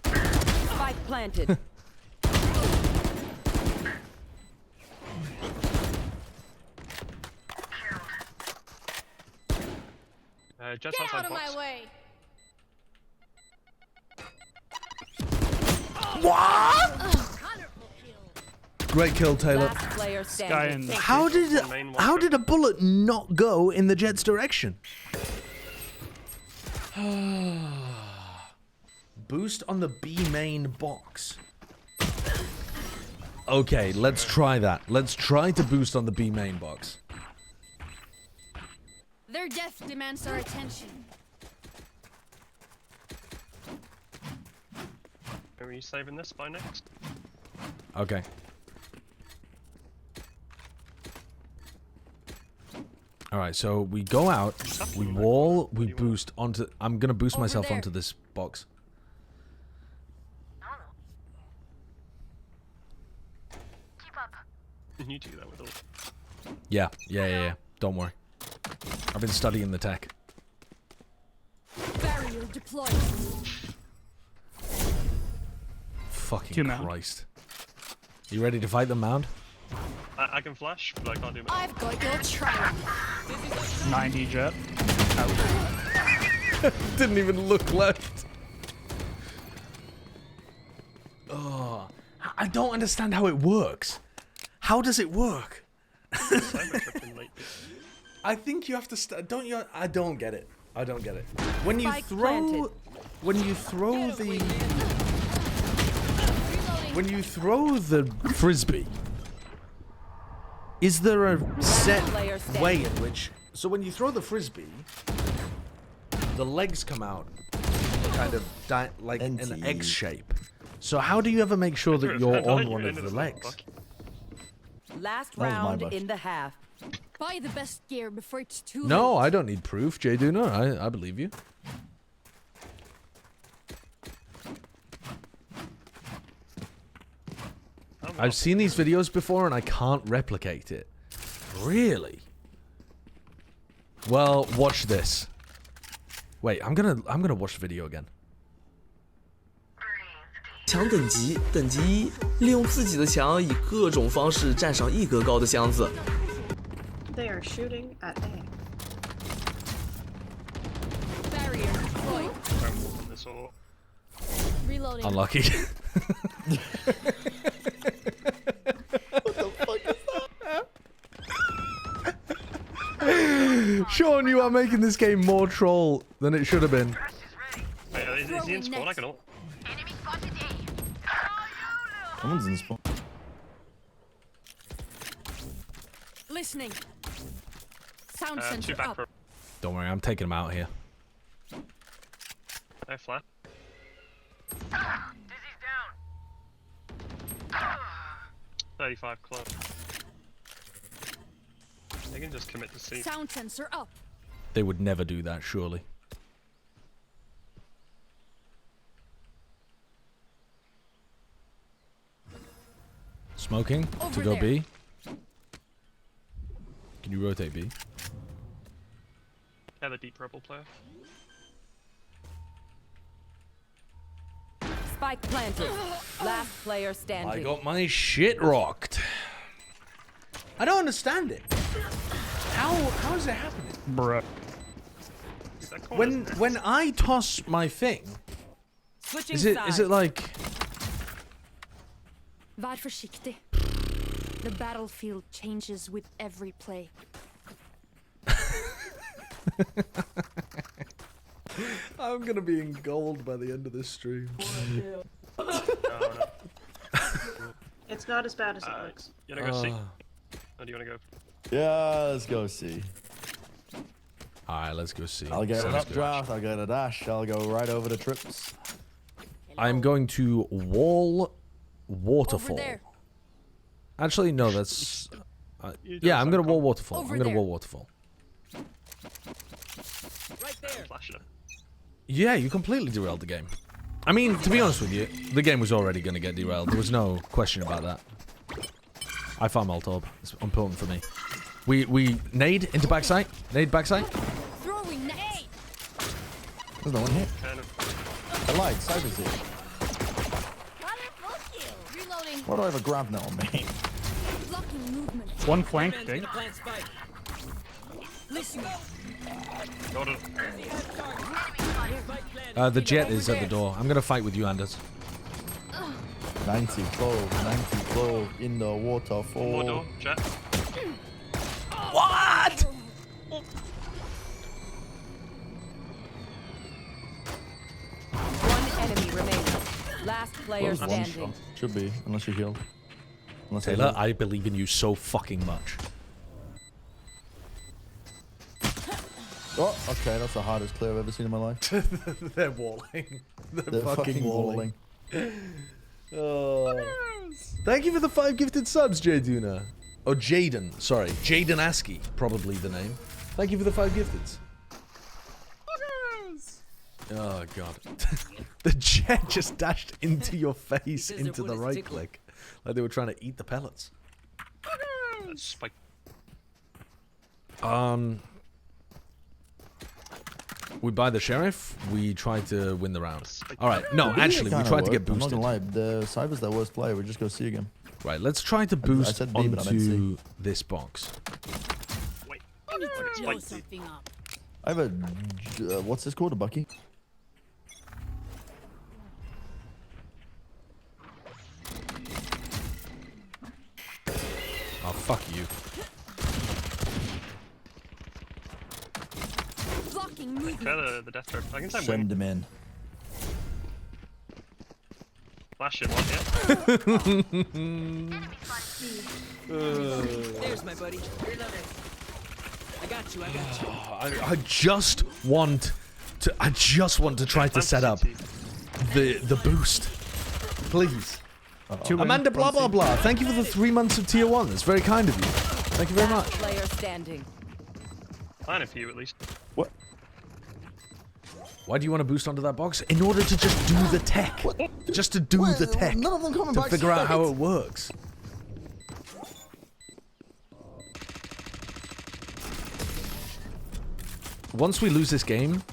Spike planted. Just Get outside out of box. my way. What? Great kill, Taylor. How did a bullet not go in the Jet's direction? Boost on the B main box. Okay, let's try that. Let's try to boost on the B main box. Their death demands our attention. Are you saving this by next? Okay. Alright, so we go out, we wall, we boost onto... I'm gonna boost myself onto this box. You do that with all. Yeah. Don't worry. I've been studying the tech. Barrier deployed. Fucking Christ. You ready to fight the mound? I can flash, but I can't do much. I've got your trail. 90 Jet. Didn't even look left. Oh, I don't understand how it works. How does it work? I think you have to don't you? I don't get it. I don't get it. When you throw the frisbee, is there a set way in which? So when you throw the frisbee, the legs come out kind of like in an X shape. So how do you ever make sure that you're on one of the legs? Last round in the half. Buy the best gear before it's too late. No, I don't need proof, Jduner. I believe you. I've seen these videos before and I can't replicate it. Really? Well, watch this. Wait, I'm gonna watch the video again. 强等级，等级1，利用自己的墙以各种方式站上1格高的箱子。 They are shooting at A. Barrier deployed. Reloading. Unlucky. Sean, you are making this game more troll than it should have been. Wait, is he in spawn? I can ult. Someone's in spawn. Listening. Sound sensor up. Don't worry, I'm taking him out here. No flat. Dizzy's down. 35 club. They can just commit to C. Sound sensor up. They would never do that, surely. Smoking to go B. Can you rotate B? Yeah, the deep purple player. Spike planted. Last player standing. I got my shit rocked. I don't understand it. How is it happening? Bruh. When I toss my thing, is it like? Var försiktig. The battlefield changes with every play. I'm gonna be in gold by the end of this stream. It's not as bad as it looks. You wanna go C? Or do you wanna go? Yeah, let's go C. Alright, let's go see. I'll get an updraft, I'll get a dash, I'll go right over the trips. I'm going to wall waterfall. Actually, no, that's... yeah, I'm going to wall waterfall. I'm going to wall waterfall. Right there. Yeah, you completely derailed the game. I mean, to be honest with you, the game was already going to get derailed. There was no question about that. I found Molotov. It's important for me. We nade into backside. Nade backside. Throwing nade. There's no one here. I lied. Cyber's here. Reloading. Why do I have a grab now on me? Blocking movement. One flank, Ding. The jet is at the door. I'm gonna fight with you, Anders. 90 flow in the waterfall. More door, jet. What? One enemy remaining. Last player standing. Should be, unless you heal. Unless Taylor, I believe in you so fucking much. Oh, okay, that's the hardest clear I've ever seen in my life. They're walling. They're fucking walling. Oh. Thank you for the 5 gifted subs, Jaduna. Oh, Jaden. Sorry. Jaden Askey. Probably the name. Thank you for the 5 gifteds. Oh, God. The jet just dashed into your face, into the right click. Like they were trying to eat the pellets. Spike. We buy the sheriff. We try to win the round. All right. No, actually, we tried to get boosted. I'm not gonna lie. The Cyber's their worst player. We just go C again. Right. Let's try to boost said B, but I meant onto this box. Wait. I need to blow something up. I have a what's this called? A Bucky? Oh, fuck you. Blocking movement. Okay, the death threat. I can Send him in. Flash him one, There's my buddy. Reloading. I got you. I just want to try to set up the boost. Please. Amanda blah blah blah. Thank you for the 3 months of tier 1. That's very kind of you. Thank you very much. Player standing. Fine for you at least. What? Why do you want to boost onto that box? In order to just do the tech. What? Just to do the tech. None of them coming to back figure out how straight. it works. Once we lose this game,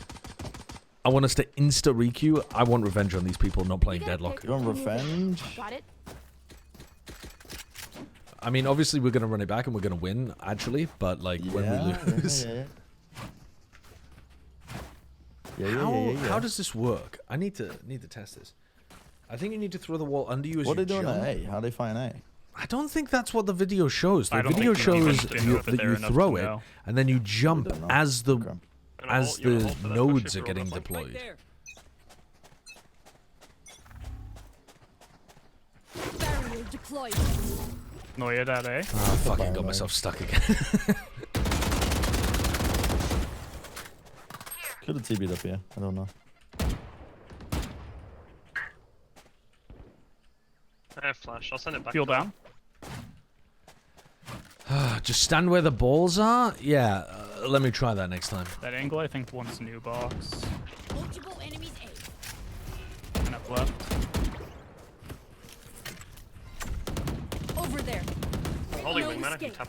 I want us to insta-requeue. I want revenge on these people not playing Deadlock. You want revenge? Got it. I mean, obviously we're gonna run it back and we're gonna win, actually. But like when we lose, how does this work? I need to test this. I think you need to throw the wall under you as What are you they doing jump. at A? How do they find A? I don't think that's what the video shows. The I don't video think you shows even know if that they're you enough to throw it know. and then you jump as the You're gonna hold for that nodes push are if getting you're deployed. Barrier deployed. No, you're that, eh? Oh, fucking got myself stuck again. Could have TB'd up here. I don't know. I have flash. I'll send it back. Fuel down. Just stand where the balls are? Yeah, let me try that next time. That angle, I think, wants new box. Multiple enemies A. And up left. Over Over there. Holding No wingman, I can escape. tap.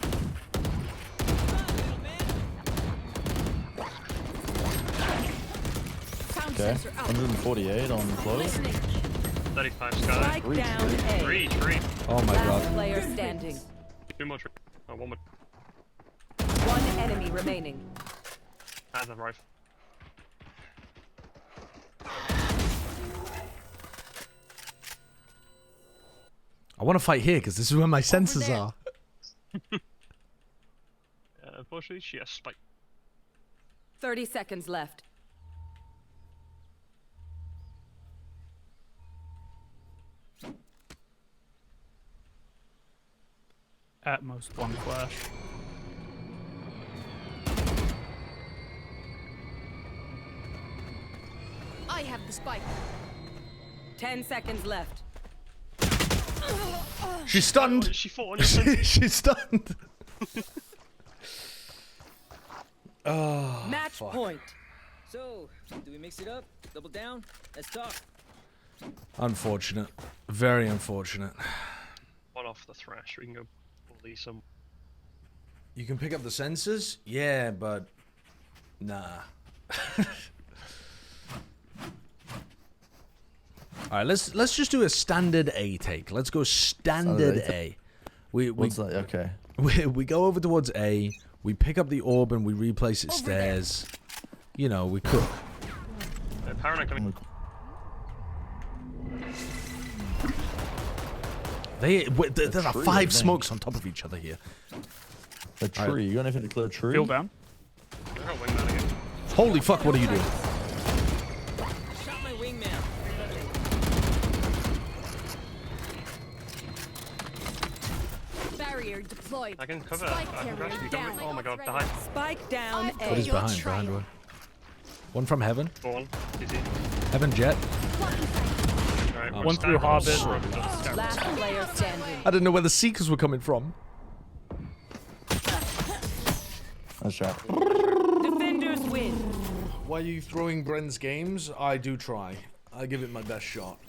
Sound Okay. sensor out. 148 on close. Listening. 35 sky. Spike down A. Three. Oh my Last god. player standing. 2 more tree. Oh, 1 more. One enemy remaining. Has a rifle. I want to fight here because this is where my sensors are. Unfortunately, she has spike. 30 seconds left. At most 1 flash. I have the spike. 10 seconds left. She's stunned. She fought on your sensor. She's stunned. Oh, Match fuck. point. So, do we mix it up? Double down? Let's talk. Unfortunate. Very unfortunate. One off the thrash. We can go bully some. You can pick up the sensors? Yeah, but nah. Alright, let's just do a standard A take. Let's go standard A. What's that? Okay. We go over towards A, we pick up the orb and we replace it stairs. You know, we cook. Paranoid coming. There are tree, 5 smokes on top of each other here. A tree. You got anything to clear a tree? Field down. I got wingman again. Holy fuck, what are you doing? Shot my wingman. Barrier deployed. I can cover. Spike I can carrier crash you. down. Oh my god, behind. Spike down A. What is behind? Behind what? One from heaven. Go on. Easy. Heaven jet. Alright, Oh, we're One through standing. Hobbit. Last player standing. I didn't know where the seekers were coming from. That's right. Defenders win. Why are you throwing Bren's games? I do try. I give it my best shot.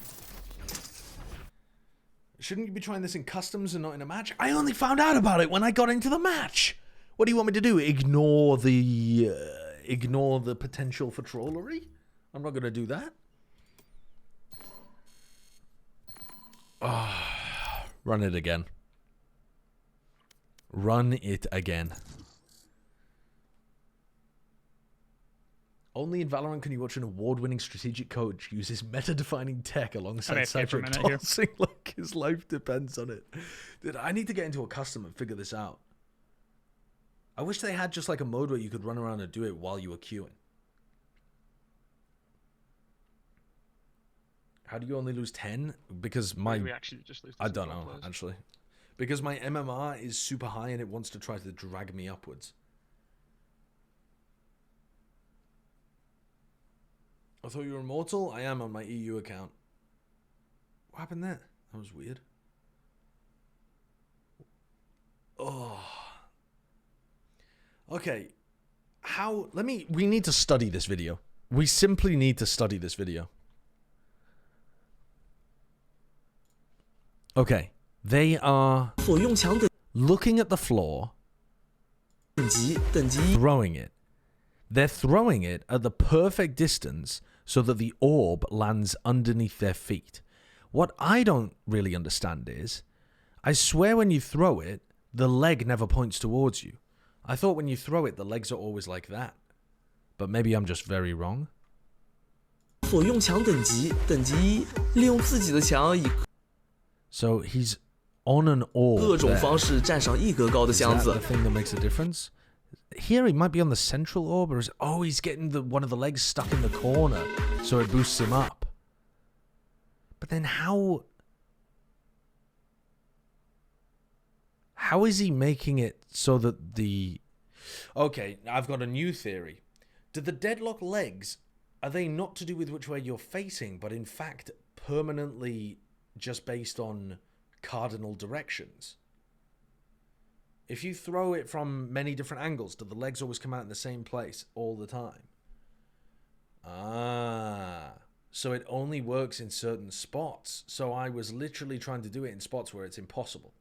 Shouldn't you be trying this in customs and not in a match? I only found out about it when I got into the match. What do you want me to do? Ignore the potential for trollery? I'm not gonna do that. Run it again. Run it again. Only in Valorant can you watch an award-winning strategic coach use his meta-defining tech alongside AFK for a Cedric minute here. tossing like his life depends on it. Dude, I need to get into a custom and figure this out. I wish they had just like a mode where you could run around and do it while you were queuing. How do you only lose 10? Because my... We actually just lose. I don't know, actually. Because my MMR is super high and it wants to try to drag me upwards. I thought you were immortal? I am on my EU account. What happened there? That was weird. Oh. Okay. How... We need to study this video. We simply need to study this video. Okay. They are looking at the floor, throwing it. They're throwing it at the perfect distance so that the orb lands underneath their feet. What I don't really understand is, I swear when you throw it, the leg never points towards you. I thought when you throw it, the legs are always like that. But maybe I'm just very wrong. So he's on an orb there. Is that the thing that makes a difference? Here he might be on the central orb, or is he's getting one of the legs stuck in the corner, so it boosts him up. But then how is he making it so that the... Okay, I've got a new theory. Do the deadlock legs, are they not to do with which way you're facing, but in fact permanently just based on cardinal directions? If you throw it from many different angles, do the legs always come out in the same place all the time? Ah, so it only works in certain spots. So I was literally trying to do it in spots where it's impossible.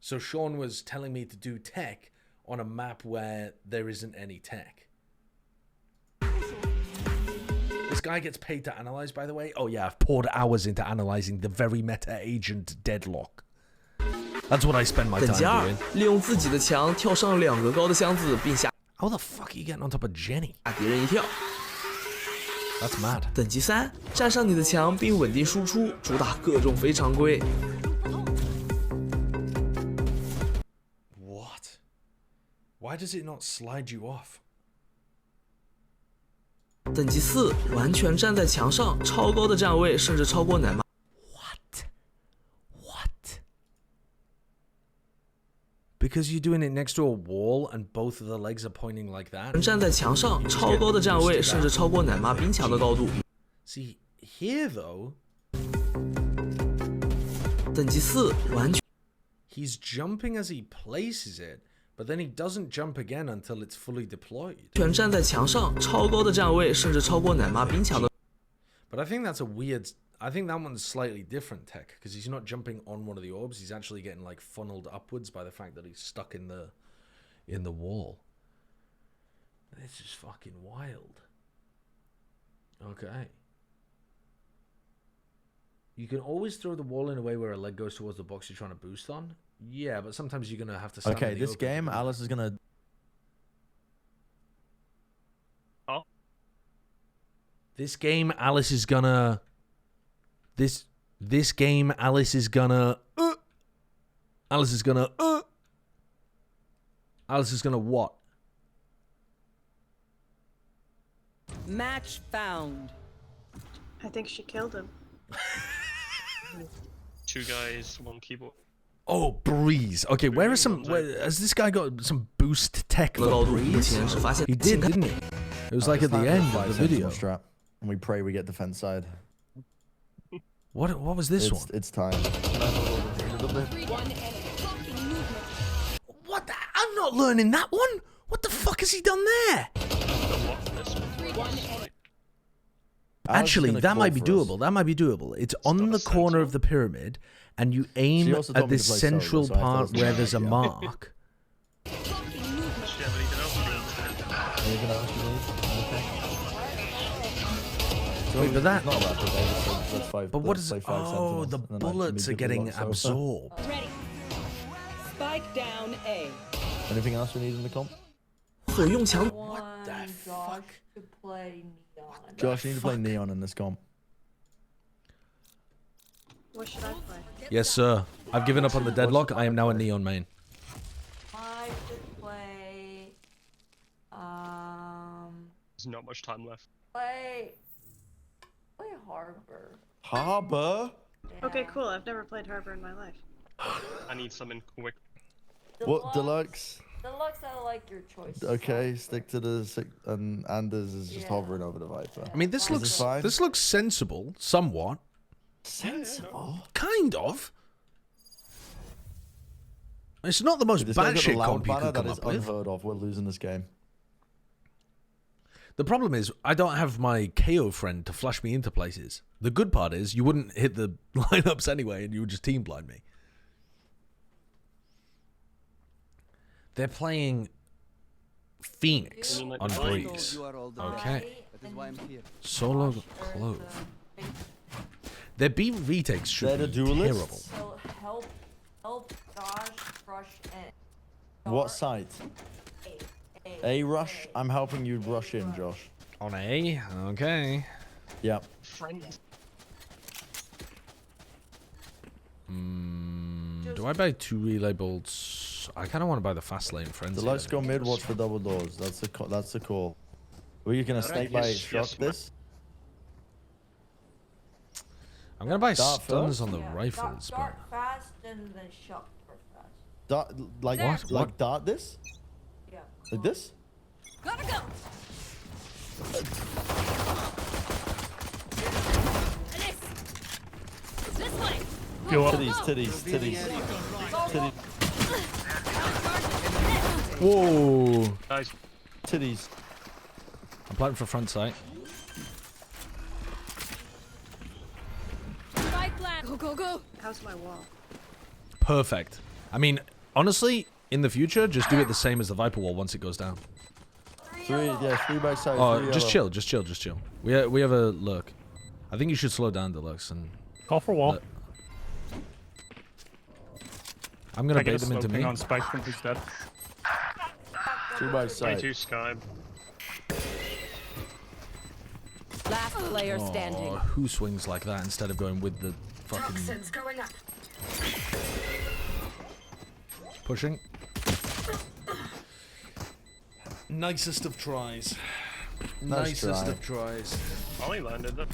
So Sean was telling me to do tech on a map where there isn't any tech. This guy gets paid to analyze, by the way. Oh yeah, I've poured hours into analyzing the very meta agent Deadlock. That's what I spend my time doing. 利用自己的墙跳上2个高的箱子，并吓 How the fuck are you getting on top of Jenny? 敌人一跳。 That's mad. 等级3，站上你的墙并稳定输出，主打各种非常规。 What? Why does it not slide you off? 等级4，完全站在墙上，超高的站位，甚至超过奶妈。 Because you're doing it next to a wall and both of the legs are pointing like that. 站在墙上，超高的站位，甚至超过奶妈冰墙的高度。 See, here though. 等级4，完全。 He's jumping as he places it, but then he doesn't jump again until it's fully deployed. 全站在墙上，超高的站位，甚至超过奶妈冰墙的。 But I think that's a weird. I think that one's slightly different tech because he's not jumping on one of the orbs. He's actually getting like funneled upwards by the fact that he's stuck in the wall. This is fucking wild. Okay. You can always throw the wall in a way where a leg goes towards the box you're trying to boost on. Yeah, but sometimes you're gonna have to. Stand Okay, in the this open. game, Alice is gonna. Oh. This game, Alice is gonna. This game, Alice is gonna. Alice is gonna. Alice is gonna what? Match found. I think she killed him. 2 guys, 1 keyboard. Oh, Breeze. Okay, where is some? Has this guy got some boost tech for Breeze? He did, didn't he? It was like at the end of the video. Strap, and we pray we get defense side. What was this one? It's time. What? I'm not learning that one. What the fuck has he done there? Actually, that might be doable. That might be doable. It's on the corner of the pyramid, and you aim at this central part where there's a mark. Wait, but that. But what is? Oh, the bullets are getting absorbed. Ready. Spike down A. Anything else we need in the comp? What the fuck? To play Neon. Josh, you need to play Neon in this comp. What should I play? Yes, sir. I've given up on the Deadlock. I am now a Neon main. I should play. There's not much time left. Play Harbor. Harbor? Yeah. Okay, cool. I've never played Harbor in my life. I need something quick. What deluxe? Deluxe, I like your choice. Okay, stick to the and Anders is just hovering over the Viper. I mean, this looks sensible, somewhat. Sensible? Kind of. It's not the most batshit comp you could come up with. Unheard of. We're losing this game. The problem is, I don't have my KO friend to flush me into places. The good part is, you wouldn't hit the lineups anyway, and you would just team blind me. They're playing Phoenix on Breeze. Okay. Solo Clove. Their B retakes should be terrible. So help Josh rush in. What site? A rush? I'm helping you rush in, Josh. On A? Okay. Yep. Friends. Do I buy 2 relay bolts? I kind of want to buy the fast lane friends. Let's go mid, watch for double doors. That's the call. Were you gonna snake by shock this? I'm gonna buy stuns on the rifles, but Dart fast and then shock for fast. Dart, like what? Like dart this? Yeah. Like this? Gotta go. This way. Go up. Titties. whoa! Guys. Titties. I'm planting for front sight. Spike plan. Go. How's my wall? Perfect. I mean, Honestly, in the future, just do it the same as the Viper wall once it goes down. 3 by side. Oh, just chill. We have a look. I think you should slow down, Deluxe, and call for wall. I'm gonna bait them into me. On Spike from who's dead. 2 by side. 22 Sky. Last player standing. Oh, who swings like that instead of going with the fucking... going up. Pushing. Nicest of tries. Nicest of tries. Ollie landed them.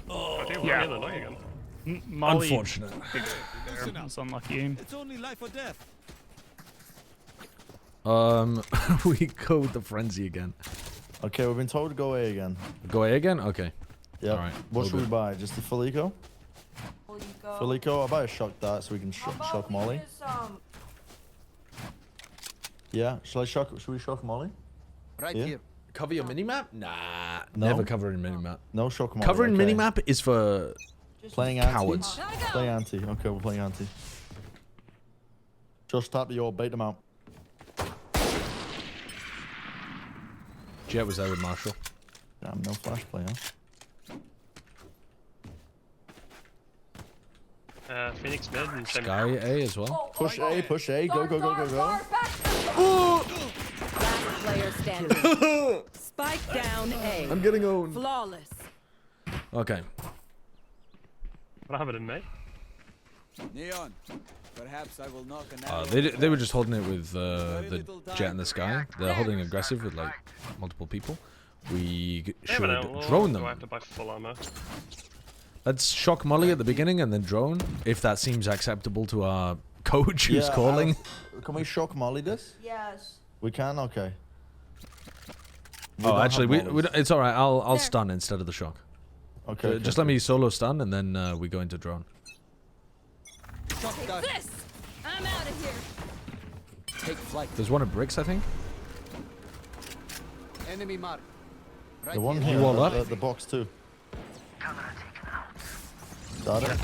Oh, I think yeah. we're again. Molly, unfortunate. It's unlucky aim. It's only life or death. We go with the frenzy again. Okay, we've been told to go A again. Go A again? Okay. Yeah. All right. What should we buy? Just the full eco? Full eco? I'll buy a shock dart so we can shock Molly. Yeah. Should we shock Molly? Right here. Cover your minimap? Nah. No. Never covering minimap. No shock Molly. Covering okay. minimap is for playing anti. cowards. Play anti. Okay, we're playing anti. Just tap the orb, bait them out. Jet was there with Marshall. Damn, no flash play, huh? Phoenix mid and Sky A as well. Push A, push A. Go, go, go, go, go. Last player standing. Spike down A. I'm getting owned. Flawless. Okay. What happened in May? Neon. Perhaps I will knock an They were just holding it with the Jet in the sky. They're holding aggressive with like multiple people. We should drone them. Do I have to buy full armor? Let's shock Molly at the beginning and then drone, if that seems acceptable to our coach who's calling. Can we shock Molly this? Yes. We can? Okay. Oh, actually, it's alright. I'll stun instead of the shock. Okay. Just let me solo stun and then we go into drone. Take this! I'm out of here. Take flight. There's one at bricks, I think. Enemy mark. Right The one here. here, Wall up. the box too. Got it.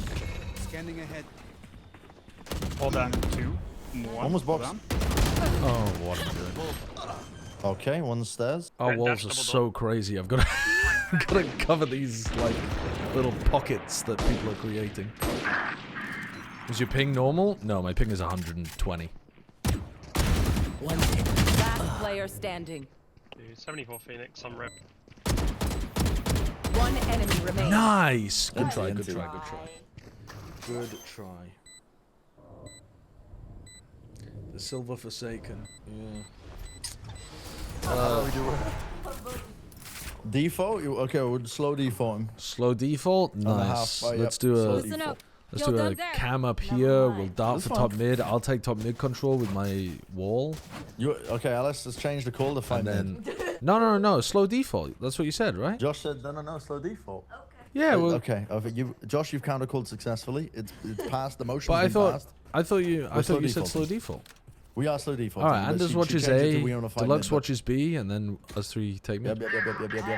Scanning ahead. Hold on. 2. 1. Almost box. Oh, what am I doing? Okay, one stairs. Our walls are so crazy. I've got to, got to cover these like little pockets that people are creating. Is your ping normal? No, my ping is 120. Last player standing. 74 Phoenix on rep. One enemy remains. Nice. Good try. Good try. Good try. Good try. The Silver Forsaken. Yeah. Default? Okay, we'll slow default him. Slow default? Nice. Let's do a cam up here. We'll dart for top mid. I'll take top mid control with my wall. Okay, Alice, let's change the call to fight then. No. Slow default. That's what you said, right? Josh said no. Slow default. Okay. Yeah. Well. Okay. Josh, you've counter called successfully. It's passed. The motion. But I thought you said slow default. We are slow default. All right. Anders watches A. Deluxe watches B, and then us 3 take mid. Yep.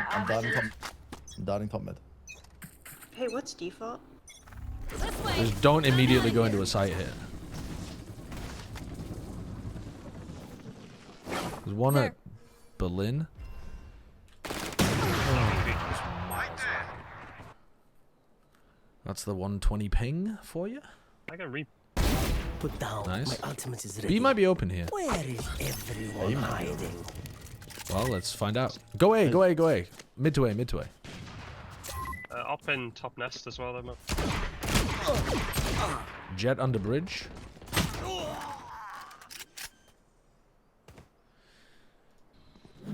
I'm darting top mid. Hey, what's default? Just don't immediately go into a site hit. There's one at Berlin. That's the 120 ping for you. I got Put down. Nice. My ultimate is ready. B might be open here. Where is everyone hiding? Well, let's find out. Go A. Mid to A. Up in top nest as well, though. Jet under bridge.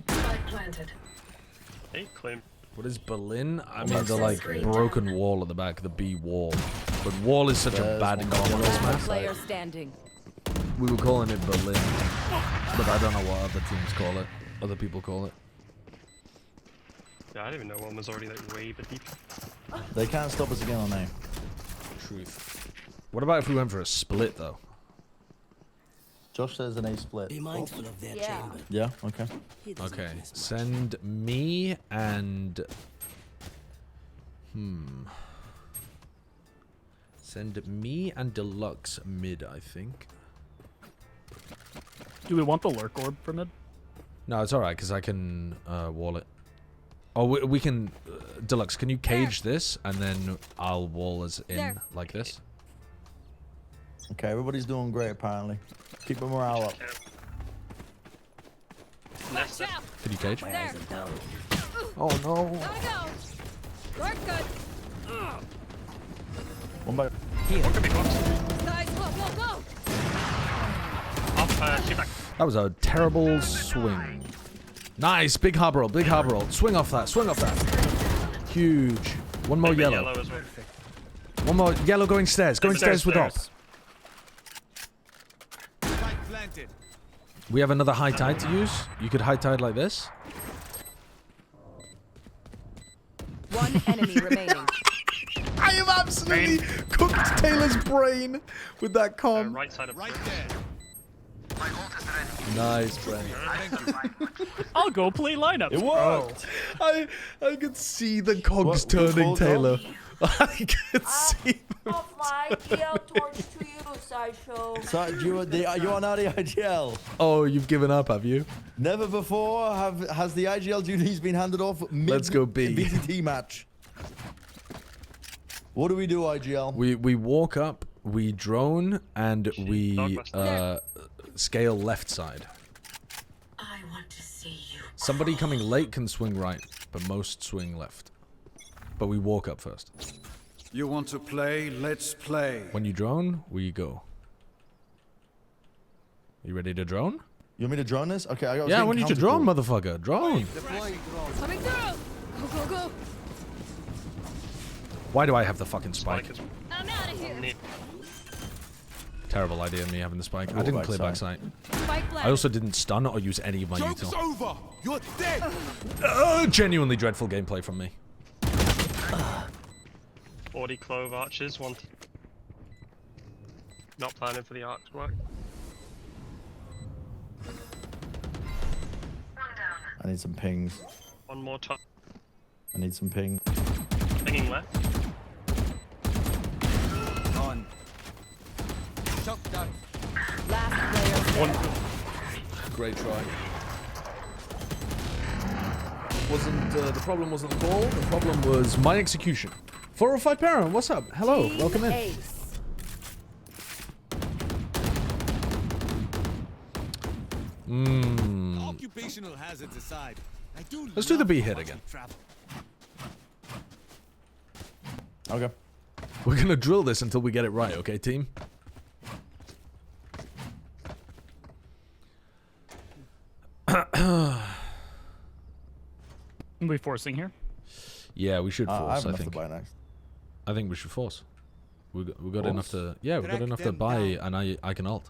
Planted. Hey, claim. What is Berlin? I mean the like broken wall at the back, the B wall. But wall is such a bad comment. Player standing. We were calling it Berlin, but I don't know what other teams call it. Other people call it. Yeah, I didn't even know one was already like way deep. They can't stop us again on A. Truth. What about if we went for a split though? Josh says an A split. Be mindful of their chamber. Yeah. Okay. Okay. Send me and Send me and Deluxe mid, I think. Do we want the lurk orb for mid? No, it's alright, because I can wall it. Oh, we can... Deluxe, can you cage this, and then I'll wall us in like this? Okay, everybody's doing great, apparently. Keep the morale up. Can you cage? There. Oh, no. Gotta go. Work good. One by... Guys, go, go, go. That was a terrible swing. Nice, big harbor roll, big harbor roll. Swing off that, swing off that. Huge. One more yellow. As well. One more yellow going stairs, going stairs with op. We have another high tide to use. You could high tide like this. One enemy remaining. I have absolutely cooked Taylor's brain with that com. Right side of right there. My ult is ready. Nice, Brent. I'll go play lineup. It worked. I could see the cogs turning, Taylor. I could see. Off my IGL torch to you, Sideshow. So, you are not the IGL. Oh, you've given up, have you? Never before has the IGL duties been handed off mid Let's go B. BTT match. What do we do, IGL? We walk up, we drone, and we scale left side. I want to see you. Somebody coming late can swing right, but most swing left. But we walk up first. You want to play? Let's play. When you drone, we go. You ready to drone? You want me to drone this? Okay, I got. Yeah, I want you to drone, motherfucker. Drone. Coming through. Go, go, go. Why do I have the fucking spike? I'm out of here. Terrible idea of me having the spike. I didn't clear backside. Spike black. I also didn't stun or use any of my Joke's util. over. You're dead. Genuinely dreadful gameplay from me. 40 clove archers, one. Not planning for the arc work. I need some pings. One more top. I need some ping. Pinging left. On. Shot down. Last player. Great try. Wasn't the problem wasn't the ball. The problem was my execution. 405 Parent, what's up? Hello, welcome in. Ace. Occupational hazards aside, I do. Let's do the B hit again. Okay. We're gonna drill this until we get it right, okay, team? Are we forcing here? Yeah, we should force. I I have enough think. to buy next. I think we should force. We got Force? enough to. Yeah, we got Track enough to them buy, down. and I can ult.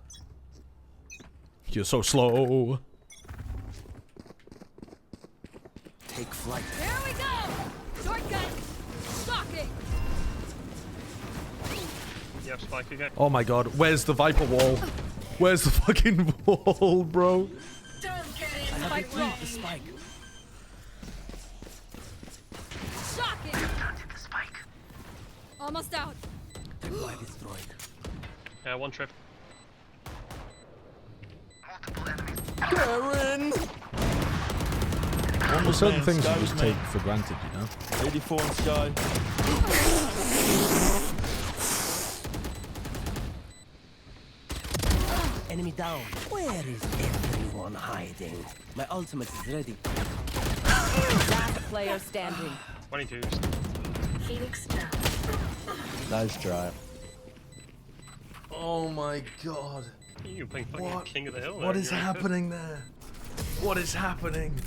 You're so slow. Take flight. Here we go. Shortcut. Stalking. Yep, spike again. Oh my god, where's the Viper wall? Where's the fucking wall, bro? I have retrieved the spike. Shocking. Almost out. Deploy destroyed. Yeah, one trip. Karen! There's certain things you just take for granted, you know? 84 in sky. Enemy down. Where is everyone hiding? My ultimate is ready. Last player standing. 22s. Phoenix down. Nice try. Oh my god. You're playing fucking King of the Hill. What is happening there? What is happening?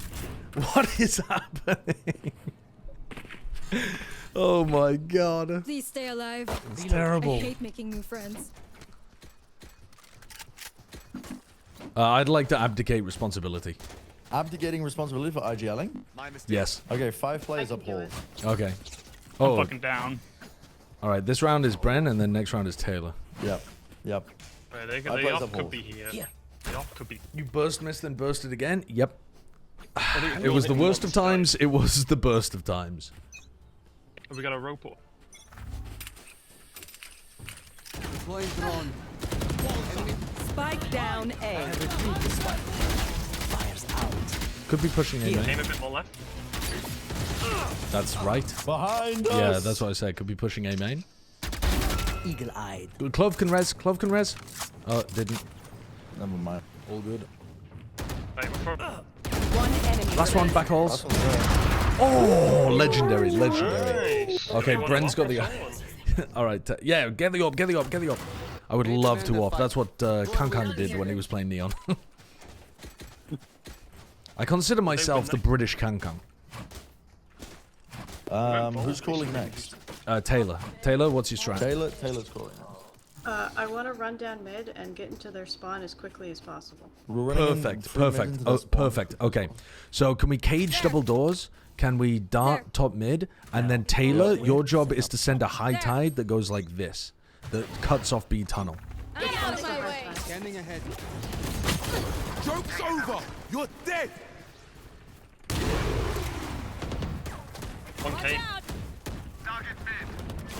What is happening? Oh my god. Please stay alive. It's terrible. I hate making new friends. I'd like to abdicate responsibility. Abdicating responsibility for IGLing? Yes. Okay, 5 players up hold. Okay. I'm Oh. fucking down. All right. This round is Bren, and then next round is Taylor. Yep. Yep. Right, they Five the players off up could hold. be here. The off could be. You burst, missed, then bursted again. Yep. It It was the worst of times. It was the burst of times. Have we got a rope? Deploying drone. Spike down A. Fires out. Could be pushing A main. Aim a bit more left. That's right. Behind us. Yeah, that's what I said. Could be pushing A main. Eagle-eyed. Clove can res. Clove can res. Oh, didn't. Never mind. All good. One enemy. Last one, back halls. Oh, legendary, legendary. Okay, Bren's got the... All right, yeah, get the op, get the op, get the op. I would love to op. That's what Kankan did when he was playing Neon. I consider myself the British Kankan. Who's calling next? Taylor. Taylor, what's your strat? Taylor's calling. I want to run down mid and get into their spawn as quickly as possible. Perfect, perfect, oh, perfect. Okay, so can we cage double doors? Can we dart top mid? And then Taylor, your job is to send a high tide that goes like this, that cuts off B tunnel. Scanning ahead. Joke's over! You're dead! 1K.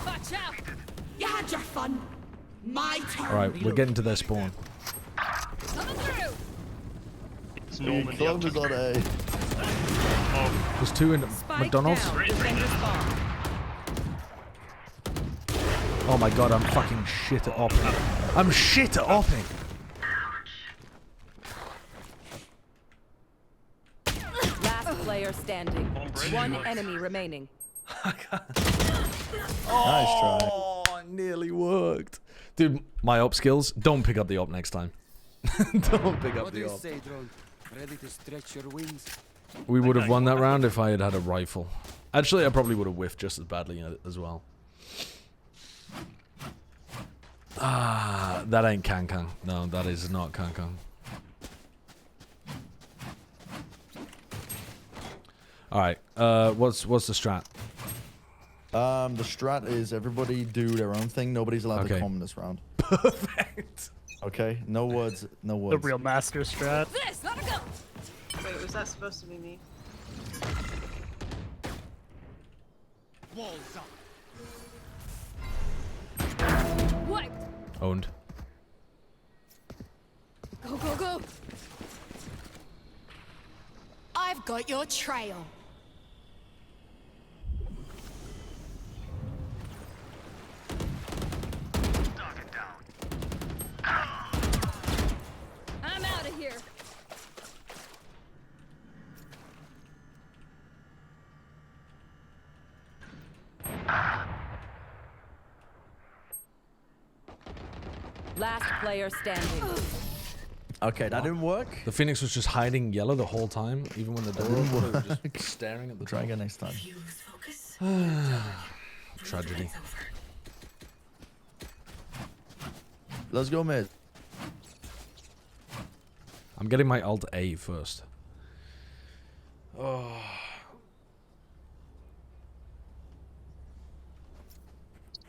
Watch out! You had your fun. My turn. All right, we're getting to their spawn. Coming through. It's Norman. Clove is on A. There's two in McDonald's. Oh my god, I'm fucking shit at opping. I'm shit at opping. Last player standing. One enemy remaining. Nice try. Oh, it nearly worked. Dude, my op skills, don't pick up the op next time. Don't pick up What do the you op. say, drone? Ready to stretch your wings? We would have won that round if I had had a rifle. Actually, I probably would have whiffed just as badly as well. Ah, that ain't Kankan. No, that is not Kankan. All right, what's the strat? The strat is everybody do their own thing. Nobody's allowed to come this round. Perfect. Okay, no words, no words. The real master strat. This, gotta go. Wait, was that supposed to be me? Walls up. What? Owned. Go, go, go. I've got your trail. I'm out of here. Last player standing. Okay, that didn't work. The Phoenix was just hiding yellow the whole time, even when the door didn't opened, work. it was just staring at the Try door. again next time. Tragedy. Let's go mid. I'm getting my alt A first. Oh.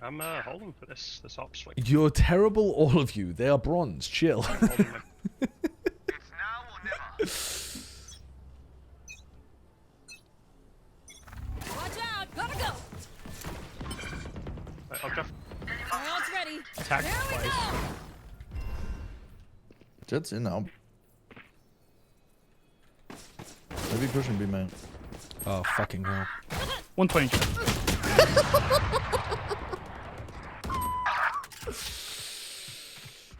I'm holding for this op swing. You're terrible, all of you. They are bronze. Chill. Watch out. Gotta go. Okay. My ult's ready. Attack There we twice. go. Jet's in now. Maybe pushing B man. Oh, fucking hell. 120 jet.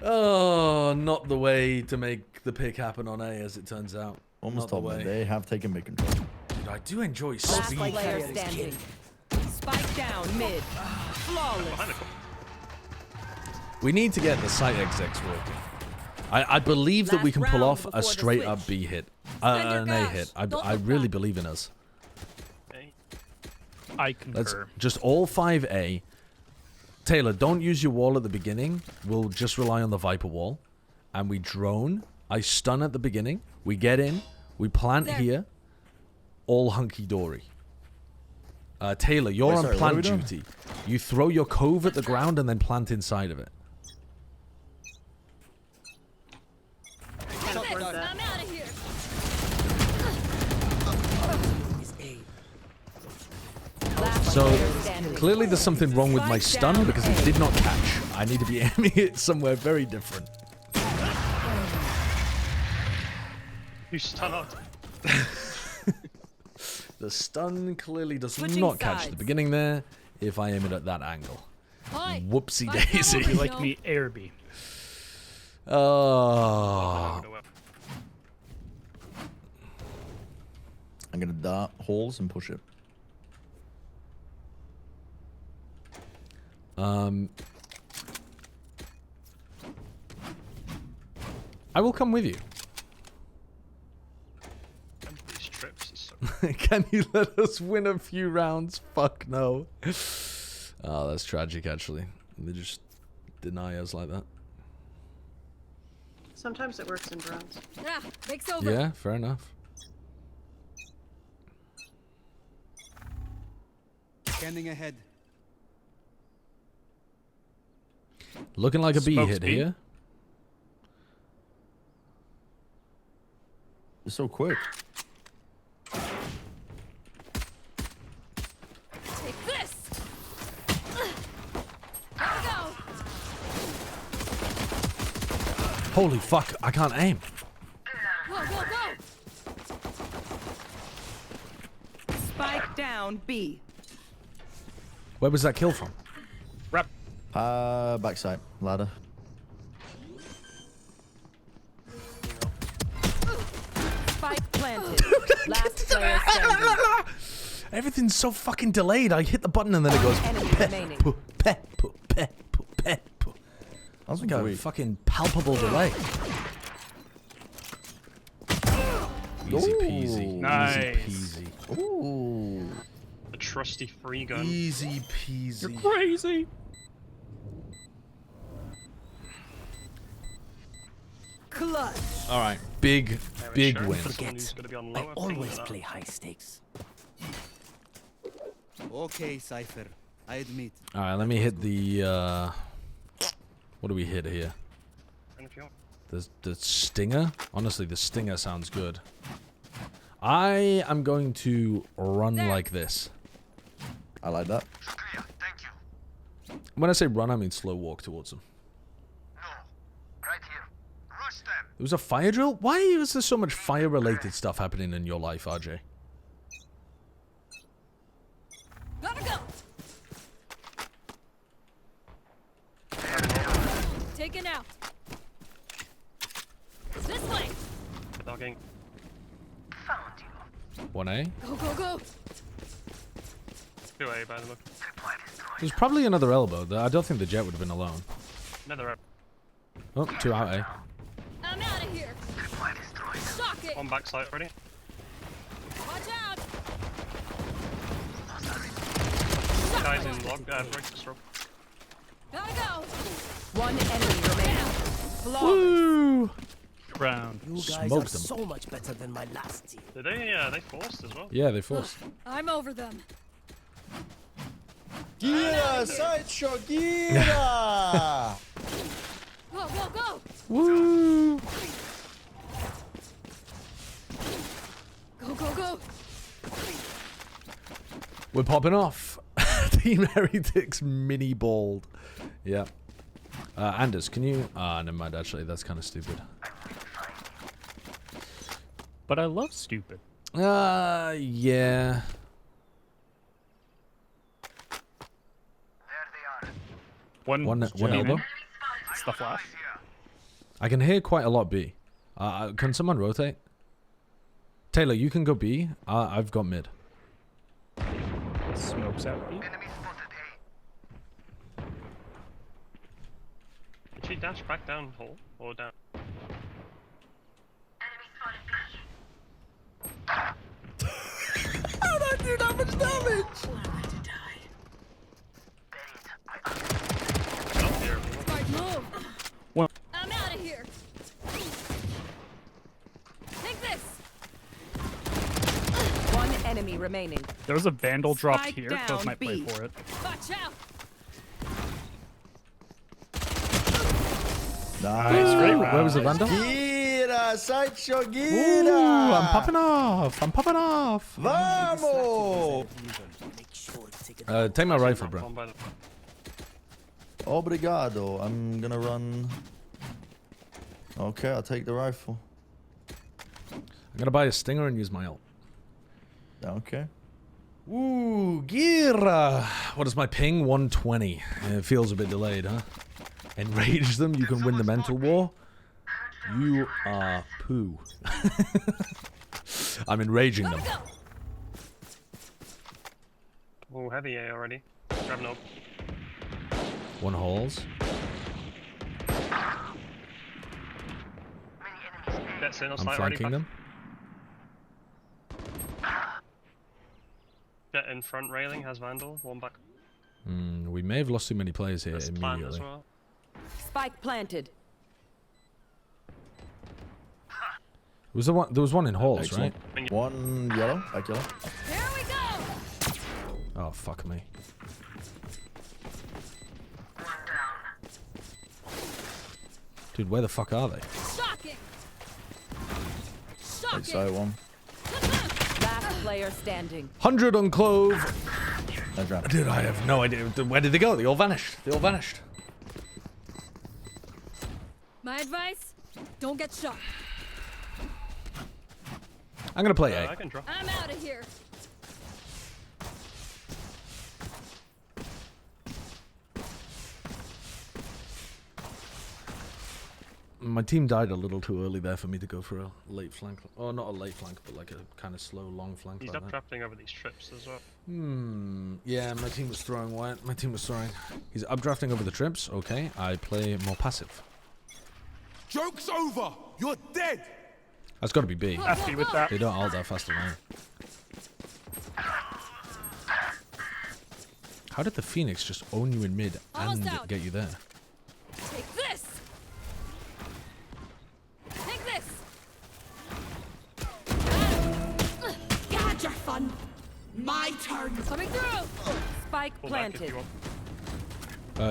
Oh, not the way to make the pick happen on A, as it turns out. Almost Not the told me way. they have taken mid control. Dude, I do enjoy Last speed. player standing. Spike down mid. Flawless. We need to get the site execs working. I believe that we can pull off a straight up B hit. An A hit. I really believe in us. I Let's concur. just all 5A. Taylor, don't use your wall at the beginning. We'll just rely on the Viper wall. And we drone. I stun at the beginning. We get in. We plant here. All hunky-dory. Taylor, you're Wait, on sorry, what are we plant doing? duty. You throw your cove at the ground and then plant inside of it. I'm out of here. Last So, player standing. standing. Clearly there's something wrong with my stun because it did not catch. I need to be aiming it somewhere very different. You stun out. The stun clearly does not catch the beginning there if I aim it at that angle. Whoopsie daisy. You like me air beam. Oh. I'm gonna dart holes and push it. I will come with you. These trips is so Can you let us win a few rounds? Fuck no. Oh, that's tragic, actually. They just deny us like that. Sometimes it works in drones. Ah, break's over. Yeah, fair enough. Scanning ahead. Looking like a B Smokes hit B. here. It's so quick. Take this. Here we go. Holy fuck, I can't aim. Go, go, go. Spike down B. Where was that kill from? Rep. Backside ladder. Spike planted. Last player standing. Everything's so fucking delayed. I hit the button and then it goes Enemy peh, remaining. poo, peh, poo, peh, poo, peh, poo. That's Like a weak. fucking palpable delay. Easy peasy. Nice. Easy peasy. Ooh. a trusty free gun. Easy peasy. You're crazy. Clutch. All right, big win. Forget. I always play high stakes. Okay, Cypher. I admit. All right, let me hit the. What do we hit here? The stinger. Honestly, the stinger sounds good. I am going to run like this. I like that. When I say run, I mean slow walk towards them. It was a fire drill? Why is there so much fire-related stuff happening in your life, RJ? Gotta go. Taken out. This way. Dogging. 1A? Go, go, go. 2A by the look. There's probably another elbow. I don't think the jet would have been alone. Another up. Oh, 2 out A. I'm out of here. Sock it. On backside already. Watch out. Guys in log, breaks the stroke. Gotta go. One enemy remaining. Flawless. Woo! Round. You guys Smoked are them. so much better than my last team. Did they forced as well? Yeah, they forced. I'm over them. Gira! Sideshow! Gira! Go, go, go. Woo! Go, go, go. We're popping off. Team Heretics mini balled. Yeah. Anders, can you... never mind, actually. That's kind of stupid. But I love stupid. Yeah. One elbow. It's the flash. I can hear quite a lot B. Can someone rotate? Taylor, you can go B. I've got mid. Smokes out B. Did she dash back down hole or down? How did I do that much damage? Smart move. Well, I'm out of here. Take this. One enemy remaining. there was a vandal dropped Spike here. down Those might play B. for it. Watch out. Nice. Great round. Where was the vandal? Gira! Gira, Sideshow Ooh, Gira. I'm popping off. I'm popping off. Vamos. Take my rifle, bro. Obrigado. I'm gonna run. Okay, I'll take the rifle. I'm gonna buy a stinger and use my ult. Okay. Ooh, Gira. What is my ping? 120. It feels a bit delayed, huh? Enrage them, you can win the mental war. You are poo. I'm enraging them. Oh, heavy A already. Grab no. One holes. That's in, I'm flanking them. Get in front railing, has Vandal, one back. We may have lost too many players here That's planned immediately. as well. Spike planted. There was one in halls, right? One yellow, back yellow. Here we go. Oh, fuck me. Dude, where the fuck are they? Shocking. Right side one. Last player standing. 100 on Clove. Dude, I have no idea. Where did they go? They all vanished. They all vanished. My advice: don't get shot. I'm gonna play A. I can draw. I'm out of here. My team died a little too early there for me to go for a late flank. Oh, not a late flank, but like a kind of slow, long flank. He's like that. updrafting over these trips as well. Yeah, my team was throwing white. My team was throwing. He's updrafting over the trips. Okay, I play more passive. Joke's over. You're dead. That's got to be B. Happy with that. They don't ult that fast enough. How did the Phoenix just own you in mid and get you there? Take this. Take this. Gotcha, fun. My turn. Coming through. Spike planted.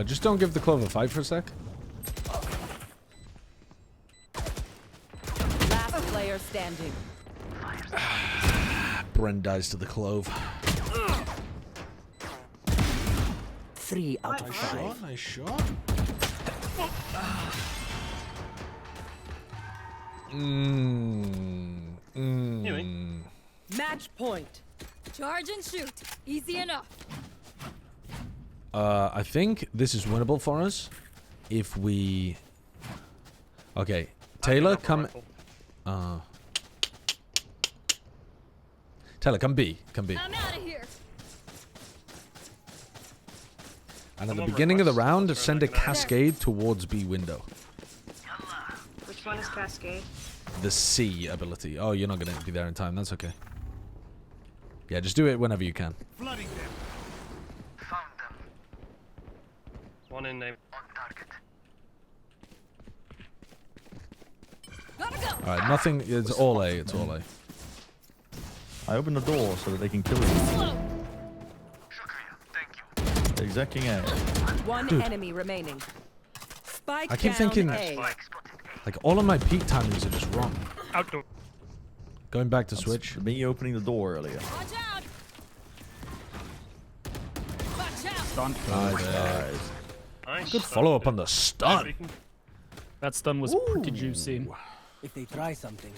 Just don't give the Clove a fight for a sec. Last player standing. Bren dies to the Clove. 3 out of 5. Nice shot. Match point. Charge and shoot. Easy enough. I think this is winnable for us if we. Okay, Taylor, come. Taylor, come B. Come B. I'm out of here. And at the beginning of the round, send a cascade towards B window. Which one is Cascade? The C ability. Oh, you're not going to be there in time. That's okay. Yeah, just do it whenever you can. Flooding them. Found them. One in name. On target. Gotta go. Alright, nothing. It's all A. It's all A. I opened the door so that they can kill you. They're execing A. One Dude. enemy remaining. Spike I keep down thinking, A. like, all of my peak timings are just wrong. Outdoor. Going back to switch. Me opening the door earlier. Watch out. Watch out. Stun. Nice. Good follow up on the stun. That stun was pretty juicy. If they try something,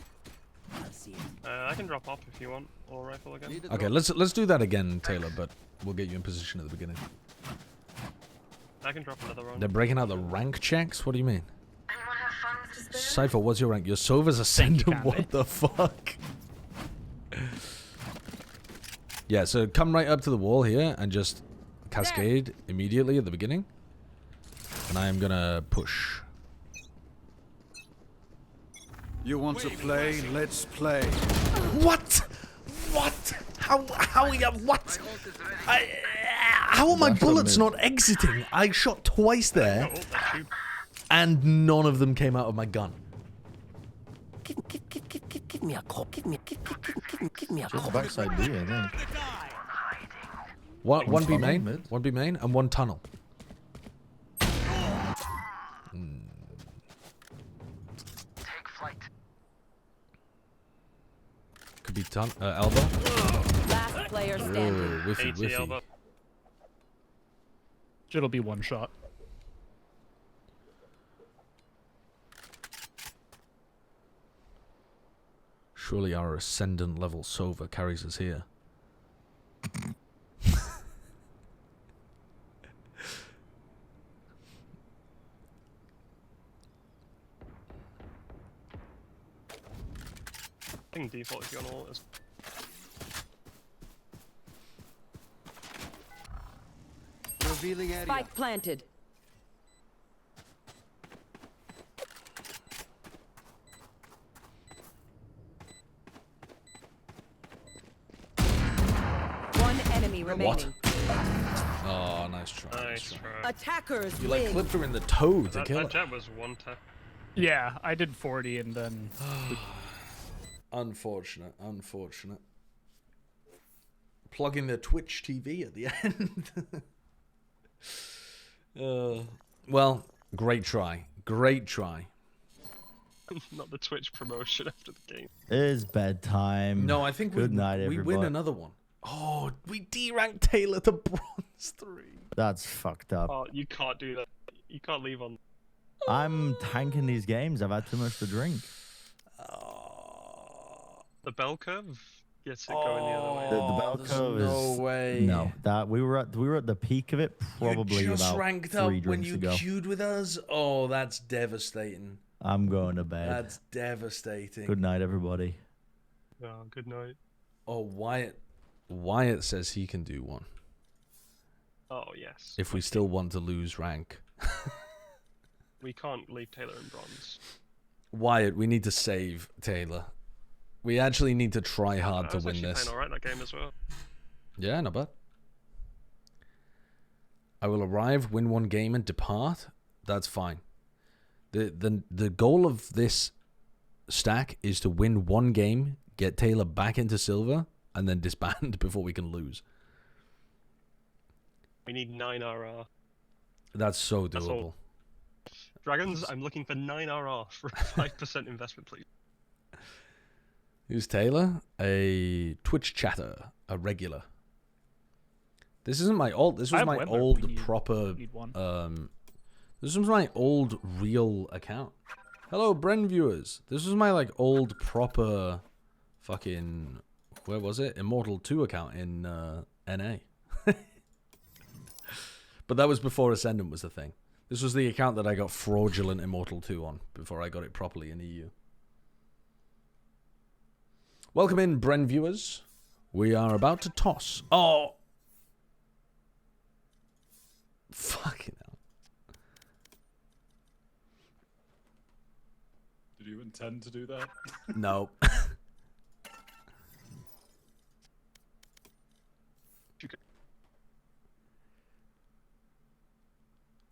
I'll see it. I can drop off if you want, or rifle again. Okay, let's do that again, Taylor, but we'll get you in position at the beginning. I can drop another round. They're breaking out the rank checks? What do you mean? Cypher, what's your rank? Your Sova's Ascendant? What the fuck? Yeah, so come right up to the wall here and just cascade immediately at the beginning. And I am gonna push. You want to play? Let's play. What? What? How what? How are my bullets not exiting? I shot twice there, and none of them came out of my gun. Give me a call. Give me a call. Just backside B, I think. One B main, one B main, and one tunnel. elbow. Last player standing. Ooh, whiffy, whiffy. Elbow. It'll be one shot. Surely our ascendant level Sova carries us here. I think default if you're on all is. Revealing area. Spike planted. One enemy remaining. Oh, nice try. Nice try. Attackers You win. like clipped her in the toe to kill her. That jab was one tap. Yeah, I did 40 and then. Unfortunate, unfortunate. Plugging the Twitch TV at the end. Well, great try. Great try. Not the Twitch promotion after the game. It is bedtime. No, I think Good night, we everybody. win another one. Oh, we D-ranked Taylor to bronze 3. That's fucked up. Oh, you can't do that. You can't leave on. I'm tanking these games. I've had too much to drink. The bell curve gets it going the other way. The bell curve is no way. No, that we were at the peak of it probably You just about ranked 3 up drinks when you ago. queued with us. Oh, that's devastating. I'm going to bed. That's devastating. Good night, everybody. Oh, good night. Oh, Wyatt says he can do one. Oh yes. If we still want to lose rank. We can't leave Taylor in bronze. Wyatt, we need to save Taylor. We actually need to try hard to I was win actually this. playing alright that game as well. Yeah, not bad. I will arrive, win one game, and depart. That's fine. The goal of this stack is to win one game, get Taylor back into silver, and then disband before we can lose. We need 9 RR. That's so That's doable. all. Dragons, I'm looking for 9 RR for a 5% investment, please. Who's Taylor? A Twitch chatter, a regular. This isn't my old. This was my old proper. This was my old real account. Hello, Bren viewers. This was my like old proper, fucking. Where was it? Immortal 2 account in NA. But that was before Ascendant was the thing. This was the account that I got fraudulent Immortal 2 on before I got it properly in EU. Welcome in, Bren viewers. We are about to toss. Oh! Fucking hell. Did you intend to do that? No.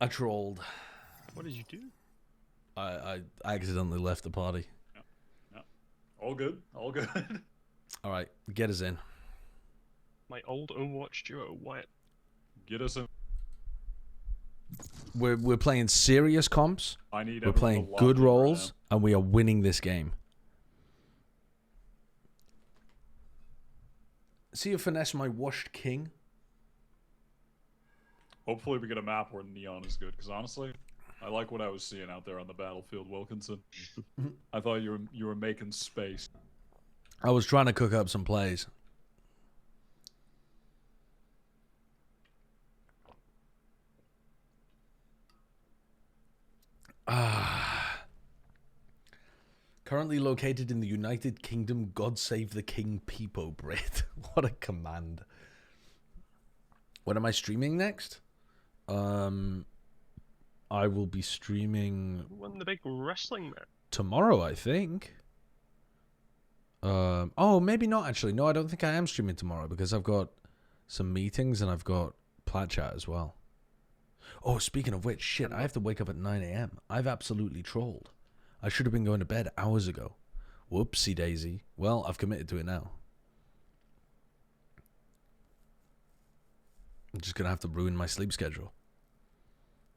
I trolled. What did you do? I accidentally left the party. No. All good. All good. All right, get us in. My old Overwatch duo, Wyatt. Get us in. We're playing serious comps. I need We're everyone playing to lock good in rolls, right and we are winning this game. See you finesse my washed king. Hopefully we get a map where neon is good, because honestly, I like what I was seeing out there on the battlefield, Wilkinson. I thought you were making space. I was trying to cook up some plays. Currently located in the United Kingdom, God save the King Peepo Bread. What a command. When am I streaming next? I will be streaming Won the big wrestling match. tomorrow, I think. Oh, maybe not actually. No, I don't think I am streaming tomorrow because I've got some meetings and I've got plat chat as well. Oh, speaking of which, shit, I have to wake up at 9 a.m. I've absolutely trolled. I should have been going to bed hours ago. Whoopsie daisy. Well, I've committed to it now. I'm just going to have to ruin my sleep schedule.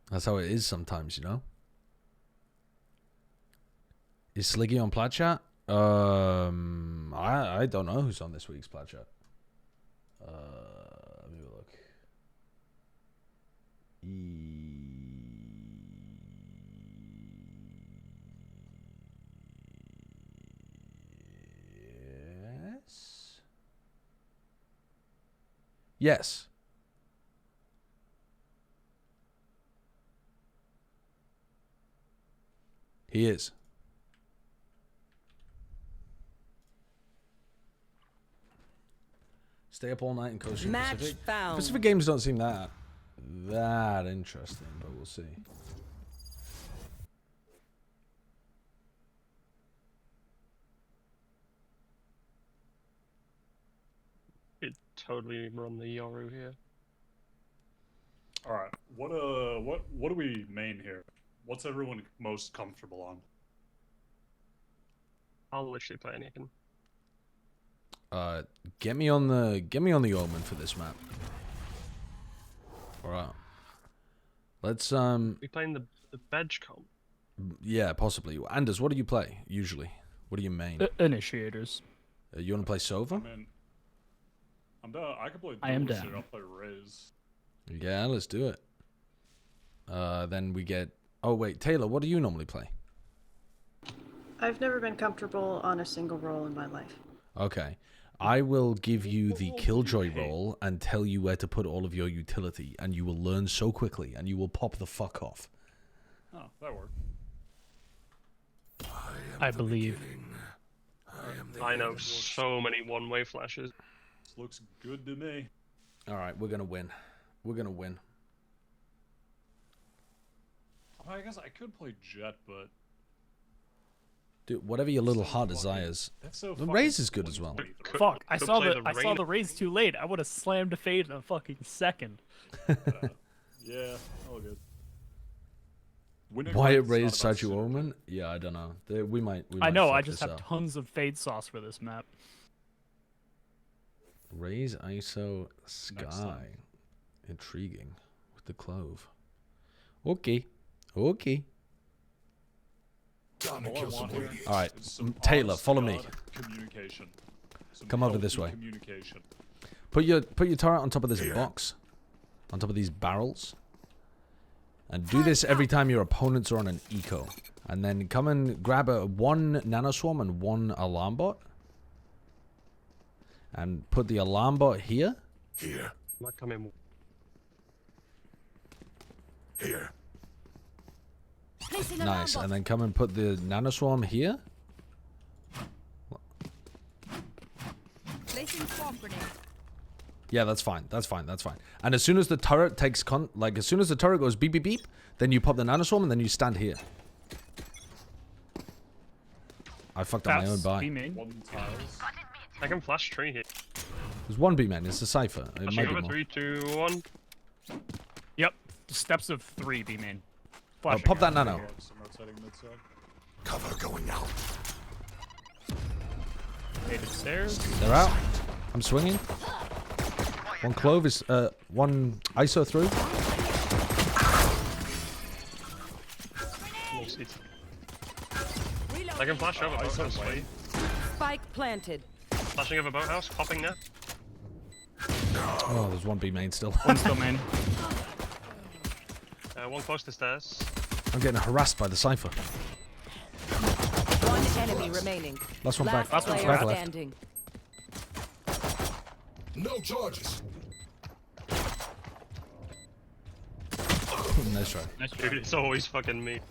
That's how it is sometimes, you know? Is Sliggy on plat chat? I don't know who's on this week's plat chat. Let me have a look. Yes. He is. Stay up all night in Coast Match Pacific. found. Pacific games don't seem that interesting, but we'll see. It totally run the Yoru here. All right, what do we main here? What's everyone most comfortable on? I'll literally play anything. Get me on the Omen for this map. All right. Let's We playing the badge comp. Yeah, possibly. Anders, what do you play usually? What do you main? Initiators. You want to play Sova? I'm down. I can play. I am Duelist down. here. I'll play Raze. Yeah, let's do it. Then we get. Oh wait, Taylor, what do you normally play? I've never been comfortable on a single role in my life. Okay. I will give you the Killjoy role and tell you where to put all of your utility, and you will learn so quickly, and you will pop the fuck off. Oh, that worked. I believe. I know so many one-way flashes. This looks good to me. All right, we're gonna win. We're gonna win. I guess I could play Jet, but Dude, whatever your little heart desires. The Raze is good as well. Fuck! I saw the raise too late. I would have slammed a fade in a fucking second. Yeah, all good. Why it raised Statue Omen? Yeah, I don't know. We might. I know. fuck I just this have up. tons of fade sauce for this map. Raise ISO Sky. Intriguing with the clove. Okay. Okay. All right, Taylor, follow me. Communication. Come over this way. Communication. Put your turret on top of this box, on top of these barrels, and do this every time your opponents are on an eco. And then come and grab one nanoswarm and one alarm bot, and put the alarm bot here. Here. Not coming. Here. Nice, and then come and put the nanoswarm here. Placing swamp grenade. Yeah, that's fine. That's fine. That's fine. And as soon as the turret takes as soon as the turret goes beep beep beep, then you pop the nanoswarm and then you stand here. I fucked up my own buy. I can flash tree here. There's one B man. It's a cipher. It Flashing might be over more. 3, 2, 1. Yep. Steps of 3, B main. Oh, pop that nano. Cover going out. Faded stairs. They're out. I'm swinging. One clove is one ISO through. I can flash over boathouse. Wait. Spike planted. Flashing over boathouse, popping now. Oh, there's one B main still. One still main. One close to stairs. I'm getting harassed by the cipher. One enemy remaining. Last one back. Last Last player back left. standing. No charges. Nice try. Nice dude, it's always fucking me.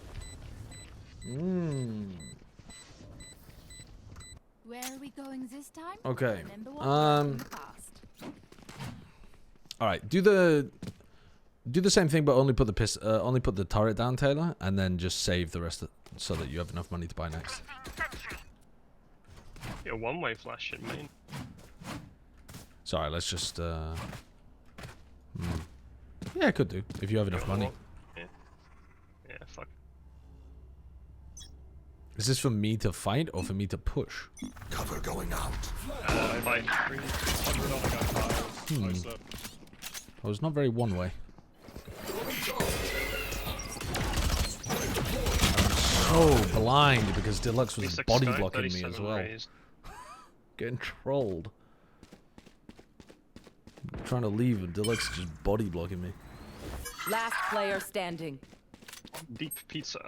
Where are we going this time? Okay. Remember what in the past. All right. Do the same thing, but only put the turret down, Taylor, and then just save the rest so that you have enough money to buy next. Yeah, one-way flash in main. Sorry, let's just. Yeah, I could do if you have enough money. Yeah. Yeah, fuck. Is this for me to fight or for me to push? Cover going out. Fight. Oh, it's not very one way. I'm so blind because Deluxe was body blocking me as well. Getting trolled. I'm trying to leave and Deluxe is just body blocking me. Last player standing. Deep pizza.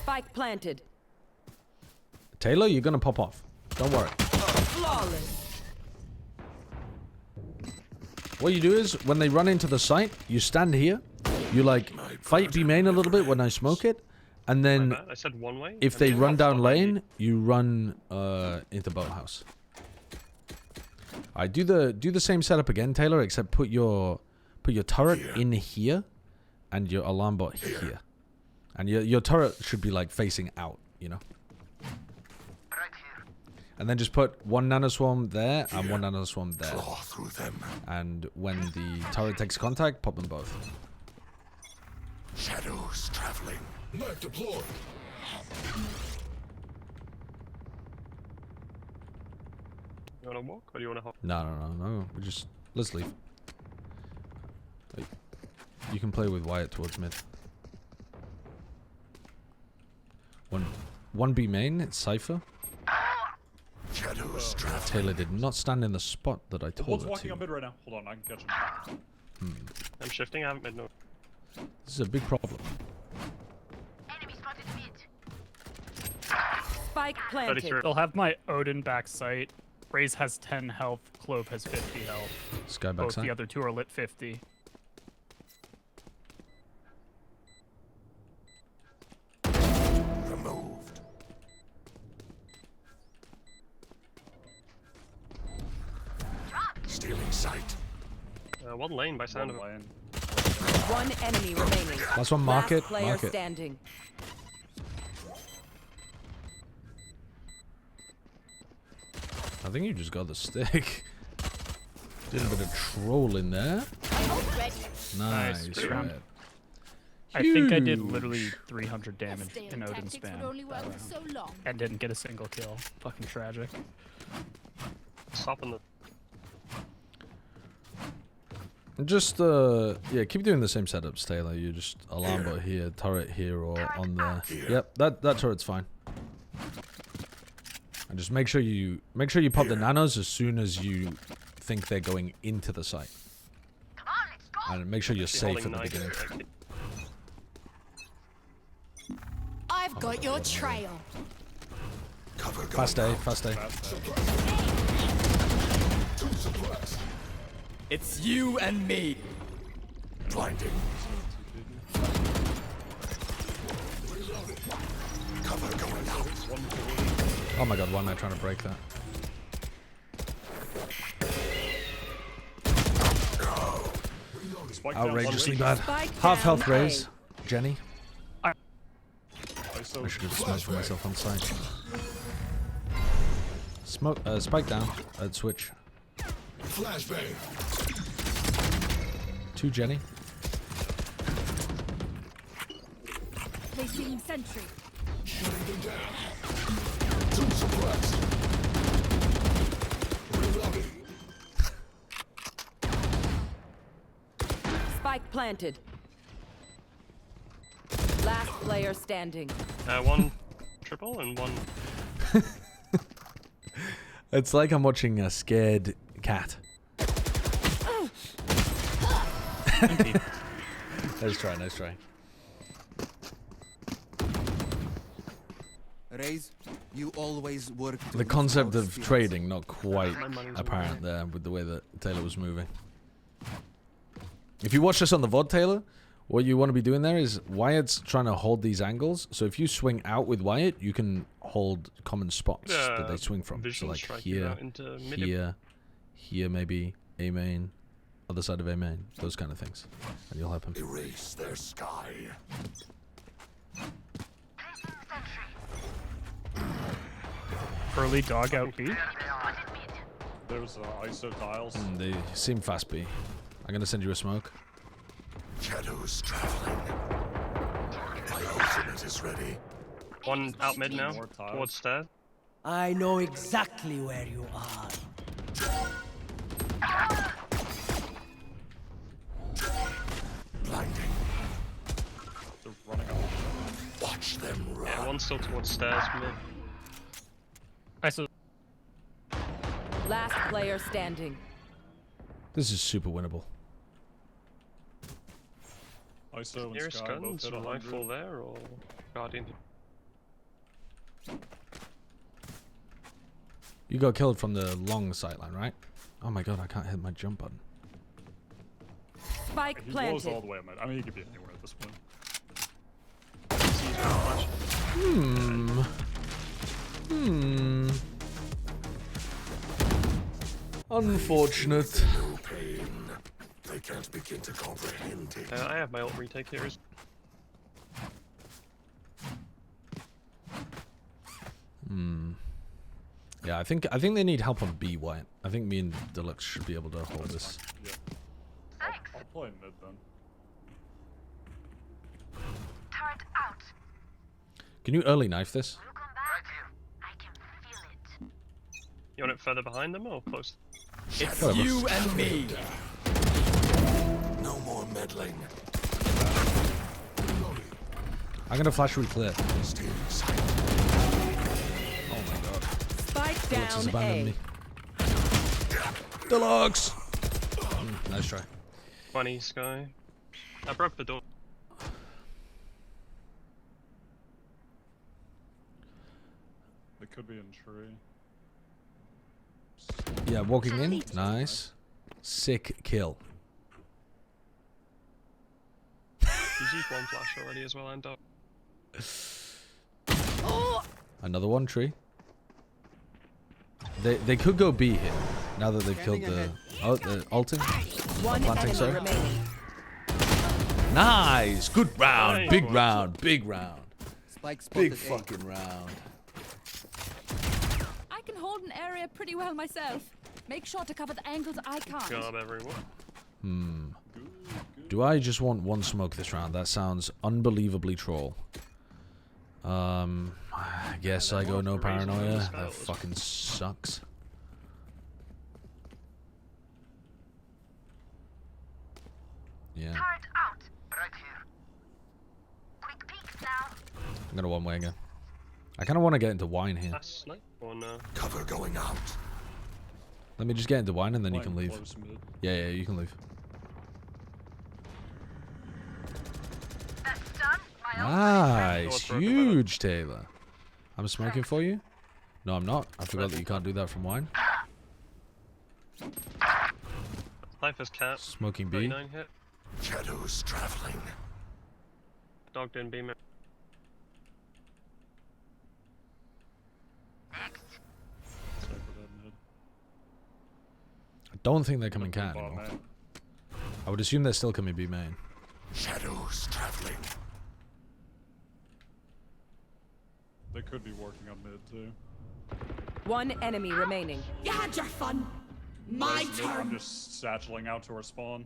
Spike planted. Taylor, you're gonna pop off. Don't worry. Flawless. What you do is, when they run into the site, you stand here. You like fight B main a little bit when I smoke it, and then I said one way. if they run down lane, you run into boathouse. I do the same setup again, Taylor, except put your turret in here, and your alarm bot here, and your turret should be like facing out, you know. And then just put one nanoswarm there and one nanoswarm there. Through them. And when the turret takes contact, pop them both. Shadows traveling. Knife deployed. You wanna walk or do you wanna hop? No. We just let's leave. Wait. You can play with Wyatt towards mid. One B main. It's Cypher. Shadows traveling. Taylor did not stand in the spot that I The told one's her walking to. on mid right now. Hold on, I can catch him. I'm shifting. I haven't made no. This is a big problem. Spike planted. They'll have my Odin back sight. Raze has 10 health. Clove has 50 health. Sky back Both sight. the other two are lit 50. Removed. Stealing sight. One lane by sound of it. One enemy remaining. Last one, market. Last player Market. standing. I think you just got the stick. Did a bit of troll in there. Nice. Great Red. round. I think I did literally 300 damage in Odin spam that round. And didn't get a single kill. Fucking tragic. Stop in the. Just yeah, keep doing the same setups, Taylor. You just alarm bot here, turret here, or on there. Yep, that turret's fine. And just make sure you pop the nanos as soon as you think they're going into the site. And make sure you're safe at the beginning. I've got your trail. Fast A, fast A. It's you and me. Blinding. Cover going out. Oh my god, why am I trying to break that? Outrageously bad. Half health raise. Jenny. I should have smoked for myself on site. Smoke, spike down. I'd switch. Flashbang. 2 Jenny. Placing sentry. Shutting them down. 2 suppressed. Reloading. Spike planted. Last player standing. One triple and one. It's like I'm watching a scared cat. Nice try, nice try. Raze, you always work. The concept of trading not quite apparent there with the way that Taylor was moving. If you watch this on the VOD, Taylor, what you want to be doing there is Wyatt's trying to hold these angles. So if you swing out with Wyatt, you can hold common spots that they swing from. So like here, here, here maybe, A main, other side of A main, those kind of things. And you'll help him. Erase their sky. Early dog out B. There's ISO tiles. They seem fast B. I'm gonna send you a smoke. Shadows traveling. My ultimate is ready. One out mid now, towards stair. I know exactly where you are. Blinding. They're running out. Yeah, one's still towards stairs from me. I saw. Last player standing. This is super winnable. ISO and Nearest Sky both guns, hit 100. rifle there, or Guardian? You got killed from the long sightline, right? Oh my god, I can't hit my jump button. Spike He was planted. all the way on my... I mean, he could be anywhere at this point. Unfortunate. No pain. They can't begin to comprehend it. I have my ult retake here. Yeah, I think they need help on B, White. I think me and Deluxe should be able to hold this. Yeah. I'll play mid then. Turret out. Can you early knife this? Right here. I can feel it. You want it further behind them or close? It's Whatever. you and me. No more meddling. I'm gonna flash re-clear. Stay inside. Oh my god. Spike Deluxe has down abandoned A. me. Deluxe! Nice try. Funny, Sky. I broke the door. They could be in tree. Yeah, walking in. Nice. Sick kill. He's used one flash already as well, and up. Another one tree. They could go B here. Now that they've killed the ulting. One Planting, enemy sorry. remaining. Nice. Good round. Nice. Big round. Big round. Spike Big spotted fucking round. I can hold an area pretty well myself. Make sure to cover the angles I can't. Job, everyone. Do I just want one smoke this round? That sounds unbelievably troll. I guess I go no paranoia. That fucking sucks. Yeah. Turret out. Right here. Quick peeks now. I'm gonna one way again. I kind of want to get into wine here. Last snipe or no? Cover going out. Let me just get into wine and then you can Playing leave. close mid. Yeah, you can leave. That's done. My Nice. Huge, Taylor. I'm smoking for you? No, I'm not. I forgot that you can't do that from wine. Sniper's cat. Smoking B. 39 hit. Shadows traveling. Dog didn't beam it. Cypher dead mid. I don't think they're coming cat Bot anymore. main. I would assume they're still coming B main. Shadows traveling. They could be working on mid too. One enemy remaining. You had your fun. My I'm just satcheling out to our spawn.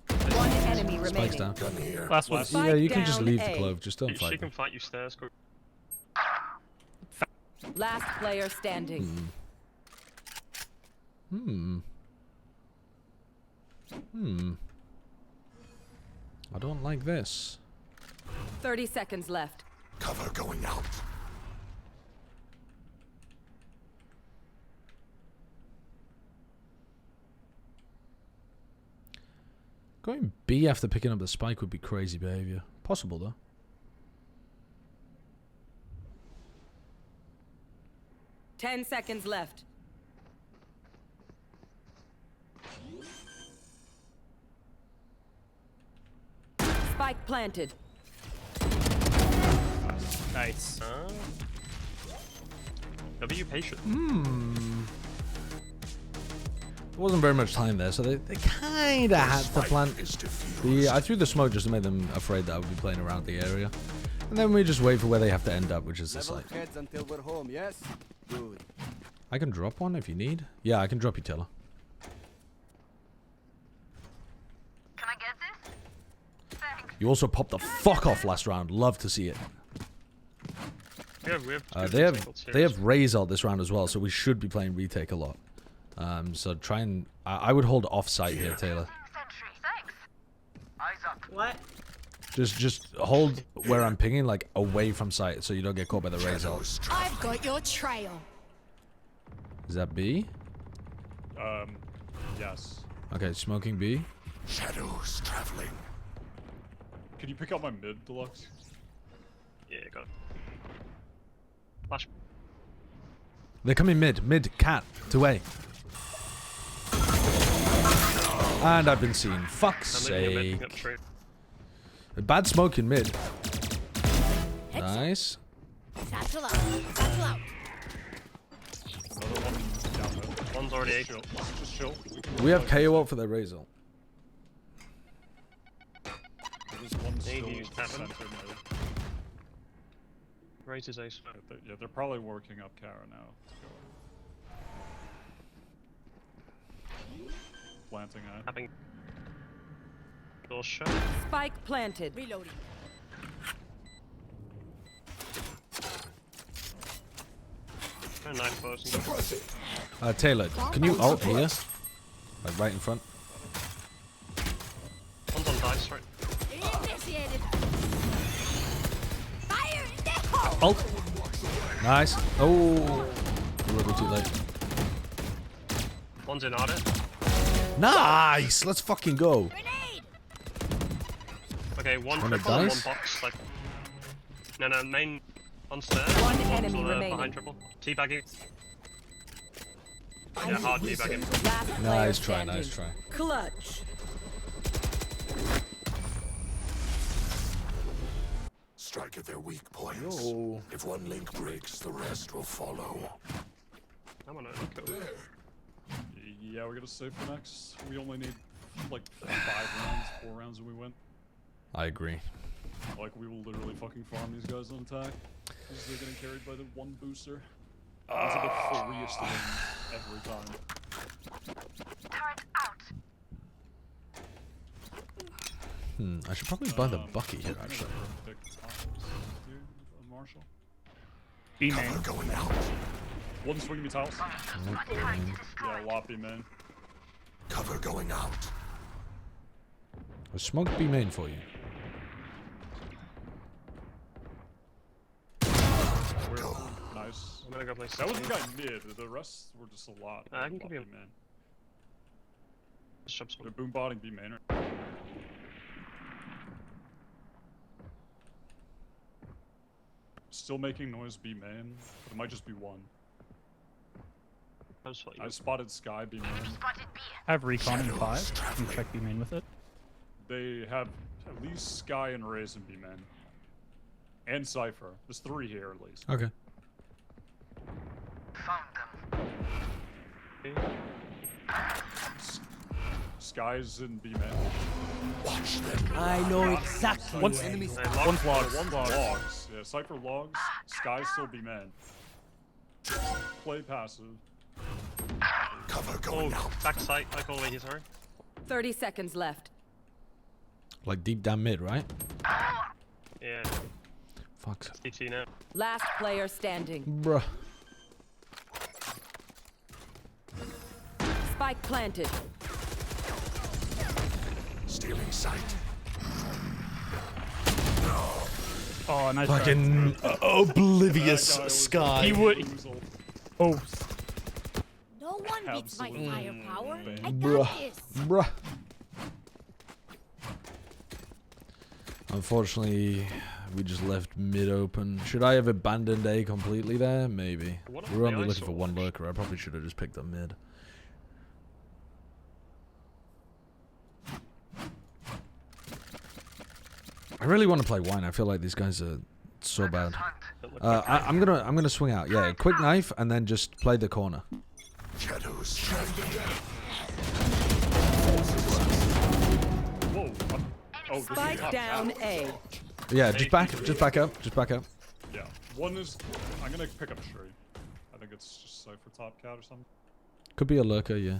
One enemy Spike's remaining. down. Gun here. Last one. Yeah, you can just down leave A. the clove. Just don't She fight. can fight you stairs. Quick. Last player standing. I don't like this. 30 seconds left. Cover going out. Going B after picking up the spike would be crazy behavior. Possible though. Ten seconds left. Spike planted. Nice. W patient. There wasn't very much time there, so they kind of had to plant. I threw the smoke just to make them afraid that I would be playing around the area. And then we just wait for where they have to end up, which is the site. heads until we're home, yes? Good. I can drop one if you need. Yeah, I can drop you, Taylor. Can I get this? Thanks. You also popped the fuck off last round. Love to see it. We have They have raise ult this round as well, so we should be playing retake a lot. So try and I would hold off site here, Taylor. Sentry, thanks. Eyes up. What? Just hold where I'm pinging, like away from sight, so you don't get caught by the razor. I've got your trail. Is that B? Yes. Okay, smoking B. Shadows traveling. Can you pick up my mid, Deluxe? Yeah, got it. Flash. They're coming mid. Mid, cat, to A. And I've been seen. Fuck's sake. A bad smoke in mid. Nice. Satchel out. Satchel out. Another one down mid. One's already A. Just chill. We have KO out for their razor. There's one still Maybe center mid. Raise his ace. Yeah, they're probably working up Kara now. Planting out. Having door shut. Spike planted. Reloading. Knife person. Taylor, can you ult here? Like right in front. One's on dice, right? Initiated. Fire in the hole. Ult. Nice. Oh. A little too late. One's in audit. Nice. Let's fucking go. Grenade. Okay, one One triple and one dice? box. Like, no, main on stairs. One One's enemy remaining. behind triple. Teabagging. Yeah, hard teabagging. Last player Nice try, standing. nice try. Clutch. Strike at their weak points. Yo. If one link breaks, the rest will follow. I'm on a code. Yeah, we're gonna save for next. We only need like 5 rounds, 4 rounds, and we win. I agree. Like, we will literally fucking farm these guys on attack. Because they're getting carried by the one booster. These are the freest wins every time. Turret out. I should probably buy the Bucky here, actually. Marshall. B main. Going out. One swing me tiles. Yeah, Loppy, man. Cover going out. I'll smoke B main for you. Nice. I'm gonna go play That was the guy mid. The rest were just a lot. I can give you a man. They're boom botting B main. Still making noise B main, but it might just be one. I spotted Sky B main. I have recon in 5. You can check B main with it. They have at least Sky and Raze in B main. And Cypher. There's 3 here at least. Okay. Sky's in B main. Watch them. I know exactly. One logs. Logs. Yeah, Cypher logs. Sky's still B main. Play passive. Cover going out. Back sight, like always, sorry. 30 seconds left. Like deep down mid, right? Yeah. Fuck. CT now. Last player standing. Bruh. Spike planted. Stealing sight. Oh, nice. Fucking oblivious Sky. He would. Oh. No one beats my firepower. I Bruh. got this. Bruh. Unfortunately, we just left mid open. Should I have abandoned A completely there? Maybe. We were only looking for one lurker. I probably should have just picked up mid. I really want to play wine. I feel like these guys are so bad. I'm gonna swing out. Yeah, quick knife and then just play the corner. Shadows. Whoa. Oh, Spike down A. Yeah, just back up. Yeah. One is. I'm gonna pick up a tree. I think it's just Cypher top cat or something. Could be a lurker. Yeah.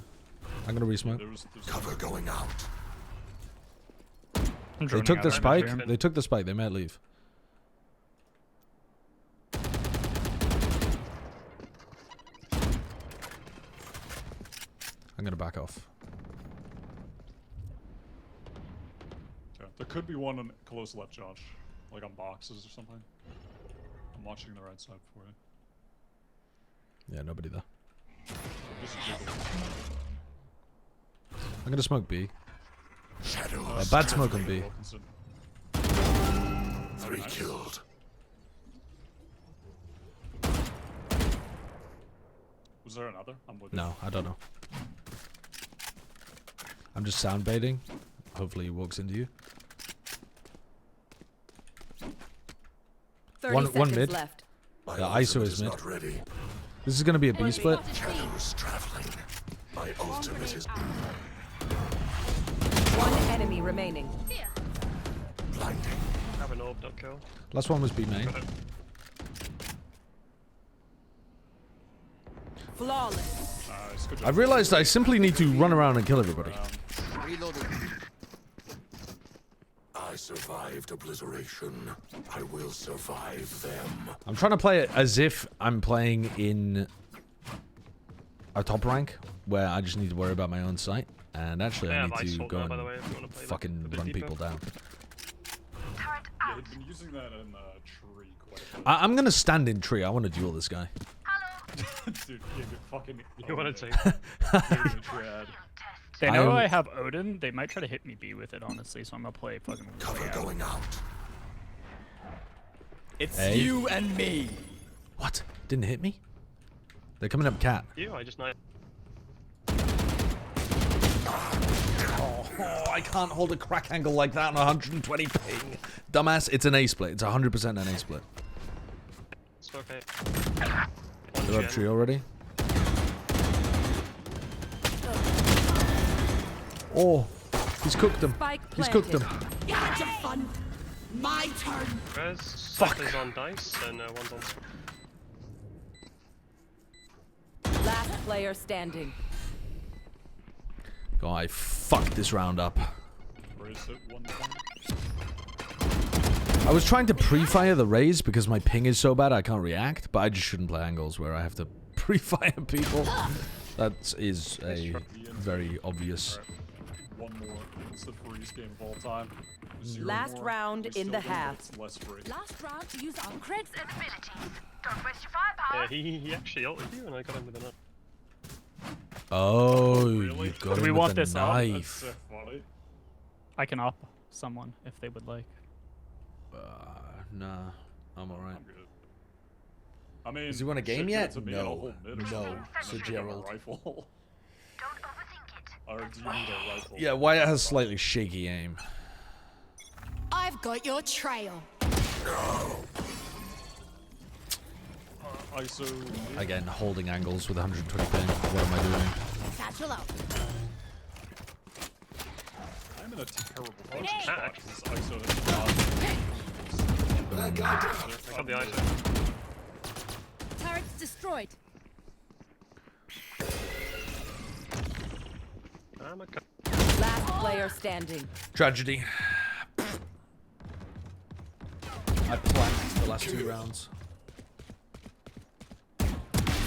I'm gonna resmoke. There's Cover going out. They took the spike. They took the spike. They might leave. I'm gonna back off. Yeah, they're could be one on close left, Josh. Like on boxes or something. I'm watching the right side for you. Yeah, nobody there. Just I'm gonna smoke B. Bad smoke on B. 3 killed. Was there another? I'm with No, I don't know. I'm just sound baiting. Hopefully he walks into you. 30 One seconds mid. left. The ISO is mid. Not ready. This is gonna be a B split. Shadows traveling. My ultimate is One enemy remaining. blinding. Have an orb, don't kill. Last one was B main. Flawless. Nice, good job. I realized I simply need to run around and kill everybody. Reloading. I survived obliteration. I will survive them. I'm trying to play it as if I'm playing in a top rank where I just need to worry about my own sight. And actually, I need to go and fucking run people down. Yeah, he'd been using that in tree quite a bit. I'm gonna stand in tree. I want to duel this guy. Dude, yeah, fucking. You want to take? They know I have Odin. They might try to hit me B with it, honestly. So I'm gonna play fucking. Cover going out. It's Hey. you and me. What? Didn't hit me? They're coming up cat. You? I just know. Oh, I can't hold a crack angle like that on 120 ping. Dumbass, it's an A split. It's 100% an A split. It's okay. They're up tree already. Oh, he's cooked them. He's cooked them. Gotcha, fun. My turn. Fuck. Is on dice and one's on. Last player standing. Oh, I fucked this round up. I was trying to pre-fire the raise because my ping is so bad I can't react, but I just shouldn't play angles where I have to pre-fire people. That is a very obvious. One more. It's the freeze game of all time. Zero Last more. round We in still the win, half. but it's less free. Last round to use our creds and abilities. Don't waste your firepower. Yeah, he actually ulted you and I got him with a nut. Oh, you got Do him we with want a this up? knife. That's so funny. I can op someone if they would like. Nah, I'm alright. I mean, Does he want a shit, game give yet? it to me in a No. whole mid or No, something. Sir Give him a Gerald. rifle. Don't overthink it. Or do you need a rifle? Yeah, Wyatt has slightly shaky aim. I've got your trail. ISO. Again, holding angles with 120 ping. What am I doing? Satchel out. I'm in a terrible Hey. punching spot because ISO has I got the ISO. Turret's destroyed. I'm a Last player standing. Tragedy. I planked the last 2 rounds.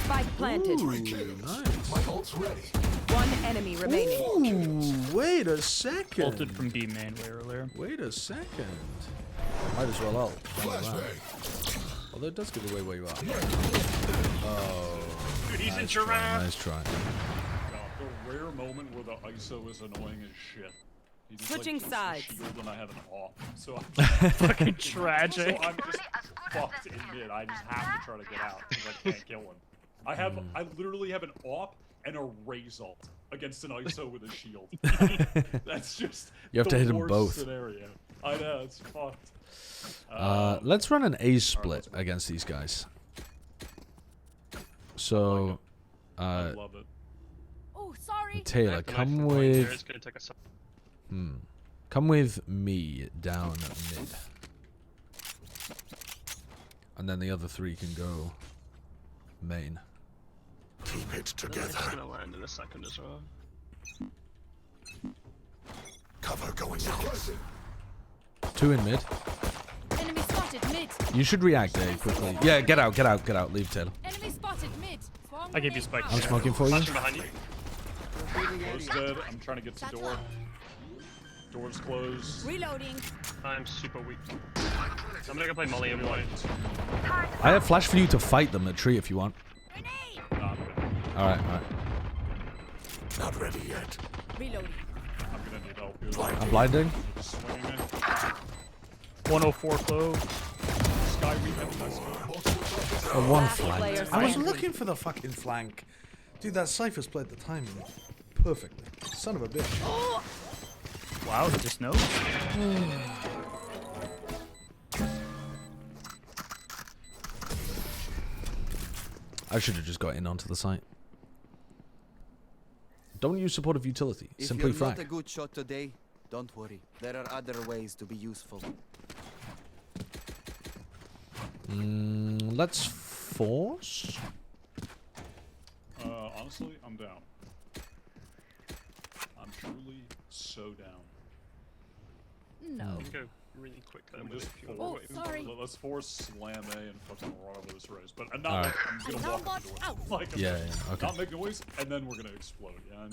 Spike planted. Nice. My ult's ready. One enemy remaining. Ooh, wait a second. Ulted from B main way earlier. Wait a second. Might as well ult. Although it does give away where you are. Oh. Dude, he's in Nice try, giraffe. nice try. God, the rare moment where the ISO is annoying as shit. He just, Switching like, sides. Shield and I have an off, so I'm Fucking tragic. So I'm just fucked in mid. I just have to try to get out because I can't kill him. I literally have an op and a raise ult against an ISO with a shield. That's just You have to hit 'em worst both. Scenario. I know, it's fucked. Let's run an A split against these guys. So, I love it. Oh, sorry. Taylor, come with. Come with me down mid. And then the other 3 can go main. Keep it It's together. gonna land in a second as well. Cover going out. 2 in mid. Enemy spotted mid. You should react, Dave, quickly. Yeah, get out, get out, get out. Leave Taylor. Enemy spotted mid. Swarm I gave you grenade spike. out. I'm smoking for you. Flashing behind you. Close dead. I'm trying to get to door. Doors closed. Reloading. I'm super weak. I'm gonna go play Molly and White. I have flash for you to fight them at tree if you want. Alright, alright. Not ready yet. Reloading. I'm gonna need help here. I'm blinding. Swinging in. 104 close. Sky rebound. Nice. One flank. I was looking for the fucking flank. Dude, that Cypher's played the timing perfectly. Son of a bitch. Wow, he just knows. I should have just got in onto the site. Don't use supportive utility. Simply If you're frag. not a good shot today, don't worry. There are other ways to be useful. Let's force. Honestly, I'm down. I'm truly so down. No. Go really quick then. Just Oh, sorry. Let's force slam A and fucking run over this race. But I'm not. I'm gonna walk into it. Like, I'm Yeah, gonna yeah, okay. Not make noise, and then we're gonna explode. You know what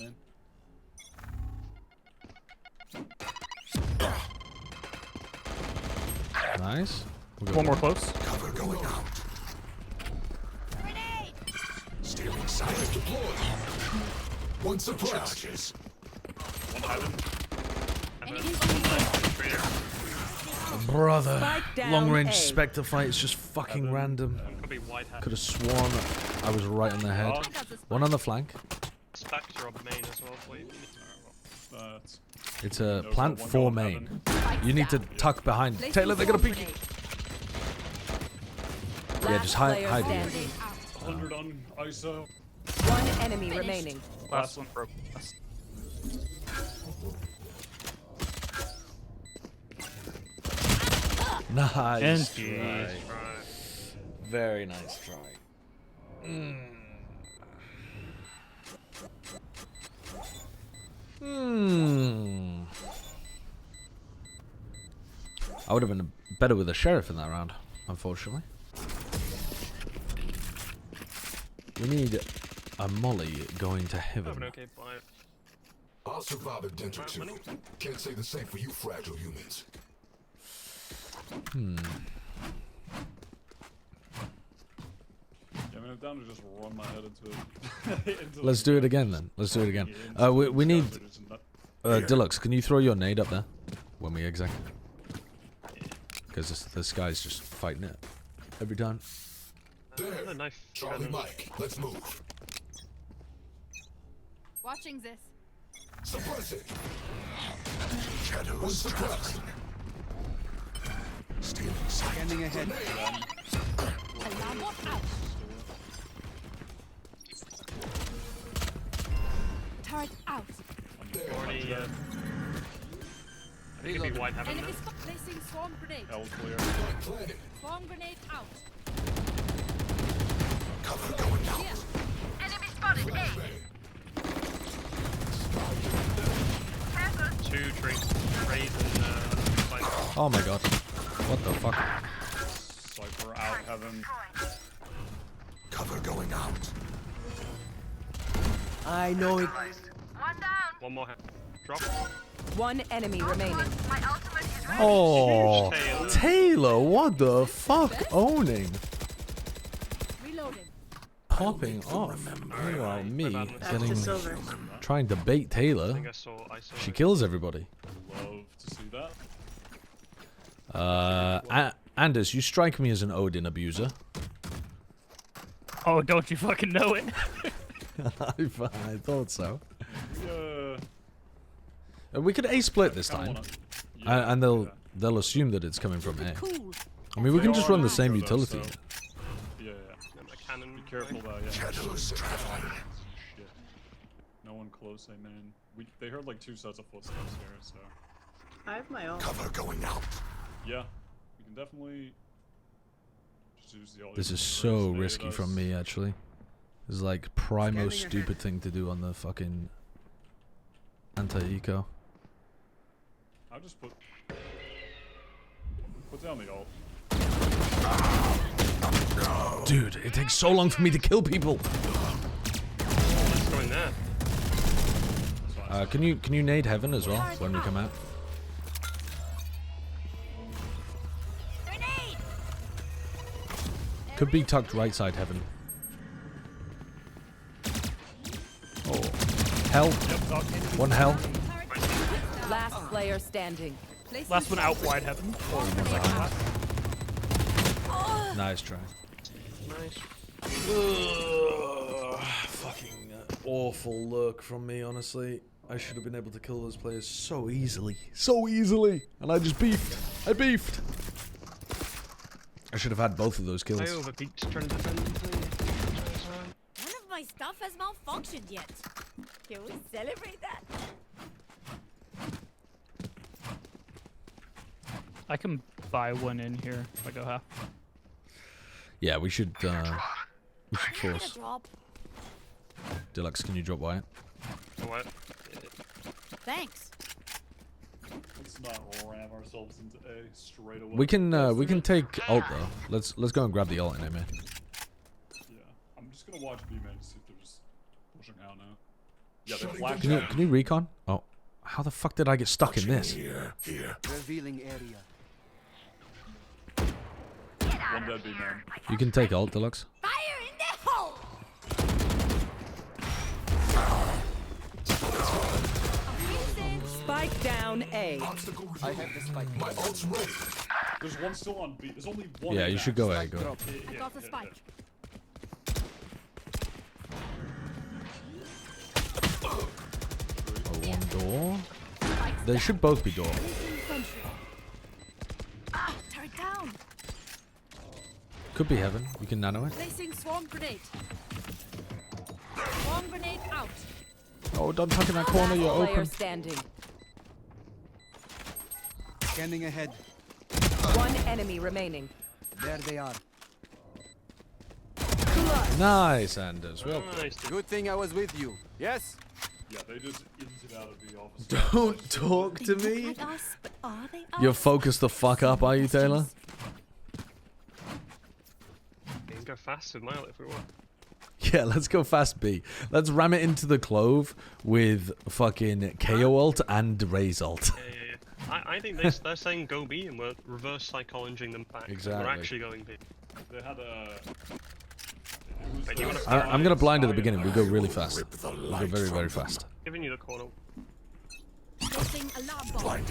I mean? Nice. One more close. Cover going out. Stealing silent deployed. One suppressed. One heaven. Brother. Spike down Long range A. Spectre fight is just fucking random. Could be White hat. Could have sworn I was right on the head. One on the flank. Spectre on main as well. Wait. It's a plant 4 main. You need to tuck behind. Taylor, they're gonna peek you. Yeah, just hide here. 100 on ISO. One enemy remaining. Last one broke. Nice And try. Very nice try. I would have been better with a sheriff in that round, unfortunately. We need a Molly going to heaven. Okay, buy it. I'll survive a dent or two. Can't say the same for you fragile humans. Yeah, I mean, I'm down to just run my head into it. Let's do it again then. Let's do it again. We need Deluxe. Can you throw your nade up there when we exec? Because this guy's just fighting it every time. There. Knife. Charlie Mike, let's move. Watching this. Suppress it. Shadows suppressed. Stealing Scanning ahead. Alarm bot out. Turret out. Already, I think it'd be White heaven now. Enemy spot placing swarm grenade. Hell clear. Swarm grenade out. Cover going out. Here. Enemy spotted. A. Two trades and Oh my god. What the fuck? Cypher out heaven. Cover going out. I know it. one more drop. One enemy remaining. Oh, Taylor, what the fuck? Owning. Reloading. Popping off. Meanwhile, me getting trying to bait Taylor. She kills everybody. Love to see that. Anders, you strike me as an Odin abuser. Oh, don't you fucking know it? I thought so. We could A split this time, and they'll assume that it's coming from A. I mean, we can just run the same utility. Yeah. Cannon. Be careful though. Yeah. Shadows traveling. Shit. No one close. Amen. They heard like 2 sets of footsteps here, so. I have my own. Cover going out. Yeah, we can definitely just use the This is so risky from me, actually. This is like primo stupid thing to do on the fucking anti-eco. I'll just put down the ult. Dude, it takes so long for me to kill people. Let's go in there. Can you nade heaven as well when we come out? Could be tucked right side heaven. Oh. Hell. One hell. Last player standing. Last one out wide heaven. Nice try. Nice. Fucking awful look from me, honestly. I should have been able to kill those players so easily. So easily! And I just beefed. I beefed. I should have had both of those kills. I overpeaked trying to defend. None of my stuff has malfunctioned yet. Can we celebrate that? I can buy one in here if I go half. Yeah, we should force. Deluxe, can you drop Wyatt? What? Thanks. Let's not ram ourselves into A straight away. We can take ult though. Let's go and grab the ult in A, man. Yeah, I'm just gonna watch B man to see if they're just pushing out now. Yeah, they're flashing. Can you recon? Oh, how the fuck did I get stuck in this? Here. Revealing area. One dead B man. You can take ult, Deluxe. Fire in the hole! Spike down A. I have the spike. My ult's ready. There's one still on B. There's only one. Yeah, in you back. should go A. Go. Got the spike. Oh, one door. They should both be door. Ah, tear it down. Could be heaven. You can nano it. Placing swarm grenade. Swarm grenade out. Oh, don't tuck in that corner. You're Player open. standing. Scanning ahead. One enemy remaining. There they are. Nice, Anders. Well, Good thing I was with you. Yes? Yeah, they just inted out of the office. don't talk to me. At us, but are they us? You're focused the fuck up, are you, Taylor? We can go fast with my ult if we want. Yeah, let's go fast B. Let's ram it into the clove with fucking KO ult and Raze ult. Yeah. I think they're saying go B and we're reverse psychologing them back. Exactly. We're actually going B. They had a. I'm gonna blind at the beginning. We go really fast. We go very, very fast. Giving you the corner. Placing alarm bomb.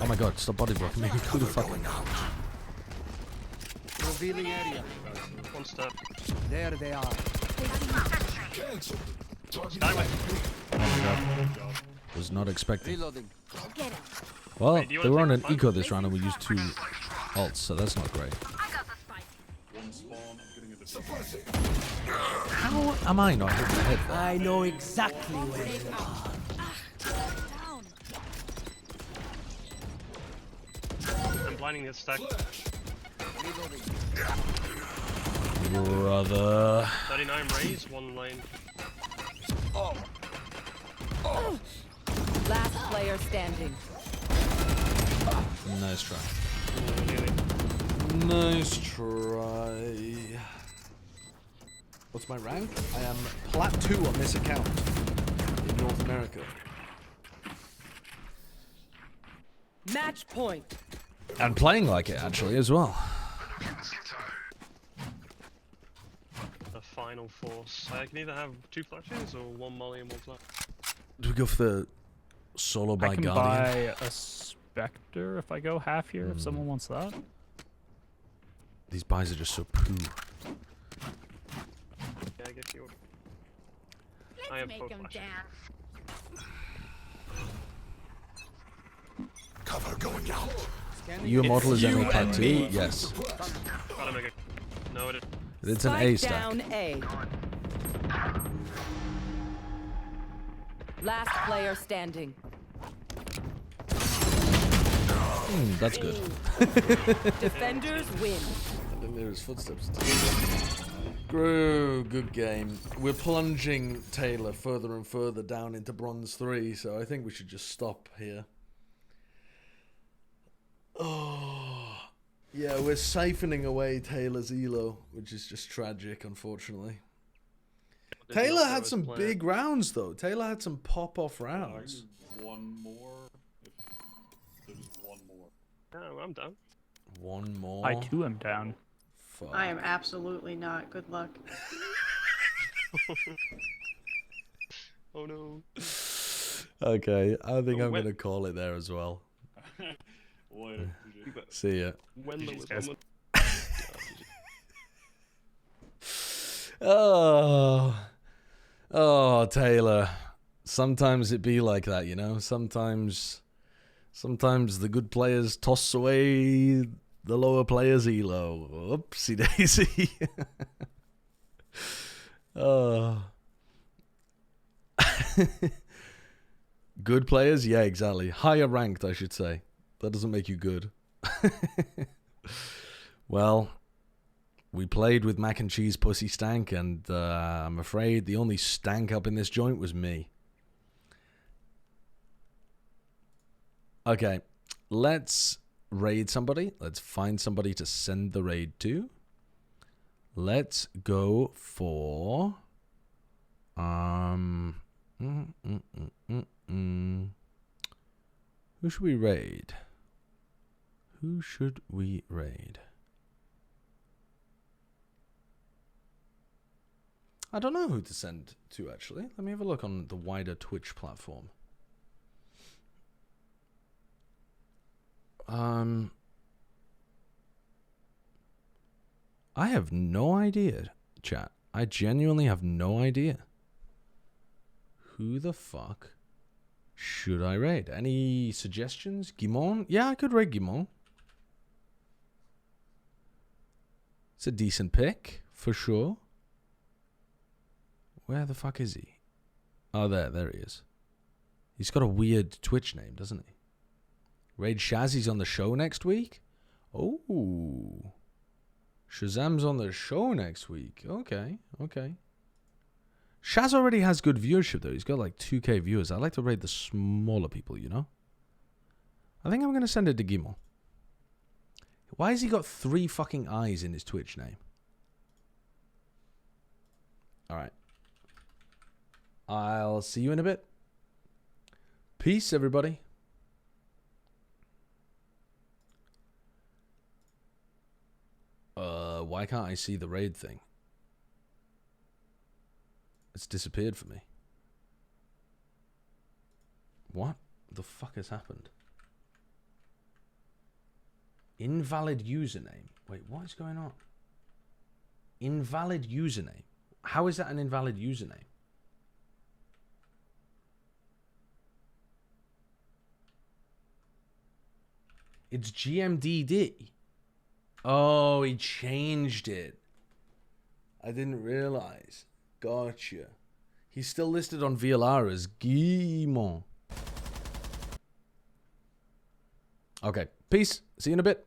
Oh my god, stop body blocking me. Who the fuck? Revealing area. One step. There they are. Was not expecting. Reloading. Well, Wait, do you they wanna were on take an a eco this round and we used 2 ults, so that's not great. One spawn. I'm getting into. How am I not hitting the head? I know exactly where you are. I'm blinding this stack. Brother. 39 raise, 1 lane. Last player standing. Nice try. Nice try. What's my rank? I am plat 2 on this account in North America. Match point. And playing like it actually as well. The final force. I can either have 2 flashes or 1 molly and 1 flash. Do we go for the solo by I can Guardian? buy a Spectre if I go half here, if someone wants that. These buys are just so poo. Yeah, I guess you would. I have 4 flashes. Cover going out. Your model is only plat 2? Yes. Gotta make it. No, it is. It's an A stack. Down A. Last player standing. That's good. Defenders win. I think there is footsteps. Good game. We're plunging Taylor further and further down into bronze 3, so I think we should just stop here. Oh, yeah, we're siphoning away Taylor's elo, which is just tragic, unfortunately. Taylor had some big rounds, though. Taylor had some pop-off rounds. One more. If there's one more. No, I'm done. One more. I too am down. Fuck. I am absolutely not. Good luck. Oh no. Okay, I think I'm gonna call it there as well. Later. See ya. Oh, Taylor. Sometimes it be like that, you know. Sometimes the good players toss away the lower players' elo. Oopsie daisy. Oh. Good players? Yeah, exactly. Higher ranked, I should say. That doesn't make you good. Well, we played with mac and cheese pussy stank, and I'm afraid the only stank up in this joint was me. Okay, let's raid somebody. Let's find somebody to send the raid to. Let's go for... Who should we raid? Who should we raid? I don't know who to send to, actually. Let me have a look on the wider Twitch platform. I have no idea, chat. I genuinely have no idea. Who the fuck should I raid? Any suggestions? Guimon? Yeah, I could raid Guimon. It's a decent pick, for sure. Where the fuck is he? Oh, there he is. He's got a weird Twitch name, doesn't he? Raid Shazzy's on the show next week? Oh. Shazam's on the show next week. Okay, okay. Shaz already has good viewership, though. He's got like 2K viewers. I like to raid the smaller people, you know? I think I'm going to send it to Gimo. Why has he got 3 fucking eyes in his Twitch name? Alright. I'll see you in a bit. Peace, everybody. Why can't I see the raid thing? It's disappeared for me. What the fuck has happened? Invalid username. Wait, what is going on? Invalid username. How is that an invalid username? It's GMDD. Oh, he changed it. I didn't realize. Gotcha. He's still listed on VLR as Guimon. Okay, peace. See you in a bit.